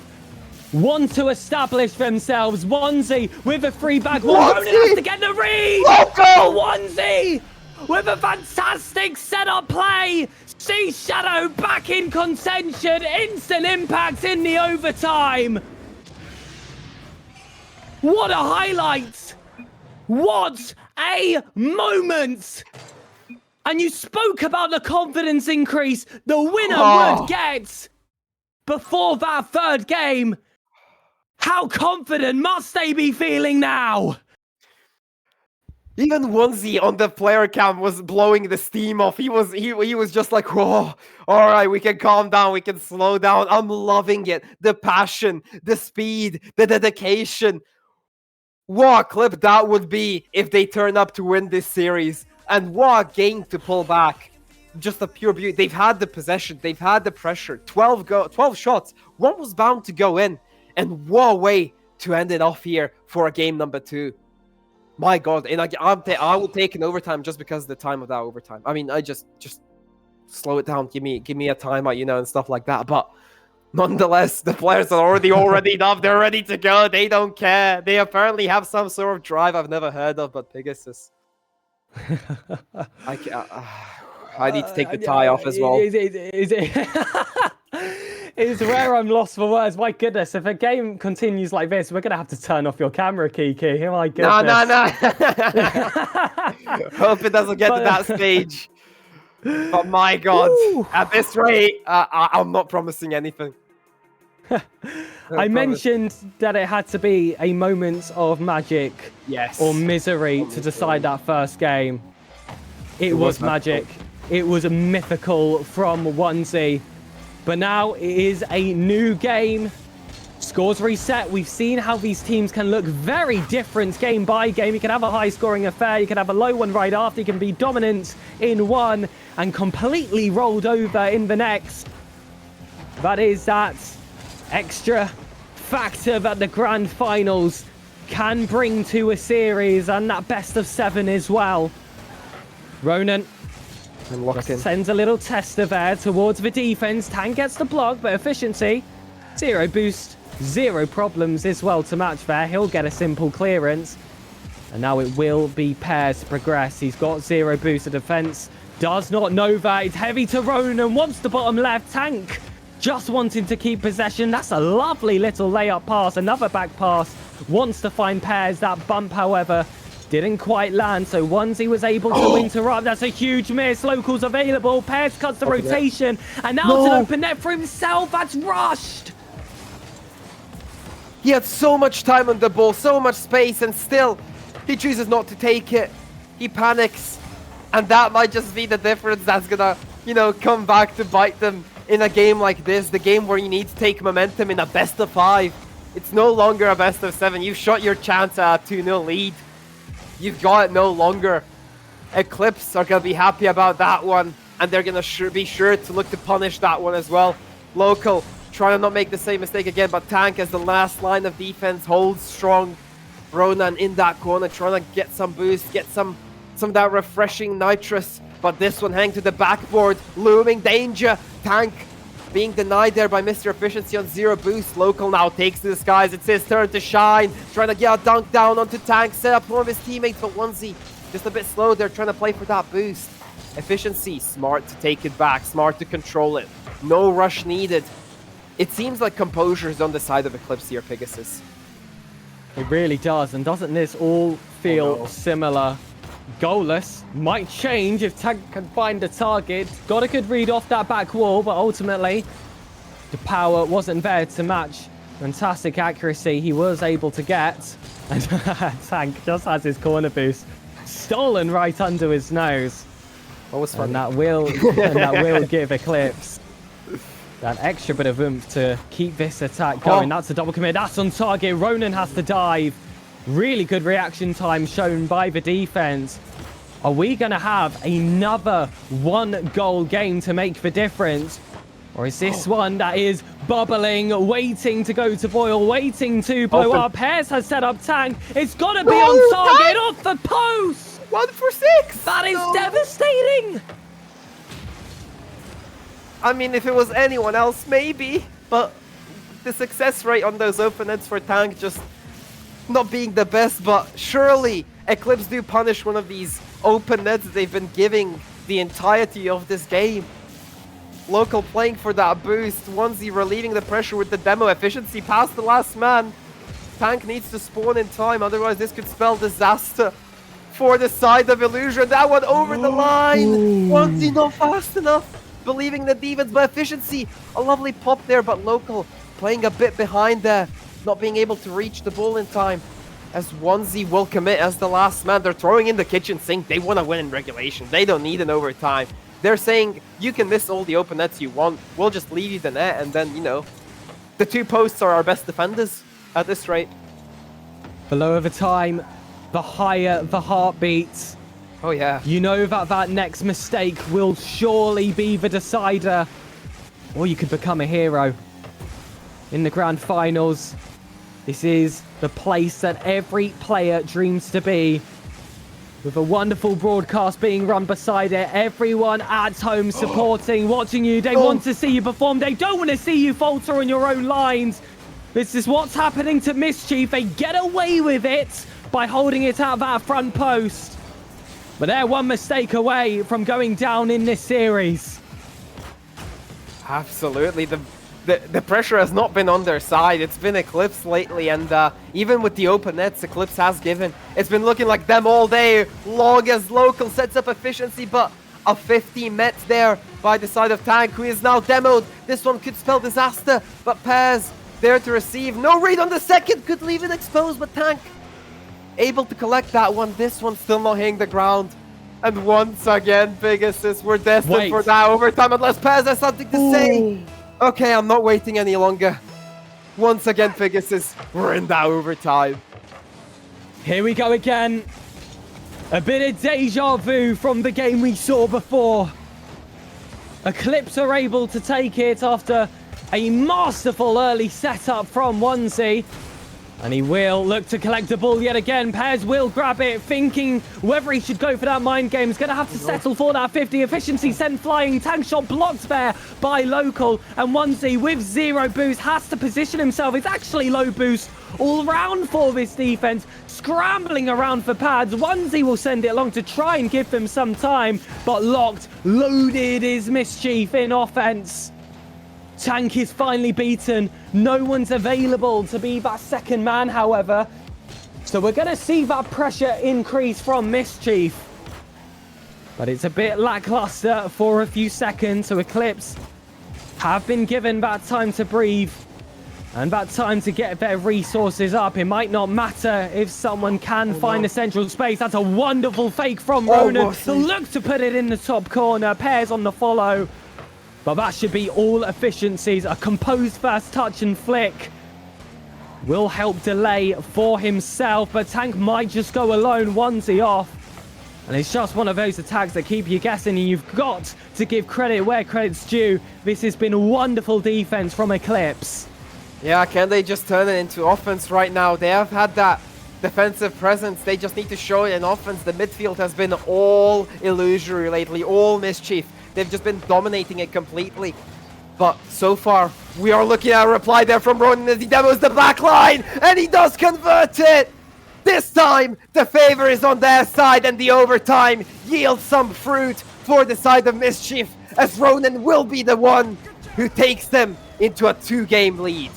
want to establish themselves. Onesie with a free back. Ronan has to get the read. Local! Onesie with a fantastic setup play. Sea Shadow back in contention. Instant impact in the overtime. What a highlight. What a moment. And you spoke about the confidence increase the winner would get before that third game. How confident must they be feeling now? Even Onesie on the player cam was blowing the steam off. He was just like, whoa, all right, we can calm down, we can slow down. I'm loving it. The passion, the speed, the dedication. What a clip that would be if they turn up to win this series. And what a game to pull back. Just a pure beauty. They've had the possession, they've had the pressure. 12 shots. One was bound to go in. And what a way to end it off here for a game number 2. My God, and I will take an overtime just because of the time of that overtime. I mean, I just slow it down, give me a timeout, and stuff like that. But Nonetheless, the players are already up. They're ready to go. They don't care. They apparently have some sort of drive I've never heard of, but Pegasus. I need to take the tie off as well. It's where I'm lost for words. My goodness, if a game continues like this, we're going to have to turn off your camera, Kiki. Oh my goodness. No. Hope it doesn't get to that stage. But my God, at this rate, I'm not promising anything. I mentioned that it had to be a moment of magic or misery to decide that first game. It was magic. It was a mythical from Onesie. But now it is a new game. Scores reset. We've seen how these teams can look very different game by game. You can have a high-scoring affair. You can have a low one right after. You can be dominant in one and completely rolled over in the next. That is that extra factor that the grand finals can bring to a series, and that best of 7 as well. Ronan sends a little tester there towards the defense. Tank gets the block, but efficiency, 0 boost, 0 problems as well to match there. He'll get a simple clearance. And now it will be Pears to progress. He's got 0 boost of defense. Does not know that. It's heavy to Ronan. Wants the bottom left. Tank just wanting to keep possession. That's a lovely little layup pass. Another back pass. Wants to find Pears. That bump, however, didn't quite land. So Onesie was able to interrupt. That's a huge miss. Locals available. Pears cuts the rotation. And now it's an open net for himself. That's rushed. He had so much time on the ball, so much space, and still he chooses not to take it. He panics. And that might just be the difference that's gonna, come back to bite them in a game like this. The game where you need to take momentum in a best of 5. It's no longer a best of 7. You've shot your chance at a 2-0 lead. You've got it no longer. Eclipse are gonna be happy about that one. And they're gonna be sure to look to punish that one as well. Local trying to not make the same mistake again, but Tank as the last line of defense holds strong. Ronan in that corner trying to get some boost, get some of that refreshing nitrous, but this one hang to the backboard, looming danger. Tank being denied there by Mr. Efficiency on 0 boost. Local now takes to the skies. It's his turn to shine, trying to get a dunk down onto Tank, set up one of his teammates, but Onesie just a bit slow there, trying to play for that boost. Efficiency, smart to take it back, smart to control it. No rush needed. It seems like composure is on the side of Eclipse here, Pegasus. It really does, and doesn't this all feel similar? Goalless might change if Tank can find the target. Got a good read off that back wall, but ultimately the power wasn't there to match. Fantastic accuracy he was able to get. And Tank just has his corner boost stolen right under his nose. What was funny? And that will give Eclipse that extra bit of oomph to keep this attack going. That's a double commit. That's on target. Ronan has to dive. Really good reaction time shown by the defense. Are we going to have another 1-goal game to make the difference? Or is this one that is bubbling, waiting to go to boil, waiting to blow up? Pears has set up Tank. It's got to be on target, off the post. 1 for 6. That is devastating. I mean, if it was anyone else, maybe. But the success rate on those open nets for Tank just not being the best. But surely Eclipse do punish one of these open nets they've been giving the entirety of this game. Local playing for that boost. Onesie relieving the pressure with the demo. Efficiency past the last man. Tank needs to spawn in time, otherwise this could spell disaster for the side of Illusion. That one over the line. Onesie not fast enough. Believing the defense, but Efficiency. A lovely pop there, but Local playing a bit behind there. Not being able to reach the ball in time. As Onesie will commit as the last man. They're throwing in the kitchen sink. They want to win in regulation. They don't need an overtime. They're saying, you can miss all the open nets you want. We'll just leave you the net. And then, the 2 posts are our best defenders at this rate. The lower the time, the higher the heartbeat. Oh, yeah. You know that next mistake will surely be the decider. Or you could become a hero. In the grand finals, this is the place that every player dreams to be. with a wonderful broadcast being run beside it. Everyone at home supporting, watching you. They want to see you perform. They don't want to see you falter on your own lines. This is what's happening to Mischief. They get away with it by holding it at that front post. But they're one mistake away from going down in this series. Absolutely. The pressure has not been on their side. It's been Eclipse lately, and even with the open nets Eclipse has given, it's been looking like them all day. Long as Local sets up efficiency, but a 50 met there by the side of Tank, who is now demoed. This one could spell disaster, but Pairs there to receive. No read on the second, could leave it exposed, but Tank able to collect that one. This one still not hitting the ground. And once again, Pegasus, we're destined for that overtime unless Pairs has something to say. Okay, I'm not waiting any longer. Once again, Pegasus, we're in that overtime. Here we go again. A bit of deja vu from the game we saw before. Eclipse are able to take it after a masterful early setup from Onesie. And he will look to collect the ball yet again. Pairs will grab it, thinking whether he should go for that mind game. He's going to have to settle for that 50. Efficiency sent flying. Tank shot blocked there by Local. And Onesie with 0 boost has to position himself. It's actually low boost all round for this defense. Scrambling around for pads. Onesie will send it along to try and give them some time. But locked, loaded is Mischief in offense. Tank is finally beaten. No one's available to be that second man, however. So we're going to see that pressure increase from Mischief. But it's a bit lackluster for a few seconds. So Eclipse have been given that time to breathe and that time to get their resources up. It might not matter if someone can find a central space. That's a wonderful fake from Ronan. He'll look to put it in the top corner. Pairs on the follow. But that should be all efficiencies. A composed first touch and flick will help delay for himself. But Tank might just go alone. Onesie off. And it's just one of those attacks that keep you guessing. And you've got to give credit where credit's due. This has been a wonderful defense from Eclipse. Yeah, can they just turn it into offense right now? They have had that defensive presence. They just need to show it in offense. The midfield has been all illusory lately. All Mischief. They've just been dominating it completely. But so far, we are looking at a reply there from Ronan as he demos the back line, and he does convert it! This time, the favor is on their side, and the overtime yields some fruit for the side of Mischief, as Ronan will be the one who takes them into a 2-game lead.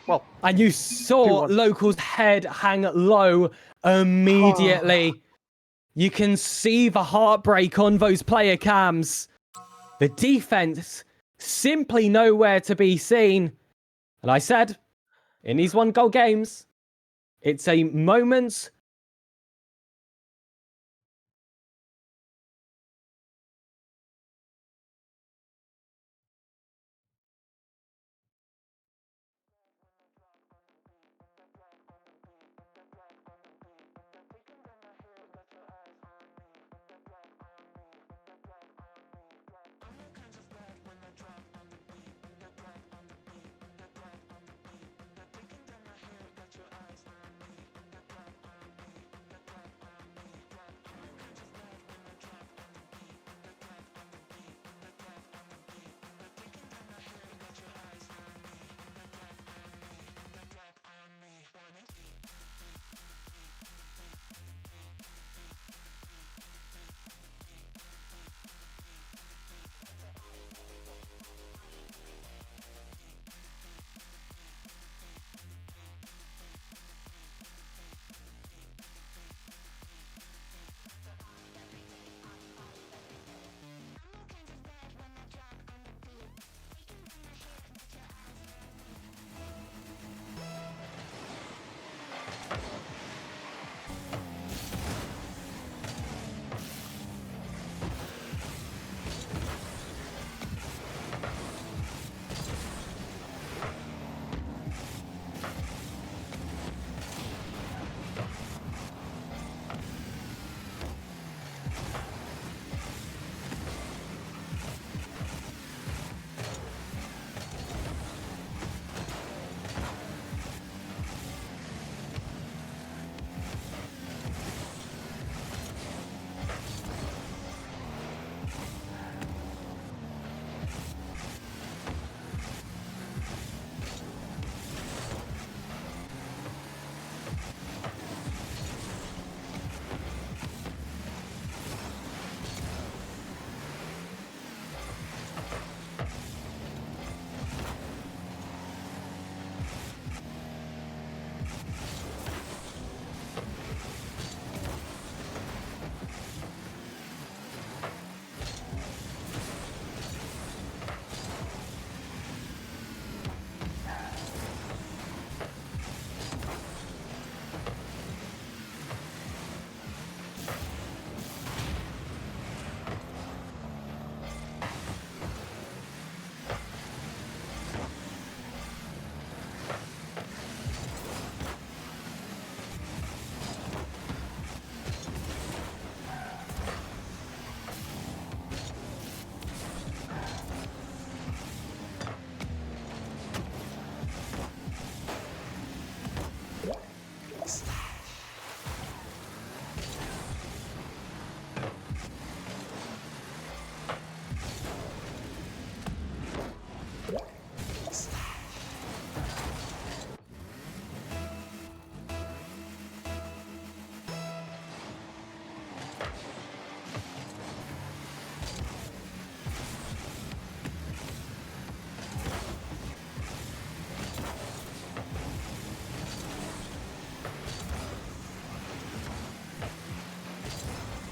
Well, and you saw Local's head hang low immediately. You can see the heartbreak on those player cams. The defense simply nowhere to be seen. And I said, in these 1-goal games, it's a moment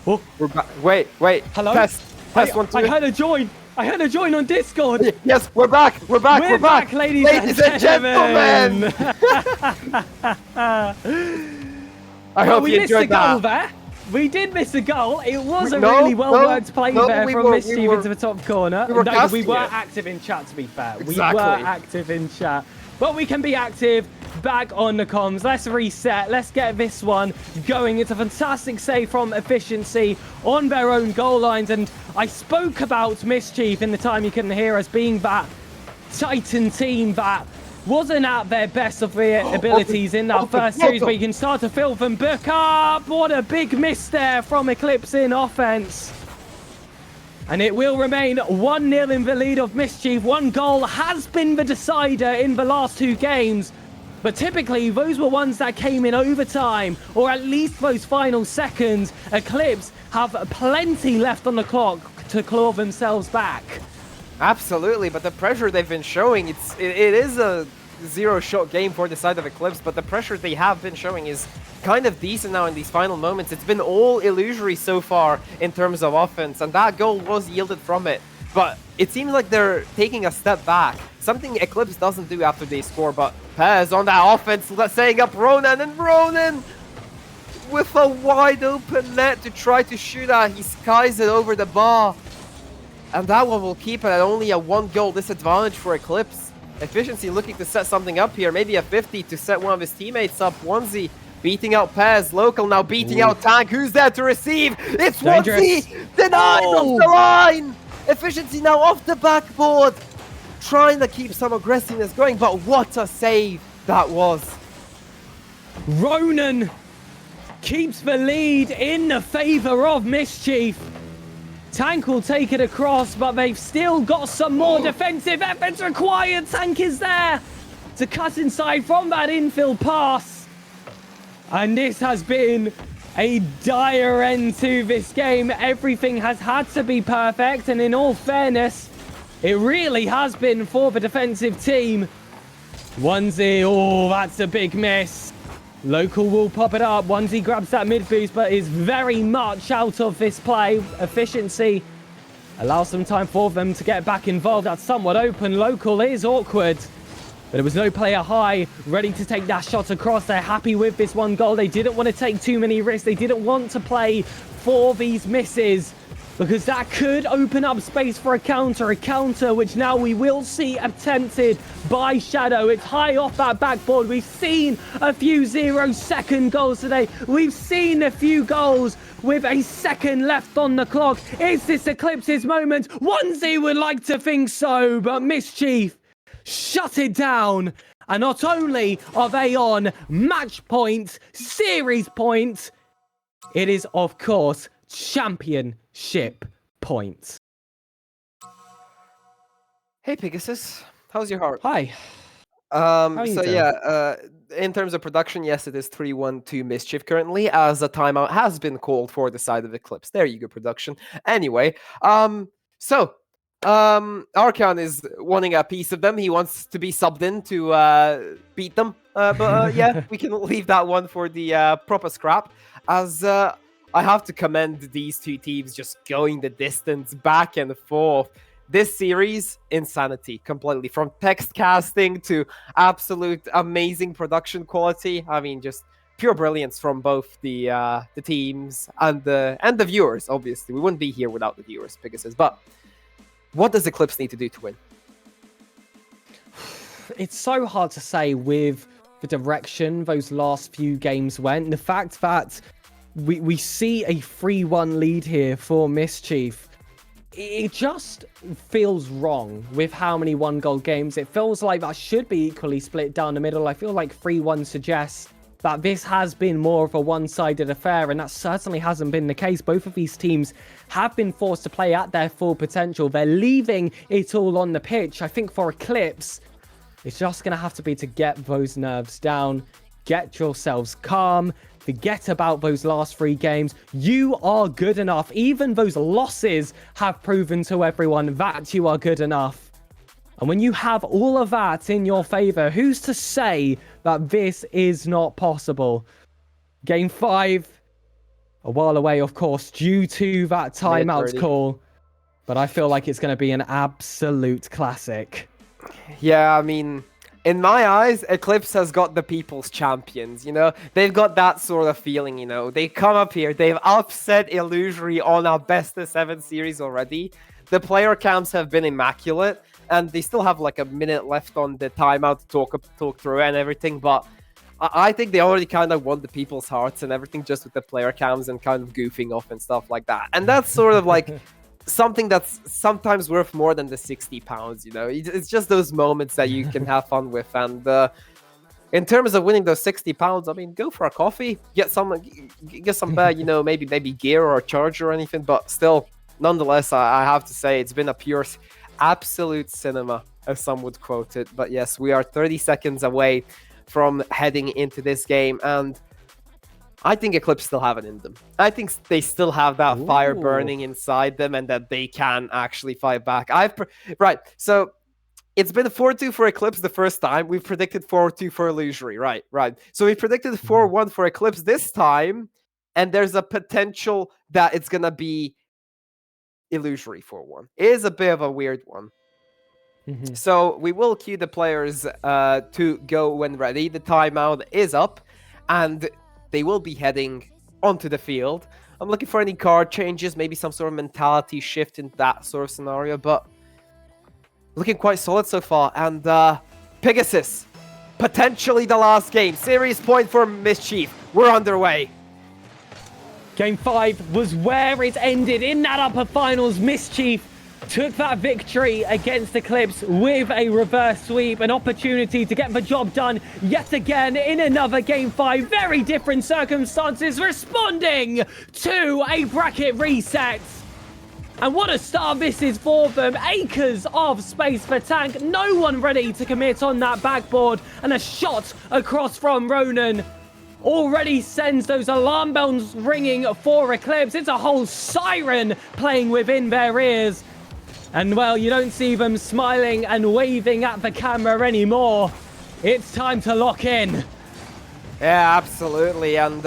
Oh. We're back. Wait. Hello? Test I 1, 2. I heard a join. I heard a join on Discord. Yes, we're back. We're back, ladies and gentlemen. I hope we you missed a enjoyed goal that. there. We did miss a goal. It was a No, really well-worked play no, there we from were- Mischief we were- into the top corner. we were No, we casting were it. active in chat, to be fair. Exactly. We were active in chat. But we can be active back on the comms. Let's reset. Let's get this one going. It's a fantastic save from Efficiency on their own goal lines. And I spoke about Mischief in the time you couldn't hear us being that Titan team that wasn't at their best of their abilities in that first series, but you can start to feel them book up. What a big miss there from Eclipse in offense. And it will remain 1-0 in the lead of Mischief. One goal has been the decider in the last 2 games. But typically, those were ones that came in overtime, or at least those final seconds. Eclipse have plenty left on the clock to claw themselves back. Absolutely, but the pressure they've been showing, it is a zero-shot game for the side of Eclipse, but the pressure they have been showing is kind of decent now in these final moments. It's been all illusory so far in terms of offense, and that goal was yielded from it. But it seems like they're taking a step back, something Eclipse doesn't do after they score. But Pez on that offense, setting up Ronan, and Ronan with a wide open net to try to shoot at. He skies it over the bar. And that one will keep it at only a 1-goal disadvantage for Eclipse. Efficiency looking to set something up here. Maybe a 50 to set one of his teammates up. Onesie beating out Pez. Local now beating out Tank. Who's there to receive? It's Onesie! Denied off the line! Efficiency now off the backboard. Trying to keep some aggressiveness going, but what a save that was. Ronan keeps the lead in the favor of Mischief. Tank will take it across, but they've still got some more defensive efforts required. Tank is there to cut inside from that infield pass. And this has been a dire end to this game. Everything has had to be perfect, and in all fairness, it really has been for the defensive team. Onesie, oh, that's a big miss. Local will pop it up. Onesie grabs that mid boost, but is very much out of this play. Efficiency allows some time for them to get back involved. That's somewhat open. Local is awkward, but there was no player high ready to take that shot across. They're happy with this 1 goal. They didn't want to take too many risks. They didn't want to play for these misses, because that could open up space for a counter which now we will see attempted by Shadow. It's high off that backboard. We've seen a few 0-second goals today. We've seen a few goals with a second left on the clock. Is this Eclipse's moment? Onesie would like to think so, but Mischief shut it down. And not only are they on match point, series point, it is, of course, championship points. Hey Pegasus, how's your heart? Hi. So yeah, in terms of production, yes, it is 3-1 to Mischief currently, as a timeout has been called for the side of Eclipse. There you go, production. Anyway, Arkan is wanting a piece of them. He wants to be subbed in to beat them. Yeah, we can leave that one for the proper scrap, as I have to commend these two teams just going the distance back and forth. This series, insanity completely. From text casting to absolute amazing production quality. I mean, just pure brilliance from both the teams and the viewers. Obviously, we wouldn't be here without the viewers, Pegasus. But what does Eclipse need to do to win? It's so hard to say with the direction those last few games went. The fact that we see a 3-1 lead here for Mischief, it just feels wrong with how many 1-goal games. It feels like that should be equally split down the middle. I feel like 3-1 suggests that this has been more of a one-sided affair, and that certainly hasn't been the case. Both of these teams have been forced to play at their full potential. They're leaving it all on the pitch. I think for Eclipse, it's just going to have to be to get those nerves down, get yourselves calm, forget about those last 3 games. You are good enough. Even those losses have proven to everyone that you are good enough. And when you have all of that in your favor, who's to say that this is not possible? Game 5, a while away, of course, due to that timeout Mid-30. call. But I feel like it's going to be an absolute classic. Yeah, I mean, in my eyes, Eclipse has got the people's champions, you know? They've got that sort of feeling, you know? They come up here, they've upset Illusory on our best of 7 series already. The player camps have been immaculate, and they still have like a minute left on the timeout to talk through and everything, but I think they already kind of won the people's hearts and everything just with the player cams and kind of goofing off and stuff like that. And that's sort of like something that's sometimes worth more than the £60, you know? It's just those moments that you can have fun with. And in terms of winning those £60, I mean, go for a coffee, get some, you know, maybe gear or a charger or anything. But still, nonetheless, I have to say it's been a pure, absolute cinema, as some would quote it. But yes, we are 30 seconds away from heading into this game, and I think Eclipse still have it in them. I think they still have that fire burning inside them, and that they can actually fight back. Right, so it's been 4-2 for Eclipse the first time. We've predicted 4-2 for Illusory. Right. So we predicted 4-1 for Eclipse this time, and there's a potential that it's gonna be Illusory 4-1. It is a bit of a weird one. So we will cue the players to go when ready. The timeout is up, and they will be heading onto the field. I'm looking for any card changes, maybe some sort of mentality shift in that sort of scenario, but looking quite solid so far. And Pegasus, potentially the last game. Series point for Mischief. We're underway. Game 5 was where it ended in that upper finals. Mischief took that victory against Eclipse with a reverse sweep, an opportunity to get the job done yet again in another Game 5. Very different circumstances, responding to a bracket reset. And what a start this is for them. Acres of space for tank. No one ready to commit on that backboard. And a shot across from Ronan already sends those alarm bells ringing for Eclipse. It's a whole siren playing within their ears. And, well, you don't see them smiling and waving at the camera anymore. It's time to lock in. Yeah, absolutely. And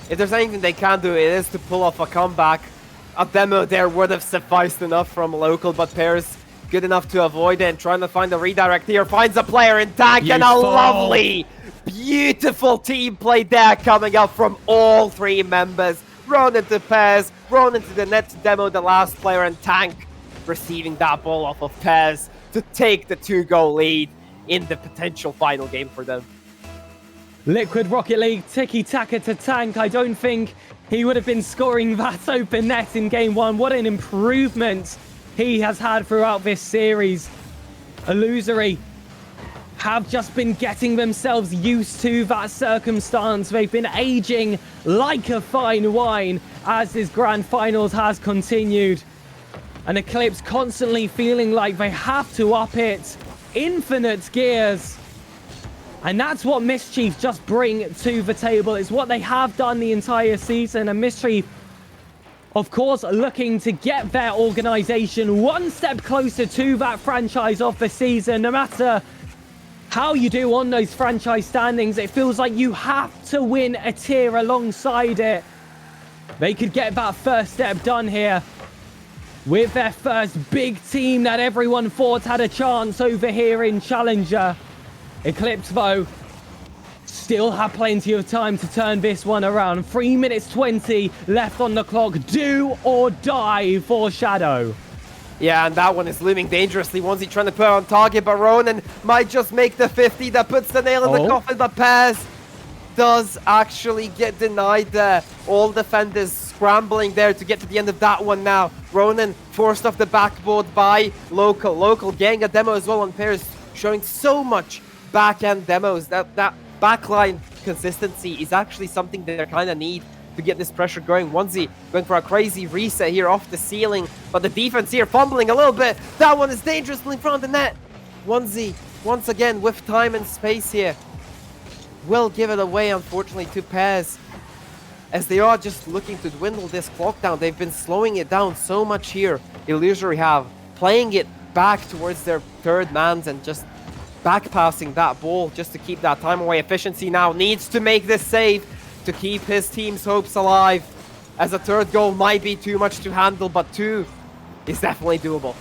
if there's anything they can do, it is to pull off a comeback. A demo there would have sufficed enough from local, but Pears good enough to avoid it and trying to find a redirect here. Finds a player in tank, and a lovely, beautiful team play there coming up from all 3 members. Ronan to Pears, Ronan to the net to demo the last player, and tank receiving that ball off of Pez to take the 2-goal lead in the potential final game for them. Liquid Rocket League, tiki-taka to tank. I don't think he would have been scoring that open net in Game 1. What an improvement he has had throughout this series. Illusory have just been getting themselves used to that circumstance. They've been aging like a fine wine as this grand finals has continued. And Eclipse constantly feeling like they have to up it. Infinite gears. And that's what Mischief just bring to the table. It's what they have done the entire season. And Mischief, of course, looking to get their organization one step closer to that franchise of the season. No matter how you do on those franchise standings, it feels like you have to win a tier alongside it. They could get that first step done here with their first big team that everyone thought had a chance over here in Challenger. Eclipse, though, still have plenty of time to turn this one around. 3 minutes 20 left on the clock. Do or die for Shadow. Yeah, and that one is looming dangerously. Onesie trying to put on target, but Ronan might just make the 50. That puts the nail in the coffin, but Pez does actually get denied there. All defenders scrambling there to get to the end of that one now. Ronan forced off the backboard by Local. Local getting a demo as well on Pairs, showing so much back-end demos. That backline consistency is actually something that they kind of need to get this pressure going. Onesie going for a crazy reset here off the ceiling, but the defense here fumbling a little bit. That one is dangerously in front of the net. Onesie, once again, with time and space here, will give it away, unfortunately, to Pez, as they are just looking to dwindle this clock down. They've been slowing it down so much here. Illusory have playing it back towards their third mans and just back passing that ball just to keep that time away. Efficiency now needs to make this save to keep his team's hopes alive, as a third goal might be too much to handle, but 2 is definitely doable.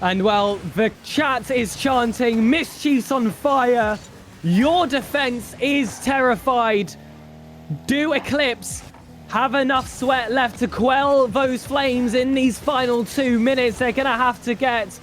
And well, the chat is chanting, Mischief's on fire. Your defense is terrified. Do Eclipse have enough sweat left to quell those flames in these final 2 minutes? They're going to have to get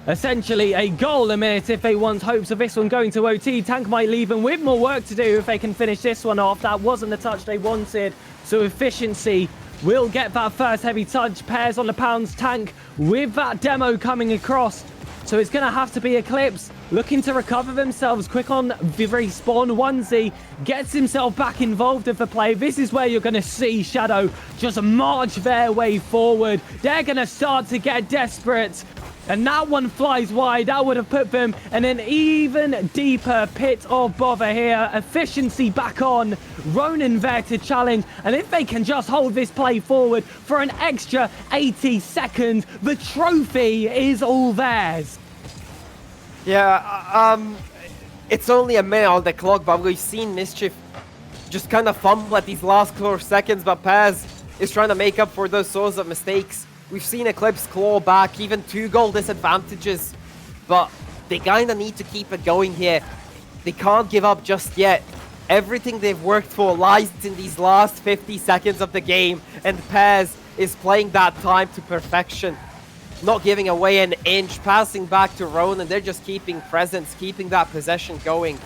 essentially a goal a minute if they want hopes of this one going to OT. Tank might leave them with more work to do if they can finish this one off. That wasn't the touch they wanted. So efficiency will get that first heavy touch. Pairs on the pounds. Tank with that demo coming across. So it's going to have to be Eclipse looking to recover themselves. Quick on the respawn. Onesie gets himself back involved with the play. This is where you're going to see Shadow just march their way forward. They're going to start to get desperate. And that one flies wide. That would have put them in an even deeper pit of bother here. Efficiency back on. Ronan there to challenge. And if they can just hold this play forward for an extra 80 seconds, the trophy is all theirs. Yeah, it's only a minute on the clock, but we've seen Mischief just kind of fumble at these last close seconds, but Paz is trying to make up for those sorts of mistakes. We've seen Eclipse claw back, even 2 goal disadvantages, but they kind of need to keep it going here. They can't give up just yet. Everything they've worked for lies in these last 50 seconds of the game, and Paz is playing that time to perfection. Not giving away an inch, passing back to Ronan. They're just keeping presence, keeping that possession going.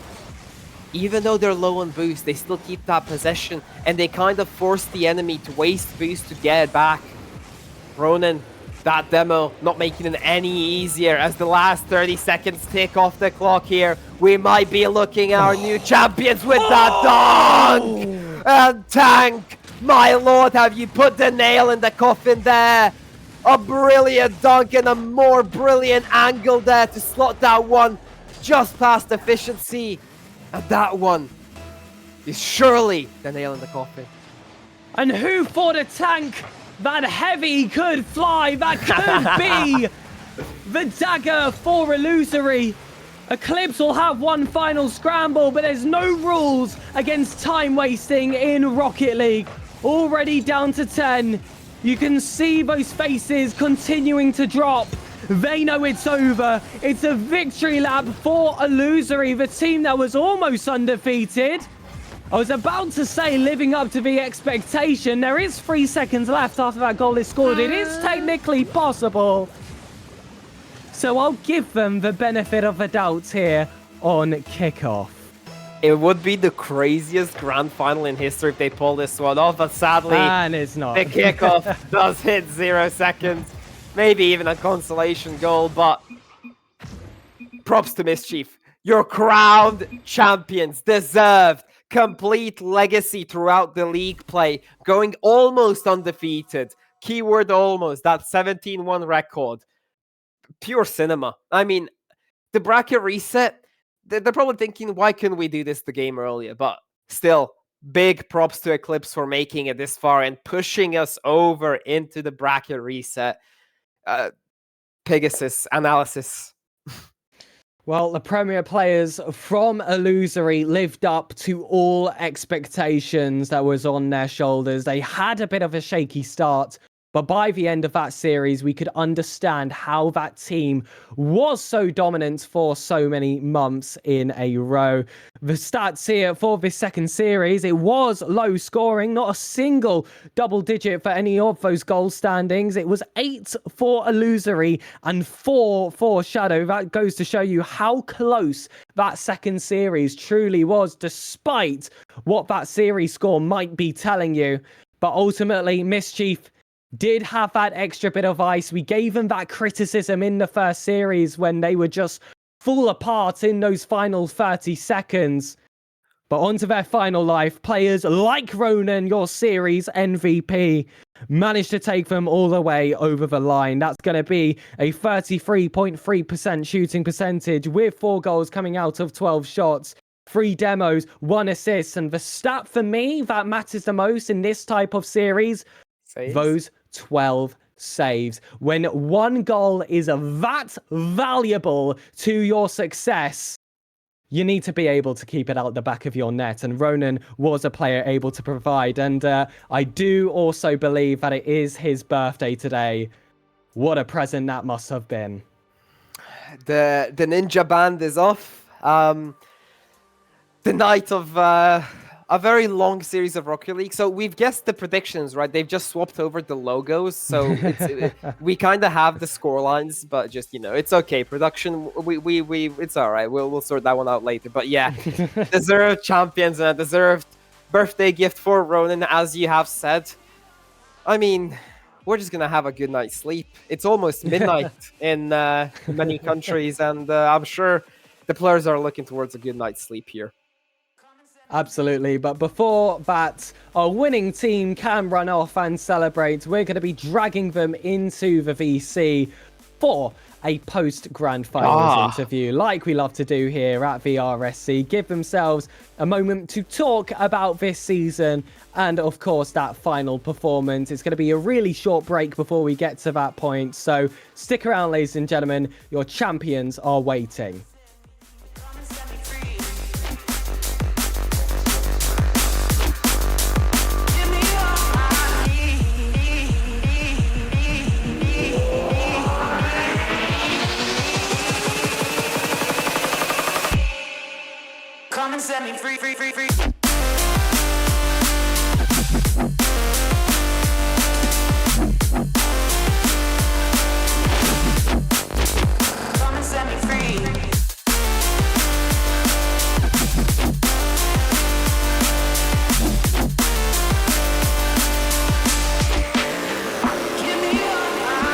Even though they're low on boost, they still keep that possession, and they kind of force the enemy to waste boost to get it back. Ronan, that demo not making it any easier as the last 30 seconds tick off the clock here. We might be looking at our new champions with that dunk! And Tank, my lord, have you put the nail in the coffin there? A brilliant dunk and a more brilliant angle there to slot that one just past efficiency. And that one is surely the nail in the coffin. And who thought a tank that heavy could fly? That could be the dagger for Illusory. Eclipse will have one final scramble, but there's no rules against time wasting in Rocket League. Already down to 10. You can see those faces continuing to drop. They know it's over. It's a victory lap for Illusory, the team that was almost undefeated. I was about to say living up to the expectation. There is 3 seconds left after that goal is scored. It is technically possible. So I'll give them the benefit of the doubt here on kickoff. It would be the craziest grand final in history if they pull this one off, but sadly, and it's not. The kickoff does hit 0 seconds. Maybe even a consolation goal, but props to Mischief. You're crowned champions, deserved. Complete legacy throughout the league play, going almost undefeated. Keyword almost, that 17-1 record. Pure cinema. I mean, the bracket reset, they're probably thinking, why couldn't we do this the game earlier? But still, big props to Eclipse for making it this far and pushing us over into the bracket reset. Pegasus analysis. Well, the Premier players from Illusory lived up to all expectations that was on their shoulders. They had a bit of a shaky start, but by the end of that series, we could understand how that team was so dominant for so many months in a row. The stats here for this second series, it was low scoring, not a single double digit for any of those goal standings. It was 8 for Illusory and 4 for Shadow. That goes to show you how close that second series truly was, despite what that series score might be telling you. But ultimately, Mischief did have that extra bit of ice. We gave them that criticism in the first series when they would just fall apart in those final 30 seconds. But onto their final life, players like Ronan, your series MVP, managed to take them all the way over the line. That's going to be a 33.3% shooting percentage with 4 goals coming out of 12 shots. 3 demos, 1 assist. And the stat for me that matters the most in this type of series, saves? Those 12 saves. When 1 goal is that valuable to your success, you need to be able to keep it out the back of your net. And Ronan was a player able to provide. And I do also believe that it is his birthday today. What a present that must have been. The ninja band is off. The night of a very long series of Rocket League. So we've guessed the predictions, right? They've just swapped over the logos, so we kind of have the score lines, but just it's okay. Production, we it's all right. We'll sort that one out later. But yeah, deserved champions and a deserved birthday gift for Ronan, as you have said. I mean, we're just gonna have a good night's sleep. It's almost midnight in many countries, and I'm sure the players are looking towards a good night's sleep here. Absolutely, but before that, our winning team can run off and celebrate. We're going to be dragging them into the VC for a post-grand finals interview, like we love to do here at the RSC. Give themselves a moment to talk about this season and, of course, that final performance. It's going to be a really short break before we get to that point, so stick around, ladies and gentlemen. Your champions are waiting. Come and set me free, free, free, free. Come and set me free. Give me all I need.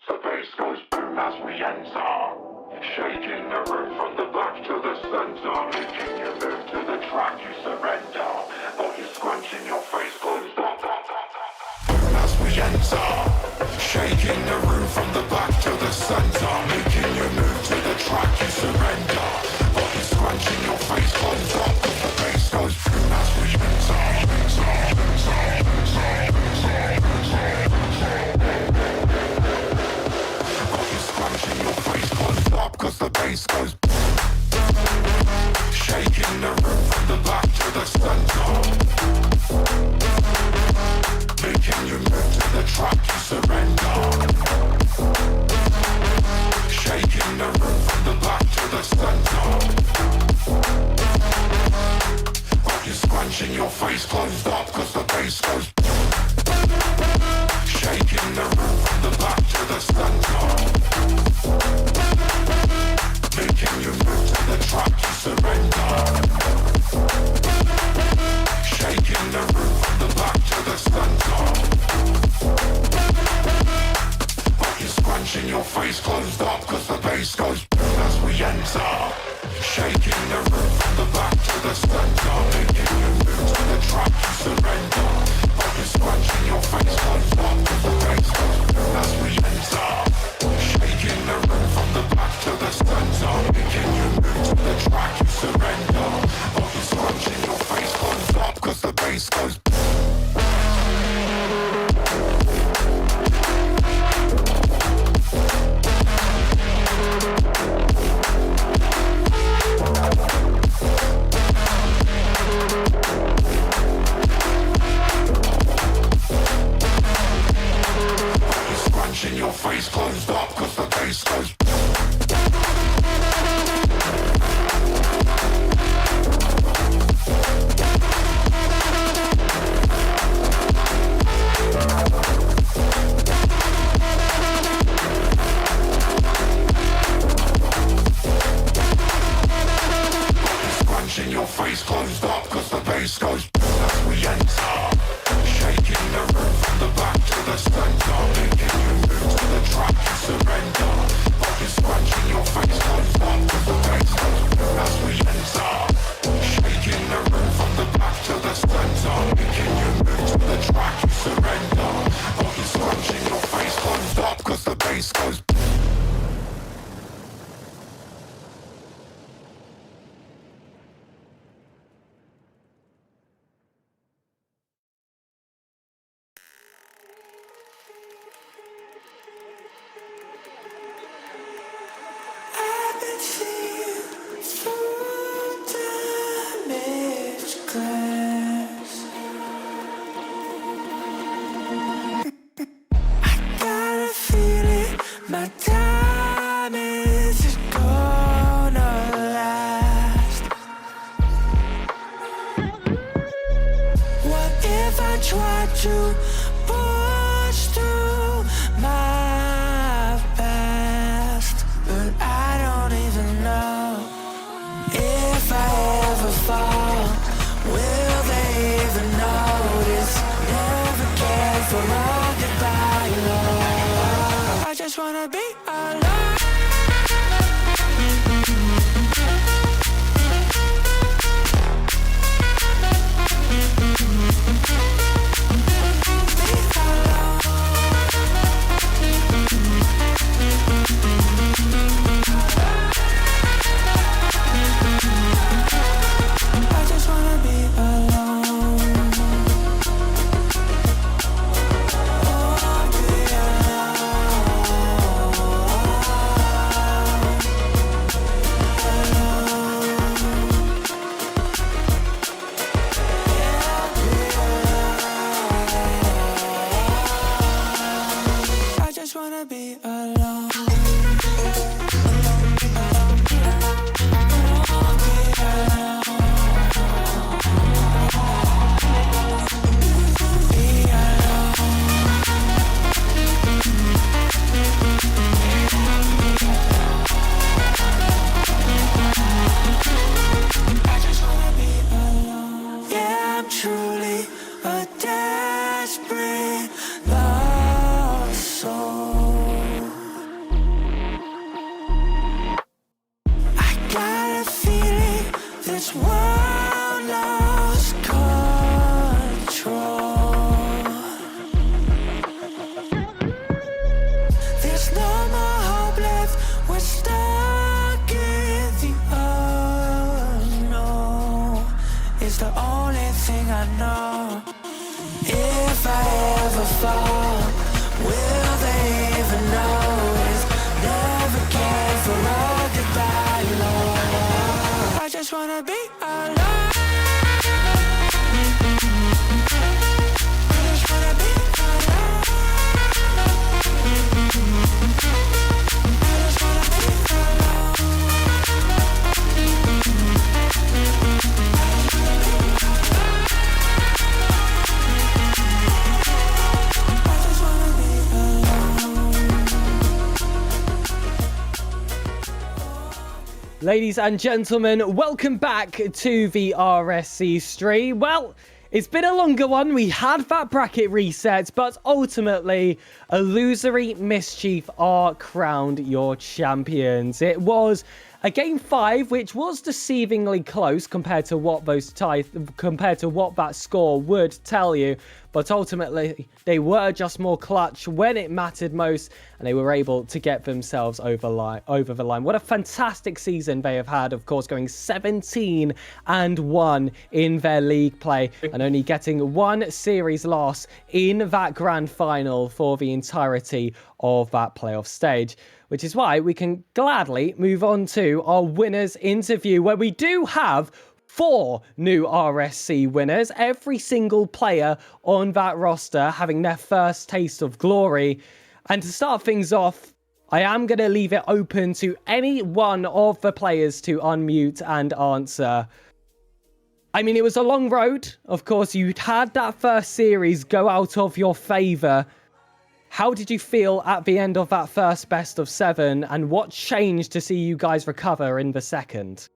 The bass goes boom as we enter, shaking the room from the back to the center, making you move to the track, you surrender, body scrunching your face closed up. Boom as we enter, shaking the room from the back to the center, making you move to the track, you surrender, body scrunching your face closed up. The bass goes boom as we enter. Your face closed up cause the bass goes shaking the room from the back to the center, making you move to the track, you surrender, shaking the room from the back to the center, you're scrunching your face closed up cause the bass goes shaking the room from the back to the center, making you move to the track, you surrender, shaking the room from the back to the center, you're scrunching your face closed up cause the bass goes boom as we enter, shaking the room from the back to the center, making you move to the track, you surrender, you're scrunching your face closed up cause the bass goes boom as we enter, shaking the room from the back to the center, making you move to the track, you surrender, you're scrunching your face closed up cause the bass goes your face closed up cause the bass goes scrunching your face closed up cause the bass goes as we enter, shaking the room from the back to the center, making you move to the track, you surrender, body scrunching your face closed up cause the bass goes as we enter, shaking the room from the back to the center, making you move to the track, you surrender, body scrunching your face closed up cause the bass goes I tried to push through my past, but I don't even know if I ever fall. Will they even notice? Never cared for all goodbye love. I just wanna be alone. I just wanna be alone. Oh, be alone. I just wanna be alone. Yeah, I'm truly a desperate lost soul. I got a feeling this world lost control. There's no more hope left. We're stuck in the unknown. It's the only thing I know. If I ever fall, will they even notice? Never cared for all goodbye love. I just wanna be alone. I just wanna be alone. I just wanna be alone. I just wanna be alone. Ladies and gentlemen, welcome back to the RSC stream. Well, it's been a longer one. We had that bracket reset, but ultimately, Illusory Mischief are crowned your champions. It was a game 5, which was deceivingly close compared to what that score would tell you. But ultimately, they were just more clutch when it mattered most, and they were able to get themselves over the line. What a fantastic season they have had, of course, going 17-1 in their league play, and only getting one series loss in that grand final for the entirety of that playoff stage. Which is why we can gladly move on to our winners interview, where we do have 4 new RSC winners, every single player on that roster having their first taste of glory. And to start things off, I am going to leave it open to any one of the players to unmute and answer. I mean, it was a long road. Of course, you had that first series go out of your favour. How did you feel at the end of that first best of 7, and what changed to see you guys recover in the second?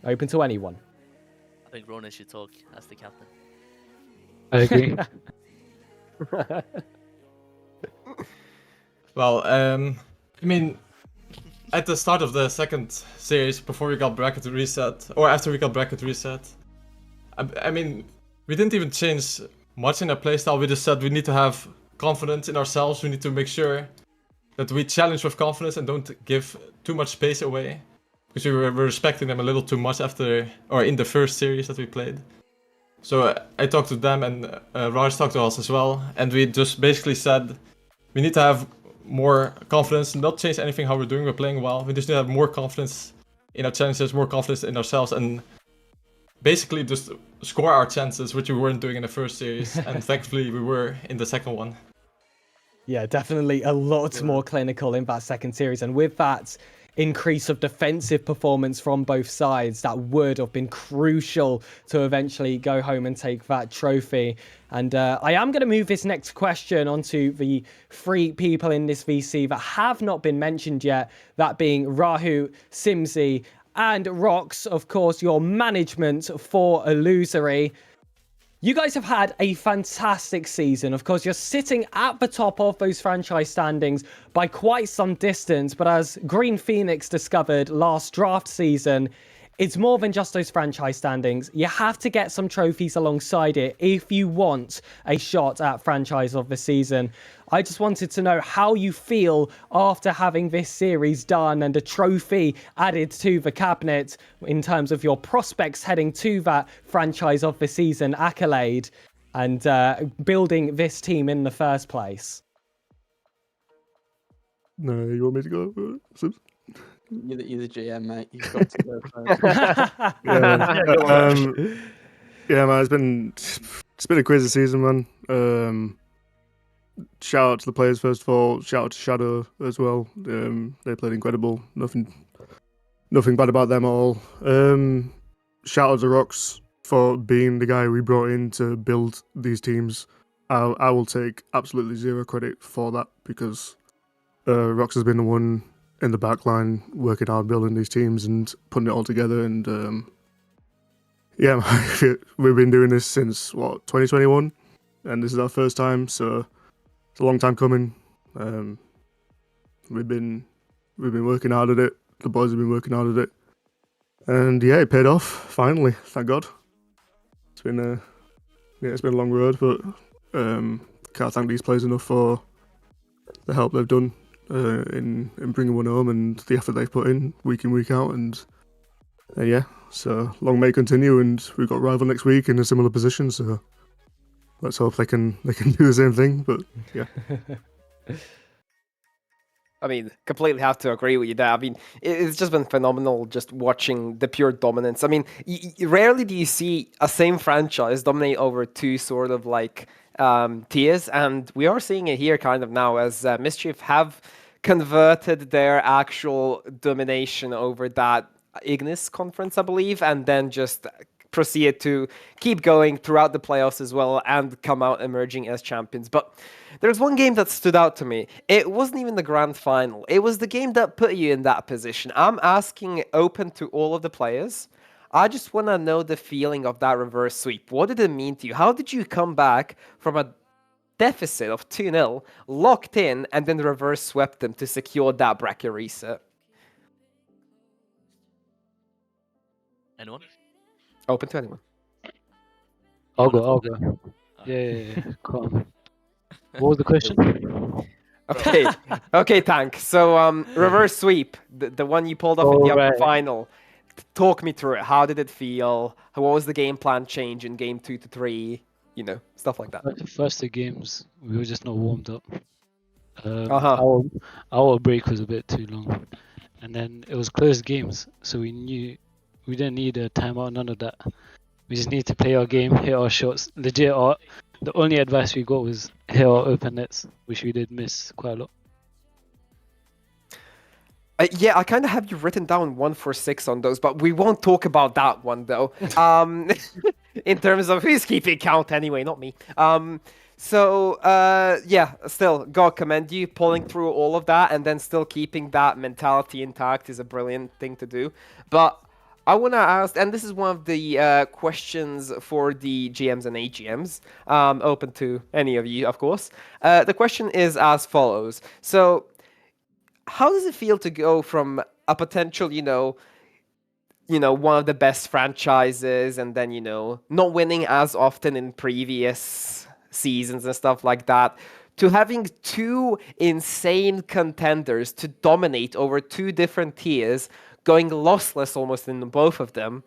Open to anyone. I think Ronan should talk as the captain. I agree. Well, I mean, at the start of the second series, before we got bracket reset, or after we got bracket reset, I mean, we didn't even change much in our playstyle. We just said we need to have confidence in ourselves. We need to make sure that we challenge with confidence and don't give too much space away, because we were respecting them a little too much in the first series that we played. So I talked to them, and Raj talked to us as well, and we just basically said we need to have more confidence, not change anything how we're doing. We're playing well. We just need to have more confidence in our challenges, more confidence in ourselves, and basically just score our chances, which we weren't doing in the first series, and thankfully we were in the second one. Yeah, definitely a lot more clinical in that second series. And with that, increase of defensive performance from both sides that would have been crucial to eventually go home and take that trophy. And I am going to move this next question onto the 3 people in this VC that have not been mentioned yet, that being Rahu, Simsy, and Rox, of course, your management for Illusory. You guys have had a fantastic season. Of course, you're sitting at the top of those franchise standings by quite some distance. But as Green Phoenix discovered last draft season, it's more than just those franchise standings. You have to get some trophies alongside it if you want a shot at franchise of the season. I just wanted to know how you feel after having this series done and a trophy added to the cabinet in terms of your prospects heading to that franchise of the season accolade and building this team in the first place. No, you want me to go? You're the GM, mate. You've got to go first. Yeah, man, it's been a crazy season, man. Shout out to the players first of all. Shout out to Shadow as well. They played incredible. Nothing bad about them at all. Shout out to Rox for being the guy we brought in to build these teams. I will take absolutely zero credit for that because Rox has been the one in the back line working hard building these teams and putting it all together. And yeah, we've been doing this since 2021, and this is our first time, so it's a long time coming. We've been working hard at it. The boys have been working hard at it, and yeah, it paid off finally. Thank God. It's been a long road, but can't thank these players enough for the help they've done in bringing one home and the effort they've put in week out. And yeah, so long may it continue. And we've got Rival next week in a similar position, so let's hope they can do the same thing. But yeah. I mean, completely have to agree with you there. I mean, it's just been phenomenal just watching the pure dominance. I mean, rarely do you see a same franchise dominate over 2 sort of like tiers, and we are seeing it here kind of now as Mischief have converted their actual domination over that Ignis conference, I believe, and then just proceeded to keep going throughout the playoffs as well and come out emerging as champions. But there's one game that stood out to me. It wasn't even the grand final. It was the game that put you in that position. I'm asking open to all of the players. I just want to know the feeling of that reverse sweep. What did it mean to you? How did you come back from a deficit of 2-0, locked in, and then reverse swept them to secure that bracket reset? Anyone? Open to anyone. I'll go. Yeah. Come on. What was the question? Okay, Tank. So, reverse sweep, the one you pulled off in the upper final. Talk me through it. How did it feel? What was the game plan change in game 2 to 3? You know, stuff like that. Like the first 2 games, we were just not warmed up. Uh-huh. Our break was a bit too long, and then it was close games, so we knew we didn't need a timeout, none of that. We just need to play our game, hit our shots. Legit, the only advice we got was hit our open nets, which we did miss quite a lot. Yeah, I kind of have you written down 1 for 6 on those, but we won't talk about that one though. In terms of who's keeping count anyway, not me. So yeah, still gotta commend you pulling through all of that and then still keeping that mentality intact is a brilliant thing to do. But I want to ask, and this is one of the questions for the GMs and AGMs, open to any of you, of course. The question is as follows. So, how does it feel to go from a potential, one of the best franchises and then, not winning as often in previous seasons and stuff like that, to having 2 insane contenders to dominate over 2 different tiers, going lossless almost in both of them,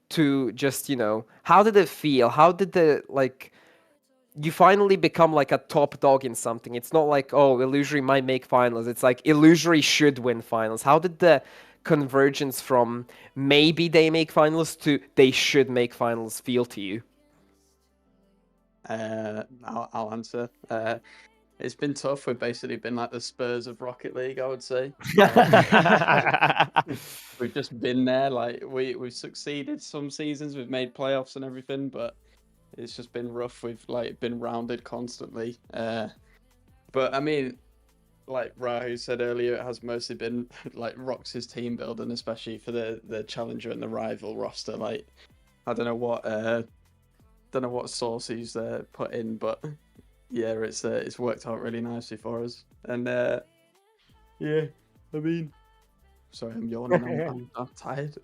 to just, how did it feel? How did you finally become like a top dog in something? It's not like, oh, Illusory might make finals. It's like Illusory should win finals. How did the convergence from maybe they make finals to they should make finals feel to you? I'll answer. It's been tough. We've basically been like the Spurs of Rocket League, I would say. We've just been there. Like we've succeeded some seasons. We've made playoffs and everything, but it's just been rough. We've like been rounded constantly. But I mean, like Rahu said earlier, it has mostly been like Rox's team building, especially for the challenger and the rival roster. Like I don't know what sauce he's put in, but yeah, it's worked out really nicely for us. And yeah, I mean, sorry, I'm yawning. I'm tired.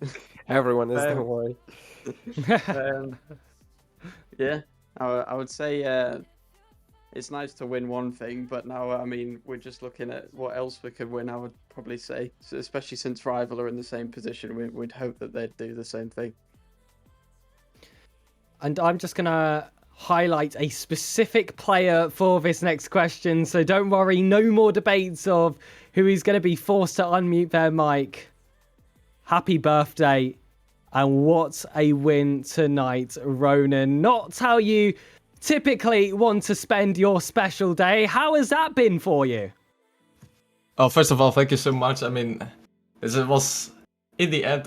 Everyone is, don't worry. Yeah, I would say it's nice to win one thing, but now, I mean, we're just looking at what else we could win, I would probably say. So especially since Rival are in the same position, we'd hope that they'd do the same thing. And I'm just going to highlight a specific player for this next question. So don't worry, no more debates of who is going to be forced to unmute their mic. Happy birthday. And what a win tonight, Ronan. Not how you typically want to spend your special day. How has that been for you? Oh, first of all, thank you so much. I mean, it was, in the end,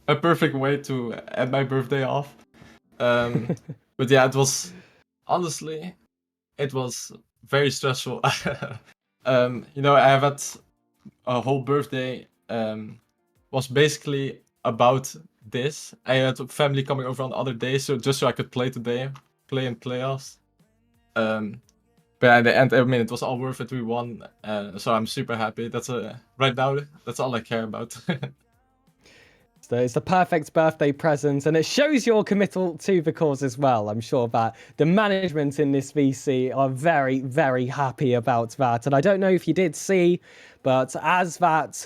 a perfect way to end my birthday off. But yeah, it was very stressful. You know, I have had a whole birthday was basically about this. I had family coming over on other days, so I could play today, play in playoffs. But at the end, I mean, it was all worth it. We won, so I'm super happy. That's right now, that's all I care about. So it's the perfect birthday present, and it shows your committal to the cause as well. I'm sure that the management in this VC are very, very happy about that. And I don't know if you did see, but as that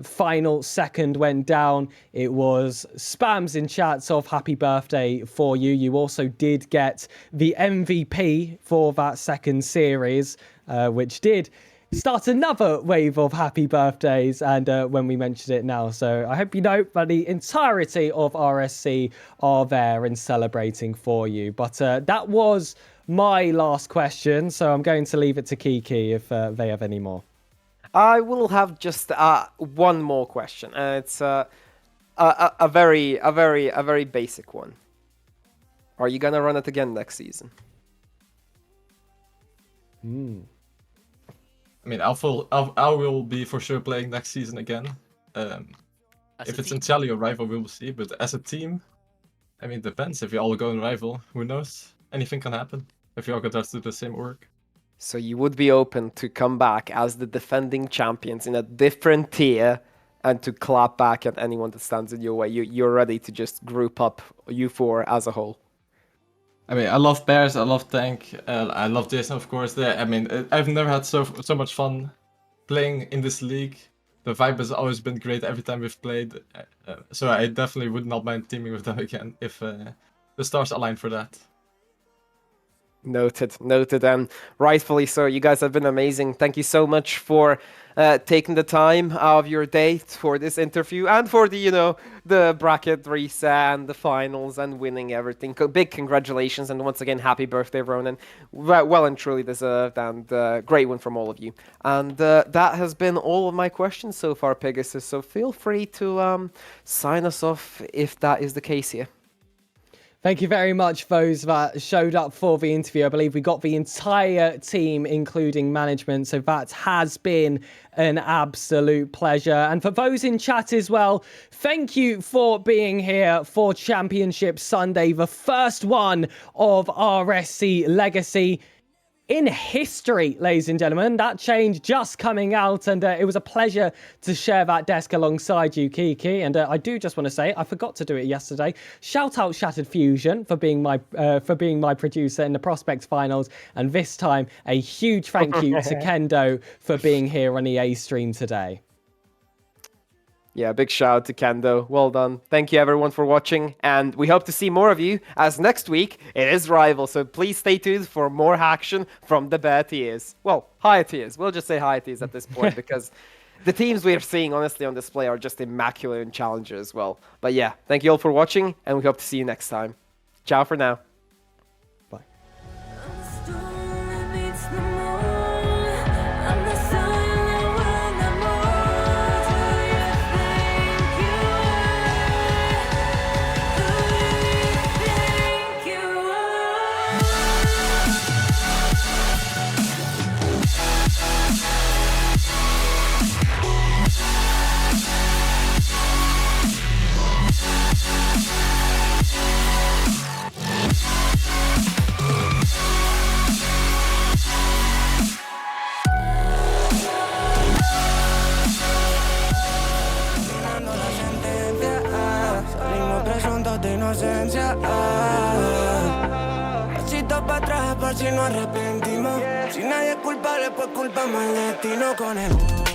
final second went down, it was spams in chats of happy birthday for you. You also did get the MVP for that second series, which did start another wave of happy birthdays, and when we mentioned it now. So I hope you know that the entirety of RSC are there and celebrating for you. But that was my last question, so I'm going to leave it to Kiki if they have any more. I will have just one more question, and it's a very basic one. Are you gonna run it again next season? I mean, I will be for sure playing next season again. If it's in Chally or Rival, we will see. But as a team, I mean, it depends. If we all go in Rival, who knows? Anything can happen if we all go to the same org. So you would be open to come back as the defending champions in a different tier and to clap back at anyone that stands in your way. You're ready to just group up you four as a whole. I mean, I love Bears, I love Tank, I love Jason, of course. I mean, I've never had so much fun playing in this league. The vibe has always been great every time we've played. So I definitely would not mind teaming with them again if the stars align for that. Noted, and rightfully so. You guys have been amazing. Thank you so much for taking the time out of your day for this interview and for the bracket reset and the finals and winning everything. Big congratulations, and once again, happy birthday, Ronan. Well and truly deserved, and great one from all of you. And that has been all of my questions so far, Pegasus. So feel free to sign us off if that is the case here. Thank you very much, those that showed up for the interview. I believe we got the entire team, including management, so that has been an absolute pleasure. And for those in chat as well, thank you for being here for Championship Sunday, the first one of RSC Legacy in history, ladies and gentlemen. That change just coming out, and it was a pleasure to share that desk alongside you, Kiki. And I do just want to say, I forgot to do it yesterday. Shout out Shattered Fusion for being my producer in the Prospects finals, and this time a huge thank you to Kendo for being here on EA stream today. Yeah, big shout out to Kendo. Well done. Thank you everyone for watching, and we hope to see more of you, as next week it is Rival, so please stay tuned for more action from the bear tiers. Well, higher tiers. We'll just say higher tiers at this point because the teams we are seeing honestly on display are just immaculate and challenger as well. But yeah, thank you all for watching, and we hope to see you next time. Ciao for now. Bye. The storm that beats the morning. distancia. Pasito para atrás por si nos arrepentimos. Si nadie es culpable, pues culpamos al destino con el